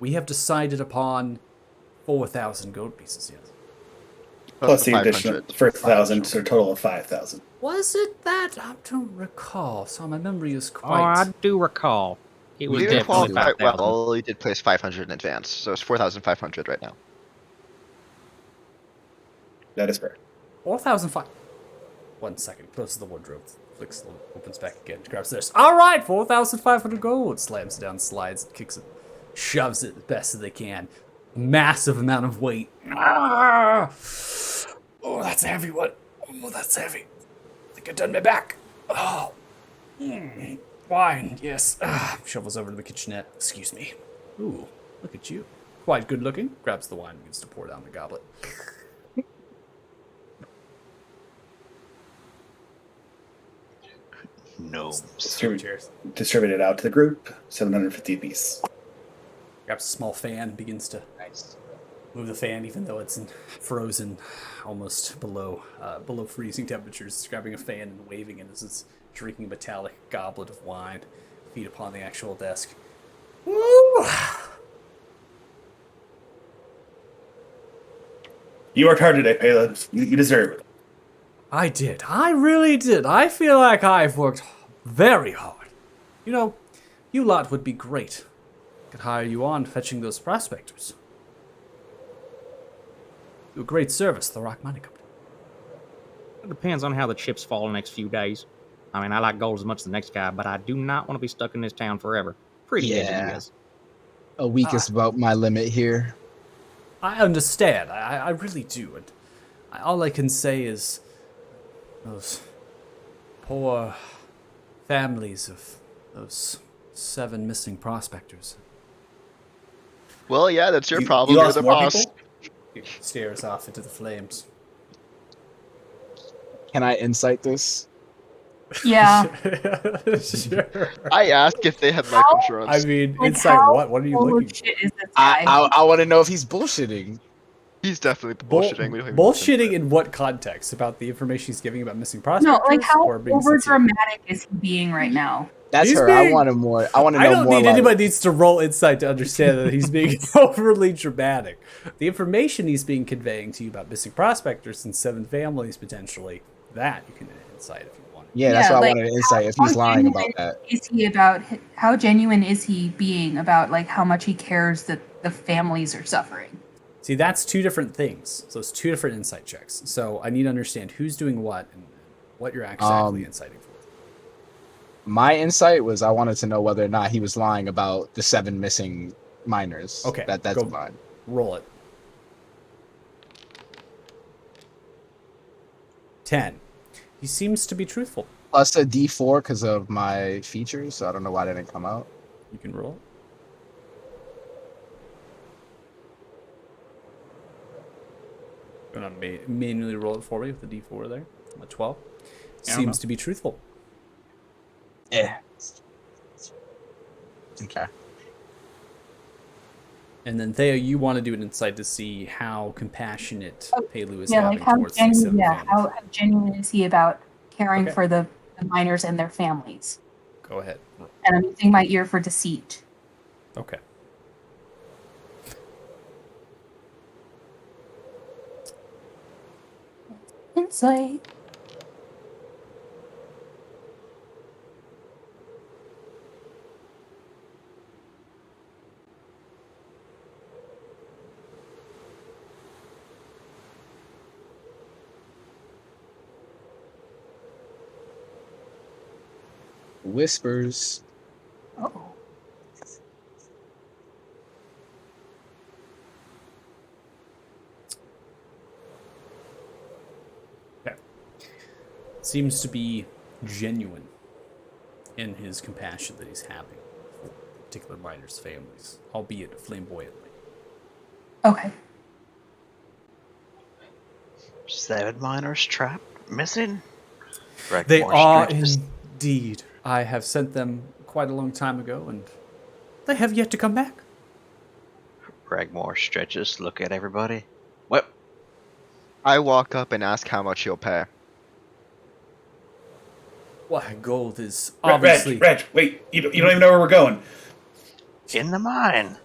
Speaker 1: we have decided upon 4,000 gold pieces, yes.
Speaker 2: Plus the additional
Speaker 4: 500.
Speaker 2: first 1,000, so a total of 5,000.
Speaker 1: Was it that? I don't recall. So my memory is
Speaker 6: Oh,
Speaker 1: quite...
Speaker 6: I do recall. It was
Speaker 4: We did
Speaker 6: definitely
Speaker 4: qualify
Speaker 6: 5,000.
Speaker 4: well. We did place 500 in advance, so it's 4,500 right now.
Speaker 2: That is correct.
Speaker 1: 4,005. 1 second. Closes the wardrobe. Flicks, opens back again. Grabs this. All right, 4,500 gold. Slams it down, slides, kicks it, shoves it the best that they can. Massive amount of weight. Ah! Oh, that's a heavy one. Oh, that's heavy. I think I done my back. Oh. Wine, yes. Shovels over to the kitchenette. Excuse me. Ooh, look at you. Quite good looking. Grabs the wine and begins to pour down the goblet.
Speaker 3: Gnomes.
Speaker 1: Cheers.
Speaker 2: Distributed out to the group, 750 apiece.
Speaker 1: Grabs a small fan, begins to move the fan, even though it's frozen, almost below freezing temperatures. Grabbing a fan and waving it as it's drinking a metallic goblet of wine. Feet upon the actual desk. Woo!
Speaker 2: You worked hard today, Pela. You deserve it.
Speaker 1: I did. I really did. I feel like I've worked very hard. You know, you lot would be great. Could hire you on fetching those prospectors. Do a great service to the Rock Mining Company.
Speaker 6: It depends on how the chips fall the next few days. I mean, I like gold as much as the next guy, but I do not want to be stuck in this town forever. Pretty good
Speaker 7: Yeah.
Speaker 6: he is.
Speaker 7: A week is about my limit here.
Speaker 1: I understand. I really do. And all I can say is those poor families of those 7 missing prospectors.
Speaker 4: Well, yeah, that's your
Speaker 2: You
Speaker 4: problem. You're
Speaker 2: lost
Speaker 4: the
Speaker 2: more
Speaker 4: boss.
Speaker 2: people?
Speaker 1: He stares off into the flames.
Speaker 7: Can I insight this?
Speaker 5: Yeah.
Speaker 1: Sure.
Speaker 4: I asked if they had life insurance.
Speaker 1: I mean,
Speaker 5: Like,
Speaker 1: inside
Speaker 5: how
Speaker 1: what? What are you
Speaker 5: full of
Speaker 1: looking for?
Speaker 5: shit is this guy?
Speaker 7: I want to know if he's bullshitting.
Speaker 4: He's definitely bullshitting. We don't even
Speaker 1: Bullshitting in what context? About the information he's giving about missing prospectors?
Speaker 5: No, like how
Speaker 1: or being
Speaker 5: over
Speaker 1: sincere?
Speaker 5: dramatic is he being right now?
Speaker 7: That's
Speaker 1: He's
Speaker 7: her. I
Speaker 1: being-
Speaker 7: want to more. I want to
Speaker 1: I
Speaker 7: know
Speaker 1: don't
Speaker 7: more.
Speaker 1: need
Speaker 7: like-
Speaker 1: anybody needs to roll insight to understand that he's being overly dramatic. The information he's being conveying to you about missing prospectors and 7 families potentially, that you can insight if you want.
Speaker 7: Yeah, that's
Speaker 5: Yeah,
Speaker 7: why
Speaker 5: like,
Speaker 7: I wanted to insight if
Speaker 5: how
Speaker 7: he's lying about
Speaker 5: genuine
Speaker 7: that.
Speaker 5: Is he about how genuine is he being about like how much he cares that the families are suffering?
Speaker 1: See, that's 2 different things. So it's 2 different insight checks. So I need to understand who's doing what and what you're exactly inciting for.
Speaker 7: My insight was I wanted to know whether or not he was lying about the 7 missing miners.
Speaker 1: Okay,
Speaker 7: that's
Speaker 1: go.
Speaker 7: mine.
Speaker 1: Roll it. 10. He seems to be truthful.
Speaker 7: Plus a D4 because of my features, so I don't know why they didn't come out.
Speaker 1: You can roll it. Gonna manually roll it for me with the D4 there. A 12.
Speaker 6: Yeah,
Speaker 1: Seems to be truthful.
Speaker 7: Yeah. Okay.
Speaker 1: And then Thea, you want to do an insight to see how compassionate Pelu is
Speaker 5: Yeah,
Speaker 1: having
Speaker 5: like how
Speaker 1: towards these 7
Speaker 5: genuine,
Speaker 1: families.
Speaker 5: how genuine is he about caring
Speaker 1: Okay.
Speaker 5: for the miners and their families?
Speaker 1: Go ahead.
Speaker 5: And I'm using my ear for deceit.
Speaker 1: Okay.
Speaker 5: Insight.
Speaker 7: whispers.
Speaker 5: Oh.
Speaker 1: Seems to be genuine in his compassion that he's having for particular miners' families, albeit flamboyantly.
Speaker 5: Okay.
Speaker 3: 7 miners trapped, missing.
Speaker 1: They
Speaker 3: Ragmore
Speaker 1: are
Speaker 3: stretches-
Speaker 1: indeed. I have sent them quite a long time ago, and they have yet to come back.
Speaker 3: Ragmore stretches. Look at everybody. What?
Speaker 4: I walk up and ask how much he'll pay.
Speaker 1: Why, gold is
Speaker 2: Reg,
Speaker 1: obviously...
Speaker 2: wait. You don't even know where we're going.
Speaker 3: In the mine.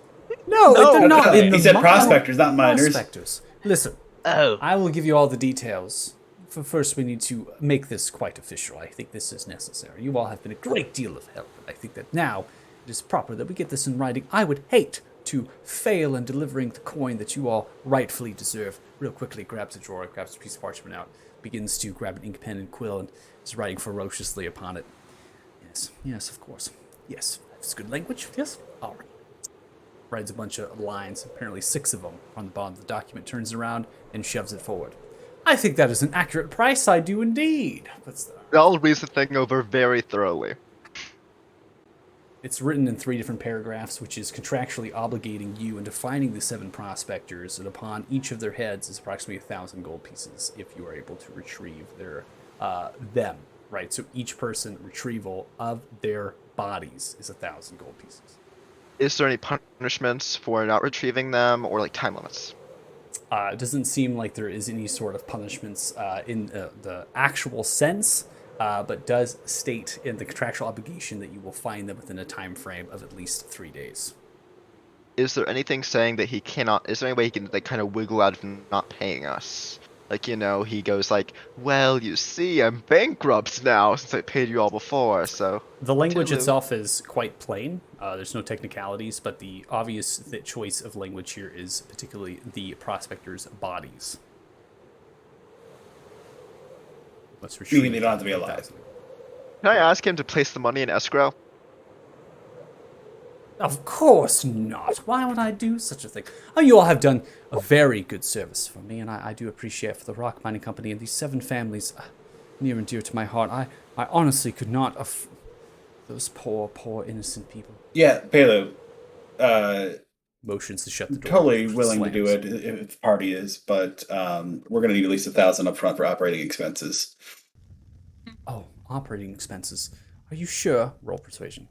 Speaker 1: No, they're not in the
Speaker 2: He said
Speaker 1: mine.
Speaker 2: prospectors, not miners.
Speaker 1: Prospectors. Listen,
Speaker 3: Oh,
Speaker 1: I will give you all the details. First, we need to make this quite official. I think this is necessary. You all have been a great deal of help, and I think that now it is proper that we get this in writing. I would hate to fail in delivering the coin that you all rightfully deserve. Real quickly, grabs a drawer, grabs a piece of parchment out, begins to grab an ink pen and quill, and is writing ferociously upon it. Yes, of course. Yes, that's good language. Yes, all right. Writes a bunch of lines, apparently 6 of them, on the bottom of the document, turns around and shoves it forward. I think that is an accurate price, I do indeed.
Speaker 4: I'll read the thing over very thoroughly.
Speaker 1: It's written in 3 different paragraphs, which is contractually obligating you and defining the 7 prospectors, and upon each of their heads is approximately 1,000 gold pieces if you are able to retrieve them, right? So each person retrieval of their bodies is 1,000 gold pieces.
Speaker 4: Is there any punishments for not retrieving them, or like time limits?
Speaker 1: It doesn't seem like there is any sort of punishments in the actual sense, but does state in the contractual obligation that you will find them within a time frame of at least 3 days.
Speaker 4: Is there anything saying that he cannot? Is there any way he can like kind of wiggle out of not paying us? Like, he goes like, well, you see, I'm bankrupt now since I paid you all before, so...
Speaker 1: The language
Speaker 4: Toodaloo.
Speaker 1: itself is quite plain. There's no technicalities, but the obvious choice of language here is particularly the prospectors' bodies. Let's retrieve.
Speaker 2: Meaning they don't have to be alive.
Speaker 4: Can I ask him to place the money in escrow?
Speaker 1: Of course not. Why would I do such a thing? Oh, you all have done a very good service for me, and I do appreciate for the Rock Mining Company and these 7 families near and dear to my heart. I honestly could not those poor innocent people.
Speaker 2: Yeah, Palo.
Speaker 1: Motions to shut the door.
Speaker 2: Totally willing to do
Speaker 1: Slams.
Speaker 2: it if the party is, but we're going to need at least 1,000 up front for operating expenses.
Speaker 1: Oh, operating expenses. Are you sure? Roll persuasion.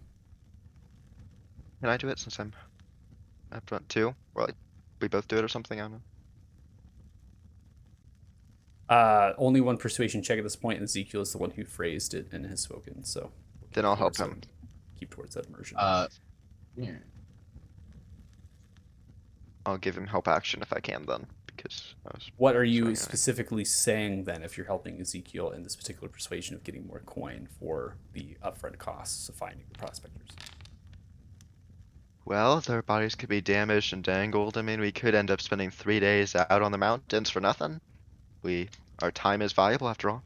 Speaker 4: Can I do it since I'm up front too? Or like, we both do it or something? I don't know.
Speaker 1: Only one persuasion check at this point, and Ezekiel is the one who phrased it and has spoken, so...
Speaker 4: Then I'll help him.
Speaker 1: Keep towards that immersion.
Speaker 7: Yeah.
Speaker 4: I'll give him help action if I can then, because I was...
Speaker 1: What are you
Speaker 4: Sorry,
Speaker 1: specifically saying then if you're helping Ezekiel in this particular persuasion of getting more coin for the upfront costs of finding the prospectors?
Speaker 4: Well, their bodies could be damaged and dangled. I mean, we could end up spending 3 days out on the mountains for nothing. Our time is valuable after all.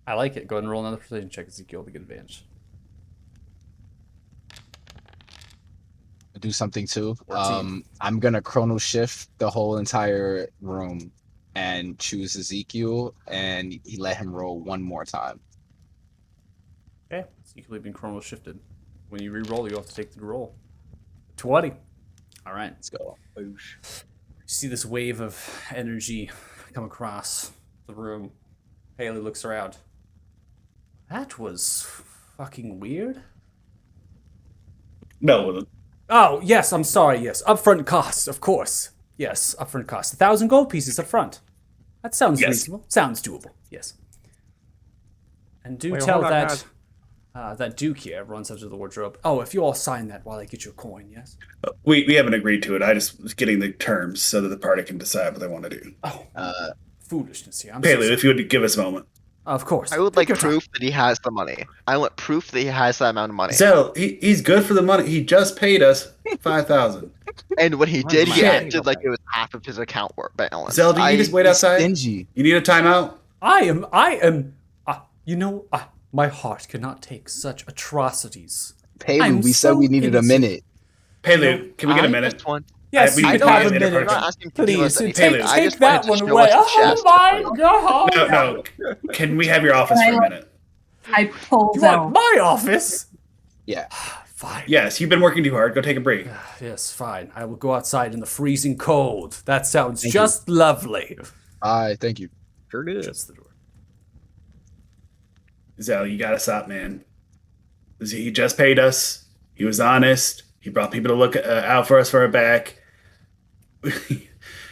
Speaker 1: I like it. Go ahead and roll another persuasion check, Ezekiel, to get advantage.
Speaker 7: Do something too.
Speaker 1: 14.
Speaker 7: I'm gonna chrono shift the whole entire room and choose Ezekiel, and he let him roll one more time.
Speaker 1: Okay, Ezekiel has been chrono shifted. When you re-roll, you have to take the roll. 20. All right.
Speaker 7: Let's go.
Speaker 1: You see this wave of energy come across the room. Haley looks around. That was fucking weird.
Speaker 2: No, it wasn't.
Speaker 1: Oh, yes, I'm sorry, yes. Upfront costs, of course. Yes, upfront costs. 1,000 gold pieces up front. That sounds
Speaker 2: Yes.
Speaker 1: reasonable. Sounds doable, yes. And do
Speaker 6: Wait,
Speaker 1: tell
Speaker 6: hold on,
Speaker 1: that
Speaker 6: guys.
Speaker 1: that Duke here runs up to the wardrobe. Oh, if you all sign that while I get your coin, yes?
Speaker 2: We haven't agreed to it. I just was getting the terms so that the party can decide what they want to do.
Speaker 1: Oh, foolishness here. I'm
Speaker 2: Palo,
Speaker 1: so
Speaker 2: if you would give us a moment.
Speaker 1: Of course.
Speaker 4: I would
Speaker 1: Take
Speaker 4: like
Speaker 1: your time.
Speaker 4: proof that he has the money. I want proof that he has that amount of money.
Speaker 2: Zell, he's good for the money. He just paid us 5,000.
Speaker 4: And when he did, he
Speaker 2: Shit.
Speaker 4: acted like it was half of his account balance.
Speaker 2: Zell, do you just wait outside?
Speaker 7: Stingy.
Speaker 2: You need a timeout?
Speaker 1: I am, My heart cannot take such atrocities.
Speaker 7: Palin,
Speaker 1: I'm
Speaker 7: we said
Speaker 1: so
Speaker 7: we needed a
Speaker 1: innocent.
Speaker 7: minute.
Speaker 2: Paylu, can we get a
Speaker 4: I
Speaker 2: minute?
Speaker 4: just want-
Speaker 1: Yes,
Speaker 2: we
Speaker 1: you
Speaker 2: need
Speaker 1: can
Speaker 2: to
Speaker 1: have
Speaker 2: get
Speaker 1: a
Speaker 2: a minute
Speaker 1: minute.
Speaker 2: per
Speaker 4: I'm not asking to give us
Speaker 1: Please,
Speaker 4: anything.
Speaker 1: take
Speaker 4: I just
Speaker 1: that
Speaker 4: wanted to
Speaker 1: one
Speaker 4: show
Speaker 1: away.
Speaker 4: us the
Speaker 1: Oh
Speaker 4: chest.
Speaker 1: my god!
Speaker 2: No. Can we have your office for a minute?
Speaker 5: I pull
Speaker 1: You want
Speaker 5: Zell.
Speaker 1: my office?
Speaker 7: Yeah.
Speaker 1: Fine.
Speaker 2: Yes, you've been working too hard. Go take a break.
Speaker 1: Yes, fine. I will go outside in the freezing cold. That sounds
Speaker 7: Thank you.
Speaker 1: just lovely.
Speaker 7: Thank you.
Speaker 6: Sure did.
Speaker 1: Shuts the door.
Speaker 2: Zell, you gotta stop, man. He just paid us. He was honest. He brought people to look out for us for our back.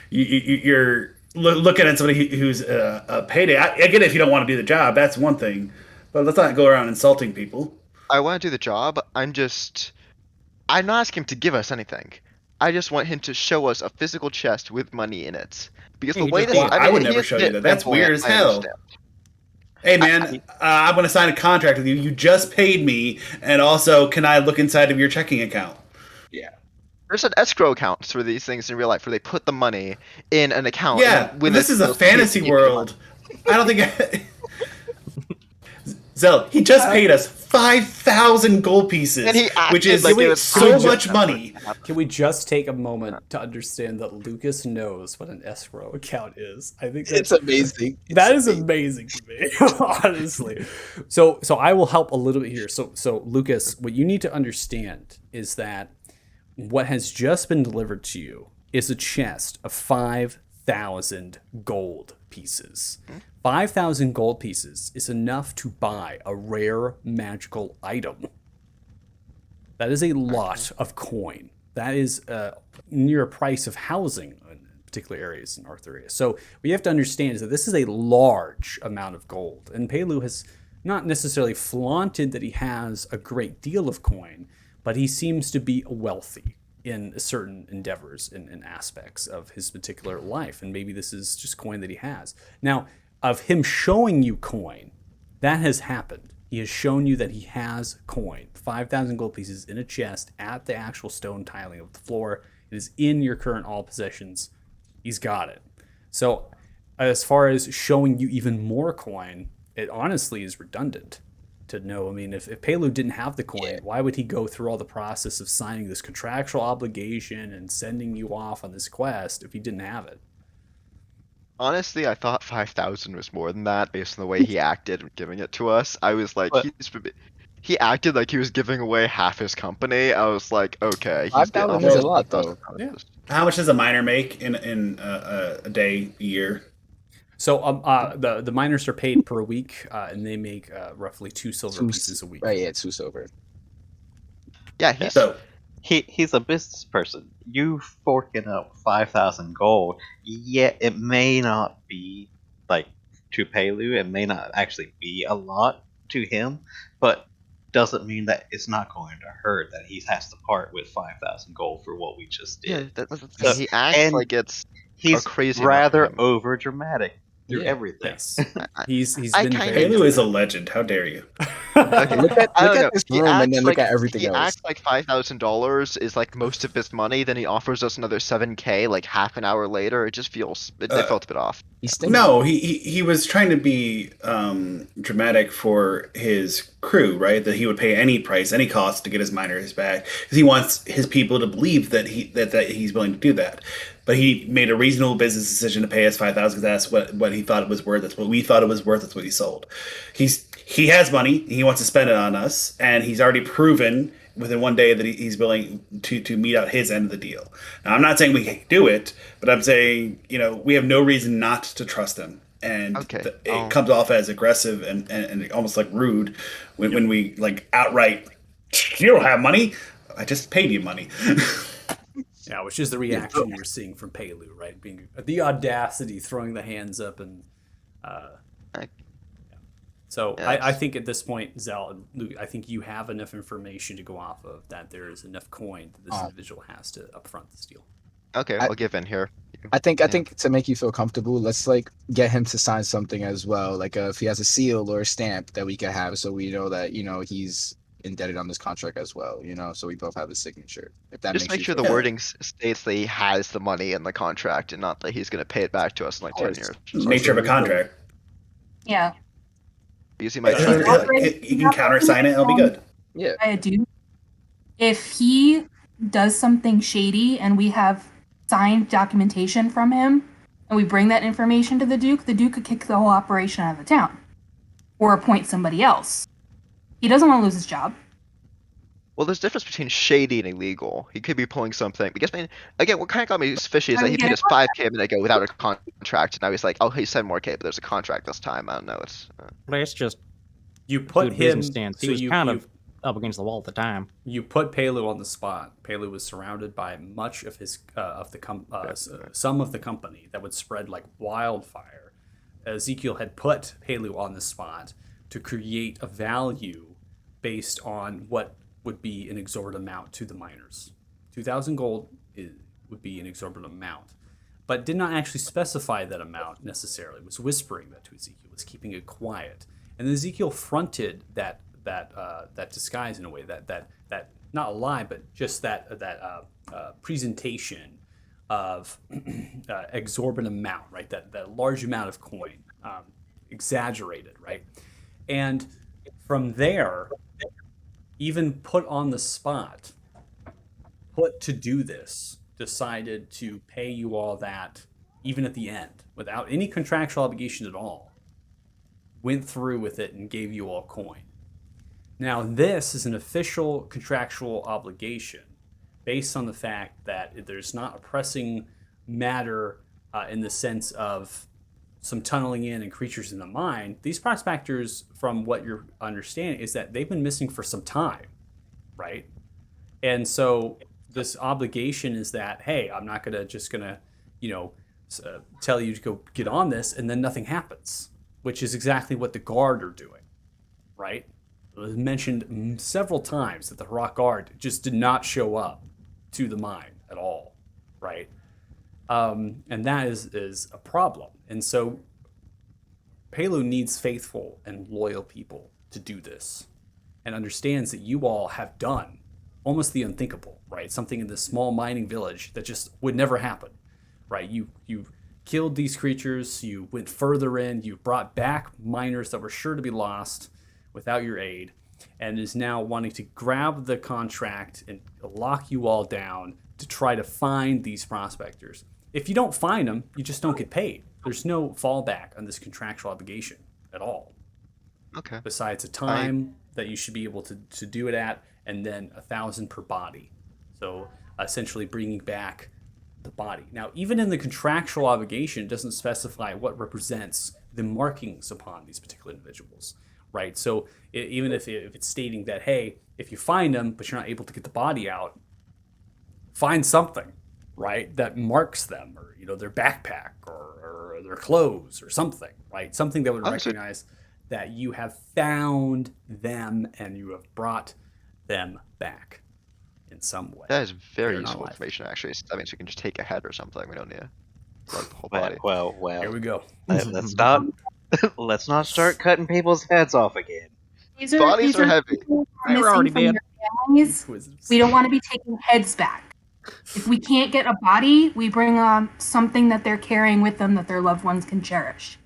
Speaker 2: You're looking at somebody who's a payday. I get it if you don't want to do the job. That's one thing. But let's not go around insulting people.
Speaker 4: I want to do the job. I'm not asking him to give us anything. I just want him to show us a physical chest with money in it. Because the
Speaker 6: He
Speaker 4: way
Speaker 6: just-
Speaker 4: this,
Speaker 2: Well,
Speaker 4: I,
Speaker 2: I
Speaker 4: mean,
Speaker 2: would
Speaker 4: he
Speaker 2: never
Speaker 4: is
Speaker 2: show
Speaker 4: a
Speaker 2: you
Speaker 4: bit
Speaker 2: that. That's
Speaker 4: flamboyant,
Speaker 2: weird as
Speaker 4: I
Speaker 2: hell.
Speaker 4: understand.
Speaker 2: Hey, man, I'm going to sign a contract with you. You just paid me. And also, can I look inside of your checking account?
Speaker 4: There's an escrow account for these things in real life where they put the money in an account.
Speaker 2: Yeah,
Speaker 4: and when
Speaker 2: this is a
Speaker 4: those
Speaker 2: fantasy
Speaker 4: people-
Speaker 2: world. I don't think... Zell, he just paid us 5,000 gold pieces,
Speaker 4: And he
Speaker 2: which
Speaker 4: acted
Speaker 2: is
Speaker 4: like it was
Speaker 2: so
Speaker 4: proof.
Speaker 2: much money.
Speaker 1: Can we just take a moment to understand that Lucas knows what an escrow account is? I think
Speaker 7: It's
Speaker 1: that's
Speaker 7: amazing.
Speaker 1: that is amazing to me, honestly. So I will help a little bit here. So Lucas, what you need to understand is that what has just been delivered to you is a chest of 5,000 gold pieces. 5,000 gold pieces is enough to buy a rare magical item. That is a lot of coin. That is near a price of housing in particular areas in Arthuria. So what you have to understand is that this is a large amount of gold. And Pelu has not necessarily flaunted that he has a great deal of coin, but he seems to be wealthy in certain endeavors and aspects of his particular life. And maybe this is just coin that he has. Now, of him showing you coin, that has happened. He has shown you that he has coin. 5,000 gold pieces in a chest at the actual stone tiling of the floor. It is in your current all possessions. He's got it. So as far as showing you even more coin, it honestly is redundant to know. I mean, if Pelu didn't have the coin, why would he go through all the process of signing this contractual obligation and sending you off on this quest if he didn't have it?
Speaker 4: Honestly, I thought 5,000 was more than that based on the way he acted when giving it to us. I was like,
Speaker 3: But-
Speaker 4: he acted like he was giving away half his company. I was like, okay. he's
Speaker 7: 5,000
Speaker 4: getting
Speaker 7: is a
Speaker 4: off
Speaker 7: lot,
Speaker 4: the-
Speaker 7: though.
Speaker 1: Yeah.
Speaker 2: How much does a miner make in a day, a year?
Speaker 1: So the miners are paid per week, and they make roughly 2 silver pieces a week.
Speaker 7: Right, yeah, 2 silver.
Speaker 4: Yeah, he's
Speaker 2: So,
Speaker 3: He's a business person. You forking up 5,000 gold. Yeah, it may not be like to Pelu. It may not actually be a lot to him, but doesn't mean that it's not going to hurt that he has to part with 5,000 gold for what we just
Speaker 4: yeah,
Speaker 3: did.
Speaker 4: that's the thing.
Speaker 3: So-
Speaker 4: He acts
Speaker 3: and
Speaker 4: like it's
Speaker 3: He's
Speaker 4: crazy amount
Speaker 3: rather
Speaker 4: of him.
Speaker 3: over dramatic through
Speaker 7: Yeah,
Speaker 3: everything.
Speaker 1: Yes, he's
Speaker 4: I
Speaker 1: been
Speaker 4: kinda
Speaker 1: very.
Speaker 2: Pelu is a legend. How dare you?
Speaker 4: Okay.
Speaker 7: Look at
Speaker 4: I don't know.
Speaker 7: this
Speaker 4: He
Speaker 7: room and
Speaker 4: acts
Speaker 7: then look
Speaker 4: like-
Speaker 7: at everything
Speaker 4: he
Speaker 7: else.
Speaker 4: acts like $5,000 is like most of his money. Then he offers us another 7K like half an hour later. It just feels it felt a bit off.
Speaker 7: He's stingy.
Speaker 2: No, he was trying to be dramatic for his crew, right? That he would pay any price, any cost to get his miners back, because he wants his people to believe that he's willing to do that. But he made a reasonable business decision to pay us 5,000 because that's what he thought it was worth. That's what we thought it was worth. That's what he sold. He has money. He wants to spend it on us, and he's already proven within one day that he's willing to meet out his end of the deal. Now, I'm not saying we can do it, but I'm saying, we have no reason not to trust him. And
Speaker 4: Okay.
Speaker 2: it comes off as aggressive and almost like rude when we like outright, you don't have money. I just paid you money.
Speaker 1: Yeah, which is the reaction you're seeing from Pelu, right? Being the audacity, throwing the hands up, and so
Speaker 4: Yeah,
Speaker 1: I think at this point, Zell and Luke, I think you have enough information to go off of that there is enough coin that this individual has to upfront this deal.
Speaker 4: Okay, I'll give in here.
Speaker 7: I think to make you feel comfortable, let's like get him to sign something as well. Like if he has a seal or a stamp that we can have, so we know that he's indebted on this contract as well. So we both have a signature. If that
Speaker 4: Just
Speaker 7: makes
Speaker 4: make
Speaker 7: you
Speaker 4: sure the
Speaker 7: feel-
Speaker 4: wording states that he has the money in the contract and not that he's going to pay it back to us in like 10
Speaker 7: course.
Speaker 4: years.
Speaker 2: Nature of a contract.
Speaker 5: Yeah.
Speaker 4: Because he might
Speaker 2: Yeah,
Speaker 4: try
Speaker 5: He's
Speaker 4: to.
Speaker 5: operating-
Speaker 2: you can countersign it. It'll be good.
Speaker 7: Yeah.
Speaker 5: I do. If he does something shady and we have signed documentation from him and we bring that information to the Duke could kick the whole operation out of the town or appoint somebody else. He doesn't want to lose his job.
Speaker 4: Well, there's a difference between shady and illegal. He could be pulling something. Because, I mean, again, what kind of got me fishy is that he paid us 5K a minute ago without a contract, and now he's like, oh, he's 7 more K, but there's a contract this time. I don't know. It's
Speaker 6: That's just
Speaker 1: You put
Speaker 6: good
Speaker 1: him.
Speaker 6: business stance. He
Speaker 1: So
Speaker 6: was
Speaker 1: you,
Speaker 6: kind
Speaker 1: you,
Speaker 6: of up against the wall at the time.
Speaker 1: you put Pelu on the spot. Pelu was surrounded by much of his some of the company that would spread like wildfire. Ezekiel had put Pelu on the spot to create a value based on what would be an exorbitant amount to the miners. 2,000 gold would be an exorbitant amount, but did not actually specify that amount necessarily. Was whispering that to Ezekiel, was keeping it quiet, and Ezekiel fronted that disguise in a way that not a lie, but just that presentation of exorbitant amount, right? That large amount of coin, exaggerated, right? And from there, even put on the spot, put to do this, decided to pay you all that, even at the end, without any contractual obligation at all, went through with it and gave you all coin. Now, this is an official contractual obligation based on the fact that there's not a pressing matter in the sense of some tunneling in and creatures in the mine. These prospectors, from what you're understanding, is that they've been missing for some time, right? And so this obligation is that, hey, I'm not just gonna, tell you to go get on this, and then nothing happens, which is exactly what the Guard are doing, right? It was mentioned several times that the Rock Guard just did not show up to the mine at all, right? And that is a problem. And so Pelu needs faithful and loyal people to do this, and understands that you all have done almost the unthinkable, right? Something in this small mining village that just would never happen, right? You killed these creatures, you went further in, you brought back miners that were sure to be lost without your aid, and is now wanting to grab the contract and lock you all down to try to find these prospectors. If you don't find them, you just don't get paid. There's no fallback on this contractual obligation at all.
Speaker 4: okay.
Speaker 1: Besides a time that you should be able to do it at, and then 1,000 per body. So essentially bringing back the body. Now, even in the contractual obligation, it doesn't specify what represents the markings upon these particular individuals, right? So even if it's stating that, hey, if you find them, but you're not able to get the body out, find something, right, that marks them, or their backpack or their clothes or something, right? Something that would recognize that you have found them and you have brought them back in some way.
Speaker 4: That is very
Speaker 1: They're not
Speaker 4: useful
Speaker 1: alive.
Speaker 4: information, actually. That means we can just take a head or something. We don't need like the whole
Speaker 3: Well,
Speaker 4: body.
Speaker 3: well.
Speaker 1: Here we go.
Speaker 3: Let's not let's not start cutting people's heads off again.
Speaker 5: These
Speaker 4: Bodies are heavy.
Speaker 5: people who
Speaker 6: They were
Speaker 5: missing
Speaker 6: already
Speaker 5: from
Speaker 6: dead.
Speaker 5: their families.
Speaker 1: Quizzes.
Speaker 5: We don't want to be taking heads back. If we can't get a body, we bring something that they're carrying with them that their loved ones can cherish.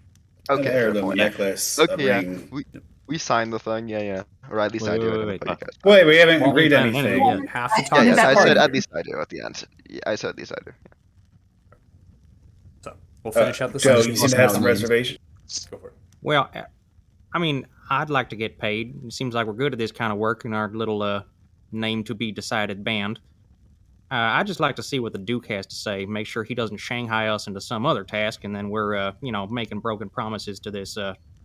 Speaker 4: Okay,
Speaker 2: An
Speaker 4: fair
Speaker 2: heirloom,
Speaker 4: point.
Speaker 2: necklace, a
Speaker 4: Okay, yeah.
Speaker 2: ring.
Speaker 4: We signed the thing, yeah. Or at least I do. I don't know
Speaker 6: Wait.
Speaker 4: about you guys.
Speaker 2: Wait, we haven't
Speaker 6: Well,
Speaker 2: agreed
Speaker 6: we've done it
Speaker 2: anything.
Speaker 6: anyway.
Speaker 1: You have to
Speaker 5: Yeah,
Speaker 1: talk
Speaker 4: Yeah,
Speaker 5: Is
Speaker 4: yes,
Speaker 5: that
Speaker 4: I
Speaker 5: part
Speaker 4: said
Speaker 5: of
Speaker 4: at
Speaker 5: it?
Speaker 4: least I do at the end. Yeah, I said at least I do.
Speaker 1: So we'll finish out the
Speaker 2: Joe,
Speaker 1: session.
Speaker 2: you seem to have some reservations.
Speaker 1: Go for it.
Speaker 6: Well, I mean, I'd like to get paid. It seems like we're good at this kind of work in our little name to be decided band. I'd just like to see what the Duke has to say. Make sure he doesn't Shanghai us into some other task, and then we're, making broken promises to this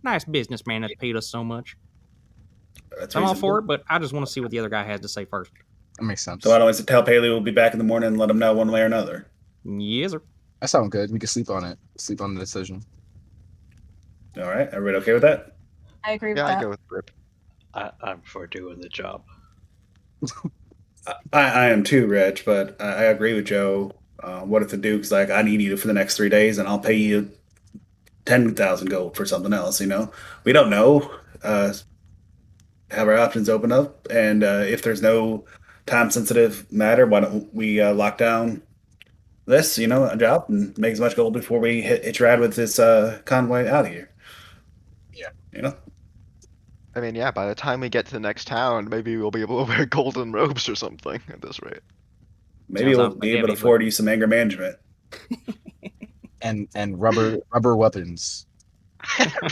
Speaker 6: nice businessman that's paid us so much.
Speaker 2: That's
Speaker 6: I'm all
Speaker 2: reasonable.
Speaker 6: for it, but I just want to see what the other guy has to say first.
Speaker 7: That makes sense.
Speaker 2: So why don't we tell Paley we'll be back in the morning and let him know one way or another?
Speaker 6: Yes, sir.
Speaker 7: That sounds good. We can sleep on it. Sleep on the decision.
Speaker 2: All right, everybody okay with that?
Speaker 5: I agree with
Speaker 4: Yeah, I
Speaker 5: that.
Speaker 4: go with Rip.
Speaker 3: I'm for doing the job.
Speaker 2: I am too, Rich, but I agree with Joe. What if the Duke's like, I need you for the next 3 days, and I'll pay you 10,000 gold for something else? We don't know. Have our options open up, and if there's no time-sensitive matter, why don't we lock down this, a job, and make as much gold before we hitch ride with this convoy out of here?
Speaker 7: Yeah.
Speaker 4: I mean, yeah, by the time we get to the next town, maybe we'll be able to wear golden robes or something at this rate.
Speaker 2: Maybe
Speaker 6: Sounds
Speaker 2: we'll
Speaker 6: awful
Speaker 2: be able to
Speaker 6: heavy, but-
Speaker 2: afford you some anger management.
Speaker 7: And rubber weapons.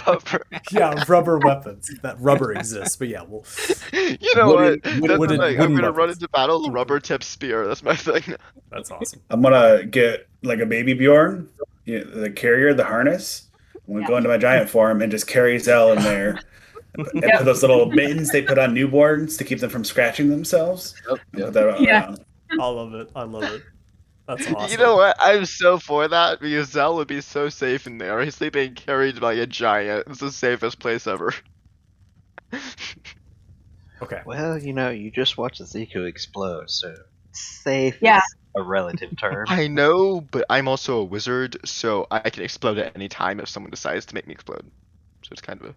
Speaker 4: Rubber.
Speaker 1: Yeah, rubber weapons. That rubber exists, but yeah, well,
Speaker 4: You know
Speaker 7: Wooden-
Speaker 4: what? That's the
Speaker 1: wooden-
Speaker 4: thing. I'm
Speaker 1: wooden
Speaker 4: gonna run
Speaker 1: weapons.
Speaker 4: into battle, rubber tip spear. That's my thing.
Speaker 1: that's awesome.
Speaker 2: I'm gonna get like a baby Bjorn, the carrier, the harness. I'm gonna go into my giant form and just carry Zell in there. And
Speaker 5: Yep.
Speaker 2: put those little mittens they put on newborns to keep them from scratching themselves.
Speaker 7: Yep,
Speaker 2: And
Speaker 7: yep.
Speaker 2: put that
Speaker 5: Yeah.
Speaker 2: around.
Speaker 1: I love it. I love it. That's awesome.
Speaker 4: You know what? I'm so for that because Zell would be so safe in there. He's being carried by a giant. It's the safest place ever.
Speaker 1: Okay.
Speaker 3: Well, you just watched Ezekiel explode, so safe
Speaker 5: Yeah.
Speaker 3: is a relative term.
Speaker 4: I know, but I'm also a wizard, so I can explode at any time if someone decides to make me explode. So it's kind of a.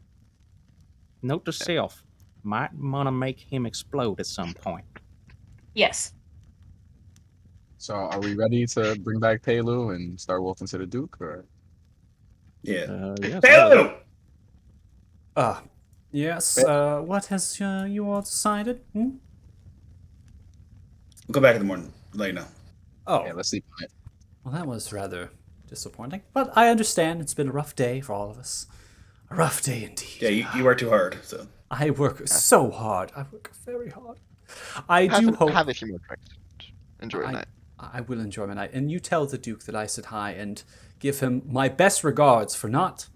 Speaker 6: Note to self: might wanna make him explode at some point.
Speaker 5: Yes.
Speaker 7: So are we ready to bring back Pelu and start walking to the Duke? Or
Speaker 2: Yeah.
Speaker 6: Yes.
Speaker 2: Pelu!
Speaker 1: Yes. What has you all decided? Hmm?
Speaker 2: We'll go back in the morning. Let you know.
Speaker 1: Oh,
Speaker 7: yeah, let's sleep on it.
Speaker 1: well, that was rather disappointing, but I understand. It's been a rough day for all of us. A rough day indeed.
Speaker 2: Yeah, you work too hard. So
Speaker 1: I work so hard. I work very hard. I do hope
Speaker 4: Have a few more drinks. Enjoy your night.
Speaker 1: I will enjoy my night. And you tell the Duke that I said hi and give him my best regards for not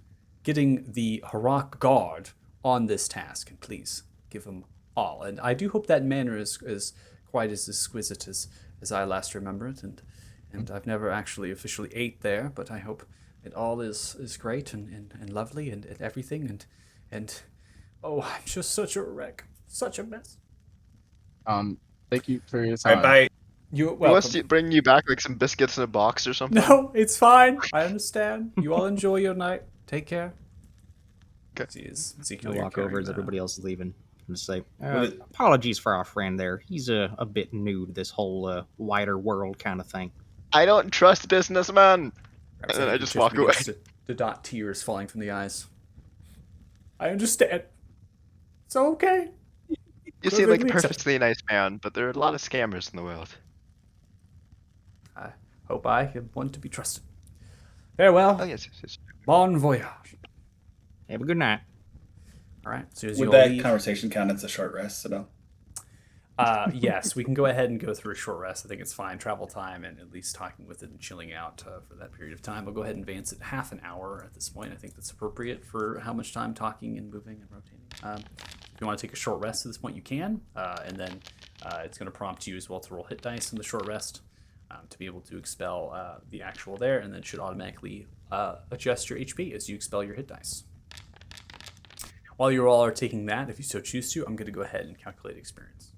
Speaker 1: getting the Harak guard on this task. And please give him all. And I do hope that manor is quite as exquisite as I last remember it. And I've never actually officially ate there, but I hope it all is great and lovely and everything. And oh, I'm just such a wreck. Such a mess.
Speaker 7: Thank you for your
Speaker 2: all
Speaker 7: time.
Speaker 2: right, bye.
Speaker 1: You're
Speaker 4: He wants
Speaker 1: welcome.
Speaker 4: to bring you back like some biscuits in a box or something.
Speaker 1: No, it's fine. I understand. You all enjoy your night. Take care.
Speaker 4: Okay.
Speaker 1: Ezekiel,
Speaker 6: I
Speaker 1: you're
Speaker 6: walk over
Speaker 1: carrying
Speaker 6: as
Speaker 1: that.
Speaker 6: everybody else is leaving and say,
Speaker 2: Well, it-
Speaker 6: apologies for our friend there. He's a bit new to this whole wider world kind of thing.
Speaker 4: I don't trust businessmen.
Speaker 1: Perhaps
Speaker 4: And then I
Speaker 1: he
Speaker 4: just walk away.
Speaker 1: begins to dot tears falling from the eyes. I understand. It's okay.
Speaker 4: You seem like a
Speaker 1: Perfectly acceptable.
Speaker 4: perfectly nice man, but there are a lot of scammers in the world.
Speaker 1: I hope I am one to be trusted. Farewell.
Speaker 4: Oh yes, yes, yes.
Speaker 1: Bon voyage.
Speaker 6: Have a good night.
Speaker 1: All right. As soon as you
Speaker 2: Would
Speaker 1: all
Speaker 2: that
Speaker 1: leave,
Speaker 2: conversation count as a short rest at all?
Speaker 1: yes, we can go ahead and go through a short rest. I think it's fine. Travel time and at least talking with it and chilling out for that period of time. I'll go ahead and advance it half an hour at this point. I think that's appropriate for how much time talking and moving and rotating. If you want to take a short rest at this point, you can. And then it's going to prompt you as well to roll hit dice in the short rest to be able to expel the actual there, and then it should automatically adjust your HP as you expel your hit dice. While you all are taking that, if you so choose to, I'm going to go ahead and calculate experience.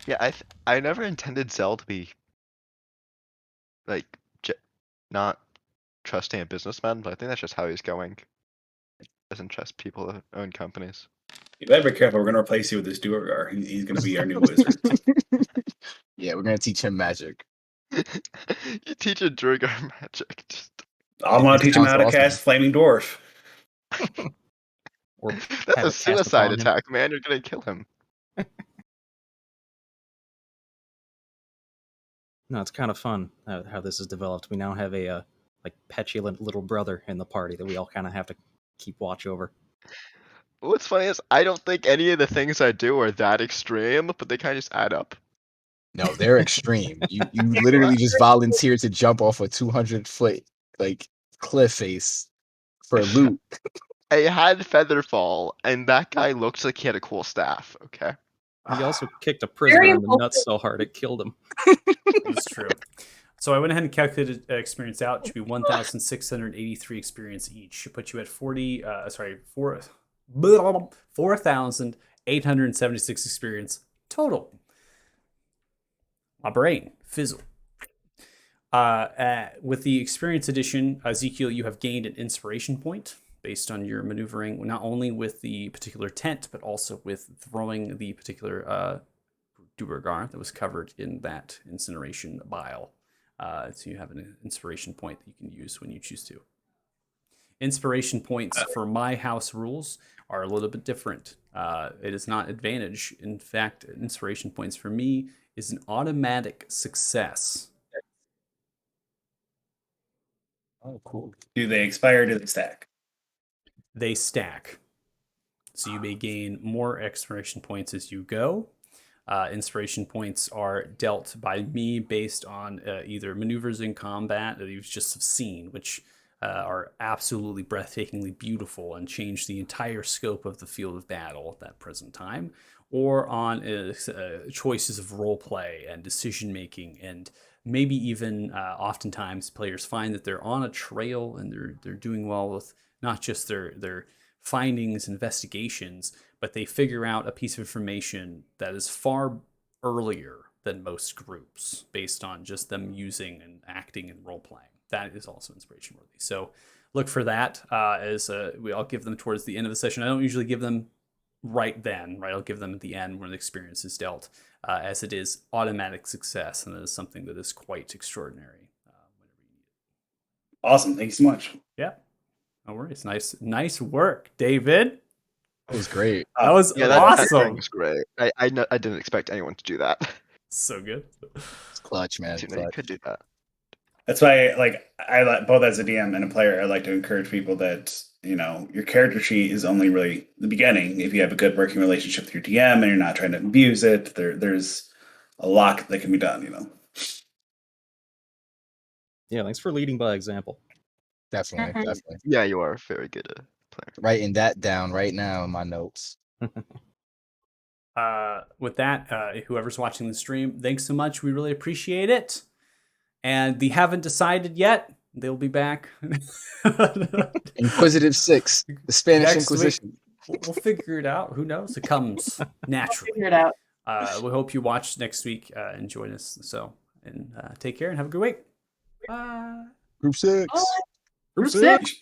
Speaker 4: Yeah, I never intended Zell to be like not trusting a businessman, but I think that's just how he's going. Doesn't trust people that own companies.
Speaker 2: You better be careful. We're going to replace you with this Duergar. He's going to be our new wizard.
Speaker 7: Yeah, we're gonna teach him magic.
Speaker 4: You teach a Durgar magic. Just...
Speaker 2: I'm going to teach him how to
Speaker 7: Sounds awesome.
Speaker 2: cast Flaming Dwarf.
Speaker 6: Or
Speaker 4: That's
Speaker 6: have
Speaker 4: a
Speaker 6: it cast
Speaker 4: suicide
Speaker 6: upon him.
Speaker 4: attack, man. You're gonna kill him.
Speaker 6: No, it's kind of fun how this is developed. We now have a like petulant little brother in the party that we all kind of have to keep watch over.
Speaker 4: What's funny is I don't think any of the things I do are that extreme, but they kind of just add up.
Speaker 7: No, they're extreme. You literally just volunteered to jump off a 200-foot like cliff face for loot.
Speaker 4: I had Featherfall, and that guy looked like he had a cool staff. Okay.
Speaker 6: He also kicked a prisoner in the
Speaker 5: important.
Speaker 6: nuts so hard it killed him.
Speaker 1: That's true. So I went ahead and calculated experience out. It should be 1,683 experience each. Should put you at 4,876 experience total. My brain fizzled. With the experience edition, Ezekiel, you have gained an inspiration point based on your maneuvering, not only with the particular tent, but also with throwing the particular Duergar that was covered in that incineration bile. So you have an inspiration point that you can use when you choose to. Inspiration points for my house rules are a little bit different. It is not advantage. In fact, inspiration points for me is an automatic success.
Speaker 7: Oh, cool.
Speaker 2: Do they expire? Do they stack?
Speaker 1: They stack. So you may gain more inspiration points as you go. Inspiration points are dealt by me based on either maneuvers in combat that you've just have seen, which are absolutely breathtakingly beautiful and change the entire scope of the field of battle at that present time, or on choices of role play and decision making, and maybe even oftentimes players find that they're on a trail and they're doing well with not just their findings, investigations, but they figure out a piece of information that is far earlier than most groups based on just them using and acting and role playing. That is also inspiration worthy. So look for that I'll give them towards the end of the session. I don't usually give them right then, right? I'll give them at the end when the experience is dealt, as it is automatic success, and it is something that is quite extraordinary whenever you need it.
Speaker 2: Awesome. Thank you so much.
Speaker 1: Yeah, no worries. Nice work, David.
Speaker 7: That was great.
Speaker 1: That was
Speaker 4: Yeah, that
Speaker 1: awesome.
Speaker 4: was great. I didn't expect anyone to do that.
Speaker 1: So good.
Speaker 7: It's clutch, man.
Speaker 4: Didn't know you
Speaker 7: Clutch.
Speaker 4: could do that.
Speaker 2: That's why, I like both as a DM and a player, I like to encourage people that, your character sheet is only really the beginning. If you have a good working relationship with your DM and you're not trying to abuse it, there's a lot that can be done,
Speaker 6: Yeah, thanks for leading by example.
Speaker 7: Definitely,
Speaker 5: Mhm.
Speaker 7: definitely.
Speaker 4: Yeah, you are very good at playing.
Speaker 7: Writing that down right now in my notes.
Speaker 1: With that, whoever's watching the stream, thanks so much. We really appreciate it. And they haven't decided yet. They'll be back.
Speaker 7: Inquisitive 6, the Spanish
Speaker 1: Next week.
Speaker 7: Inquisition.
Speaker 1: We'll figure it out. Who knows? It comes naturally.
Speaker 5: Figure it out.
Speaker 1: We hope you watch next week and join us. So, and take care and have a good week. Bye.
Speaker 7: Group 6.
Speaker 5: Group 6.